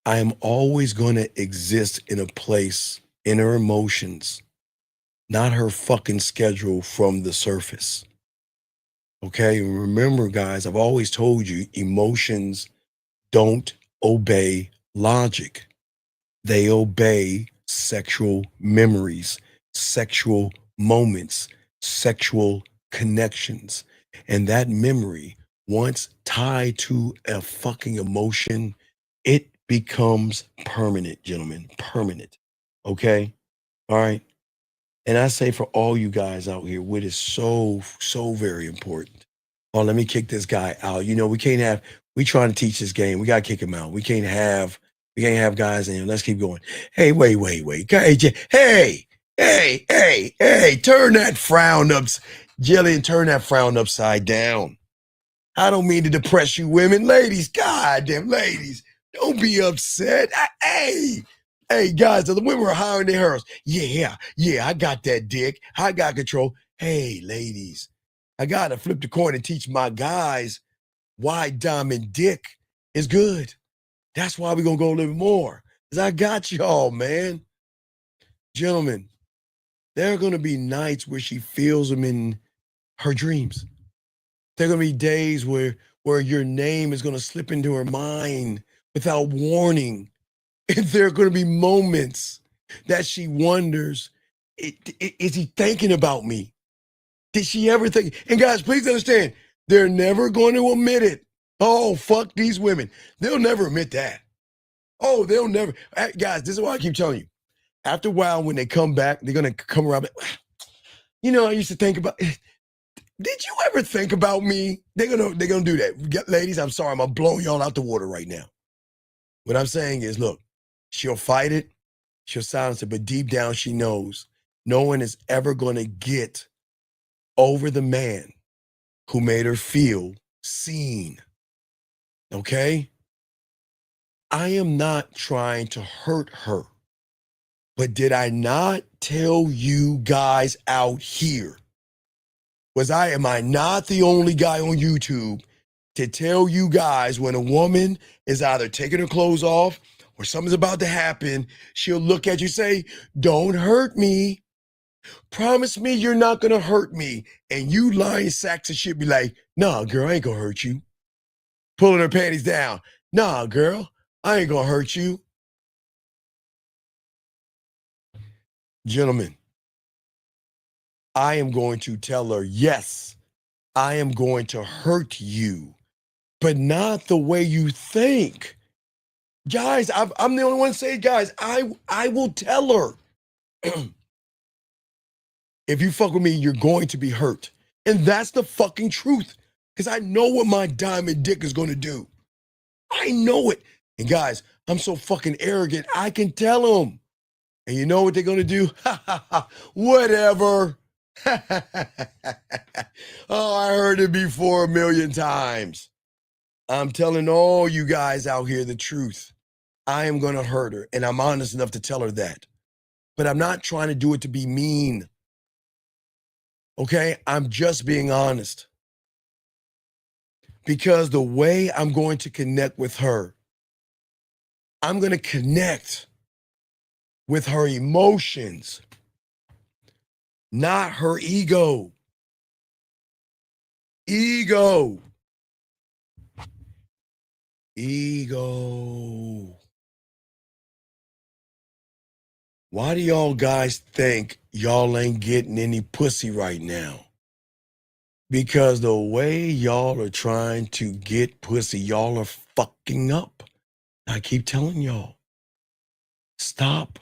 I am always going to exist in a place in her emotions, not her fucking schedule from the surface. Okay? Remember, guys, I've always told you emotions don't obey logic. They obey sexual memories, sexual moments, sexual connections. And that memory, once tied to a fucking emotion, it becomes permanent, gentlemen. Permanent. Okay? All right. And I say for all you guys out here, what is so very important. Oh, let me kick this guy out. You know, we trying to teach this game. We gotta kick him out. We can't have guys in here. Let's keep going. Hey, wait. Hey, turn that frown up. Jillian, turn that frown upside down. I don't mean to depress you women. Ladies, goddamn ladies, don't be upset. Hey, guys, the women are hiring their heroes. Yeah, I got that dick. I got control. Hey, ladies, I gotta flip the coin and teach my guys why diamond dick is good. That's why we're gonna go a little more. Because I got y'all, man. Gentlemen, there are gonna be nights where she feels them in her dreams. There are gonna be days where your name is gonna slip into her mind without warning. And there are gonna be moments that she wonders, is he thinking about me? Did she ever think? And guys, please understand, they're never going to admit it. Oh, fuck these women. They'll never admit that. Oh, they'll never. Guys, this is why I keep telling you. After a while, when they come back, they're gonna come around. You know, I used to think about. Did you ever think about me? They're gonna do that. Ladies, I'm sorry, I'm gonna blow y'all out the water right now. What I'm saying is, look, she'll fight it, she'll silence it, but deep down she knows no one is ever gonna get over the man who made her feel seen. Okay? I am not trying to hurt her. But did I not tell you guys out here? Am I not the only guy on YouTube to tell you guys when a woman is either taking her clothes off or something's about to happen, she'll look at you and say, don't hurt me. Promise me you're not gonna hurt me. And you lying sacks of shit be like, nah, girl, I ain't gonna hurt you. Pulling her panties down. Nah, girl, I ain't gonna hurt you. Gentlemen, I am going to tell her, yes, I am going to hurt you, but not the way you think. Guys, I'm the only one saying, guys, I will tell her. If you fuck with me, you're going to be hurt. And that's the fucking truth. Because I know what my diamond dick is going to do. I know it. And guys, I'm so fucking arrogant, I can tell them. And you know what they're going to do? Whatever. Oh, I heard it before 1,000,000 times. I'm telling all you guys out here the truth. I am going to hurt her, and I'm honest enough to tell her that. But I'm not trying to do it to be mean. Okay? I'm just being honest. Because the way I'm going to connect with her, I'm going to connect with her emotions, not her ego. Ego. Why do y'all guys think y'all ain't getting any pussy right now? Because the way y'all are trying to get pussy, y'all are fucking up. I keep telling y'all, stop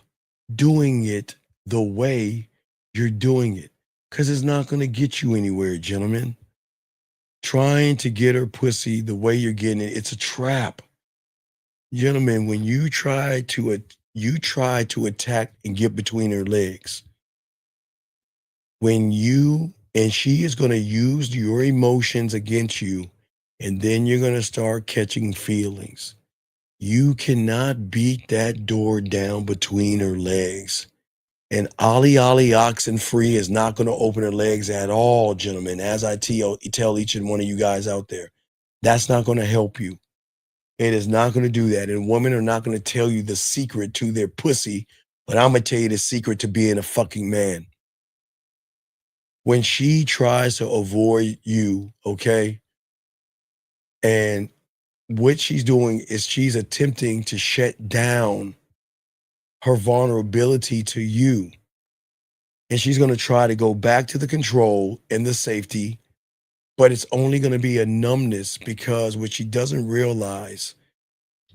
doing it the way you're doing it. Because it's not going to get you anywhere, gentlemen. Trying to get her pussy the way you're getting it, it's a trap. Gentlemen, when you try to attack and get between her legs, and she is going to use your emotions against you, and then you're going to start catching feelings. You cannot beat that door down between her legs. And Ollie oxen free is not going to open her legs at all, gentlemen, as I tell each and one of you guys out there. That's not going to help you. It is not going to do that. And women are not going to tell you the secret to their pussy, but I'm going to tell you the secret to being a fucking man. When she tries to avoid you, okay, and what she's doing is she's attempting to shut down her vulnerability to you. And she's going to try to go back to the control and the safety, but it's only going to be a numbness, because what she doesn't realize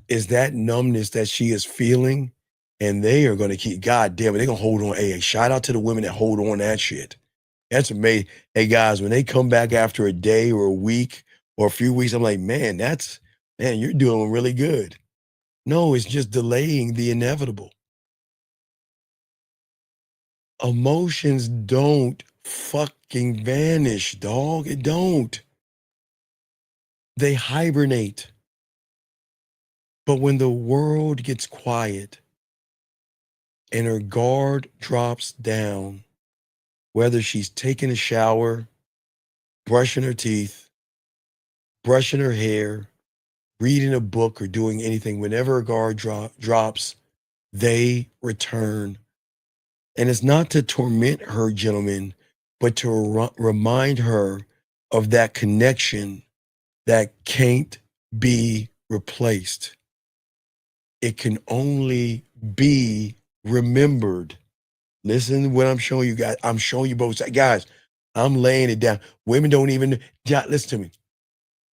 is that numbness that she is feeling, and they are going to keep, God damn it, they're going to hold on. Hey, shout out to the women that hold on that shit. That's amazing. Hey, guys, when they come back after a day or a week or a few weeks, I'm like, man, you're doing really good. No, it's just delaying the inevitable. Emotions don't fucking vanish, dog. It don't. They hibernate. But when the world gets quiet and her guard drops down, whether she's taking a shower, brushing her teeth, brushing her hair, reading a book, or doing anything, whenever her guard drops, they return. And it's not to torment her, gentlemen, but to remind her of that connection that can't be replaced. It can only be remembered. Listen to what I'm showing you guys. I'm showing you both sides. Guys, I'm laying it down. Women don't even, listen to me.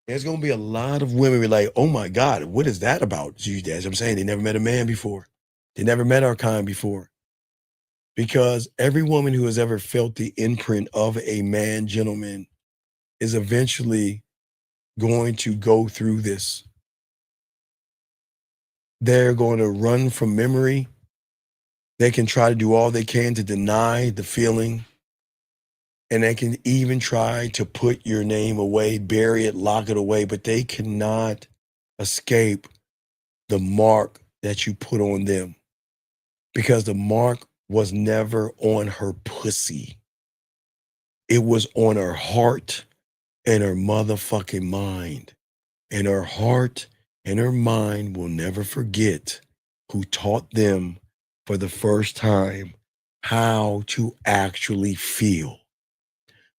There's going to be a lot of women be like, oh my God, what is that about? As I'm saying, they never met a man before. They never met our kind before. Because every woman who has ever felt the imprint of a man, gentleman, is eventually going to go through this. They're going to run from memory. They can try to do all they can to deny the feeling. And they can even try to put your name away, bury it, lock it away, but they cannot escape the mark that you put on them. Because the mark was never on her pussy. It was on her heart and her motherfucking mind. And her heart and her mind will never forget who taught them for the first time how to actually feel.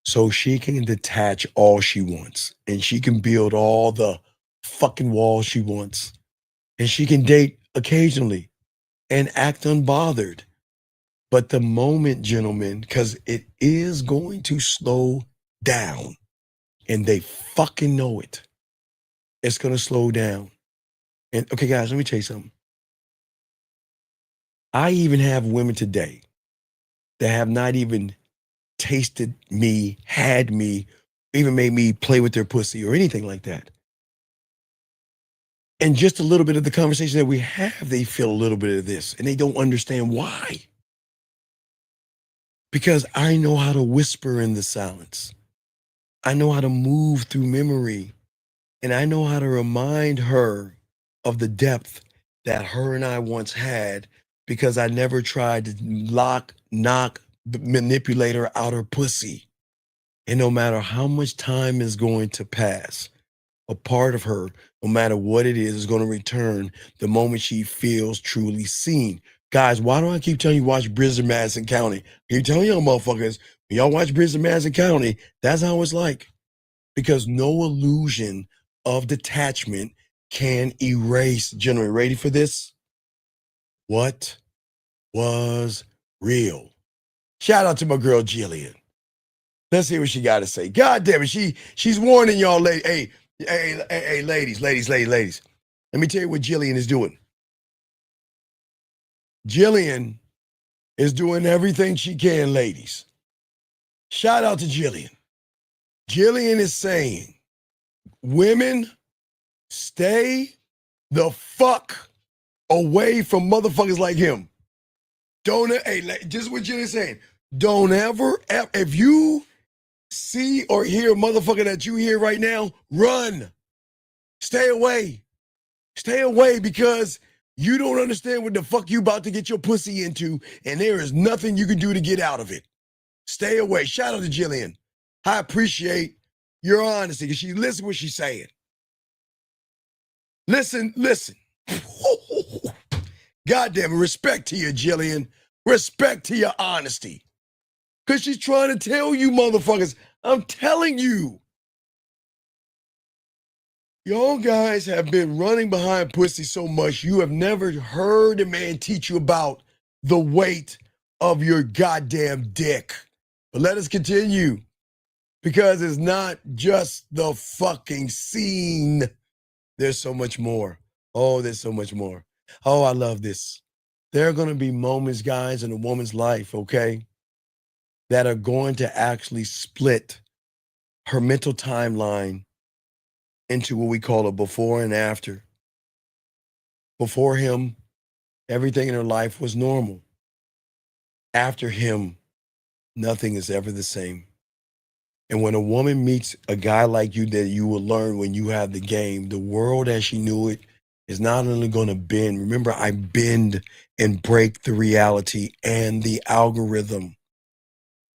So she can detach all she wants, and she can build all the fucking walls she wants, and she can date occasionally and act unbothered. But the moment, gentlemen, because it is going to slow down, and they fucking know it, it's going to slow down. And okay, guys, let me tell you something. I even have women today that have not even tasted me, had me, even made me play with their pussy or anything like that. And just a little bit of the conversation that we have, they feel a little bit of this, and they don't understand why. Because I know how to whisper in the silence. I know how to move through memory, and I know how to remind her of the depth that her and I once had, because I never tried to lock, knock, manipulate her out her pussy. And no matter how much time is going to pass, a part of her, no matter what it is going to return the moment she feels truly seen. Guys, why do I keep telling you watch Bridges Madison County? I keep telling y'all motherfuckers, when y'all watch Bridges Madison County, that's how it's like. Because no illusion of detachment can erase. Gentlemen, ready for this? What was real? Shout out to my girl Jillian. Let's see what she got to say. God damn it, she's warning y'all, hey, ladies. Let me tell you what Jillian is doing. Jillian is doing everything she can, ladies. Shout out to Jillian. Jillian is saying, women, stay the fuck away from motherfuckers like him. Just what Jillian's saying. Don't ever, if you see or hear a motherfucker that you hear right now, run. Stay away. Stay away, because you don't understand what the fuck you about to get your pussy into, and there is nothing you can do to get out of it. Stay away. Shout out to Jillian. I appreciate your honesty, because she listen what she's saying. Listen. God damn it. Respect to you, Jillian. Respect to your honesty. Because she's trying to tell you motherfuckers, I'm telling you. Y'all guys have been running behind pussy so much, you have never heard a man teach you about the weight of your goddamn dick. But let us continue, because it's not just the fucking scene. There's so much more. Oh, there's so much more. Oh, I love this. There are going to be moments, guys, in a woman's life, okay, that are going to actually split her mental timeline into what we call a before and after. Before him, everything in her life was normal. After him, nothing is ever the same. And when a woman meets a guy like you, that you will learn when you have the game, the world as she knew it is not only going to bend. Remember, I bend and break the reality and the algorithm.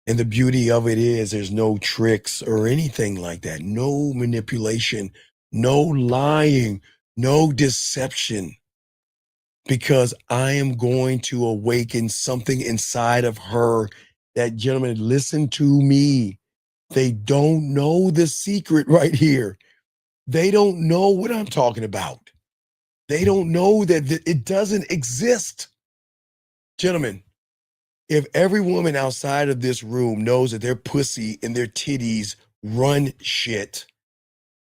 And the beauty of it is there's no tricks or anything like that. No manipulation, no lying, no deception. Because I am going to awaken something inside of her that, gentlemen, listen to me. They don't know the secret right here. They don't know what I'm talking about. They don't know that it doesn't exist. Gentlemen, if every woman outside of this room knows that their pussy and their titties run shit,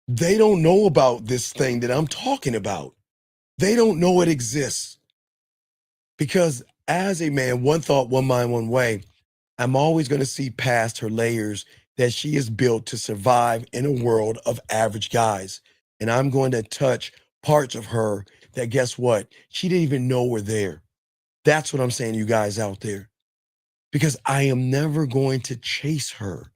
they don't know about this thing that I'm talking about. They don't know it exists. Because as a man, one thought, one mind, one way, I'm always going to see past her layers that she is built to survive in a world of average guys. And I'm going to touch parts of her that, guess what? She didn't even know were there. That's what I'm saying to you guys out there. Because I am never going to chase her.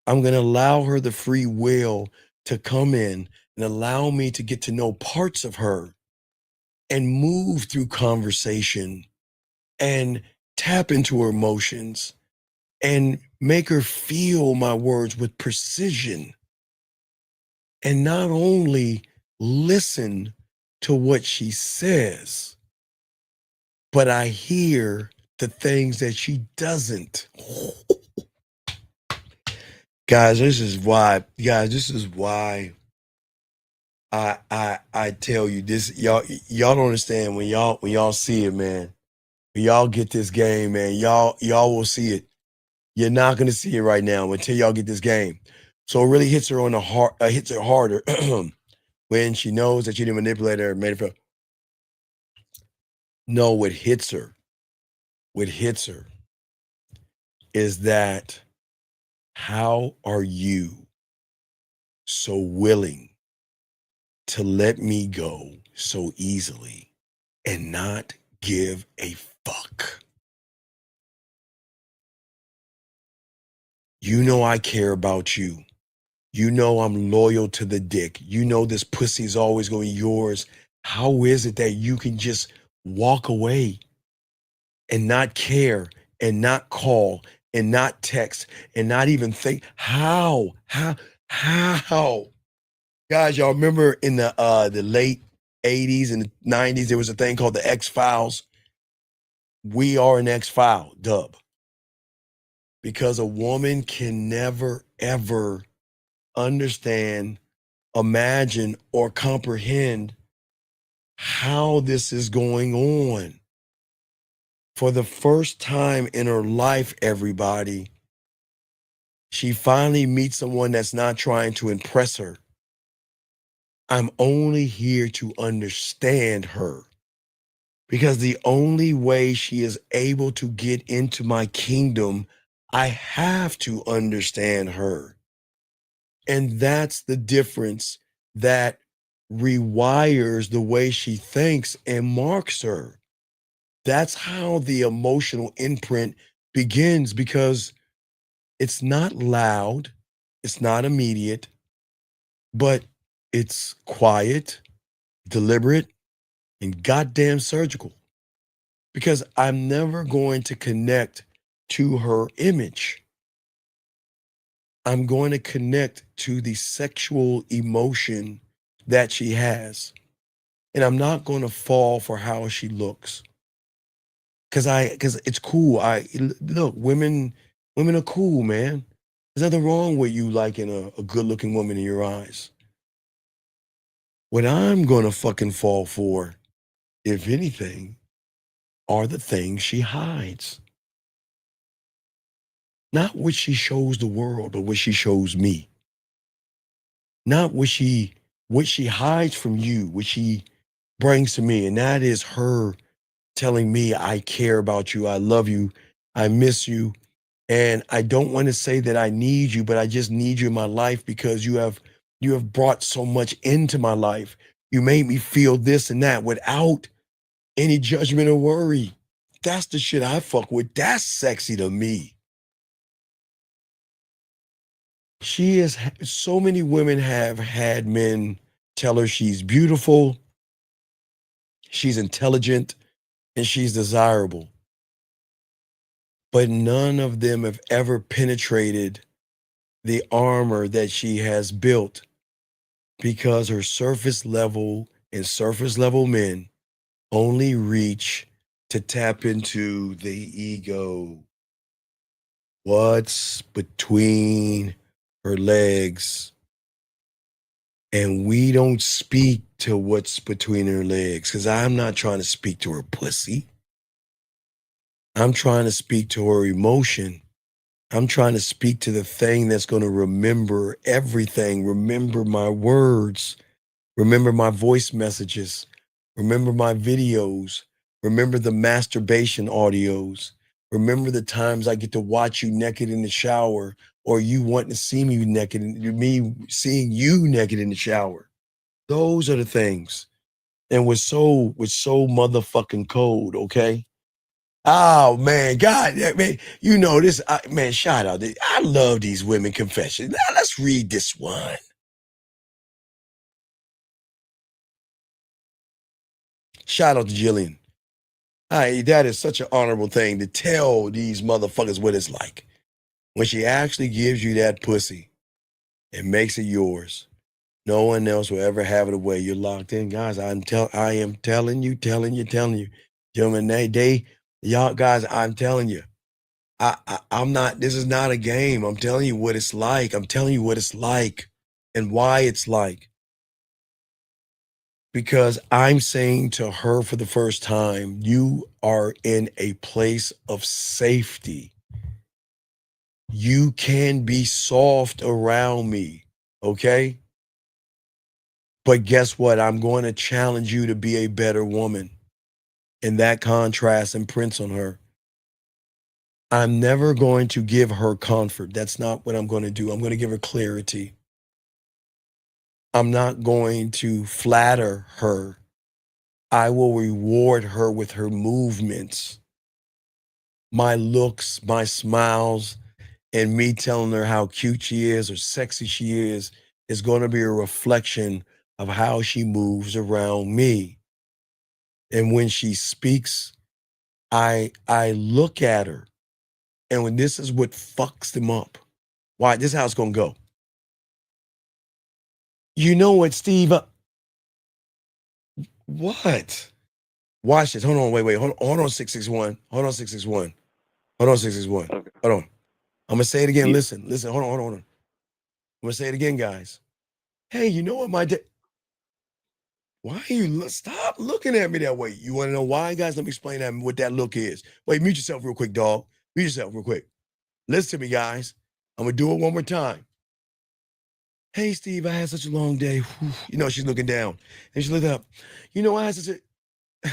I'm going to allow her the free will to come in and allow me to get to know parts of her and move through conversation and tap into her emotions and make her feel my words with precision. And not only listen to what she says, but I hear the things that she doesn't. Guys, this is why I tell you this. Y'all don't understand when y'all see it, man. When y'all get this game, man, y'all will see it. You're not gonna see it right now until y'all get this game. So it really hits her on the heart, hits her harder when she knows that you didn't manipulate her, made her feel. No, what hits her is that, how are you so willing to let me go so easily and not give a fuck? You know I care about you. You know I'm loyal to the dick. You know this pussy is always going to be yours. How is it that you can just walk away and not care and not call and not text and not even think? How? Guys, y'all remember in the late 80s and the 90s, there was a thing called the X-Files? We are an X-File, dub. Because a woman can never, ever understand, imagine, or comprehend how this is going on. For the first time in her life, everybody, she finally meets someone that's not trying to impress her. I'm only here to understand her, because the only way she is able to get into my kingdom, I have to understand her. And that's the difference that rewires the way she thinks and marks her. That's how the emotional imprint begins, because it's not loud, it's not immediate, but it's quiet, deliberate, and goddamn surgical. Because I'm never going to connect to her image. I'm going to connect to the sexual emotion that she has. And I'm not going to fall for how she looks. Cause it's cool. Look, women are cool, man. There's nothing wrong with you liking a good-looking woman in your eyes. What I'm gonna fucking fall for, if anything, are the things she hides. Not what she shows the world, but what she shows me. Not what she hides from you, what she brings to me. And that is her telling me, I care about you, I love you, I miss you. And I don't want to say that I need you, but I just need you in my life because you have brought so much into my life. You made me feel this and that without any judgment or worry. That's the shit I fuck with. That's sexy to me. So many women have had men tell her she's beautiful, she's intelligent, and she's desirable. But none of them have ever penetrated the armor that she has built because her surface level and surface level men only reach to tap into the ego. What's between her legs? And we don't speak to what's between her legs because I'm not trying to speak to her pussy. I'm trying to speak to her emotion. I'm trying to speak to the thing that's going to remember everything, remember my words, remember my voice messages, remember my videos, remember the masturbation audios, remember the times I get to watch you naked in the shower or you wanting to see me naked, me seeing you naked in the shower. Those are the things. And we're so motherfucking cold, okay? Oh man, God, man, you know this, man, shout out. I love these women confessions. Now let's read this one. Shout out to Jillian. That is such an honorable thing to tell these motherfuckers what it's like. When she actually gives you that pussy and makes it yours, no one else will ever have it away. You're locked in, guys. I am telling you. Gentlemen, y'all guys, I'm telling you. I'm not, this is not a game. I'm telling you what it's like. I'm telling you what it's like and why it's like. Because I'm saying to her for the first time, you are in a place of safety. You can be soft around me, okay? But guess what? I'm going to challenge you to be a better woman. And that contrast imprints on her. I'm never going to give her comfort. That's not what I'm going to do. I'm going to give her clarity. I'm not going to flatter her. I will reward her with her movements, my looks, my smiles, and me telling her how cute she is or sexy she is going to be a reflection of how she moves around me. And when she speaks, I look at her. And when this is what fucks them up. Why? This is how it's going to go. You know what, Steve? What? Watch this. Hold on. Wait. Hold on, 661. Hold on, 661. Hold on, 661. Okay. Hold on. I'm going to say it again. Yeah. Listen. Hold on. I'm going to say it again, guys. Hey, you know what my Why are you stop looking at me that way? You want to know why, guys? Let me explain that what that look is. Wait, mute yourself real quick, dog. Mute yourself real quick. Listen to me, guys. I'm going to do it one more time. Hey, Steve, I had such a long day. Whew. You know, she's looking down. And she looked up. You know, I had such a...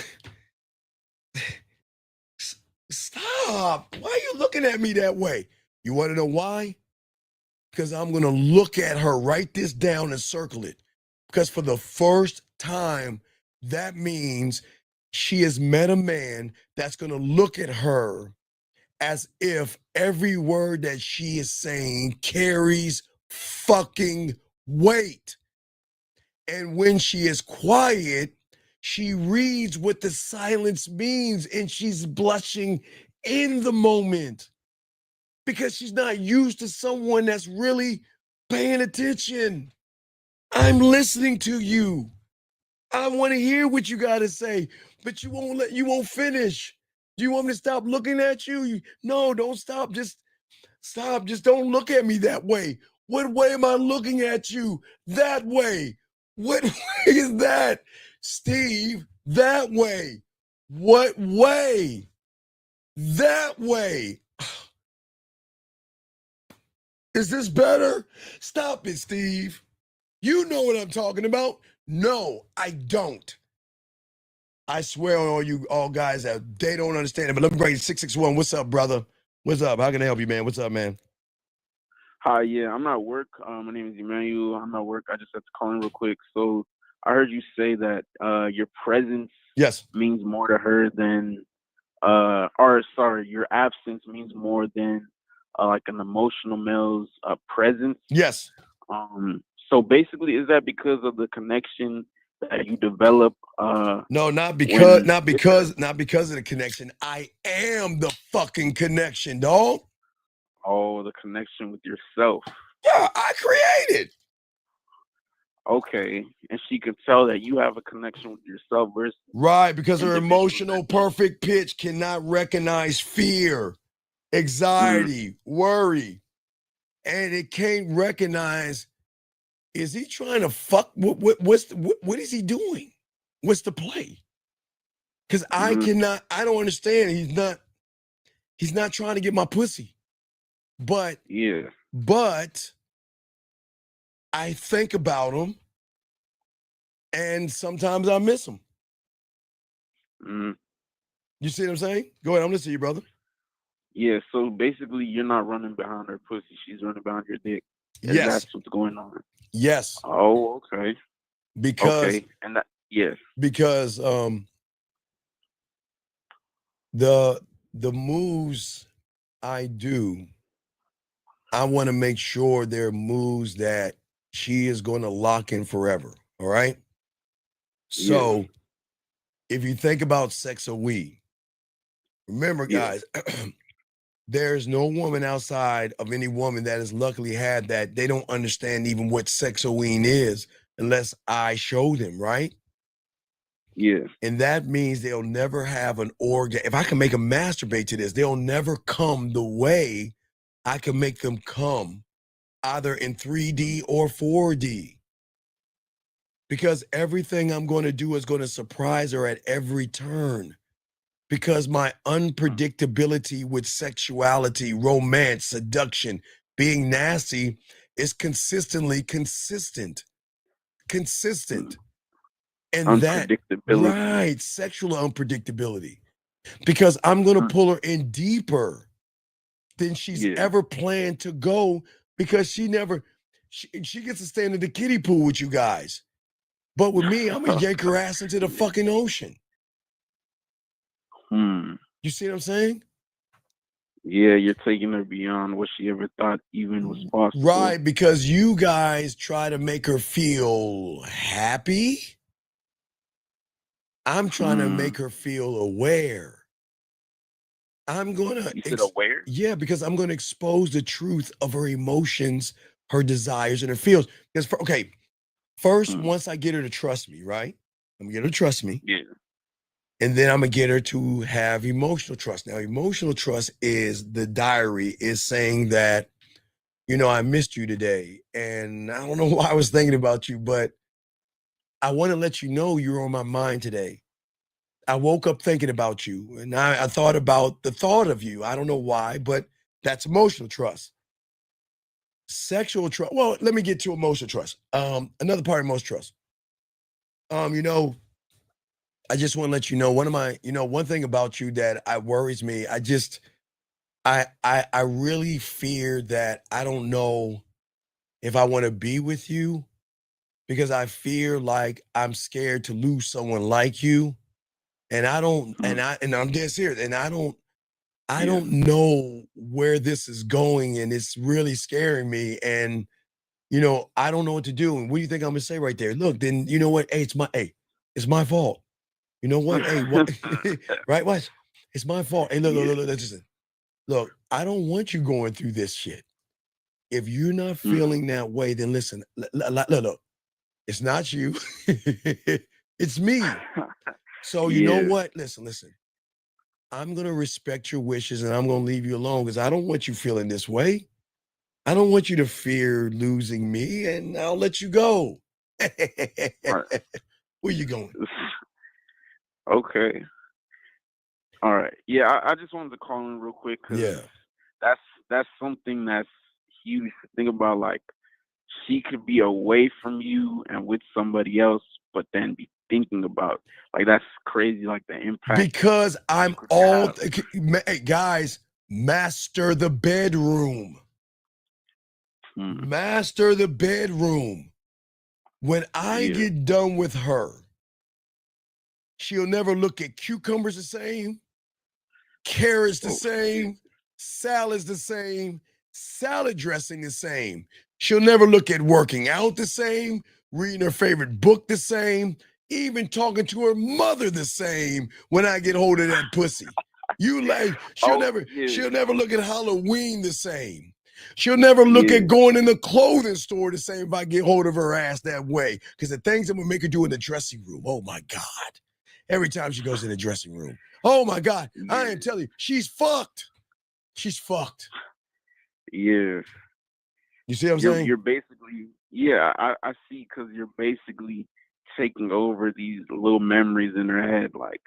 Stop. Why are you looking at me that way? You want to know why? Because I'm going to look at her, write this down and circle it. Because for the first time, that means she has met a man that's going to look at her as if every word that she is saying carries fucking weight. And when she is quiet, she reads what the silence means and she's blushing in the moment because she's not used to someone that's really paying attention. I'm listening to you. I want to hear what you got to say, but you won't finish. Do you want me to stop looking at you? No, don't stop. Just stop. Just don't look at me that way. What way am I looking at you? That way. What way is that? Steve, that way. What way? That way. Is this better? Stop it, Steve. You know what I'm talking about. No, I don't. I swear on all you all guys that they don't understand it. But let me bring 661. What's up, brother? What's up? How can I help you, man? What's up, man? Hi, yeah, I'm at work. My name is Emmanuel. I'm at work. I just have to call in real quick. So I heard you say that your presence means more to her than, or sorry, your absence means more than like an emotional male's presence. Yes. So basically, is that because of the connection that you develop? No, not because of the connection. I am the fucking connection, dog. Oh, the connection with yourself. Yeah, I created. Okay, and she could tell that you have a connection with yourself versus right, because her emotional perfect pitch cannot recognize fear, anxiety, worry, and it can't recognize. Is he trying to fuck? What is he doing? What's the play? Because I don't understand. He's not trying to get my pussy. But I think about him, and sometimes I miss him. You see what I'm saying? Go ahead, I'm listening to you, brother. Yeah, so basically you're not running behind her pussy, she's running behind your dick. Yes. That's what's going on. Yes. Oh, okay. Because okay. And that yes. Because the moves I do, I want to make sure they're moves that she is going to lock in forever. All right. So if you think about sex or we, remember, guys, there's no woman outside of any woman that has luckily had that. They don't understand even what sexoine is unless I show them, right? Yeah. And that means they'll never have an orgasm. If I can make them masturbate to this, they'll never come the way I can make them come, either in 3D or 4D. Because everything I'm going to do is going to surprise her at every turn. Because my unpredictability with sexuality, romance, seduction, being nasty is consistently consistent. And that, right, sexual unpredictability. Because I'm going to pull her in deeper than she's ever planned to go, because she gets to stand in the kiddie pool with you guys. But with me, I'm going to yank her ass into the fucking ocean. You see what I'm saying? Yeah, you're taking her beyond what she ever thought even was possible. Right, because you guys try to make her feel happy. I'm trying to make her feel aware. I'm going to... You said aware? Yeah, because I'm going to expose the truth of her emotions, her desires, and her feels. Because, first, once I get her to trust me, right? I'm going to get her to trust me. Yeah. And then I'm going to get her to have emotional trust. Now, emotional trust is the diary is saying that, I missed you today. And I don't know why I was thinking about you, but I want to let you know you're on my mind today. I woke up thinking about you, and I thought about the thought of you. I don't know why, but that's emotional trust. Sexual trust. Well, let me get to emotional trust. Another part of emotional trust. I just want to let you know one thing about you that worries me. I really fear that I don't know if I want to be with you, because I fear like I'm scared to lose someone like you. And I don't, and I'm dead serious. And I don't know where this is going, and it's really scaring me. And I don't know what to do. And what do you think I'm gonna say right there? Look, then you know what? Hey, it's my fault. You know what? Hey, what? Right? Watch. It's my fault. Hey, look, listen. Look, I don't want you going through this shit. If you're not feeling that way, then listen. Look. It's not you. It's me. So you know what? Listen. I'm gonna respect your wishes, and I'm gonna leave you alone, because I don't want you feeling this way. I don't want you to fear losing me, and I'll let you go. Where you going? Okay. All right. Yeah, I just wanted to call in real quick because that's something that's huge to think about. Like, she could be away from you and with somebody else, but then be thinking about, like, that's crazy. Like the impact. Because I'm all guys, master the bedroom. Master the bedroom. When I get done with her, she'll never look at cucumbers the same, carrots the same, salads the same, salad dressing the same. She'll never look at working out the same, reading her favorite book the same, even talking to her mother the same when I get hold of that pussy. She'll never look at Halloween the same. She'll never look at going in the clothing store the same if I get hold of her ass that way. Because the things I'm gonna make her do in the dressing room, oh my God. Every time she goes in the dressing room. Oh my God. I ain't telling you, she's fucked. She's fucked. Yeah. You see what I'm saying? You're basically, I see, because you're basically taking over these little memories in her head. Like,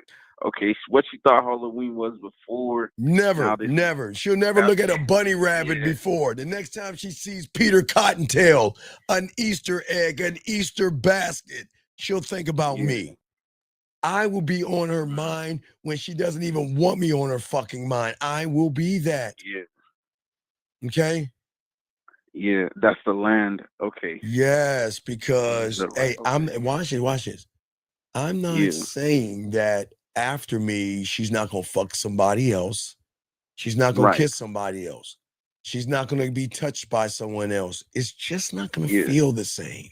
okay, what she thought Halloween was before. Never. She'll never look at a bunny rabbit before. The next time she sees Peter Cottontail, an Easter egg, an Easter basket, she'll think about me. I will be on her mind when she doesn't even want me on her fucking mind. I will be that. Yeah. Okay? Yeah, that's the land. Okay. Yes, because watch this. I'm not saying that after me, she's not gonna fuck somebody else. She's not gonna kiss somebody else. She's not gonna be touched by someone else. It's just not gonna feel the same.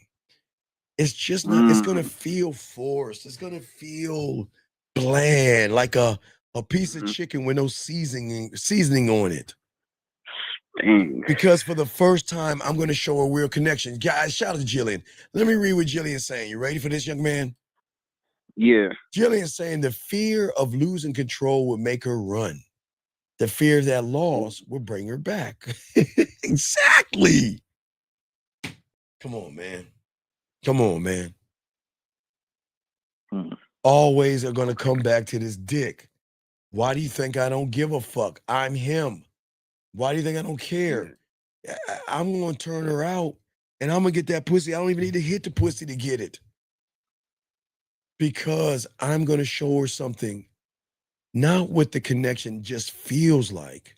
It's just not, it's gonna feel forced. It's gonna feel bland, like a piece of chicken with no seasoning on it. Dang. Because for the first time, I'm gonna show a real connection. Guys, shout out to Jillian. Let me read what Jillian's saying. You ready for this, young man? Yeah. Jillian's saying the fear of losing control would make her run. The fear of that loss will bring her back. Exactly. Come on, man. Come on, man. Always are gonna come back to this dick. Why do you think I don't give a fuck? I'm him. Why do you think I don't care? I'm gonna turn her out and I'm gonna get that pussy. I don't even need to hit the pussy to get it. Because I'm gonna show her something, not what the connection just feels like.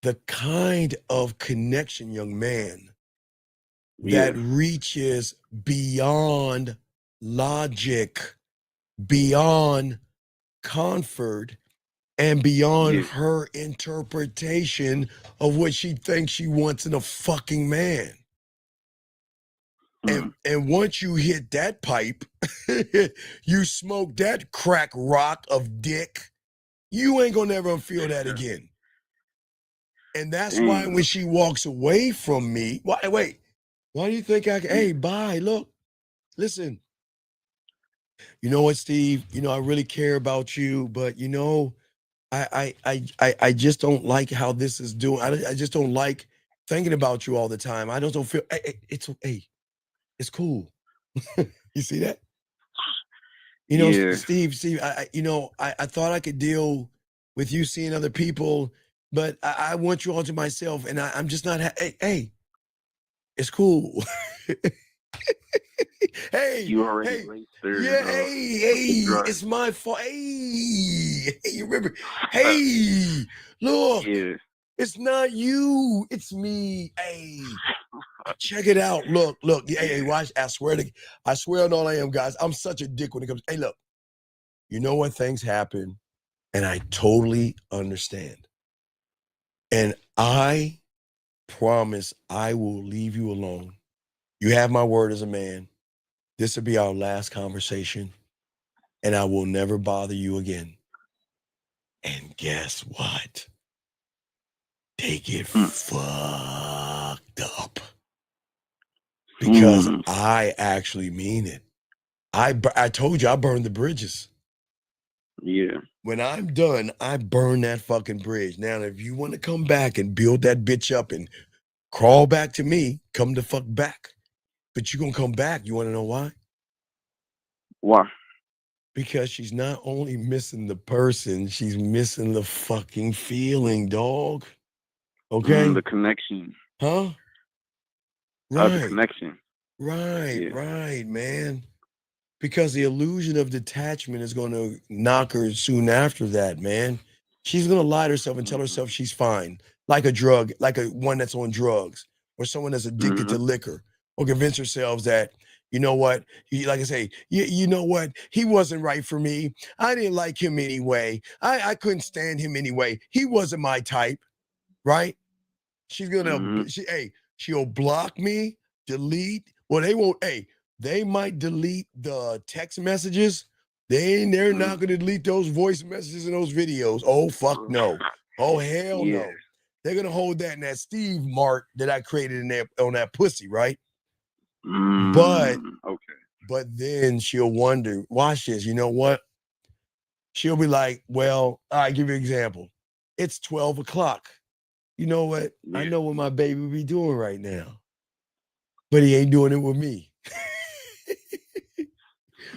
The kind of connection, young man, that reaches beyond logic, beyond comfort, and beyond her interpretation of what she thinks she wants in a fucking man. And once you hit that pipe, you smoke that crack rock of dick, you ain't gonna never feel that again. And that's why when she walks away from me, why do you think hey, bye, look, listen. You know what, Steve? You know, I really care about you, but you know, I just don't like how this is doing. I just don't like thinking about you all the time. I just don't feel it's cool. You see that? You know, Steve, I thought I could deal with you seeing other people, but I want you all to myself, and I'm just not. Hey, it's cool. Hey, you already it's my fault. Hey, you remember? Hey, look, it's not you, it's me. Hey, check it out. Look. Hey, watch. I swear on all I am, guys. I'm such a dick when it comes. Hey, look. You know what? Things happen, and I totally understand. And I promise I will leave you alone. You have my word as a man. This will be our last conversation, and I will never bother you again. And guess what? They get fucked up. Because I actually mean it. I told you I burned the bridges. Yeah. When I'm done, I burn that fucking bridge. Now, if you want to come back and build that bitch up and crawl back to me, come the fuck back. But you're going to come back. You want to know why? Why? Because she's not only missing the person, she's missing the fucking feeling, dog. Okay? The connection. Huh? The Right. connection. Right, Yeah. right, man. Because the illusion of detachment is going to knock her soon after that, man. She's going to lie to herself and tell herself she's fine, like a drug, like a one that's on drugs, or someone that's addicted to liquor, or convince herself that, you know what, like I say, you know what, he wasn't right for me. I didn't like him anyway. I couldn't stand him anyway. He wasn't my type, right? She's gonna, she'll block me, delete. Well, they won't. Hey, they might delete the text messages. They're not gonna delete those voice messages and those videos. Oh fuck no. Oh hell Yeah. no. They're gonna hold that in that Steve mark that I created in there on that pussy, right? But then she'll wonder. Watch this. You know what? She'll be like, well, I give you an example. It's 12 o'clock. You know what? I know what my baby be doing right now, but he ain't doing it with me.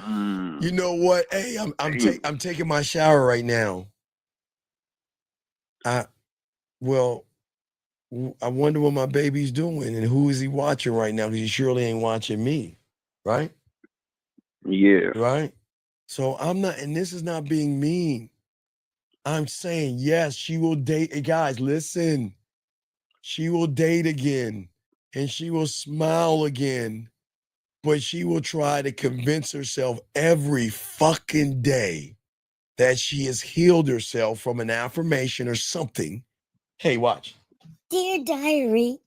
You know what? Hey, I'm taking my shower right now. I wonder what my baby's doing and who is he watching right now? Because he surely ain't watching me, right? Yeah. Right. So I'm not, and this is not being mean. I'm saying yes, she will date. Hey, guys, listen. She will date again, and she will smile again. But she will try to convince herself every fucking day that she has healed herself from an affirmation or something. Hey, watch. Dear diary,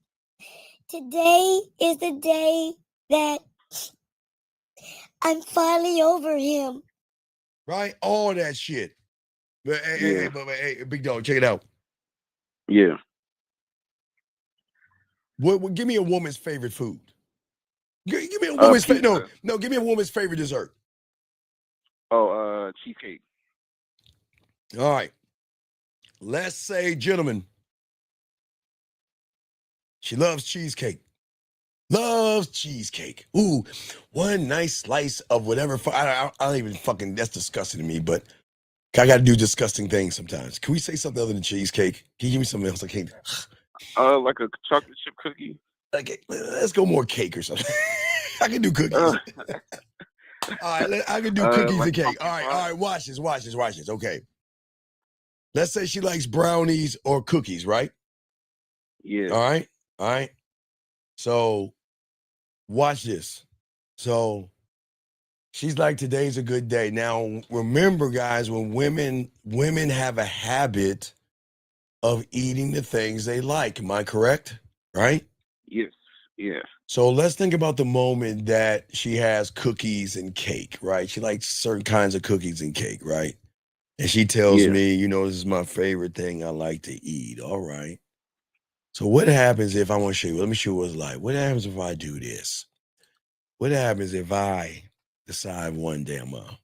today is the day that I'm finally over him. Right? All that shit. But hey, big dog, check it out. Yeah. What give me a woman's favorite food. Give me a woman's favorite. No, give me a woman's favorite dessert. Oh, cheesecake. All right. Let's say, gentlemen, she loves cheesecake. Loves cheesecake. Ooh, one nice slice of whatever. I don't even fucking, that's disgusting to me, but I got to do disgusting things sometimes. Can we say something other than cheesecake? Can you give me something else? I can't. Like a chocolate chip cookie. Okay, let's go more cake or something. I can do cookies. All right, I can do cookies like and cake. All right, watch this. Okay. Let's say she likes brownies or cookies, right? Yeah. All right. So watch this. So she's like, today's a good day. Now, remember, guys, when women have a habit of eating the things they like. Am I correct? Right? Yes. Yeah. So let's think about the moment that she has cookies and cake, right? She likes certain kinds of cookies and cake, right? And she tells me, you know, this is my favorite thing I like to eat. All right. So what happens if I want to show you? Let me show you what it's like. What happens if I do this? What happens if I decide one day I'm going to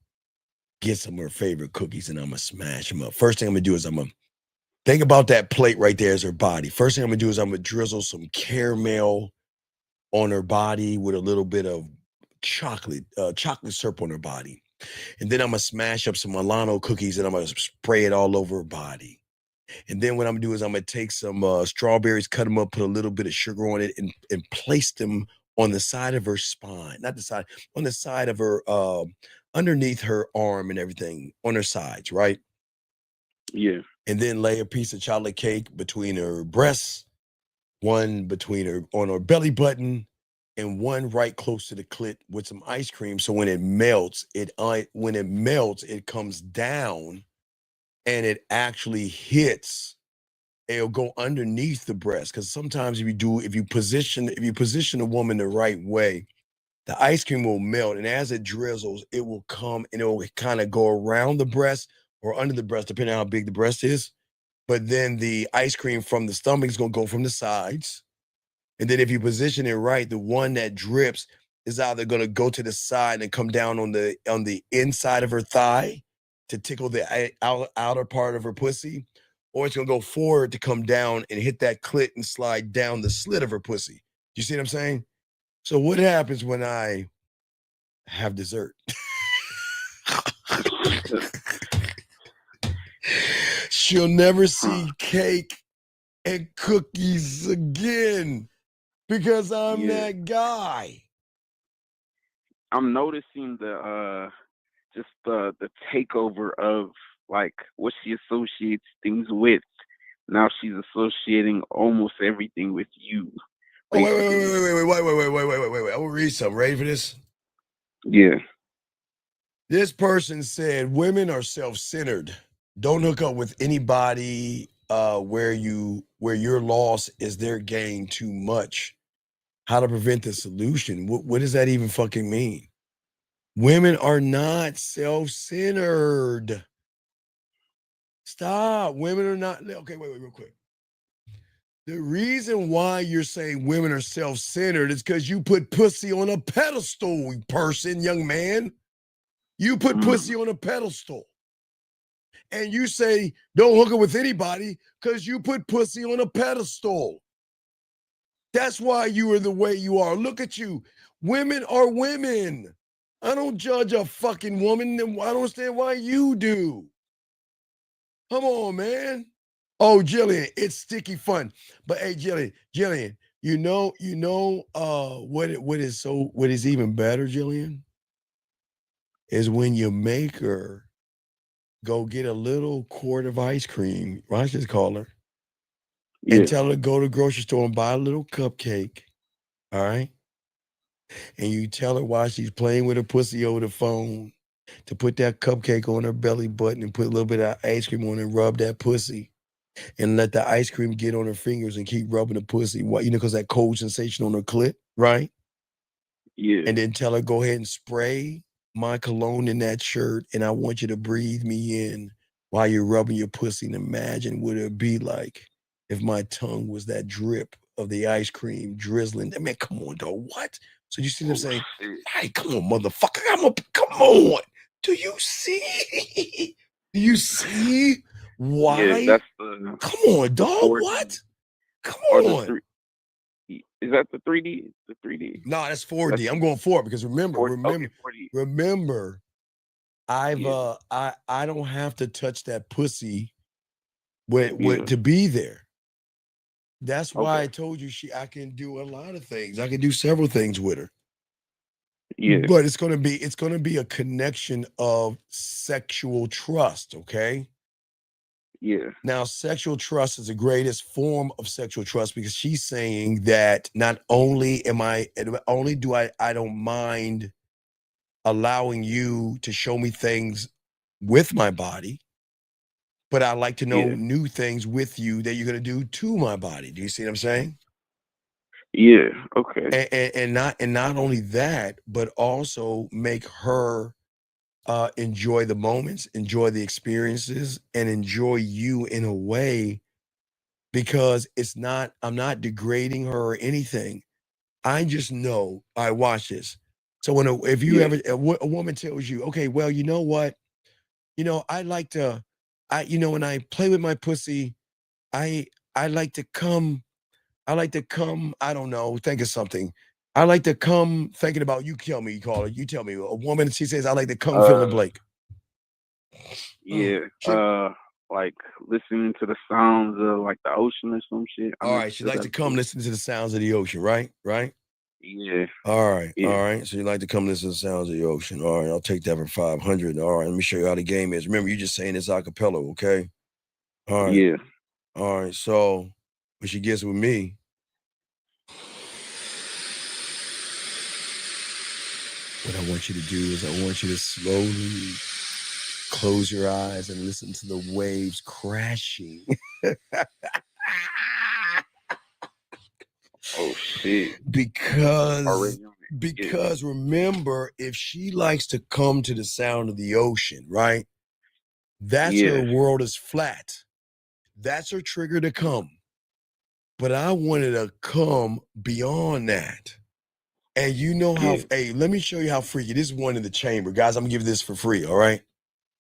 get some of her favorite cookies and I'm going to smash them up? First thing I'm going to do is I'm going to think about that plate right there as her body. First thing I'm going to do is I'm going to drizzle some caramel on her body with a little bit of chocolate syrup on her body. And then I'm going to smash up some Milano cookies and I'm going to spray it all over her body. And then what I'm gonna do is I'm gonna take some strawberries, cut them up, put a little bit of sugar on it, and place them on the side of her spine, not the side, on the side of her, underneath her arm and everything, on her sides, right? Yeah. And then lay a piece of chocolate cake between her breasts, one between her on her belly button, and one right close to the clit with some ice cream. So when it melts, it comes down, and it actually hits. It'll go underneath the breast because sometimes if you position a woman the right way, the ice cream will melt, and as it drizzles, it will come and it will kind of go around the breast or under the breast, depending on how big the breast is. But then the ice cream from the stomach is going to go from the sides, and then if you position it right, the one that drips is either going to go to the side and come down on the inside of her thigh to tickle the outer part of her pussy, or it's gonna go forward to come down and hit that clit and slide down the slit of her pussy. You see what I'm saying? So what happens when I have dessert? She'll never see cake and cookies again because I'm that guy. I'm noticing the takeover of like what she associates things with. Now she's associating almost everything with you. Oh, wait. I will read something. Ready for this? Yeah. This person said women are self-centered. Don't hook up with anybody where your loss is their gain too much. How to prevent the solution? What does that even fucking mean? Women are not self-centered. Stop. Women are not. Okay, wait, real quick. The reason why you're saying women are self-centered is because you put pussy on a pedestal, young man. You put pussy on a pedestal. And you say, don't hook up with anybody because you put pussy on a pedestal. That's why you are the way you are. Look at you. Women are women. I don't judge a fucking woman, and I don't understand why you do. Come on, man. Oh, Jillian, it's sticky fun. But hey, Jillian, you know, what is even better, Jillian, is when you make her go get a little quart of ice cream. I just call her. And tell her to go to the grocery store and buy a little cupcake. All right. And you tell her while she's playing with her pussy over the phone to put that cupcake on her belly button and put a little bit of ice cream on and rub that pussy. And let the ice cream get on her fingers and keep rubbing the pussy. What, because that cold sensation on her clit, right? Yeah. And then tell her, go ahead and spray my cologne in that shirt, and I want you to breathe me in while you're rubbing your pussy, and imagine what it'd be like if my tongue was that drip of the ice cream drizzling. I mean, come on, dog. What? So you see them saying, hey, come on, motherfucker. Come on. Do you see? Do you see why? Yeah, that's the. Come on, dog. What? Come on. Is that the 3D? The 3D? No, that's 4D. I'm going 4 because remember, 4D. I don't have to touch that pussy to be there. That's why I told you I can do a lot of things. I can do several things with her. Yeah. But it's gonna be a connection of sexual trust, okay? Yeah. Now, sexual trust is the greatest form of sexual trust because she's saying that not only I don't mind allowing you to show me things with my body, but I like to know new things with you that you're gonna do to my body. Do you see what I'm saying? Yeah. Okay. And not only that, but also make her enjoy the moments, enjoy the experiences, and enjoy you in a way because I'm not degrading her or anything. I just know. I watch this. So if you ever a woman tells you, okay, well, you know what, I like to, when I play with my pussy, I like to come. I like to come. I don't know. Think of something. I like to come thinking about you. Kill me. You call it. You tell me. A woman. She says, I like to come feeling Blake. Yeah. Like listening to the sounds of like the ocean or some shit. All right. She likes to come listen to the sounds of the ocean, right? Right? Yeah. All right. Yeah. All right. So you like to come listen to the sounds of the ocean. All right. I'll take that for 500. All right. Let me show you how the game is. Remember, you're just saying it's acapella, okay? All right. Yeah. All right. So when she gets with me, what I want you to do is I want you to slowly close your eyes and listen to the waves crashing. Oh shit. Because remember, if she likes to come to the sound of the ocean, right? That's her world is flat. That's her trigger to come. But I wanted to come beyond that. And you know how, hey, let me show you how freaky. This is one in the chamber. Guys, I'm gonna give this for free, all right?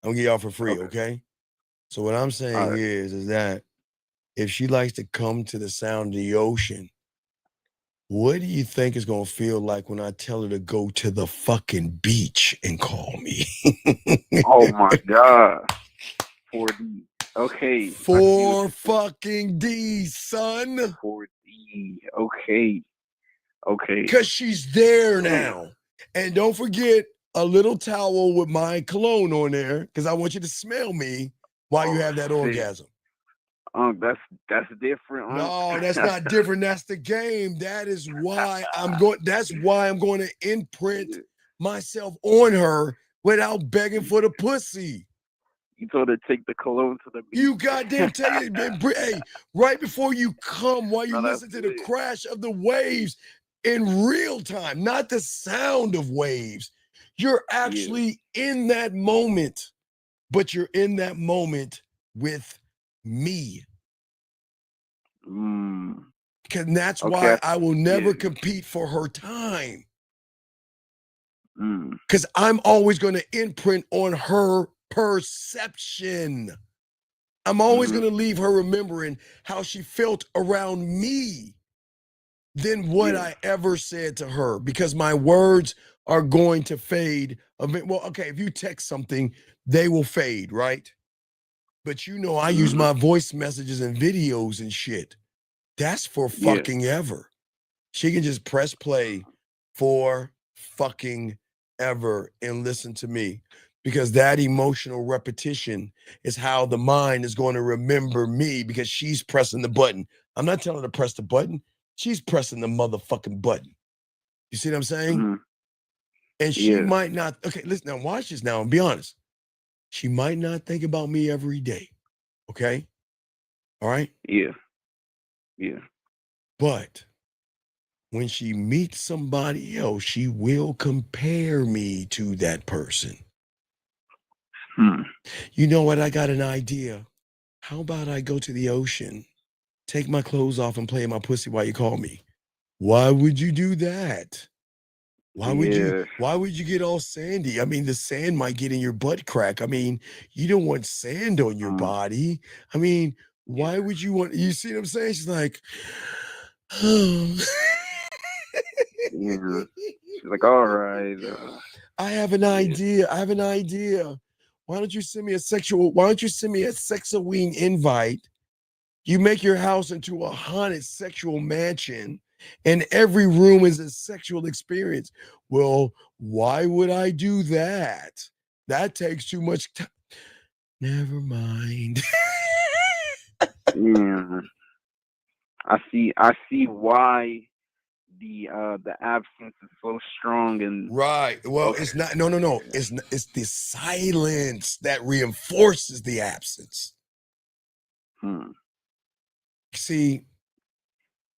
I'm gonna give y'all for free, okay? So what I'm saying is that if she likes to come to the sound of the ocean, What do you think it's gonna feel like when I tell her to go to the fucking beach and call me? Oh my God. 4D. Okay. I see what you're saying. fucking D, son. 4D. Okay. Okay. Because she's there Damn. now. And don't forget a little towel with my cologne on there, because I want you to smell me while you have that shit. orgasm. That's different. No, that's not different. That's the game. That is why I'm going. That's why I'm going to imprint myself on her without begging for the pussy. You told her to take the cologne to the beach. You goddamn take it. Hey, right before you come, while you No, that's listen to the good. crash of the waves in real time, not the sound of waves. You're actually in that moment, but you're in that moment with me. Because that's why I will never compete for her time. Because I'm always going to imprint on her perception. I'm always going to leave her remembering how she felt around me than what I ever said to her, because my words are going to fade. Well, okay, if you text something, they will fade, right? But you know, I use my voice messages and videos and shit. That's for fucking ever. She can just press play for fucking ever and listen to me, because that emotional repetition is how the mind is going to remember me, because she's pressing the button. I'm not telling her to press the button. She's pressing the motherfucking button. You see what I'm saying? And she might not. Okay, listen now, watch this now and be honest. She might not think about me every day. Okay? All right? Yeah. But when she meets somebody else, she will compare me to that person. You know what? I got an idea. How about I go to the ocean, take my clothes off, and play in my pussy while you call me? Why would you do that? Why would you get all sandy? I mean, the sand might get in your butt crack. I mean, you don't want sand on your body. I mean, why would you want, you see what I'm saying? She's like, oh. She's like, all right. I have an idea. Why don't you send me a sexawing invite? You make your house into a haunted sexual mansion, and every room is a sexual experience. Well, why would I do that? That takes too much time. Never mind. I see why the absence is so strong and right. Well, it's not. No. It's the silence that reinforces the absence. See,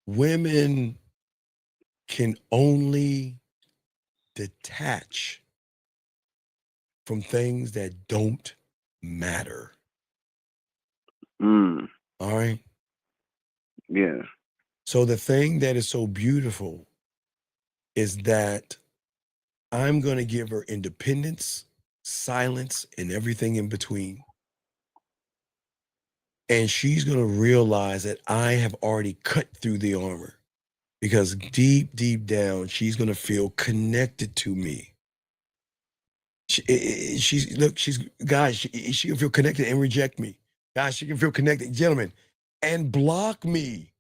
women can only detach from things that don't matter. All right. Yeah. So the thing that is so beautiful is that I'm going to give her independence, silence, and everything in between. And she's going to realize that I have already cut through the armor, because deep, deep down, she's going to feel connected to me. She can feel connected and reject me. Guys, she can feel connected, gentlemen, and block me.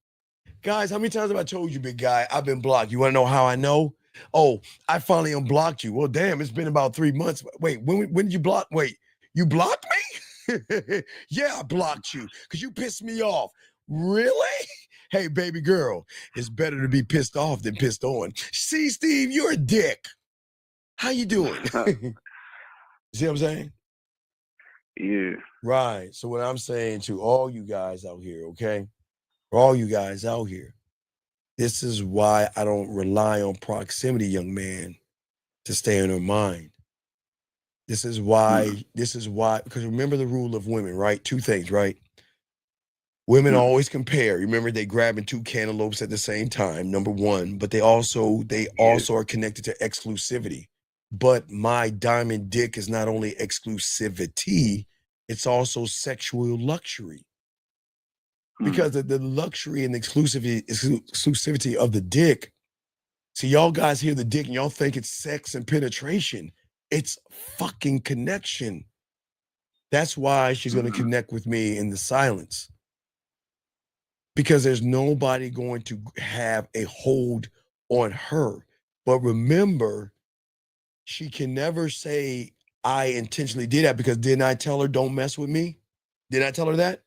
Guys, how many times have I told you, big guy, I've been blocked? You want to know how I know? Oh, I finally unblocked you. Well, damn, it's been about 3 months. Wait, when did you block? Wait, you blocked me? Yeah, I blocked you because you pissed me off. Really? Hey, baby girl, it's better to be pissed off than pissed on. See, Steve, you're a dick. How you doing? See what I'm saying? Yeah. Right. So what I'm saying to all you guys out here, okay? For all you guys out here, this is why I don't rely on proximity, young man, to stay in her mind. This is why, because remember the rule of women, right? 2 things, right? Women always compare. Remember, they grabbing 2 cantaloupes at the same time, number 1, but they also are connected to exclusivity. But my diamond dick is not only exclusivity, it's also sexual luxury. Because the luxury and exclusivity of the dick See, y'all guys hear the dick and y'all think it's sex and penetration. It's fucking connection. That's why she's going to connect with me in the silence. Because there's nobody going to have a hold on her. But remember, she can never say, I intentionally did that, because didn't I tell her don't mess with me? Didn't I tell her that?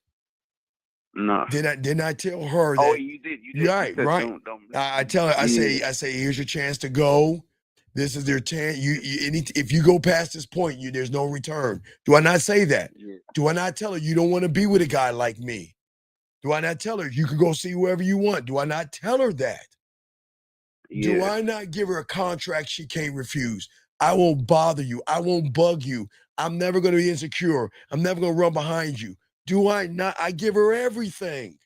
No. Didn't I tell her that? Oh, you did. You did. Right, You said, right. Don't. I tell her, I say, here's your chance to go. This is their chance. If you go past this point, there's no return. Do I not say that? Yeah. Do I not tell her you don't want to be with a guy like me? Do I not tell her you can go see whoever you want? Do I not tell her that? Yeah. Do I not give her a contract she can't refuse? I won't bother you. I won't bug you. I'm never going to be insecure. I'm never going to run behind you. Do I not? I give her everything.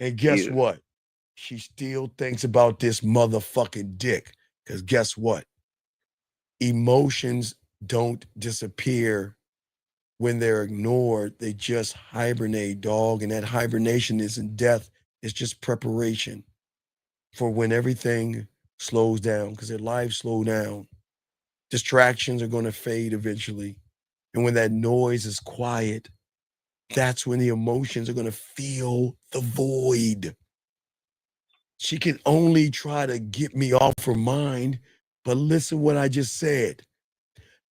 And guess what? She still thinks about this motherfucking dick. Because guess what? Emotions don't disappear when they're ignored. They just hibernate, dog. And that hibernation isn't death. It's just preparation for when everything slows down, because their lives slow down. Distractions are going to fade eventually. And when that noise is quiet, that's when the emotions are going to feel the void. She can only try to get me off her mind, but listen what I just said.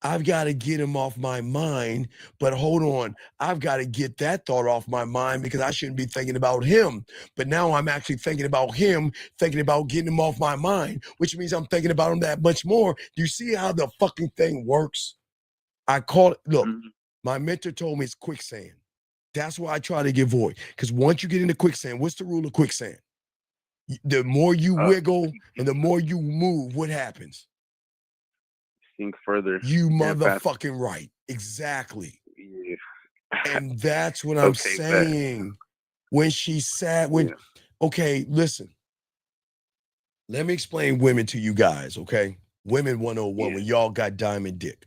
I've got to get him off my mind, but hold on. I've got to get that thought off my mind, because I shouldn't be thinking about him. But now I'm actually thinking about him, thinking about getting him off my mind, which means I'm thinking about him that much more. Do you see how the fucking thing works? I call it, look, my mentor told me it's quicksand. That's why I try to get void. Because once you get into quicksand, what's the rule of quicksand? The more you wiggle and the more you move, what happens? Sink further. You motherfucking right. Exactly. Yeah. And that's what I'm saying. When she sat, okay, listen. Let me explain women to you guys, okay? Women 101, when y'all got diamond dick.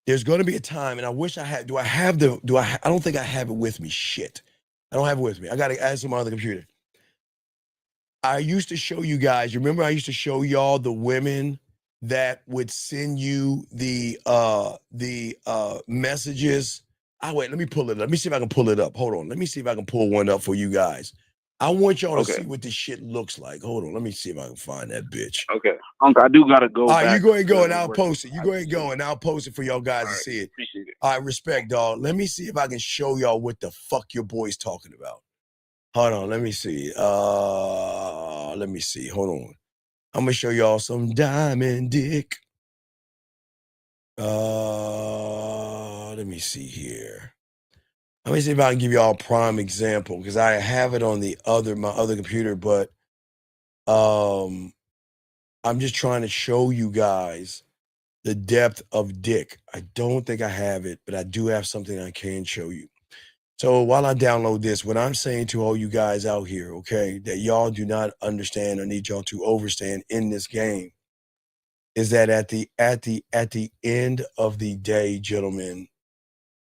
There's going to be a time, and I wish I had, I don't think I have it with me. Shit. I don't have it with me. I got to ask my other computer. I used to show you guys, you remember I used to show y'all the women that would send you the messages. Wait, let me pull it up. Let me see if I can pull it up. Hold on. Let me see if I can pull one up for you guys. I want y'all to see what this shit looks like. Hold on. Let me see if I can find that bitch. Okay. Uncle, I do got to go. All right, you go ahead and go, and I'll post it. You go ahead and go, and I'll post it for y'all guys to see it. Appreciate it. All right, respect, dog. Let me see if I can show y'all what the fuck your boy's talking about. Hold on, let me see. Let me see. Hold on. I'm gonna show y'all some diamond dick. Let me see here. Let me see if I can give y'all a prime example, because I have it on my other computer, but I'm just trying to show you guys the depth of dick. I don't think I have it, but I do have something I can show you. So while I download this, what I'm saying to all you guys out here, okay, that y'all do not understand or need y'all to overstand in this game, is that at the end of the day, gentlemen,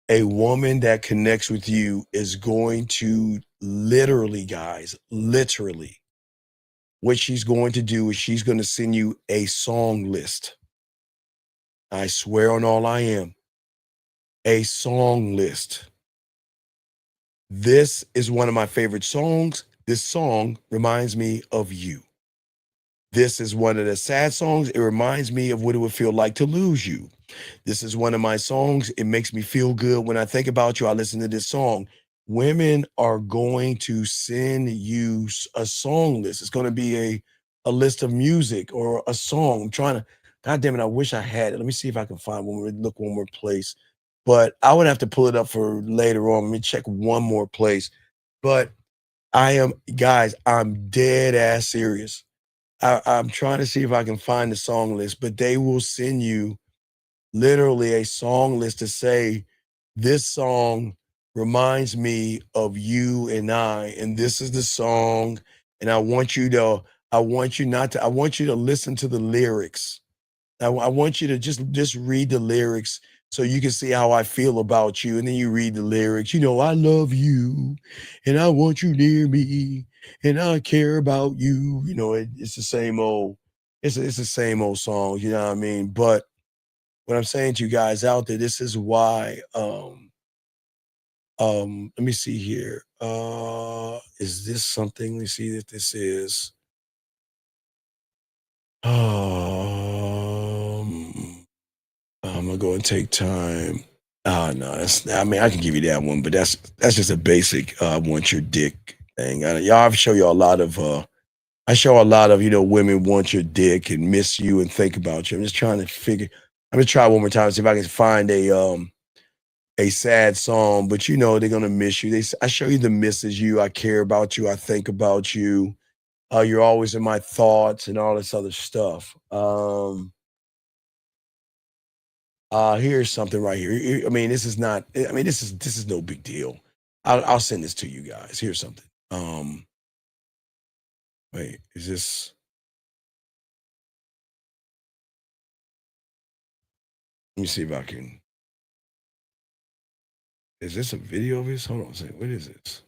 a woman that connects with you is going to literally, guys, literally, what she's going to do is she's going to send you a song list. I swear on all I am, a song list. This is one of my favorite songs. This song reminds me of you. This is one of the sad songs. It reminds me of what it would feel like to lose you. This is one of my songs. It makes me feel good. When I think about you, I listen to this song. Women are going to send you a song list. It's going to be a list of music or a song. I'm trying to, God damn it, I wish I had it. Let me see if I can find one more place. But I would have to pull it up for later on. Let me check one more place. But guys, I'm dead ass serious. I'm trying to see if I can find the song list, but they will send you literally a song list to say, this song reminds me of you and and this is the song. And I want you to listen to the lyrics. I want you to just read the lyrics so you can see how I feel about you. And then you read the lyrics, I love you and I want you near me. and I care about you. You know, it's the same old, it's the same old song, you know what I mean? But what I'm saying to you guys out there, this is why, let me see here. Is this something? Let me see if this is. I'm gonna go and take time. No, that's. I mean, I can give you that one, but that's just a basic. Want your dick thing. Y'all, I've show you a lot of. I show a lot of women want your dick and miss you and think about you. I'm just trying to figure. I'm gonna try one more time see if I can find a sad song, but they're gonna miss you. I show you the misses you. I care about you. I think about you. You're always in my thoughts and all this other stuff. Here's something right here. I mean, this is not. I mean, this is no big deal. I'll send this to you guys. Here's something. Wait, is this? Let me see if I can. Is this a video of this? Hold on a second. What is this?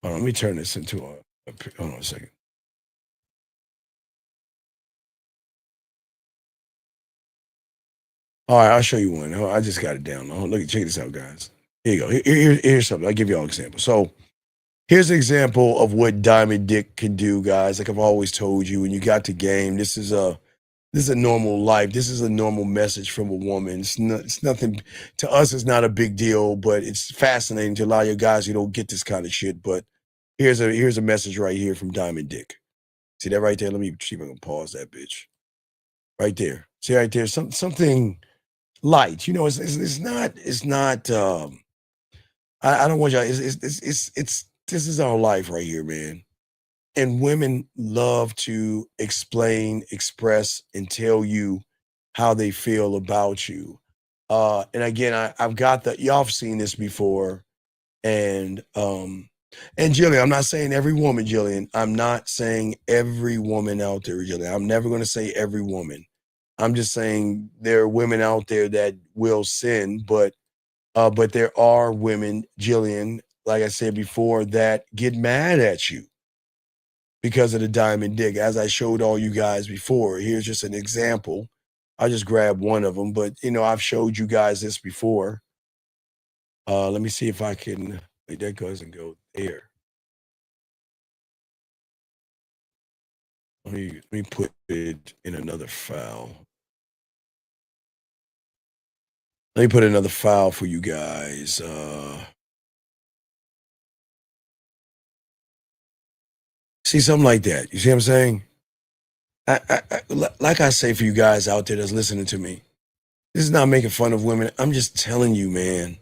Hold on, let me turn this into a hold on a second. All right, I'll show you one. I just got it down. Look, check this out, guys. Here you go. Here's something. I'll give you all an example. So here's an example of what Diamond Dick can do, guys. Like I've always told you, when you got the game, this is a normal life. This is a normal message from a woman. It's nothing to us. It's not a big deal, but it's fascinating to a lot of you guys who don't get this kind of shit. But here's a message right here from Diamond Dick. See that right there? Let me see if I can pause that bitch. Right there. See right there? Something light. It's not. I don't want y'all. It's this is our life right here, man. And women love to explain, express, and tell you how they feel about you. And again, I've got y'all have seen this before. And Jillian, I'm not saying every woman, Jillian. I'm not saying every woman out there, Jillian. I'm never going to say every woman. I'm just saying there are women out there that will sin, but there are women, Jillian, like I said before, that get mad at you because of the Diamond Dick. As I showed all you guys before, here's just an example. I just grabbed one of them, but I've showed you guys this before. Let me see if I can. Wait, that doesn't go there. Let me put it in another file. Let me put another file for you guys. See, something like that. You see what I'm saying? Like I say for you guys out there that's listening to me, this is not making fun of women. I'm just telling you, man.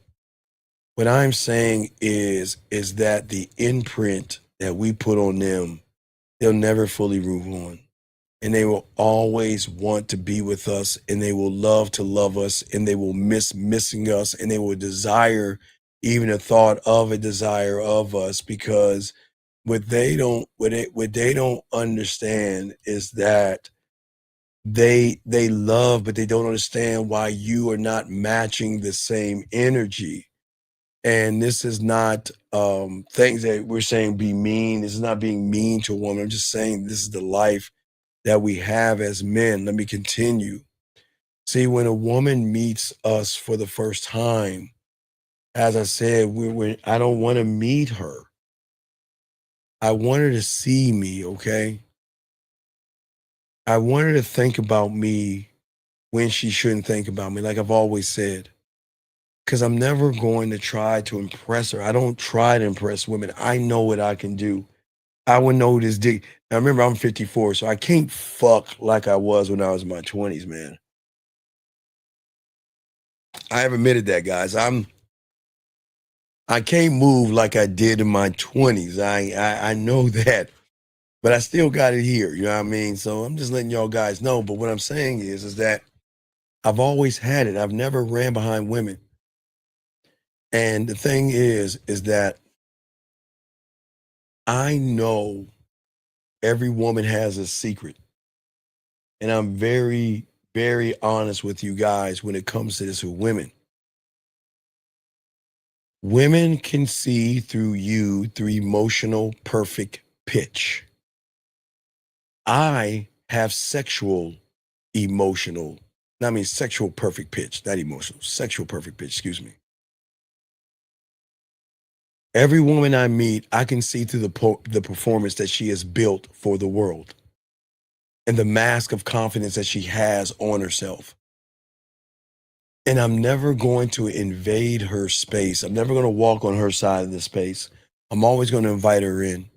What I'm saying is that the imprint that we put on them, they'll never fully move on. And they will always want to be with us, and they will love to love us, and they will miss missing us, and they will desire even a thought of a desire of us, because what they don't understand is that they love, but they don't understand why you are not matching the same energy. And this is not things that we're saying be mean. This is not being mean to a woman. I'm just saying this is the life that we have as men. Let me continue. See, when a woman meets us for the first time, as I said, I don't want to meet her. I want her to see me, okay? I want her to think about me when she shouldn't think about me, like I've always said. Because I'm never going to try to impress her. I don't try to impress women. I know what I can do. I would know this dick. Now remember, I'm 54, so I can't fuck like I was when I was in my 20s, man. I have admitted that, guys. I can't move like I did in my 20s. I know that, but I still got it here. You know what I mean? So I'm just letting y'all guys know. But what I'm saying is that I've always had it. I've never ran behind women. And the thing is that I know every woman has a secret. And I'm very, very honest with you guys when it comes to this with women. Women can see through you through emotional perfect pitch. I have sexual emotional, I mean sexual perfect pitch, not emotional, sexual perfect pitch, excuse me. Every woman I meet, I can see through the performance that she has built for the world and the mask of confidence that she has on herself. And I'm never going to invade her space. I'm never going to walk on her side of the space. I'm always going to invite her in.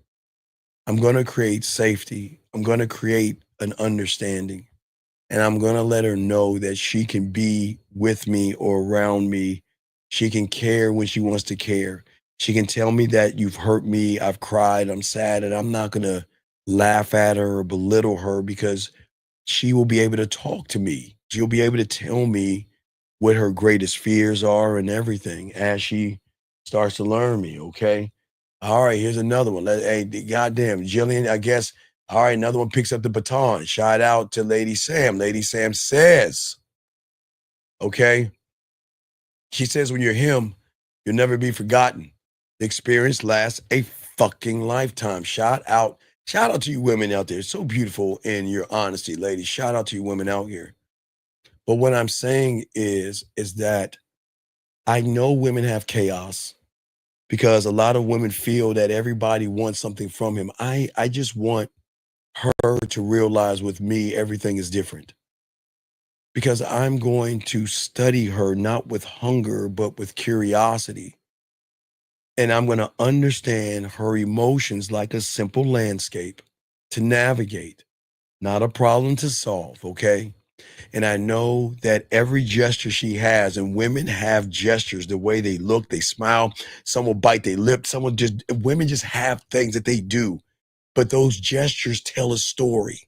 I'm going to create safety. I'm going to create an understanding. And I'm going to let her know that she can be with me or around me. She can care when she wants to care. She can tell me that you've hurt me, I've cried, I'm sad, and I'm not going to laugh at her or belittle her because she will be able to talk to me. She'll be able to tell me what her greatest fears are and everything as she starts to learn me, okay? All right, here's another one. Hey, goddamn, Jillian, I guess. All right, another one picks up the baton. Shout out to Lady Sam. Lady Sam says, okay, she says, when you're him, you'll never be forgotten. The experience lasts a fucking lifetime. Shout out to you women out there. It's so beautiful in your honesty, ladies. Shout out to you women out here. But what I'm saying is that I know women have chaos because a lot of women feel that everybody wants something from him. I just want her to realize with me, everything is different. Because I'm going to study her not with hunger, but with curiosity. And I'm going to understand her emotions like a simple landscape to navigate, not a problem to solve, okay? And I know that every gesture she has, and women have gestures, the way they look, they smile, some will bite their lip, women just have things that they do, but those gestures tell a story.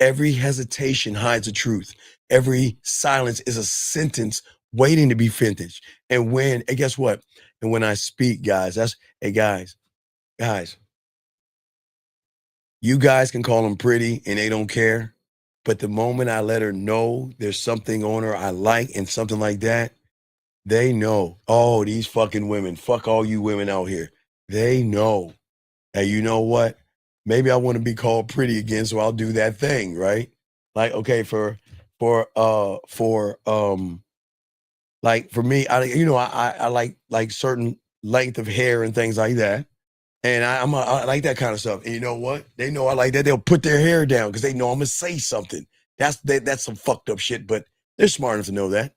Every hesitation hides a truth. Every silence is a sentence waiting to be finished. And guess what? And when I speak, guys, hey, guys, you guys can call them pretty and they don't care. But the moment I let her know there's something on her I like and something like that, they know, oh, these fucking women, fuck all you women out here. They know. Hey, you know what? Maybe I want to be called pretty again, so I'll do that thing, right? Like, okay, like for me, I like certain length of hair and things like that. And I like that kind of stuff. And you know what? They know I like that. They'll put their hair down because they know I'm gonna say something. That's some fucked up shit, but they're smart enough to know that.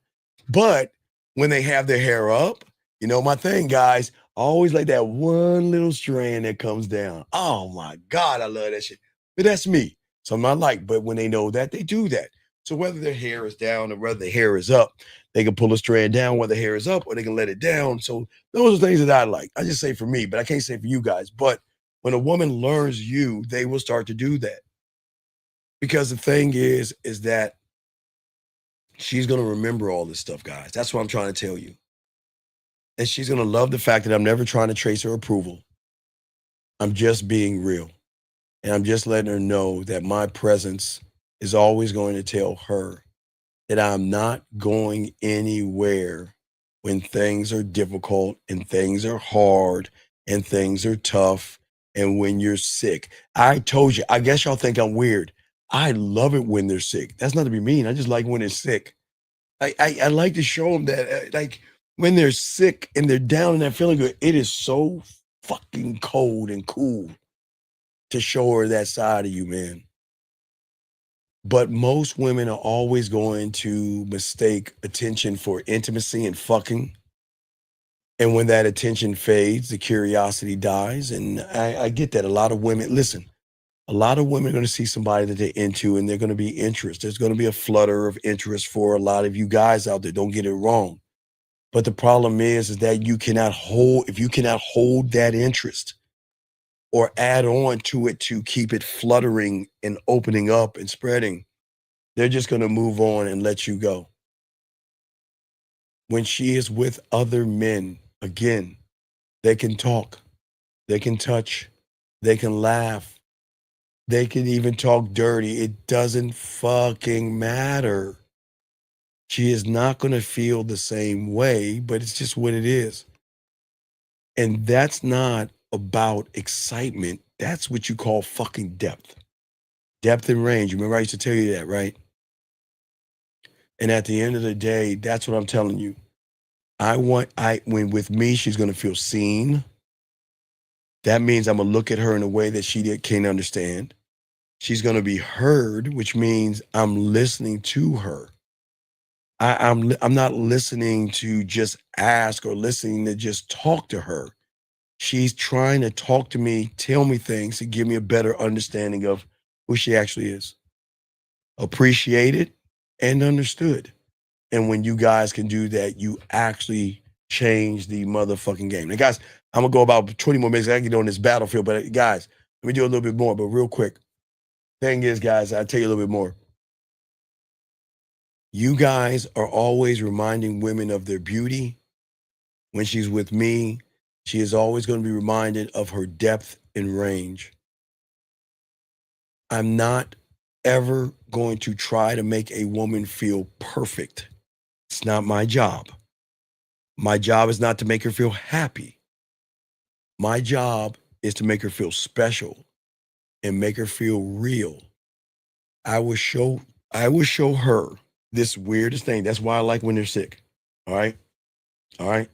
But when they have their hair up, you know my thing, guys. I always like that one little strand that comes down. Oh my God, I love that shit. But that's me. So I'm not like, but when they know that, they do that. So whether their hair is down or whether their hair is up, they can pull a strand down whether the hair is up or they can let it down. So those are things that I like. I just say for me, but I can't say for you guys. But when a woman learns you, they will start to do that. Because the thing is that she's going to remember all this stuff, guys. That's what I'm trying to tell you. And she's going to love the fact that I'm never trying to trace her approval. I'm just being real. And I'm just letting her know that my presence is always going to tell her that I'm not going anywhere when things are difficult and things are hard and things are tough and when you're sick. I told you, I guess y'all think I'm weird. I love it when they're sick. That's not to be mean. I just like when they're sick. I like to show them that, like, when they're sick and they're down and they're feeling good, it is so fucking cold and cool to show her that side of you, man. But most women are always going to mistake attention for intimacy and fucking. And when that attention fades, the curiosity dies. And I get that. A lot of women, listen, a lot of women are going to see somebody that they're into and they're going to be interested. There's going to be a flutter of interest for a lot of you guys out there. Don't get it wrong. But the problem is that if you cannot hold that interest or add on to it to keep it fluttering and opening up and spreading, they're just going to move on and let you go. When she is with other men, again, they can talk, they can touch, they can laugh, they can even talk dirty. It doesn't fucking matter. She is not going to feel the same way, but it's just what it is. And that's not about excitement. That's what you call fucking depth. Depth and range. Remember I used to tell you that, right? And at the end of the day, that's what I'm telling you. When with me, she's gonna feel seen. That means I'm gonna look at her in a way that she can't understand. She's gonna be heard, which means I'm listening to her. I'm not listening to just ask or listening to just talk to her. She's trying to talk to me, tell me things to give me a better understanding of who she actually is. Appreciated and understood. And when you guys can do that, you actually change the motherfucking game. Now, guys, I'm gonna go about 20 more minutes. I can get on this battlefield, but guys, let me do a little bit more, but real quick. Thing is, guys, I'll tell you a little bit more. You guys are always reminding women of their beauty. When she's with me, she is always going to be reminded of her depth and range. I'm not ever going to try to make a woman feel perfect. It's not my job. My job is not to make her feel happy. My job is to make her feel special and make her feel real. I will show her this weirdest thing. That's why I like when they're sick. All right? All right?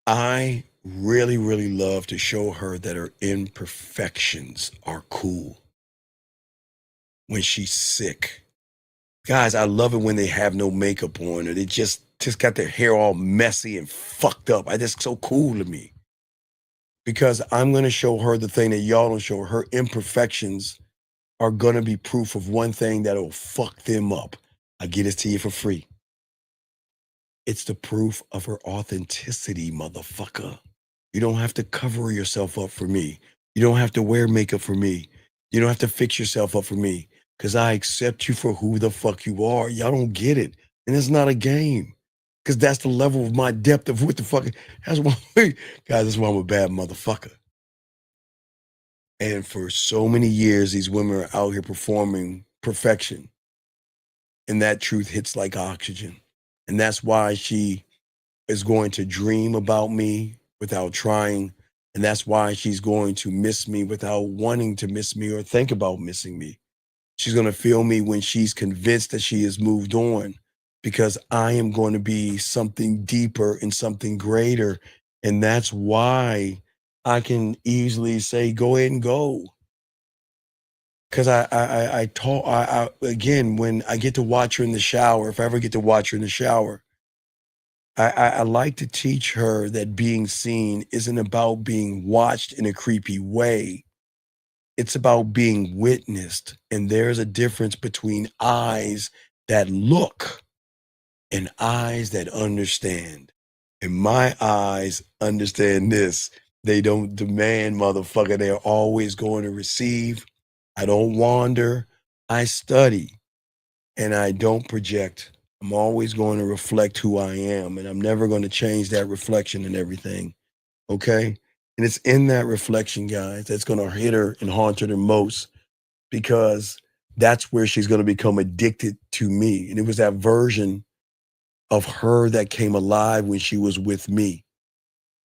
I really, really love to show her that her imperfections are cool. When she's sick. Guys, I love it when they have no makeup on or they just got their hair all messy and fucked up. It's so cool to me. Because I'm going to show her the thing that y'all don't show her. Her imperfections are going to be proof of one thing that'll fuck them up. I get this to you for free. It's the proof of her authenticity, motherfucker. You don't have to cover yourself up for me. You don't have to wear makeup for me. You don't have to fix yourself up for me because I accept you for who the fuck you are. Y'all don't get it. And it's not a game because that's the level of my depth of what the fuck. That's why, guys, that's why I'm a bad motherfucker. And for so many years, these women are out here performing perfection. And that truth hits like oxygen. And that's why she is going to dream about me without trying. And that's why she's going to miss me without wanting to miss me or think about missing me. She's going to feel me when she's convinced that she has moved on because I am going to be something deeper and something greater. And that's why I can easily say, go ahead and go. Because again, when I get to watch her in the shower, if I ever get to watch her in the shower, I like to teach her that being seen isn't about being watched in a creepy way. It's about being witnessed. And there's a difference between eyes that look and eyes that understand. And my eyes understand this. They don't demand, motherfucker. They're always going to receive. I don't wander. I study. And I don't project. I'm always going to reflect who I am, and I'm never going to change that reflection and everything. Okay? And it's in that reflection, guys, that's going to hit her and haunt her the most because that's where she's going to become addicted to me. And it was that version of her that came alive when she was with me.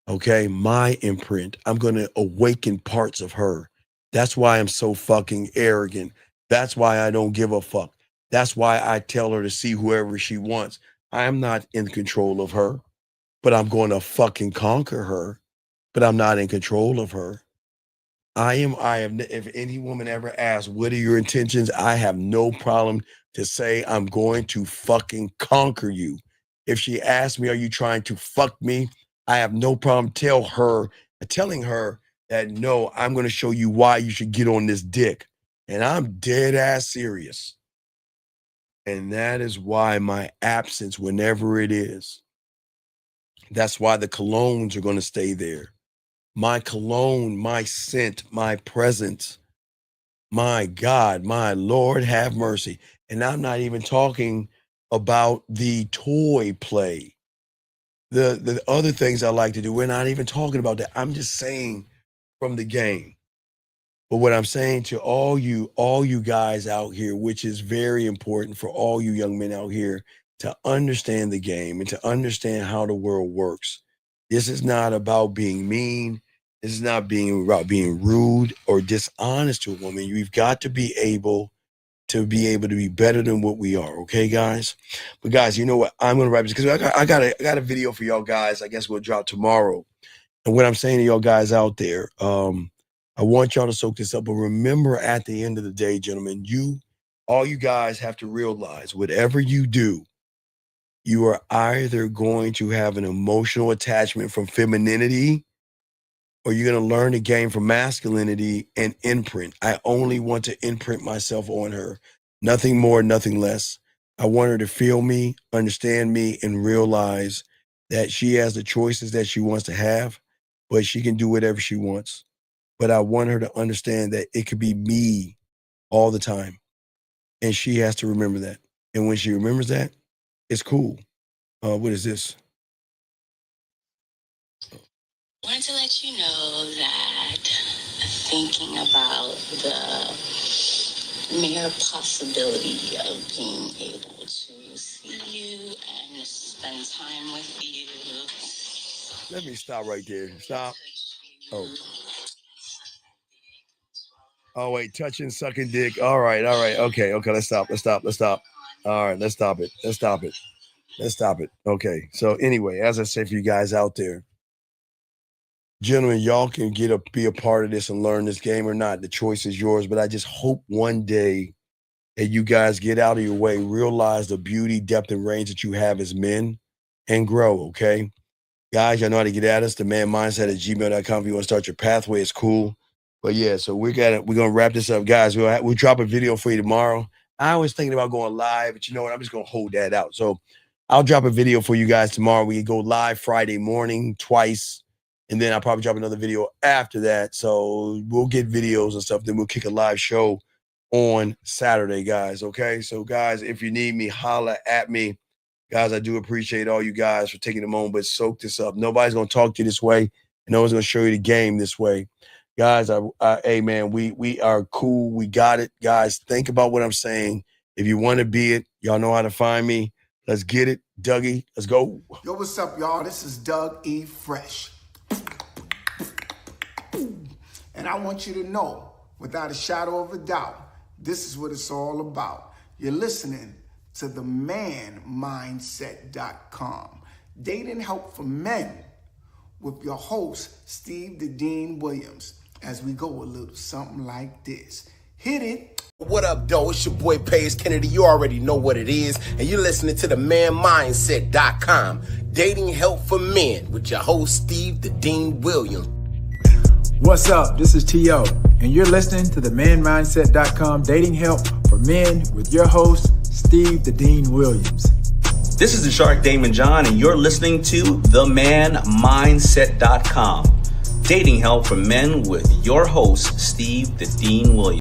Okay? My imprint. I'm going to awaken parts of her. That's why I'm so fucking arrogant. That's why I don't give a fuck. That's why I tell her to see whoever she wants. I'm not in control of her, but I'm going to fucking conquer her, but I'm not in control of her. I am, if any woman ever asks, what are your intentions? I have no problem to say, I'm going to fucking conquer you. If she asks me, are you trying to fuck me? I have no problem telling her that, no, I'm going to show you why you should get on this dick. And I'm dead ass serious. And that is why my absence, whenever it is, that's why the colognes are going to stay there. My cologne, my scent, my presence, my God, my Lord, have mercy. And I'm not even talking about the toy play. The other things I like to do, we're not even talking about that. I'm just saying from the game. But what I'm saying to all you guys out here, which is very important for all you young men out here to understand the game and to understand how the world works. This is not about being mean. This is not about being rude or dishonest to a woman. You've got to be able to be better than what we are. Okay, guys? But guys, you know what? I'm going to wrap this because I got a video for y'all guys. I guess we'll drop tomorrow. And what I'm saying to y'all guys out there, I want y'all to soak this up. But remember, at the end of the day, gentlemen, all you guys have to realize, whatever you do, you are either going to have an emotional attachment from femininity, or you're going to learn the game from masculinity and imprint. I only want to imprint myself on her. Nothing more, nothing less. I want her to feel me, understand me, and realize that she has the choices that she wants to have, but she can do whatever she wants. But I want her to understand that it could be me all the time. And she has to remember that. And when she remembers that, it's cool. What is this? Wanted to let you know that thinking about the mere possibility of being able to see you and spend time with you. Let me stop right there. Stop. Oh, wait, touching, sucking dick. All right. Okay, let's stop. All right, let's stop it. Okay, so anyway, as I say for you guys out there, gentlemen, y'all can be a part of this and learn this game or not. The choice is yours, but I just hope one day that you guys get out of your way, realize the beauty, depth, and range that you have as men, and grow, okay? Guys, y'all know how to get at us. TheManMindset@gmail.com. If you want to start your pathway, it's cool. But yeah, so we're gonna wrap this up, guys. We'll drop a video for you tomorrow. I was thinking about going live, but you know what? I'm just gonna hold that out. So I'll drop a video for you guys tomorrow. We go live Friday morning twice, and then I'll probably drop another video after that. So we'll get videos and stuff. Then we'll kick a live show on Saturday, guys. Okay. So guys, if you need me, holla at me. Guys, I do appreciate all you guys for taking a moment, but soak this up. Nobody's going to talk to you this way, and no one's going to show you the game this way. Guys, hey, man, we are cool. We got it. Guys, think about what I'm saying. If you want to be it, y'all know how to find me. Let's get it. Dougie, let's go. Yo, what's up, y'all? This is Doug E. Fresh. And I want you to know, without a shadow of a doubt, this is what it's all about. You're listening to themanmindset.com. Dating help for men with your host, Steve the Dean Williams, as we go a little something like this. Hit it. What up, though? It's your boy, Paige Kennedy. You already know what it is, and you're listening to themanmindset.com. Dating help for men with your host, Steve the Dean Williams. What's up? This is T.O., and you're listening to themanmindset.com dating help for men with your host, Steve the Dean Williams. This is the Shark Damon John, and you're listening to themanmindset.com dating help for men with your host, Steve the Dean Williams.